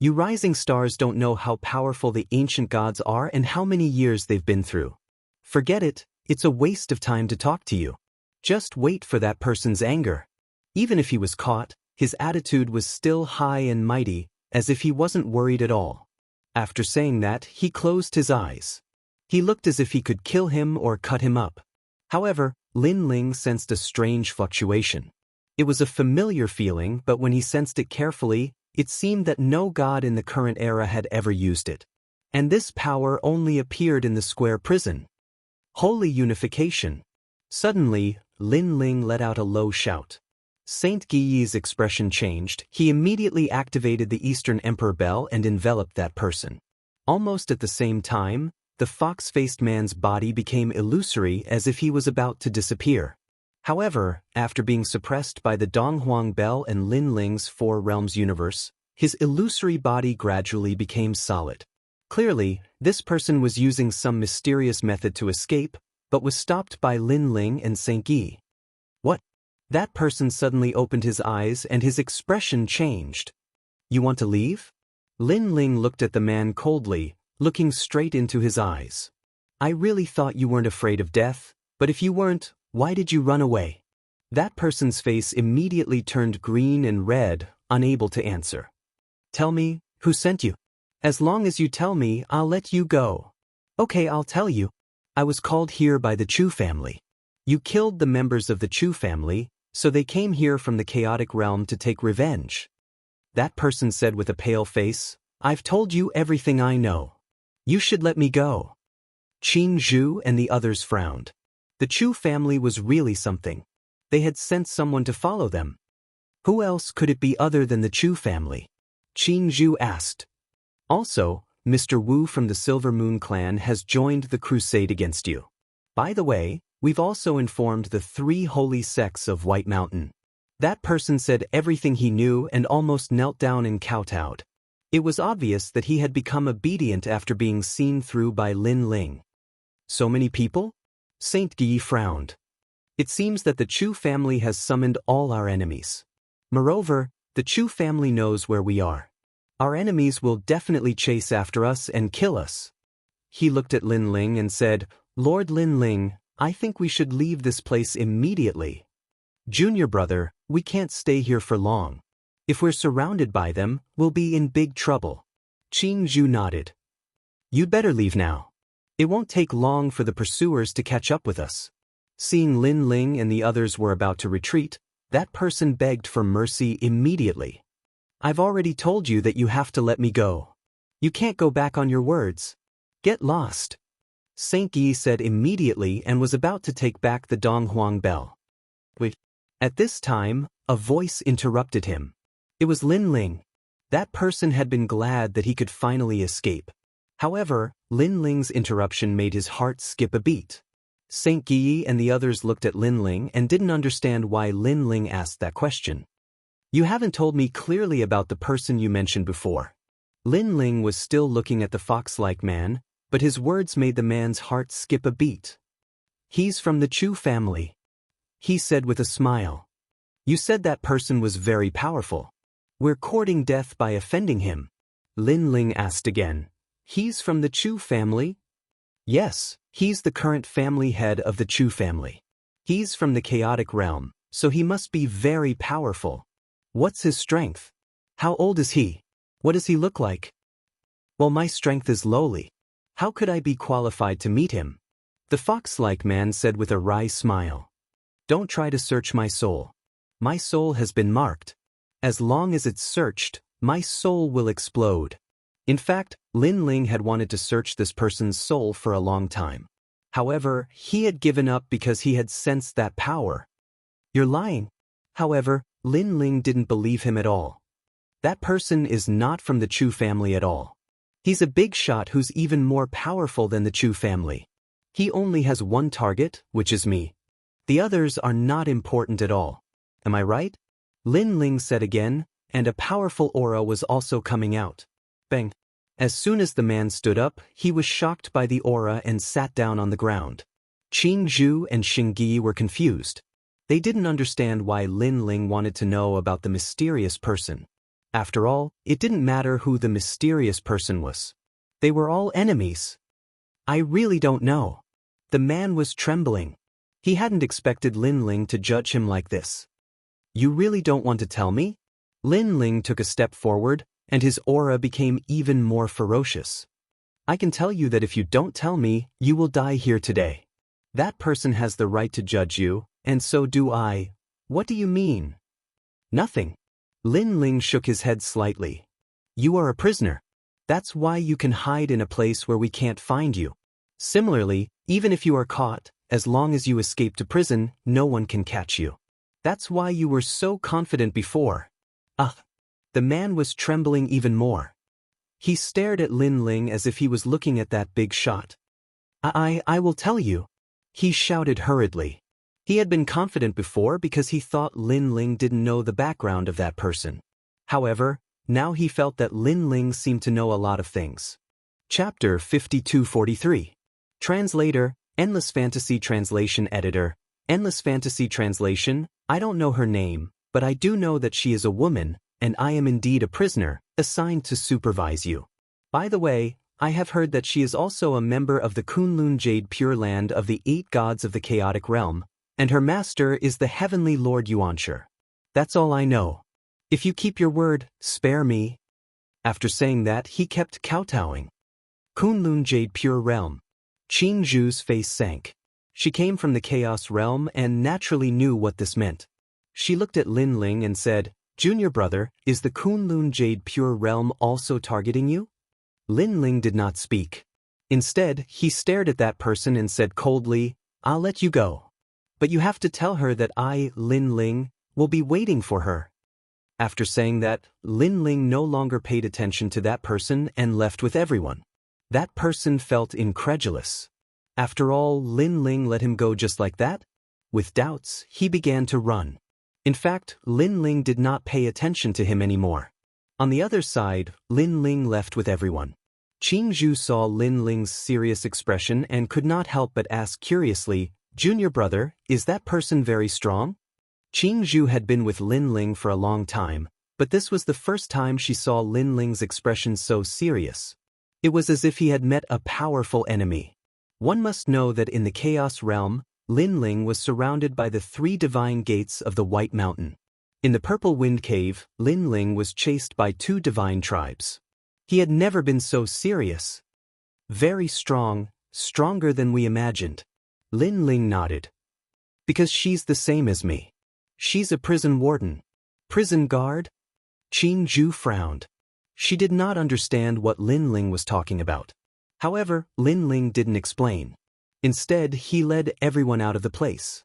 You rising stars don't know how powerful the ancient gods are and how many years they've been through. Forget it, it's a waste of time to talk to you. Just wait for that person's anger. Even if he was caught, his attitude was still high and mighty, as if he wasn't worried at all. After saying that, he closed his eyes. He looked as if he could kill him or cut him up. However, Lin Ling sensed a strange fluctuation. It was a familiar feeling, but when he sensed it carefully, it seemed that no god in the current era had ever used it. And this power only appeared in the square prison. Holy unification. Suddenly, Lin Ling let out a low shout. Saint Guiyi's expression changed. He immediately activated the Eastern Emperor Bell and enveloped that person. Almost at the same time, the fox-faced man's body became illusory as if he was about to disappear. However, after being suppressed by the Donghuang Bell and Lin Ling's Four Realms universe, his illusory body gradually became solid. Clearly, this person was using some mysterious method to escape, but was stopped by Lin Ling and Saint Guiyi. What? That person suddenly opened his eyes and his expression changed. You want to leave? Lin Ling looked at the man coldly, looking straight into his eyes. I really thought you weren't afraid of death, but if you weren't, why did you run away? That person's face immediately turned green and red, unable to answer. Tell me, who sent you? As long as you tell me, I'll let you go. Okay, I'll tell you. I was called here by the Chu family. You killed the members of the Chu family, so they came here from the chaotic realm to take revenge. That person said with a pale face, I've told you everything I know. You should let me go. Qin Zhu and the others frowned. The Chu family was really something. They had sent someone to follow them. Who else could it be other than the Chu family? Qin Zhu asked. Also, Mr. Wu from the Silver Moon clan has joined the crusade against you. By the way, we've also informed the 3 holy sects of White Mountain. That person said everything he knew and almost knelt down and kowtowed. It was obvious that he had become obedient after being seen through by Lin Ling. So many people? Saint Guiyi frowned. It seems that the Chu family has summoned all our enemies. Moreover, the Chu family knows where we are. Our enemies will definitely chase after us and kill us. He looked at Lin Ling and said, Lord Lin Ling, I think we should leave this place immediately. Junior brother, We can't stay here for long. If we're surrounded by them, we'll be in big trouble. Qing Zhu nodded. You'd better leave now. It won't take long for the pursuers to catch up with us. Seeing Lin Ling and the others were about to retreat, that person begged for mercy immediately. I've already told you that you have to let me go. You can't go back on your words. Get lost. Xianxia said immediately and was about to take back the Donghuang bell. Wait. At this time, a voice interrupted him. It was Lin Ling. That person had been glad that he could finally escape. However, Lin Ling's interruption made his heart skip a beat. Xianxia and the others looked at Lin Ling and didn't understand why Lin Ling asked that question. You haven't told me clearly about the person you mentioned before. Lin Ling was still looking at the fox-like man, but his words made the man's heart skip a beat. He's from the Chu family. He said with a smile. You said that person was very powerful. We're courting death by offending him. Lin Ling asked again. He's from the Chu family? Yes, he's the current family head of the Chu family. He's from the chaotic realm, so he must be very powerful. What's his strength? How old is he? What does he look like? Well, my strength is lowly. How could I be qualified to meet him? The fox-like man said with a wry smile. Don't try to search my soul. My soul has been marked. As long as it's searched, my soul will explode. In fact, Lin Ling had wanted to search this person's soul for a long time. However, he had given up because he had sensed that power. You're lying. However, Lin Ling didn't believe him at all. That person is not from the Chu family at all. He's a big shot who's even more powerful than the Chu family. He only has one target, which is me. The others are not important at all. Am I right? Lin Ling said again, and a powerful aura was also coming out. Bang. As soon as the man stood up, he was shocked by the aura and sat down on the ground. Qing Zhu and Xingyi were confused. They didn't understand why Lin Ling wanted to know about the mysterious person. After all, it didn't matter who the mysterious person was. They were all enemies. I really don't know. The man was trembling. He hadn't expected Lin Ling to judge him like this. You really don't want to tell me? Lin Ling took a step forward, and his aura became even more ferocious. I can tell you that if you don't tell me, you will die here today. That person has the right to judge you, and so do I. What do you mean? Nothing. Lin Ling shook his head slightly. You are a prisoner. That's why you can hide in a place where we can't find you. Similarly, even if you are caught, as long as you escape to prison, no one can catch you. That's why you were so confident before. The man was trembling even more. He stared at Lin Ling as if he was looking at that big shot. I will tell you. He shouted hurriedly. He had been confident before because he thought Lin Ling didn't know the background of that person. However, now he felt that Lin Ling seemed to know a lot of things. Chapter 5243. Translator, Endless Fantasy Translation Editor. Endless Fantasy Translation, I don't know her name, but I do know that she is a woman, and I am indeed a prisoner, assigned to supervise you. By the way, I have heard that she is also a member of the Kunlun Jade Pure Land of the 8 gods of the chaotic realm, and her master is the heavenly Lord Yuanshi. That's all I know. If you keep your word, spare me. After saying that, he kept kowtowing. Kunlun Jade Pure Realm. Qing Zhu's face sank. She came from the Chaos Realm and naturally knew what this meant. She looked at Lin Ling and said, Junior brother, is the Kunlun Jade Pure Realm also targeting you? Lin Ling did not speak. Instead, he stared at that person and said coldly, I'll let you go. But you have to tell her that I, Lin Ling, will be waiting for her. After saying that, Lin Ling no longer paid attention to that person and left with everyone. That person felt incredulous. After all, Lin Ling let him go just like that? With doubts, he began to run. In fact, Lin Ling did not pay attention to him anymore. On the other side, Lin Ling left with everyone. Qing Zhu saw Lin Ling's serious expression and could not help but ask curiously, Junior brother, is that person very strong? Qing Zhu had been with Lin Ling for a long time, but this was the first time she saw Lin Ling's expression so serious. It was as if he had met a powerful enemy. One must know that in the Chaos Realm, Lin Ling was surrounded by the 3 divine gates of the White Mountain. In the Purple Wind Cave, Lin Ling was chased by 2 divine tribes. He had never been so serious. Very strong, stronger than we imagined. Lin Ling nodded. Because she's the same as me. She's a prison warden. Prison guard? Qin Zhu frowned. She did not understand what Lin Ling was talking about. However, Lin Ling didn't explain. Instead, he led everyone out of the place.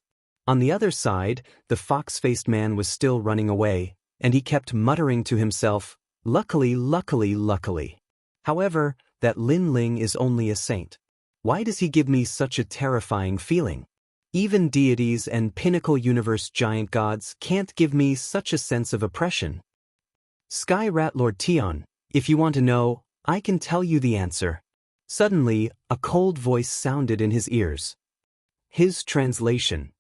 On the other side, the fox-faced man was still running away, and he kept muttering to himself, "Luckily, luckily, luckily." However, that Lin Ling is only a saint. Why does he give me such a terrifying feeling? Even deities and pinnacle universe giant gods can't give me such a sense of oppression. Sky Rat Lord Tian, if you want to know, I can tell you the answer. Suddenly, a cold voice sounded in his ears. His translation.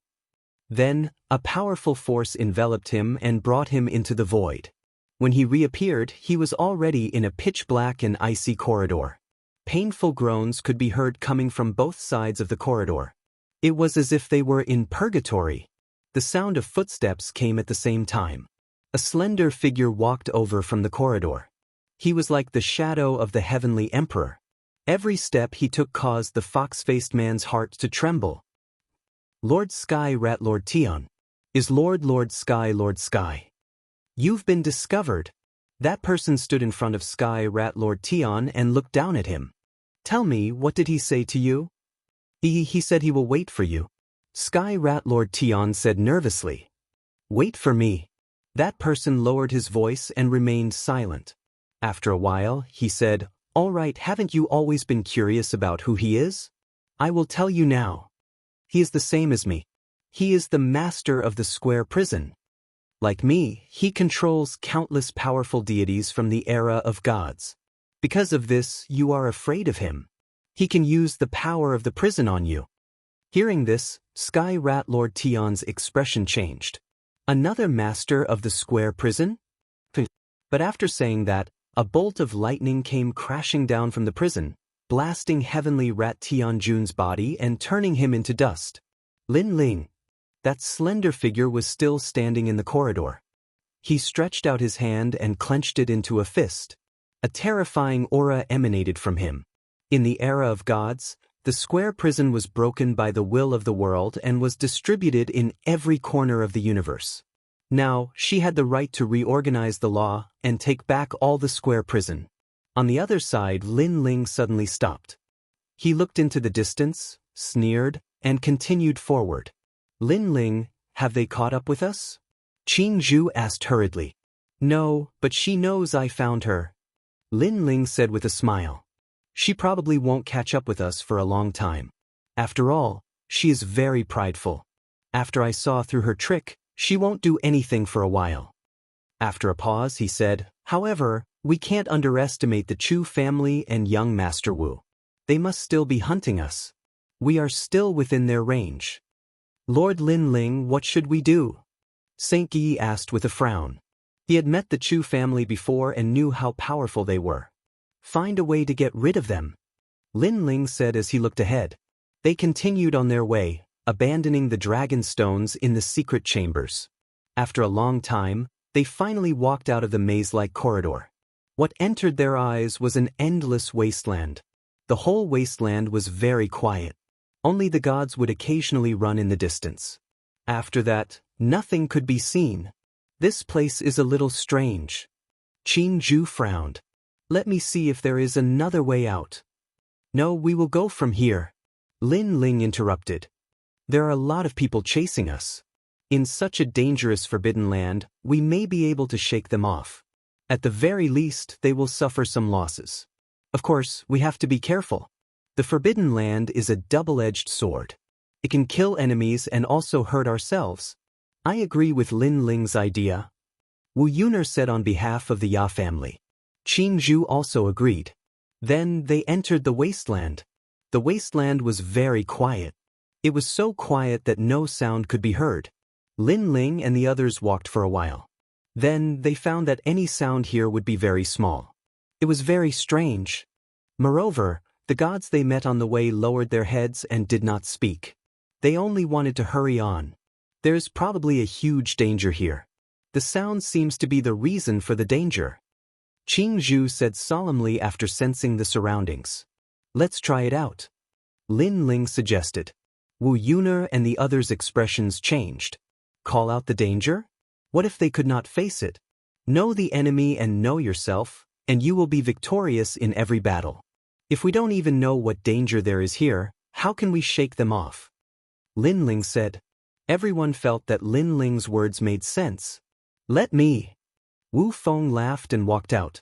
Then, a powerful force enveloped him and brought him into the void. When he reappeared, he was already in a pitch-black and icy corridor. Painful groans could be heard coming from both sides of the corridor. It was as if they were in purgatory. The sound of footsteps came at the same time. A slender figure walked over from the corridor. He was like the shadow of the heavenly emperor. Every step he took caused the fox-faced man's heart to tremble. Lord Sky Rat Lord Tian. Is Lord Sky Lord Sky. You've been discovered. That person stood in front of Sky Rat Lord Tian and looked down at him. Tell me, what did he say to you? He said he will wait for you. Sky Rat Lord Tian said nervously. Wait for me. That person lowered his voice and remained silent. After a while, he said, All right, haven't you always been curious about who he is? I will tell you now. He is the same as me. He is the master of the square prison. Like me, he controls countless powerful deities from the era of gods. Because of this, you are afraid of him. He can use the power of the prison on you. Hearing this, Sky Rat Lord Tian's expression changed. Another master of the square prison? But after saying that, a bolt of lightning came crashing down from the prison, blasting heavenly Rat Tianjun's body and turning him into dust. Lin Ling. That slender figure was still standing in the corridor. He stretched out his hand and clenched it into a fist. A terrifying aura emanated from him. In the era of gods, the square prison was broken by the will of the world and was distributed in every corner of the universe. Now, she had the right to reorganize the law and take back all the square prison. On the other side, Lin Ling suddenly stopped. He looked into the distance, sneered, and continued forward. Lin Ling, have they caught up with us? Qin Zhu asked hurriedly. No, but she knows I found her. Lin Ling said with a smile. She probably won't catch up with us for a long time. After all, she is very prideful. After I saw through her trick, she won't do anything for a while. After a pause, he said, However, we can't underestimate the Chu family and young Master Wu. They must still be hunting us. We are still within their range. Lord Lin Ling, what should we do? Saint Yi asked with a frown. He had met the Chu family before and knew how powerful they were. Find a way to get rid of them. Lin Ling said as he looked ahead. They continued on their way, abandoning the dragon stones in the secret chambers. After a long time, they finally walked out of the maze-like corridor. What entered their eyes was an endless wasteland. The whole wasteland was very quiet. Only the gods would occasionally run in the distance. After that, nothing could be seen. This place is a little strange. Qin Zhu frowned. Let me see if there is another way out. No, we will go from here. Lin Ling interrupted. There are a lot of people chasing us. In such a dangerous forbidden land, we may be able to shake them off. At the very least, they will suffer some losses. Of course, we have to be careful. The Forbidden Land is a double-edged sword. It can kill enemies and also hurt ourselves. I agree with Lin Ling's idea. Wu Yuner said on behalf of the Ya family. Qin Zhu also agreed. Then they entered the wasteland. The wasteland was very quiet. It was so quiet that no sound could be heard. Lin Ling and the others walked for a while. Then they found that any sound here would be very small. It was very strange. Moreover, the gods they met on the way lowered their heads and did not speak. They only wanted to hurry on. There's probably a huge danger here. The sound seems to be the reason for the danger. Qing Zhu said solemnly after sensing the surroundings. Let's try it out. Lin Ling suggested. Wu Yuner and the others' expressions changed. Call out the danger? What if they could not face it? Know the enemy and know yourself, and you will be victorious in every battle. If we don't even know what danger there is here, how can we shake them off? Lin Ling said. Everyone felt that Lin Ling's words made sense. Let me. Wu Feng laughed and walked out.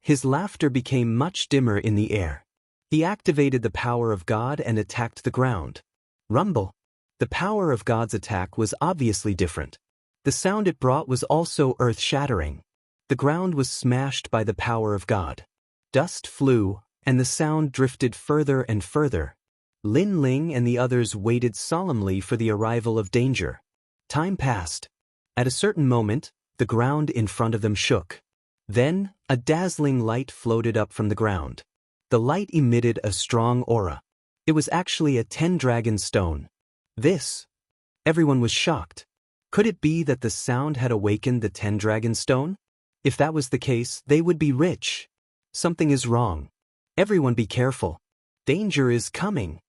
His laughter became much dimmer in the air. He activated the power of God and attacked the ground. Rumble. The power of God's attack was obviously different. The sound it brought was also earth-shattering. The ground was smashed by the power of God. Dust flew, and the sound drifted further and further. Lin Ling and the others waited solemnly for the arrival of danger. Time passed. At a certain moment, the ground in front of them shook. Then, a dazzling light floated up from the ground. The light emitted a strong aura. It was actually a 10-dragon stone. This. Everyone was shocked. Could it be that the sound had awakened the 10-dragon stone? If that was the case, they would be rich. Something is wrong. Everyone be careful. Danger is coming.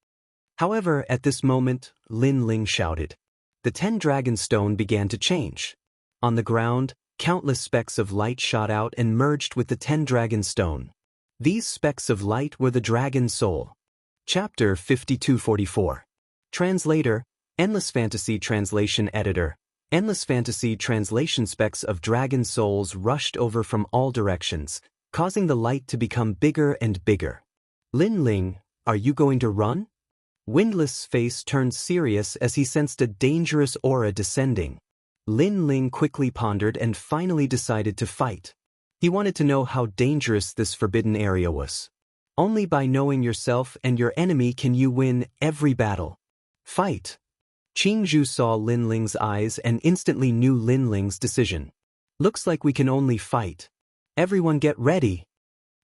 However, at this moment, Lin Ling shouted. The 10-dragon stone began to change. On the ground, countless specks of light shot out and merged with the 10-dragon stone. These specks of light were the dragon soul. Chapter 5244. Translator, Endless Fantasy Translation Editor. Endless Fantasy Translation. Specks of dragon souls rushed over from all directions, causing the light to become bigger and bigger. Lin Ling, are you going to run? Windless' face turned serious as he sensed a dangerous aura descending. Lin Ling quickly pondered and finally decided to fight. He wanted to know how dangerous this forbidden area was. Only by knowing yourself and your enemy can you win every battle. Fight. Qing Zhu saw Lin Ling's eyes and instantly knew Lin Ling's decision. Looks like we can only fight. Everyone get ready.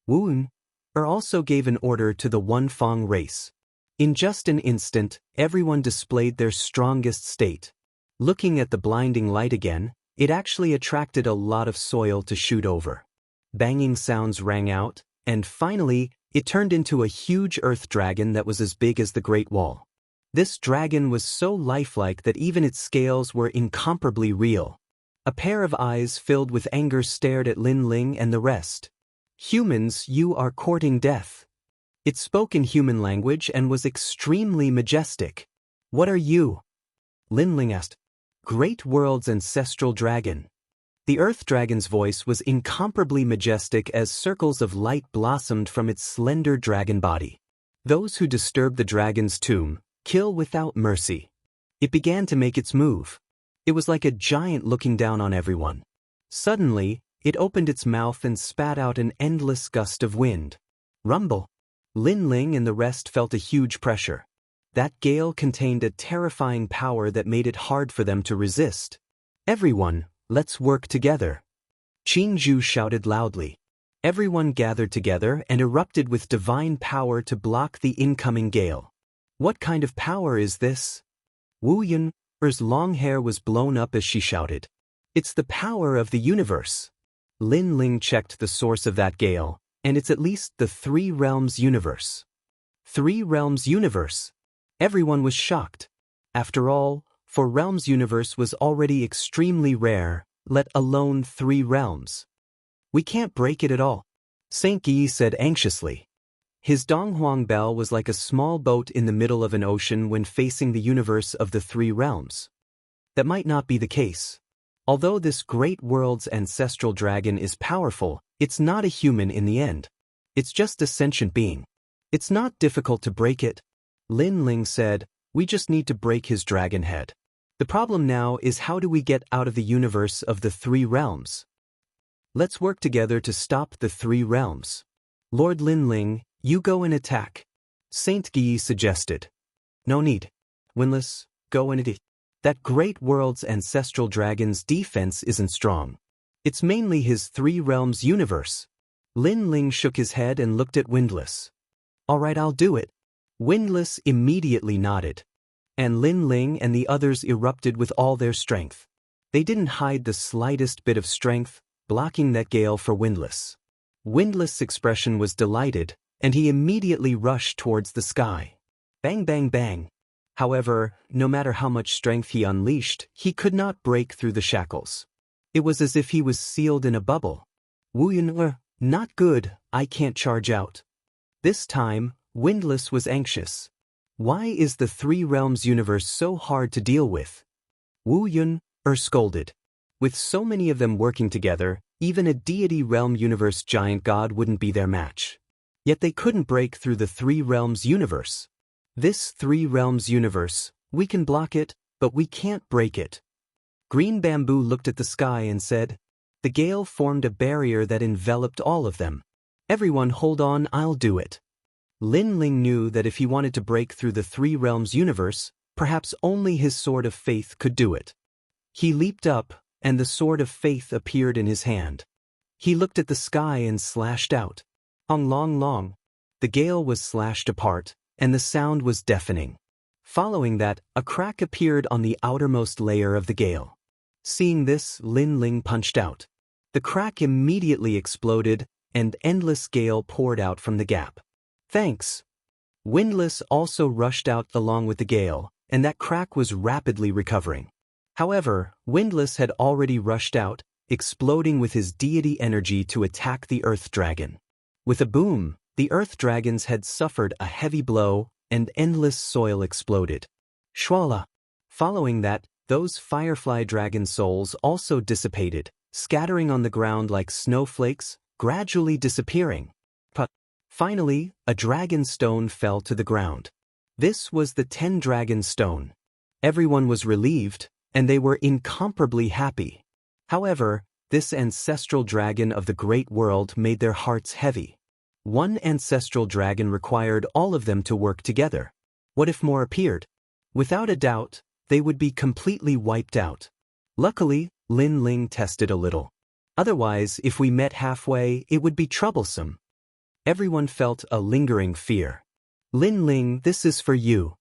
Wu Er also gave an order to the One Fong race. In just an instant, everyone displayed their strongest state. Looking at the blinding light again, it actually attracted a lot of soil to shoot over. Banging sounds rang out, and finally, it turned into a huge earth dragon that was as big as the Great Wall. This dragon was so lifelike that even its scales were incomparably real. A pair of eyes filled with anger stared at Lin Ling and the rest. Humans, you are courting death. It spoke in human language and was extremely majestic. What are you? Lin Ling asked. Great World's ancestral dragon. The earth dragon's voice was incomparably majestic as circles of light blossomed from its slender dragon body. Those who disturb the dragon's tomb, kill without mercy. It began to make its move. It was like a giant looking down on everyone. Suddenly, it opened its mouth and spat out an endless gust of wind. Rumble. Lin Ling and the rest felt a huge pressure. That gale contained a terrifying power that made it hard for them to resist. Everyone, let's work together. Qing Zhu shouted loudly. Everyone gathered together and erupted with divine power to block the incoming gale. What kind of power is this? Wu Yun's long hair was blown up as she shouted. It's the power of the universe. Lin Ling checked the source of that gale, and it's at least the Three Realms universe. Three Realms universe. Everyone was shocked. After all, For Realms universe was already extremely rare, let alone 3 realms. We can't break it at all, Saint Guy said anxiously. His Donghuang bell was like a small boat in the middle of an ocean when facing the universe of the 3 realms. That might not be the case. Although this great world's ancestral dragon is powerful, it's not a human in the end. It's just a sentient being. It's not difficult to break it. Lin Ling said, we just need to break his dragon head. The problem now is how do we get out of the universe of the 3 realms? Let's work together to stop the 3 realms. Lord Lin Ling, you go and attack. Saint Guy suggested. No need. Winless, go and attack. That great world's ancestral dragon's defense isn't strong. It's mainly his 3 realms universe. Lin Ling shook his head and looked at Windless. All right, I'll do it. Windless immediately nodded. And Lin Ling and the others erupted with all their strength. They didn't hide the slightest bit of strength, blocking that gale for Windlass. Windlass' expression was delighted, and he immediately rushed towards the sky. Bang, bang, bang. However, no matter how much strength he unleashed, he could not break through the shackles. It was as if he was sealed in a bubble. Wuyan, not good, I can't charge out. This time, Windlass was anxious. Why is the Three Realms universe so hard to deal with? Wuyan scolded. With so many of them working together, even a deity realm universe giant god wouldn't be their match. Yet they couldn't break through the Three Realms universe. This Three Realms universe, we can block it, but we can't break it. Green Bamboo looked at the sky and said, the gale formed a barrier that enveloped all of them. Everyone hold on, I'll do it. Lin Ling knew that if he wanted to break through the Three Realms universe, perhaps only his sword of faith could do it. He leaped up, and the sword of faith appeared in his hand. He looked at the sky and slashed out. Long. The gale was slashed apart, and the sound was deafening. Following that, a crack appeared on the outermost layer of the gale. Seeing this, Lin Ling punched out. The crack immediately exploded, and endless gale poured out from the gap. Thanks. Windlass also rushed out along with the gale, and that crack was rapidly recovering. However, Windlass had already rushed out, exploding with his deity energy to attack the Earth Dragon. With a boom, the Earth Dragons had suffered a heavy blow, and endless soil exploded. Shwala. Following that, those Firefly Dragon souls also dissipated, scattering on the ground like snowflakes, gradually disappearing. Finally, a dragon stone fell to the ground. This was the 10 Dragon Stone. Everyone was relieved, and they were incomparably happy. However, this ancestral dragon of the great world made their hearts heavy. One ancestral dragon required all of them to work together. What if more appeared? Without a doubt, they would be completely wiped out. Luckily, Lin Ling tested a little. Otherwise, if we met halfway, it would be troublesome. Everyone felt a lingering fear. Lin Ling, this is for you.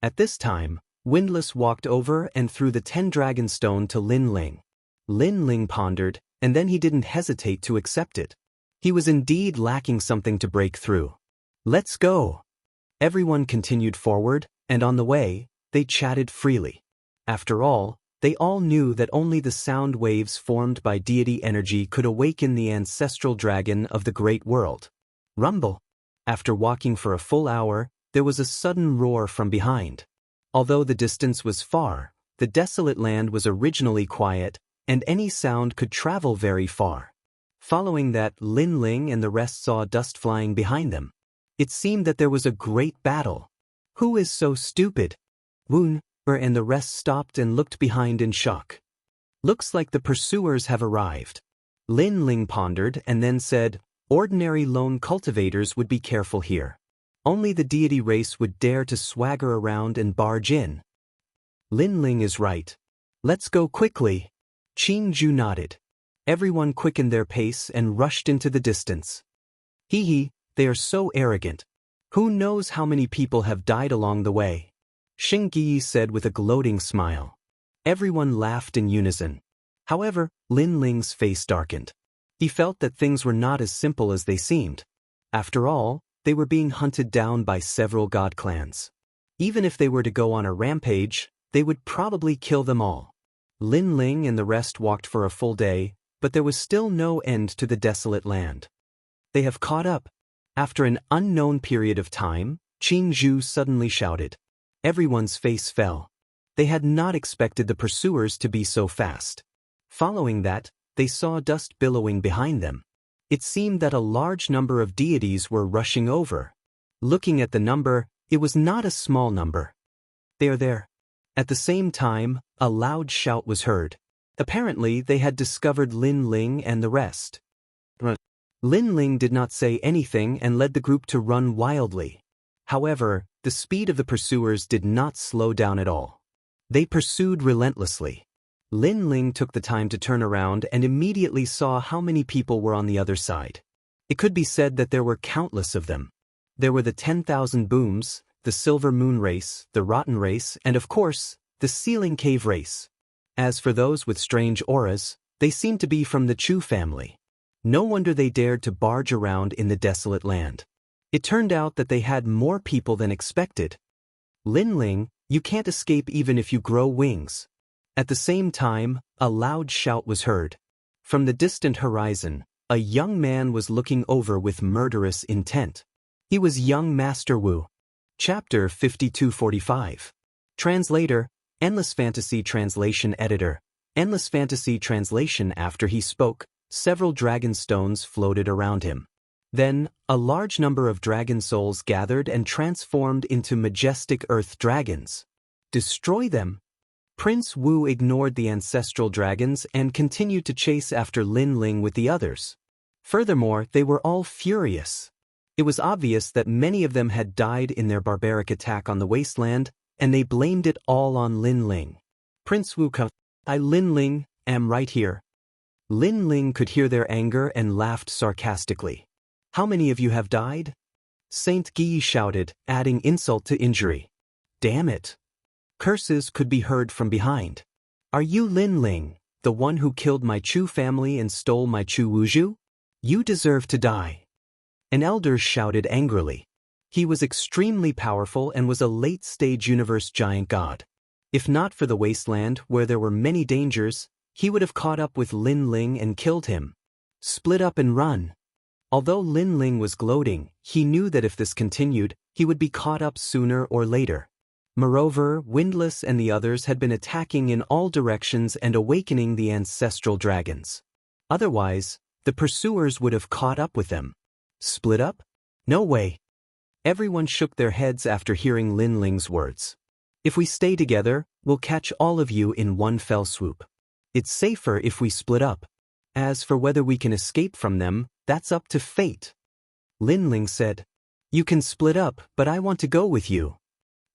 At this time, Windlass walked over and threw the 10 Dragon Stone to Lin Ling. Lin Ling pondered, and then he didn't hesitate to accept it. He was indeed lacking something to break through. Let's go. Everyone continued forward, and on the way, they chatted freely. After all, they all knew that only the sound waves formed by deity energy could awaken the ancestral dragon of the great world. Rumble. After walking for a full hour, there was a sudden roar from behind. Although the distance was far, the desolate land was originally quiet, and any sound could travel very far. Following that, Lin Ling and the rest saw dust flying behind them. It seemed that there was a great battle. Who is so stupid? Woon, and the rest stopped and looked behind in shock. Looks like the pursuers have arrived. Lin Ling pondered and then said, ordinary lone cultivators would be careful here. Only the deity race would dare to swagger around and barge in. Lin Ling is right. Let's go quickly. Qin Ju nodded. Everyone quickened their pace and rushed into the distance. Hee, they are so arrogant. Who knows how many people have died along the way? Xing Yi said with a gloating smile. Everyone laughed in unison. However, Lin Ling's face darkened. He felt that things were not as simple as they seemed. After all, they were being hunted down by several god clans. Even if they were to go on a rampage, they would probably kill them all. Lin Ling and the rest walked for a full day, but there was still no end to the desolate land. They have caught up. After an unknown period of time, Qin Zhu suddenly shouted. Everyone's face fell. They had not expected the pursuers to be so fast. Following that, they saw dust billowing behind them. It seemed that a large number of deities were rushing over. Looking at the number, it was not a small number. They are there. At the same time, a loud shout was heard. Apparently, they had discovered Lin Ling and the rest. Lin Ling did not say anything and led the group to run wildly. However, the speed of the pursuers did not slow down at all. They pursued relentlessly. Lin Ling took the time to turn around and immediately saw how many people were on the other side. It could be said that there were countless of them. There were the 10,000 Booms, the Silver Moon race, the Rotten race, and of course, the Ceiling Cave race. As for those with strange auras, they seemed to be from the Chu family. No wonder they dared to barge around in the desolate land. It turned out that they had more people than expected. Lin Ling, you can't escape even if you grow wings. At the same time, a loud shout was heard. From the distant horizon, a young man was looking over with murderous intent. He was young Master Wu. Chapter 5245. Translator, Endless Fantasy Translation Editor. Endless Fantasy Translation. After he spoke, several dragon stones floated around him. Then, a large number of dragon souls gathered and transformed into majestic earth dragons. Destroy them! Prince Wu ignored the ancestral dragons and continued to chase after Lin Ling with the others. Furthermore, they were all furious. It was obvious that many of them had died in their barbaric attack on the wasteland, and they blamed it all on Lin Ling. Prince Wu, I, Lin Ling, am right here. Lin Ling could hear their anger and laughed sarcastically. How many of you have died? Saint Guy shouted, adding insult to injury. Damn it! Curses could be heard from behind. Are you Lin Ling, the one who killed my Chu family and stole my Chu Wuju? You deserve to die. An elder shouted angrily. He was extremely powerful and was a late-stage universe giant god. If not for the wasteland where there were many dangers, he would have caught up with Lin Ling and killed him. Split up and run. Although Lin Ling was gloating, he knew that if this continued, he would be caught up sooner or later. Moreover, Windless and the others had been attacking in all directions and awakening the ancestral dragons. Otherwise, the pursuers would have caught up with them. Split up? No way. Everyone shook their heads after hearing Lin Ling's words. If we stay together, we'll catch all of you in one fell swoop. It's safer if we split up. As for whether we can escape from them, that's up to fate. Lin Ling said. You can split up, but I want to go with you.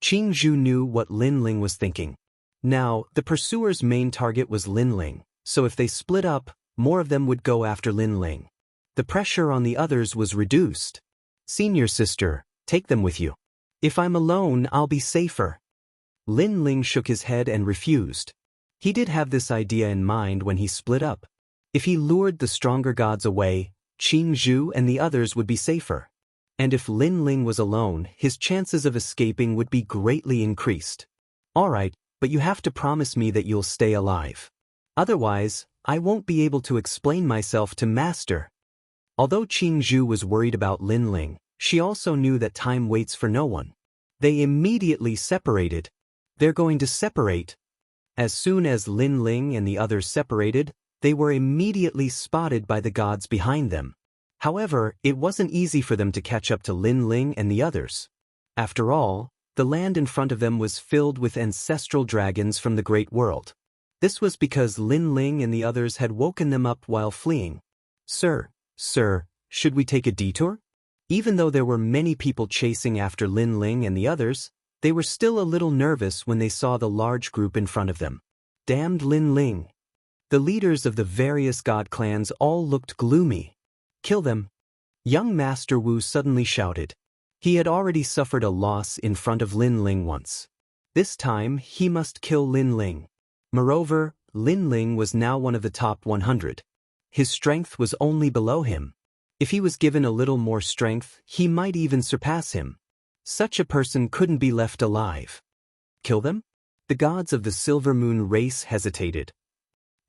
Qing Zhu knew what Lin Ling was thinking. Now, the pursuers' main target was Lin Ling, so if they split up, more of them would go after Lin Ling. The pressure on the others was reduced. Senior sister, take them with you. If I'm alone, I'll be safer. Lin Ling shook his head and refused. He did have this idea in mind when he split up. If he lured the stronger gods away, Qing Zhu and the others would be safer. And if Lin Ling was alone, his chances of escaping would be greatly increased. Alright, but you have to promise me that you'll stay alive. Otherwise, I won't be able to explain myself to Master. Although Qing Zhu was worried about Lin Ling, she also knew that time waits for no one. They immediately separated. They're going to separate. As soon as Lin Ling and the others separated, they were immediately spotted by the gods behind them. However, it wasn't easy for them to catch up to Lin Ling and the others. After all, the land in front of them was filled with ancestral dragons from the Great World. This was because Lin Ling and the others had woken them up while fleeing. Sir, should we take a detour? Even though there were many people chasing after Lin Ling and the others, they were still a little nervous when they saw the large group in front of them. Damned Lin Ling. The leaders of the various god clans all looked gloomy. Kill them. Young Master Wu suddenly shouted. He had already suffered a loss in front of Lin Ling once. This time, he must kill Lin Ling. Moreover, Lin Ling was now one of the top 100. His strength was only below him. If he was given a little more strength, he might even surpass him. Such a person couldn't be left alive. Kill them? The gods of the Silver Moon race hesitated.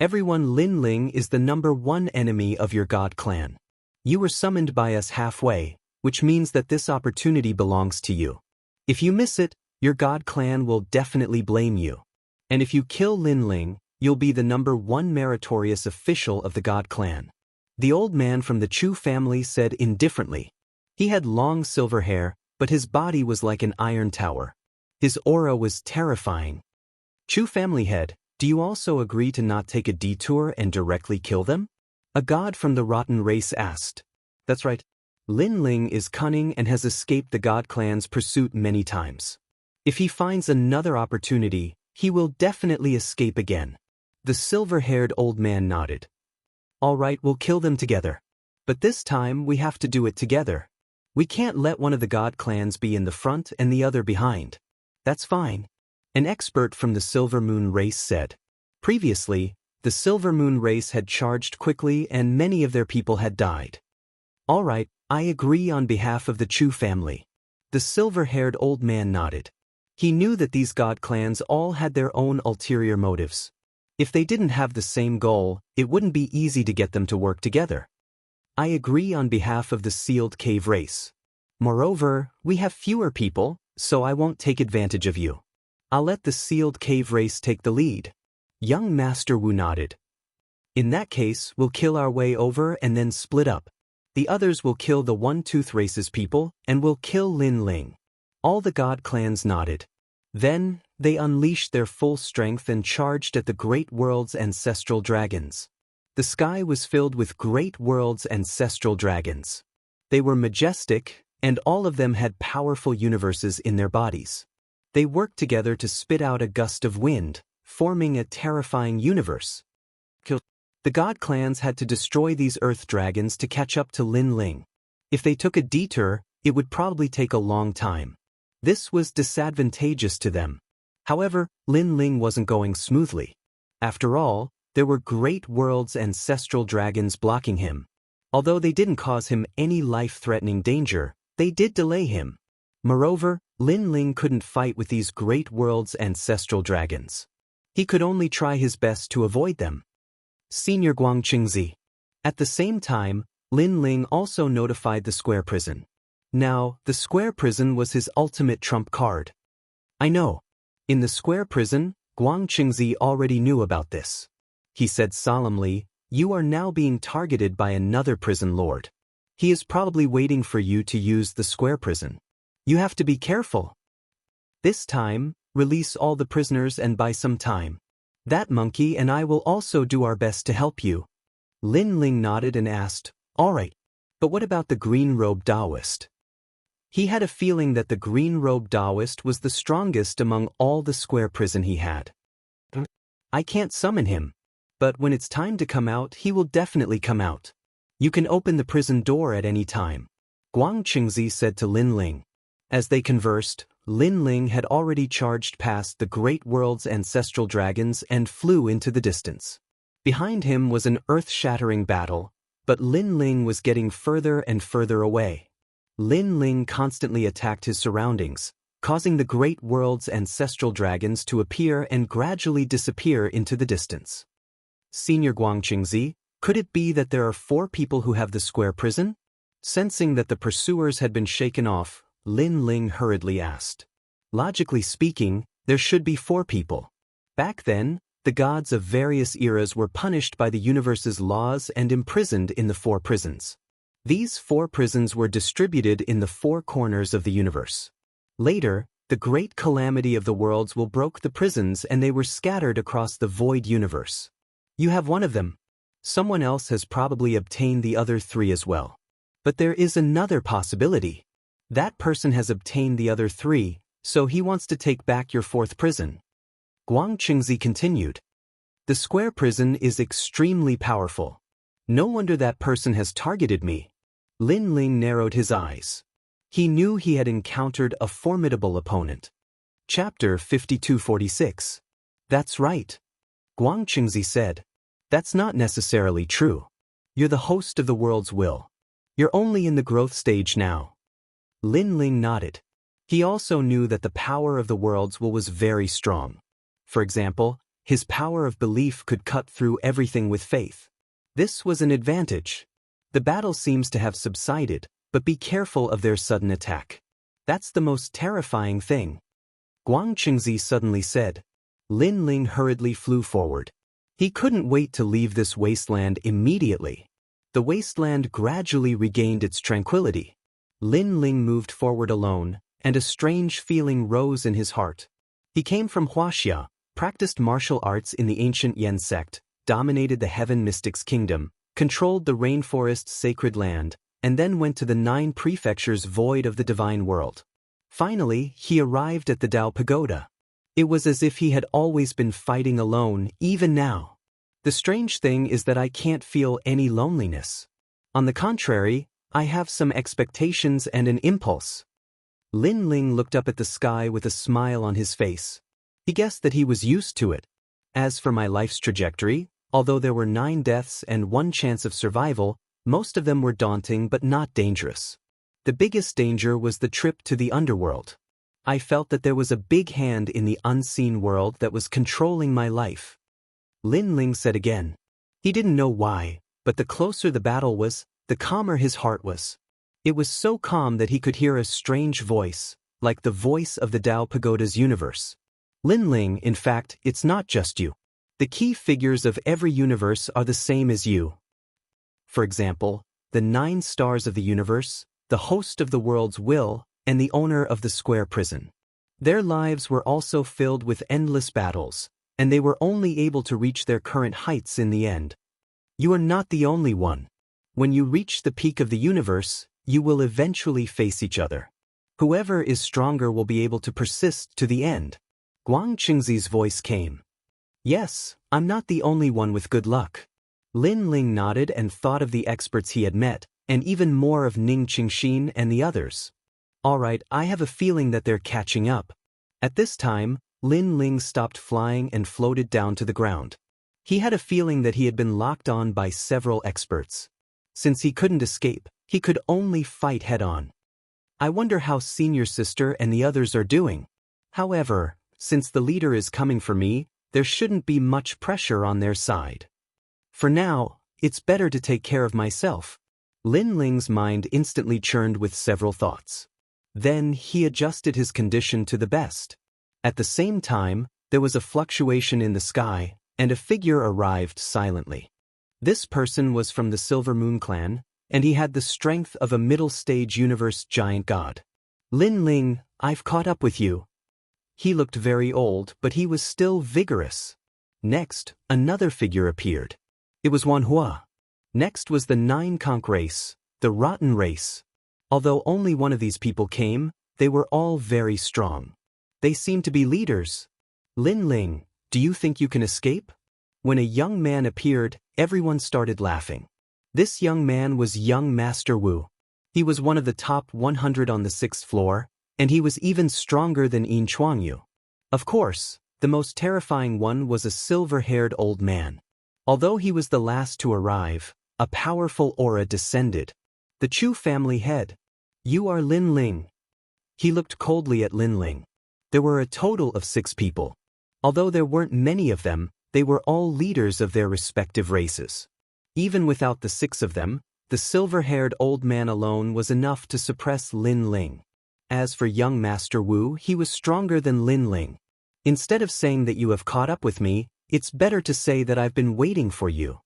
Everyone, Lin Ling is the #1 enemy of your god clan. You were summoned by us halfway, which means that this opportunity belongs to you. If you miss it, your god clan will definitely blame you. And if you kill Lin Ling, you'll be the #1 meritorious official of the god clan. The old man from the Chu family said indifferently. He had long silver hair, but his body was like an iron tower. His aura was terrifying. Chu family head, do you also agree to not take a detour and directly kill them? A god from the rotten race asked. That's right. Lin Ling is cunning and has escaped the god clan's pursuit many times. If he finds another opportunity, he will definitely escape again. The silver-haired old man nodded. All right, we'll kill them together. But this time, we have to do it together. We can't let one of the god clans be in the front and the other behind. That's fine. An expert from the Silver Moon race said. Previously, the Silver Moon race had charged quickly and many of their people had died. All right, I agree on behalf of the Chu family. The silver-haired old man nodded. He knew that these god clans all had their own ulterior motives. If they didn't have the same goal, it wouldn't be easy to get them to work together. I agree on behalf of the sealed cave race. Moreover, we have fewer people, so I won't take advantage of you. I'll let the sealed cave race take the lead. Young Master Wu nodded. In that case, we'll kill our way over and then split up. The others will kill the One-Tooth race's people, and we'll kill Lin Ling. All the god clans nodded. Then, they unleashed their full strength and charged at the Great World's ancestral dragons. The sky was filled with Great World's ancestral dragons. They were majestic, and all of them had powerful universes in their bodies. They worked together to spit out a gust of wind, forming a terrifying universe. The god clans had to destroy these earth dragons to catch up to Lin Ling. If they took a detour, it would probably take a long time. This was disadvantageous to them. However, Lin Ling wasn't going smoothly. After all, there were Great World's ancestral dragons blocking him. Although they didn't cause him any life-threatening danger, they did delay him. Moreover, Lin Ling couldn't fight with these Great World's ancestral dragons. He could only try his best to avoid them. Senior Guang Qingzi. At the same time, Lin Ling also notified the square prison. Now, the square prison was his ultimate trump card. I know. In the square prison, Guang Qingzi already knew about this. He said solemnly, "You are now being targeted by another prison lord. He is probably waiting for you to use the square prison. You have to be careful. This time, release all the prisoners and buy some time. That monkey and I will also do our best to help you." Lin Ling nodded and asked, "All right, but what about the green-robed Daoist?" He had a feeling that the green-robed Daoist was the strongest among all the square prison he had. "I can't summon him, but when it's time to come out, he will definitely come out. You can open the prison door at any time," Guang Qingzi said to Lin Ling. As they conversed, Lin Ling had already charged past the Great World's ancestral dragons and flew into the distance. Behind him was an earth-shattering battle, but Lin Ling was getting further and further away. Lin Ling constantly attacked his surroundings, causing the Great World's ancestral dragons to appear and gradually disappear into the distance. Senior Guang Qingzi, could it be that there are 4 people who have the square prison? Sensing that the pursuers had been shaken off, Lin Ling hurriedly asked. Logically speaking, there should be 4 people. Back then, the gods of various eras were punished by the universe's laws and imprisoned in the 4 prisons. These 4 prisons were distributed in the 4 corners of the universe. Later, the great calamity of the worlds will broke the prisons and they were scattered across the void universe. You have one of them. Someone else has probably obtained the other 3 as well. But there is another possibility. That person has obtained the other 3, so he wants to take back your 4th prison. Guang Qingzi continued. The square prison is extremely powerful. No wonder that person has targeted me. Lin Ling narrowed his eyes. He knew he had encountered a formidable opponent. Chapter 5246. That's right. Guang Qingzi said. That's not necessarily true. You're the host of the world's will. You're only in the growth stage now. Lin Ling nodded. He also knew that the power of the world's will was very strong. For example, his power of belief could cut through everything with faith. This was an advantage. The battle seems to have subsided, but be careful of their sudden attack. That's the most terrifying thing. Guang Qingzi suddenly said. Lin Ling hurriedly flew forward. He couldn't wait to leave this wasteland immediately. The wasteland gradually regained its tranquility. Lin Ling moved forward alone, and a strange feeling rose in his heart. He came from Wuxia, practiced martial arts in the ancient Yan sect, dominated the Heaven Mystics Kingdom, controlled the rainforest's sacred land, and then went to the 9 prefectures void of the divine world. Finally, he arrived at the Dao Pagoda. It was as if he had always been fighting alone, even now. The strange thing is that I can't feel any loneliness. On the contrary, I have some expectations and an impulse. Lin Ling looked up at the sky with a smile on his face. He guessed that he was used to it. As for my life's trajectory, although there were 9 deaths and 1 chance of survival, most of them were daunting but not dangerous. The biggest danger was the trip to the underworld. I felt that there was a big hand in the unseen world that was controlling my life. Lin Ling said again. He didn't know why, but the closer the battle was, the calmer his heart was. It was so calm that he could hear a strange voice, like the voice of the Tao Pagoda's universe. Lin Ling, in fact, it's not just you. The key figures of every universe are the same as you. For example, the 9 stars of the universe, the host of the world's will, and the owner of the square prison. Their lives were also filled with endless battles, and they were only able to reach their current heights in the end. You are not the only one. When you reach the peak of the universe, you will eventually face each other. Whoever is stronger will be able to persist to the end. Guang Qingzi's voice came. Yes, I'm not the only one with good luck. Lin Ling nodded and thought of the experts he had met, and even more of Ning Qingxin and the others. All right, I have a feeling that they're catching up. At this time, Lin Ling stopped flying and floated down to the ground. He had a feeling that he had been locked on by several experts. Since he couldn't escape, he could only fight head-on. I wonder how Senior Sister and the others are doing. However, since the leader is coming for me, there shouldn't be much pressure on their side. For now, it's better to take care of myself. Lin Ling's mind instantly churned with several thoughts. Then he adjusted his condition to the best. At the same time, there was a fluctuation in the sky, and a figure arrived silently. This person was from the Silver Moon clan, and he had the strength of a middle-stage universe giant god. Lin Ling, I've caught up with you. He looked very old, but he was still vigorous. Next, another figure appeared. It was Wan Hua. Next was the 9 conch race, the rotten race. Although only one of these people came, they were all very strong. They seemed to be leaders. Lin Ling, do you think you can escape? When a young man appeared, everyone started laughing. This young man was young Master Wu. He was one of the top 100 on the 6th floor, and he was even stronger than Yin Chuangyu. Of course, the most terrifying one was a silver-haired old man. Although he was the last to arrive, a powerful aura descended. The Chu family head. You are Lin Ling. He looked coldly at Lin Ling. There were a total of 6 people. Although there weren't many of them, they were all leaders of their respective races. Even without the 6 of them, the silver-haired old man alone was enough to suppress Lin Ling. As for young Master Wu, he was stronger than Lin Ling. Instead of saying that you have caught up with me, it's better to say that I've been waiting for you.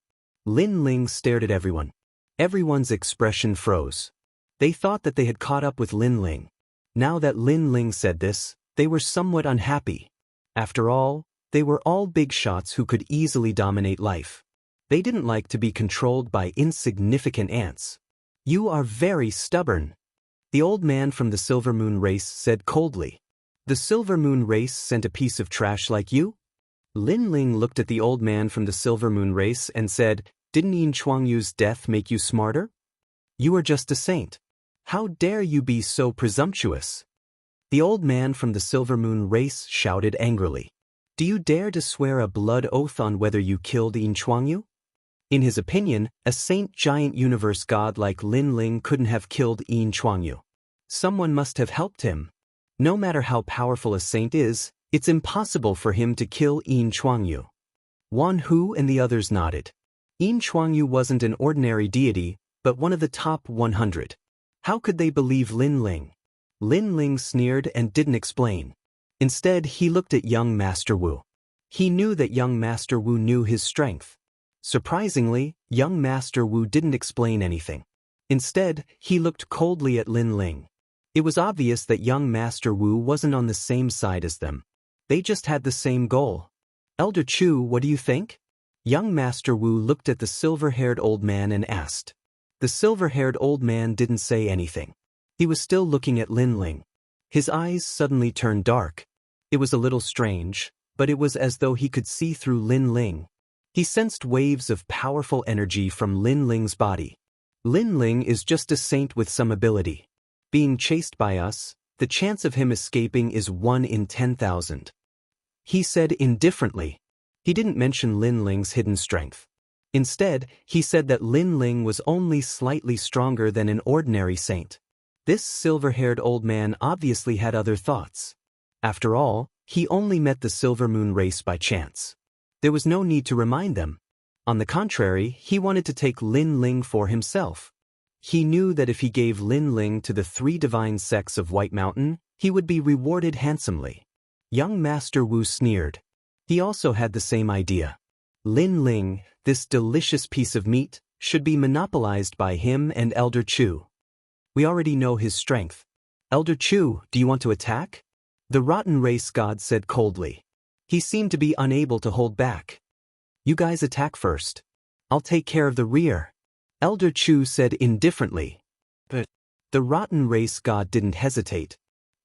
Lin Ling stared at everyone. Everyone's expression froze. They thought that they had caught up with Lin Ling. Now that Lin Ling said this, they were somewhat unhappy. After all, they were all big shots who could easily dominate life. They didn't like to be controlled by insignificant ants. You are very stubborn. The old man from the Silver Moon race said coldly. The Silver Moon race sent a piece of trash like you? Lin Ling looked at the old man from the Silver Moon race and said, didn't Yin Chuangyu's death make you smarter? You are just a saint. How dare you be so presumptuous? The old man from the Silver Moon race shouted angrily. Do you dare to swear a blood oath on whether you killed Yin Chuangyu? In his opinion, a saint giant universe god like Lin Ling couldn't have killed Yin Chuangyu. Someone must have helped him. No matter how powerful a saint is, it's impossible for him to kill Yin Chuangyu. Wan Hu and the others nodded. Yin Chuangyu wasn't an ordinary deity, but one of the top 100. How could they believe Lin Ling? Lin Ling sneered and didn't explain. Instead, he looked at young Master Wu. He knew that young Master Wu knew his strength. Surprisingly, young Master Wu didn't explain anything. Instead, he looked coldly at Lin Ling. It was obvious that young Master Wu wasn't on the same side as them. They just had the same goal. Elder Chu, what do you think? Young Master Wu looked at the silver-haired old man and asked. The silver-haired old man didn't say anything. He was still looking at Lin Ling. His eyes suddenly turned dark. It was a little strange, but it was as though he could see through Lin Ling. He sensed waves of powerful energy from Lin Ling's body. Lin Ling is just a saint with some ability. Being chased by us, the chance of him escaping is 1 in 10,000. He said indifferently. He didn't mention Lin Ling's hidden strength. Instead, he said that Lin Ling was only slightly stronger than an ordinary saint. This silver-haired old man obviously had other thoughts. After all, he only met the Silver Moon race by chance. There was no need to remind them. On the contrary, he wanted to take Lin Ling for himself. He knew that if he gave Lin Ling to the 3 divine sects of White Mountain, he would be rewarded handsomely. Young Master Wu sneered. He also had the same idea. Lin Ling, this delicious piece of meat, should be monopolized by him and Elder Chu. We already know his strength. Elder Chu, do you want to attack? The rotten race god said coldly. He seemed to be unable to hold back. You guys attack first. I'll take care of the rear. Elder Chu said indifferently. But the rotten race god didn't hesitate.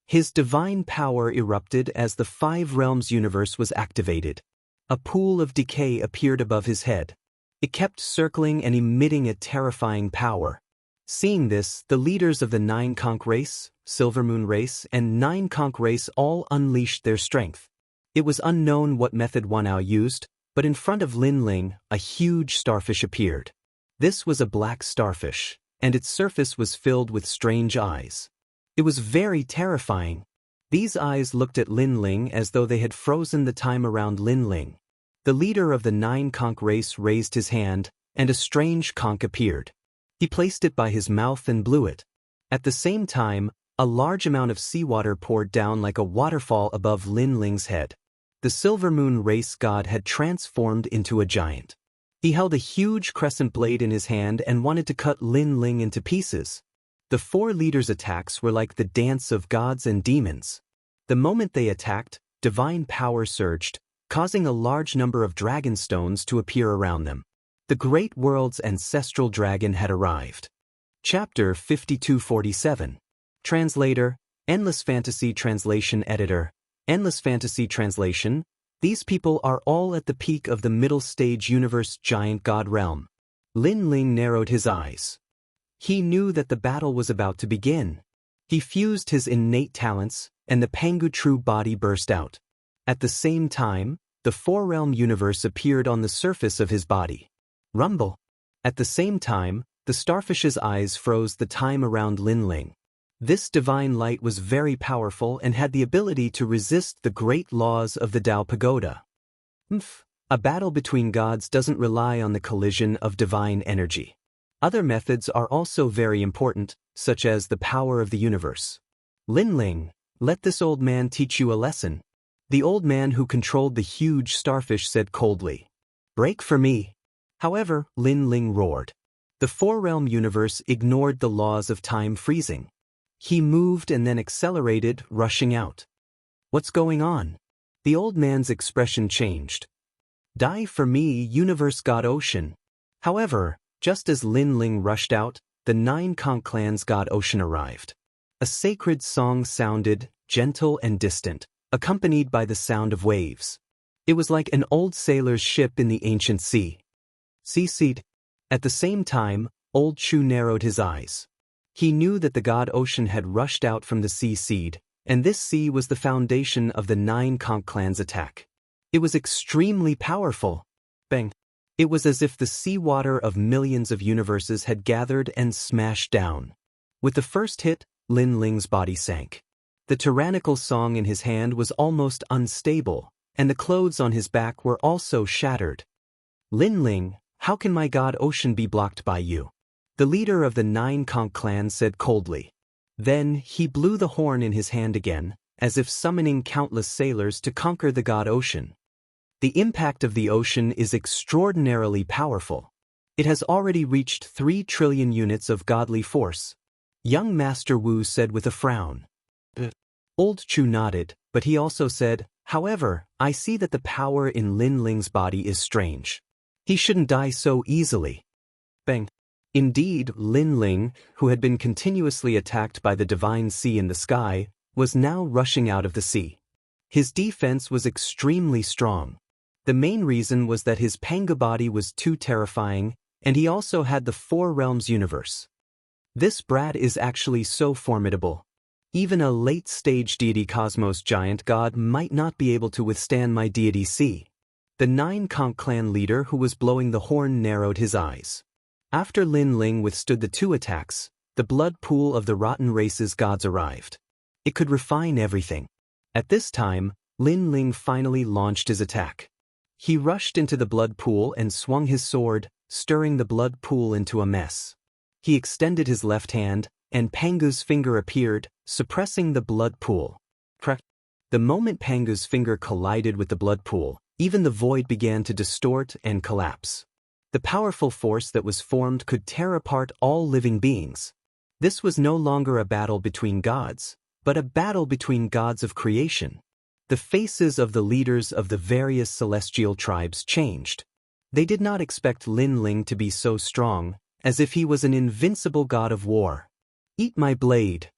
His divine power erupted as the 5 realms universe was activated. A pool of decay appeared above his head. It kept circling and emitting a terrifying power. Seeing this, the leaders of the 9 Conch race, Silver Moon race, and 9 Conch race all unleashed their strength. It was unknown what method Wanao used, but in front of Lin Ling, a huge starfish appeared. This was a black starfish, and its surface was filled with strange eyes. It was very terrifying. These eyes looked at Lin Ling as though they had frozen the time around Lin Ling. The leader of the 9 Conch race raised his hand, and a strange conch appeared. He placed it by his mouth and blew it. At the same time, a large amount of seawater poured down like a waterfall above Lin Ling's head. The Silver Moon race god had transformed into a giant. He held a huge crescent blade in his hand and wanted to cut Lin Ling into pieces. The 4 leaders' attacks were like the dance of gods and demons. The moment they attacked, divine power surged, causing a large number of dragon stones to appear around them. The great world's ancestral dragon had arrived. Chapter 5247. Translator, Endless Fantasy Translation Editor, Endless Fantasy Translation. These people are all at the peak of the middle stage universe giant god realm. Lin Ling narrowed his eyes. He knew that the battle was about to begin. He fused his innate talents, and the Pangu true body burst out. At the same time, the 4-realm universe appeared on the surface of his body. Rumble. At the same time, the starfish's eyes froze the time around Lin Ling. This divine light was very powerful and had the ability to resist the great laws of the Tao Pagoda. A battle between gods doesn't rely on the collision of divine energy. Other methods are also very important, such as the power of the universe. Lin Ling, let this old man teach you a lesson. The old man who controlled the huge starfish said coldly. Break for me. However, Lin Ling roared. The 4-realm universe ignored the laws of time freezing. He moved and then accelerated, rushing out. What's going on? The old man's expression changed. Die for me, universe god Ocean. However, just as Lin Ling rushed out, the 9 Conch clan's god Ocean arrived. A sacred song sounded, gentle and distant, accompanied by the sound of waves. It was like an old sailor's ship in the ancient sea. Seed. At the same time, Old Chu narrowed his eyes. He knew that the god Ocean had rushed out from the sea seed, and this sea was the foundation of the 9 Conch clan's attack. It was extremely powerful. Bang! It was as if the seawater of millions of universes had gathered and smashed down. With the first hit, Lin Ling's body sank. The tyrannical song in his hand was almost unstable, and the clothes on his back were also shattered. Lin Ling, how can my god Ocean be blocked by you? The leader of the 9 Conch clan said coldly. Then he blew the horn in his hand again, as if summoning countless sailors to conquer the god Ocean. The impact of the ocean is extraordinarily powerful. It has already reached 3 trillion units of godly force. Young Master Wu said with a frown. Old Chu nodded, but he also said, however, I see that the power in Lin Ling's body is strange. He shouldn't die so easily. Bang. Indeed, Lin Ling, who had been continuously attacked by the divine sea in the sky, was now rushing out of the sea. His defense was extremely strong. The main reason was that his Pangu body was too terrifying, and he also had the 4 realms universe. This brat is actually so formidable. Even a late-stage deity cosmos giant god might not be able to withstand my deity sea. The Nine Conch clan leader who was blowing the horn narrowed his eyes. After Lin Ling withstood the 2 attacks, the blood pool of the rotten race's gods arrived. It could refine everything. At this time, Lin Ling finally launched his attack. He rushed into the blood pool and swung his sword, stirring the blood pool into a mess. He extended his left hand, and Pangu's finger appeared, suppressing the blood pool. The moment Pangu's finger collided with the blood pool, even the void began to distort and collapse. The powerful force that was formed could tear apart all living beings. This was no longer a battle between gods, but a battle between gods of creation. The faces of the leaders of the various celestial tribes changed. They did not expect Lin Ling to be so strong, as if he was an invincible god of war. Eat my blade.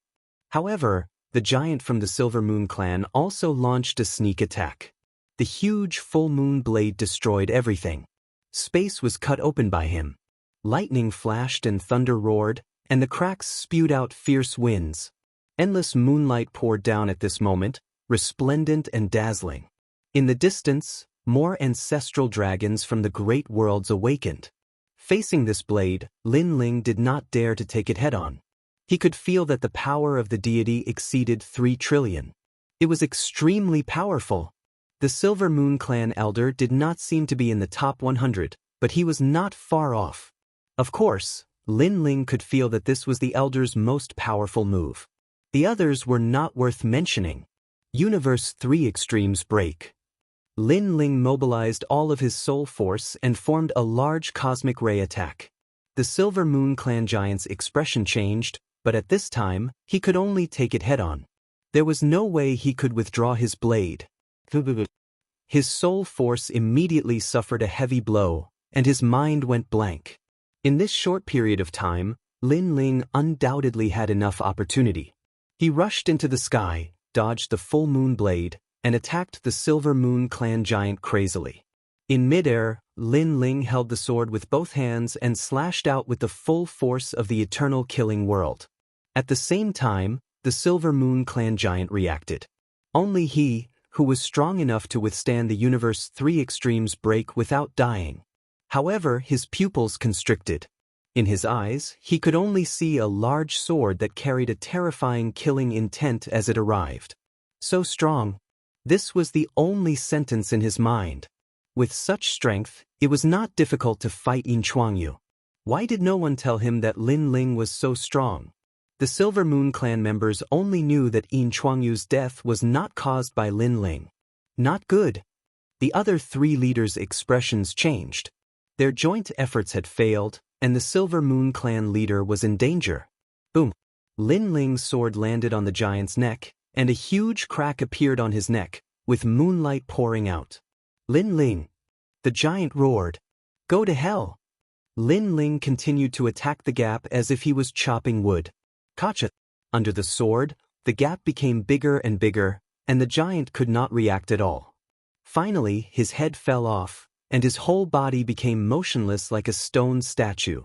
However, the giant from the Silver Moon clan also launched a sneak attack. The huge full moon blade destroyed everything. Space was cut open by him. Lightning flashed and thunder roared, and the cracks spewed out fierce winds. Endless moonlight poured down at this moment, resplendent and dazzling. In the distance, more ancestral dragons from the great worlds awakened. Facing this blade, Lin Ling did not dare to take it head-on. He could feel that the power of the deity exceeded 3 trillion. It was extremely powerful. The Silver Moon clan elder did not seem to be in the top 100, but he was not far off. Of course, Lin Ling could feel that this was the elder's most powerful move. The others were not worth mentioning. Universe 3 Extremes Break. Lin Ling mobilized all of his soul force and formed a large cosmic ray attack. The Silver Moon clan giant's expression changed, but at this time, he could only take it head-on. There was no way he could withdraw his blade. His soul force immediately suffered a heavy blow, and his mind went blank. In this short period of time, Lin Ling undoubtedly had enough opportunity. He rushed into the sky, dodged the full moon blade, and attacked the Silver Moon clan giant crazily. In midair, Lin Ling held the sword with both hands and slashed out with the full force of the eternal killing world. At the same time, the Silver Moon clan giant reacted. Only he, who was strong enough to withstand the Universe 3 Extremes break without dying. However, his pupils constricted. In his eyes, he could only see a large sword that carried a terrifying killing intent as it arrived. So strong. This was the only sentence in his mind. With such strength, it was not difficult to fight Yin Chuangyu. Why did no one tell him that Lin Ling was so strong? The Silver Moon clan members only knew that Yin Chuangyu's death was not caused by Lin Ling. Not good. The other 3 leaders' expressions changed. Their joint efforts had failed, and the Silver Moon clan leader was in danger. Boom! Lin Ling's sword landed on the giant's neck, and a huge crack appeared on his neck, with moonlight pouring out. Lin Ling! The giant roared. Go to hell! Lin Ling continued to attack the gap as if he was chopping wood. Gotcha! Under the sword, the gap became bigger and bigger, and the giant could not react at all. Finally, his head fell off, and his whole body became motionless like a stone statue.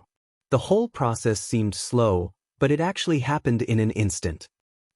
The whole process seemed slow, but it actually happened in an instant.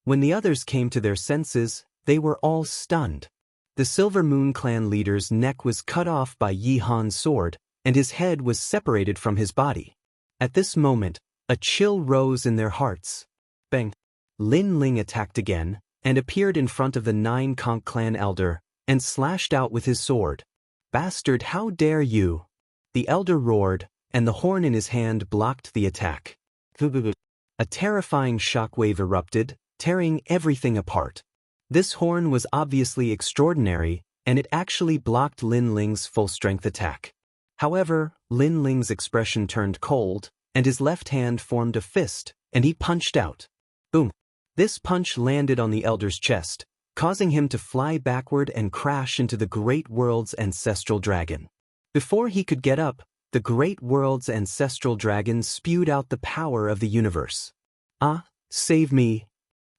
When the others came to their senses, they were all stunned. The Silver Moon clan leader's neck was cut off by Yi Han's sword, and his head was separated from his body. At this moment, a chill rose in their hearts. Bang! Lin Ling attacked again, and appeared in front of the 9 Conch clan elder, and slashed out with his sword. Bastard, how dare you! The elder roared, and the horn in his hand blocked the attack. A terrifying shockwave erupted, tearing everything apart. This horn was obviously extraordinary, and it actually blocked Lin Ling's full-strength attack. However, Lin Ling's expression turned cold, and his left hand formed a fist, and he punched out. Boom! This punch landed on the elder's chest, causing him to fly backward and crash into the Great World's ancestral dragon. Before he could get up, the Great World's ancestral dragon spewed out the power of the universe. Ah, save me!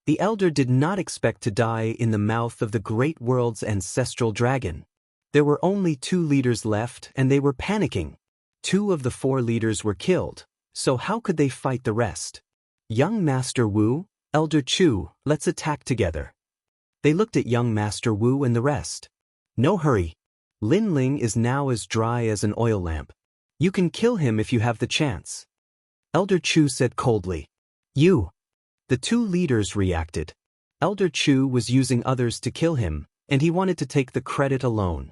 The elder did not expect to die in the mouth of the Great World's ancestral dragon. There were only 2 leaders left, and they were panicking. 2 of the 4 leaders were killed, so how could they fight the rest? Young Master Wu, Elder Chu, let's attack together. They looked at young Master Wu and the rest. No hurry. Lin Ling is now as dry as an oil lamp. You can kill him if you have the chance. Elder Chu said coldly. You. The two leaders reacted. Elder Chu was using others to kill him, and he wanted to take the credit alone.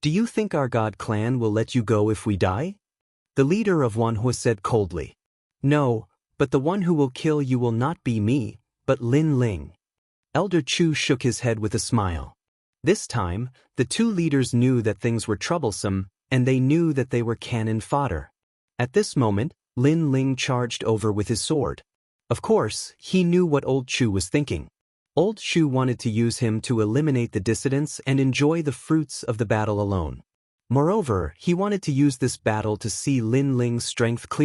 Do you think our God clan will let you go if we die? The leader of Wanhua said coldly. No, but the one who will kill you will not be me, but Lin Ling. Elder Chu shook his head with a smile. This time, the two leaders knew that things were troublesome, and they knew that they were cannon fodder. At this moment, Lin Ling charged over with his sword. Of course, he knew what Old Chu was thinking. Old Chu wanted to use him to eliminate the dissidents and enjoy the fruits of the battle alone. Moreover, he wanted to use this battle to see Lin Ling's strength clearly.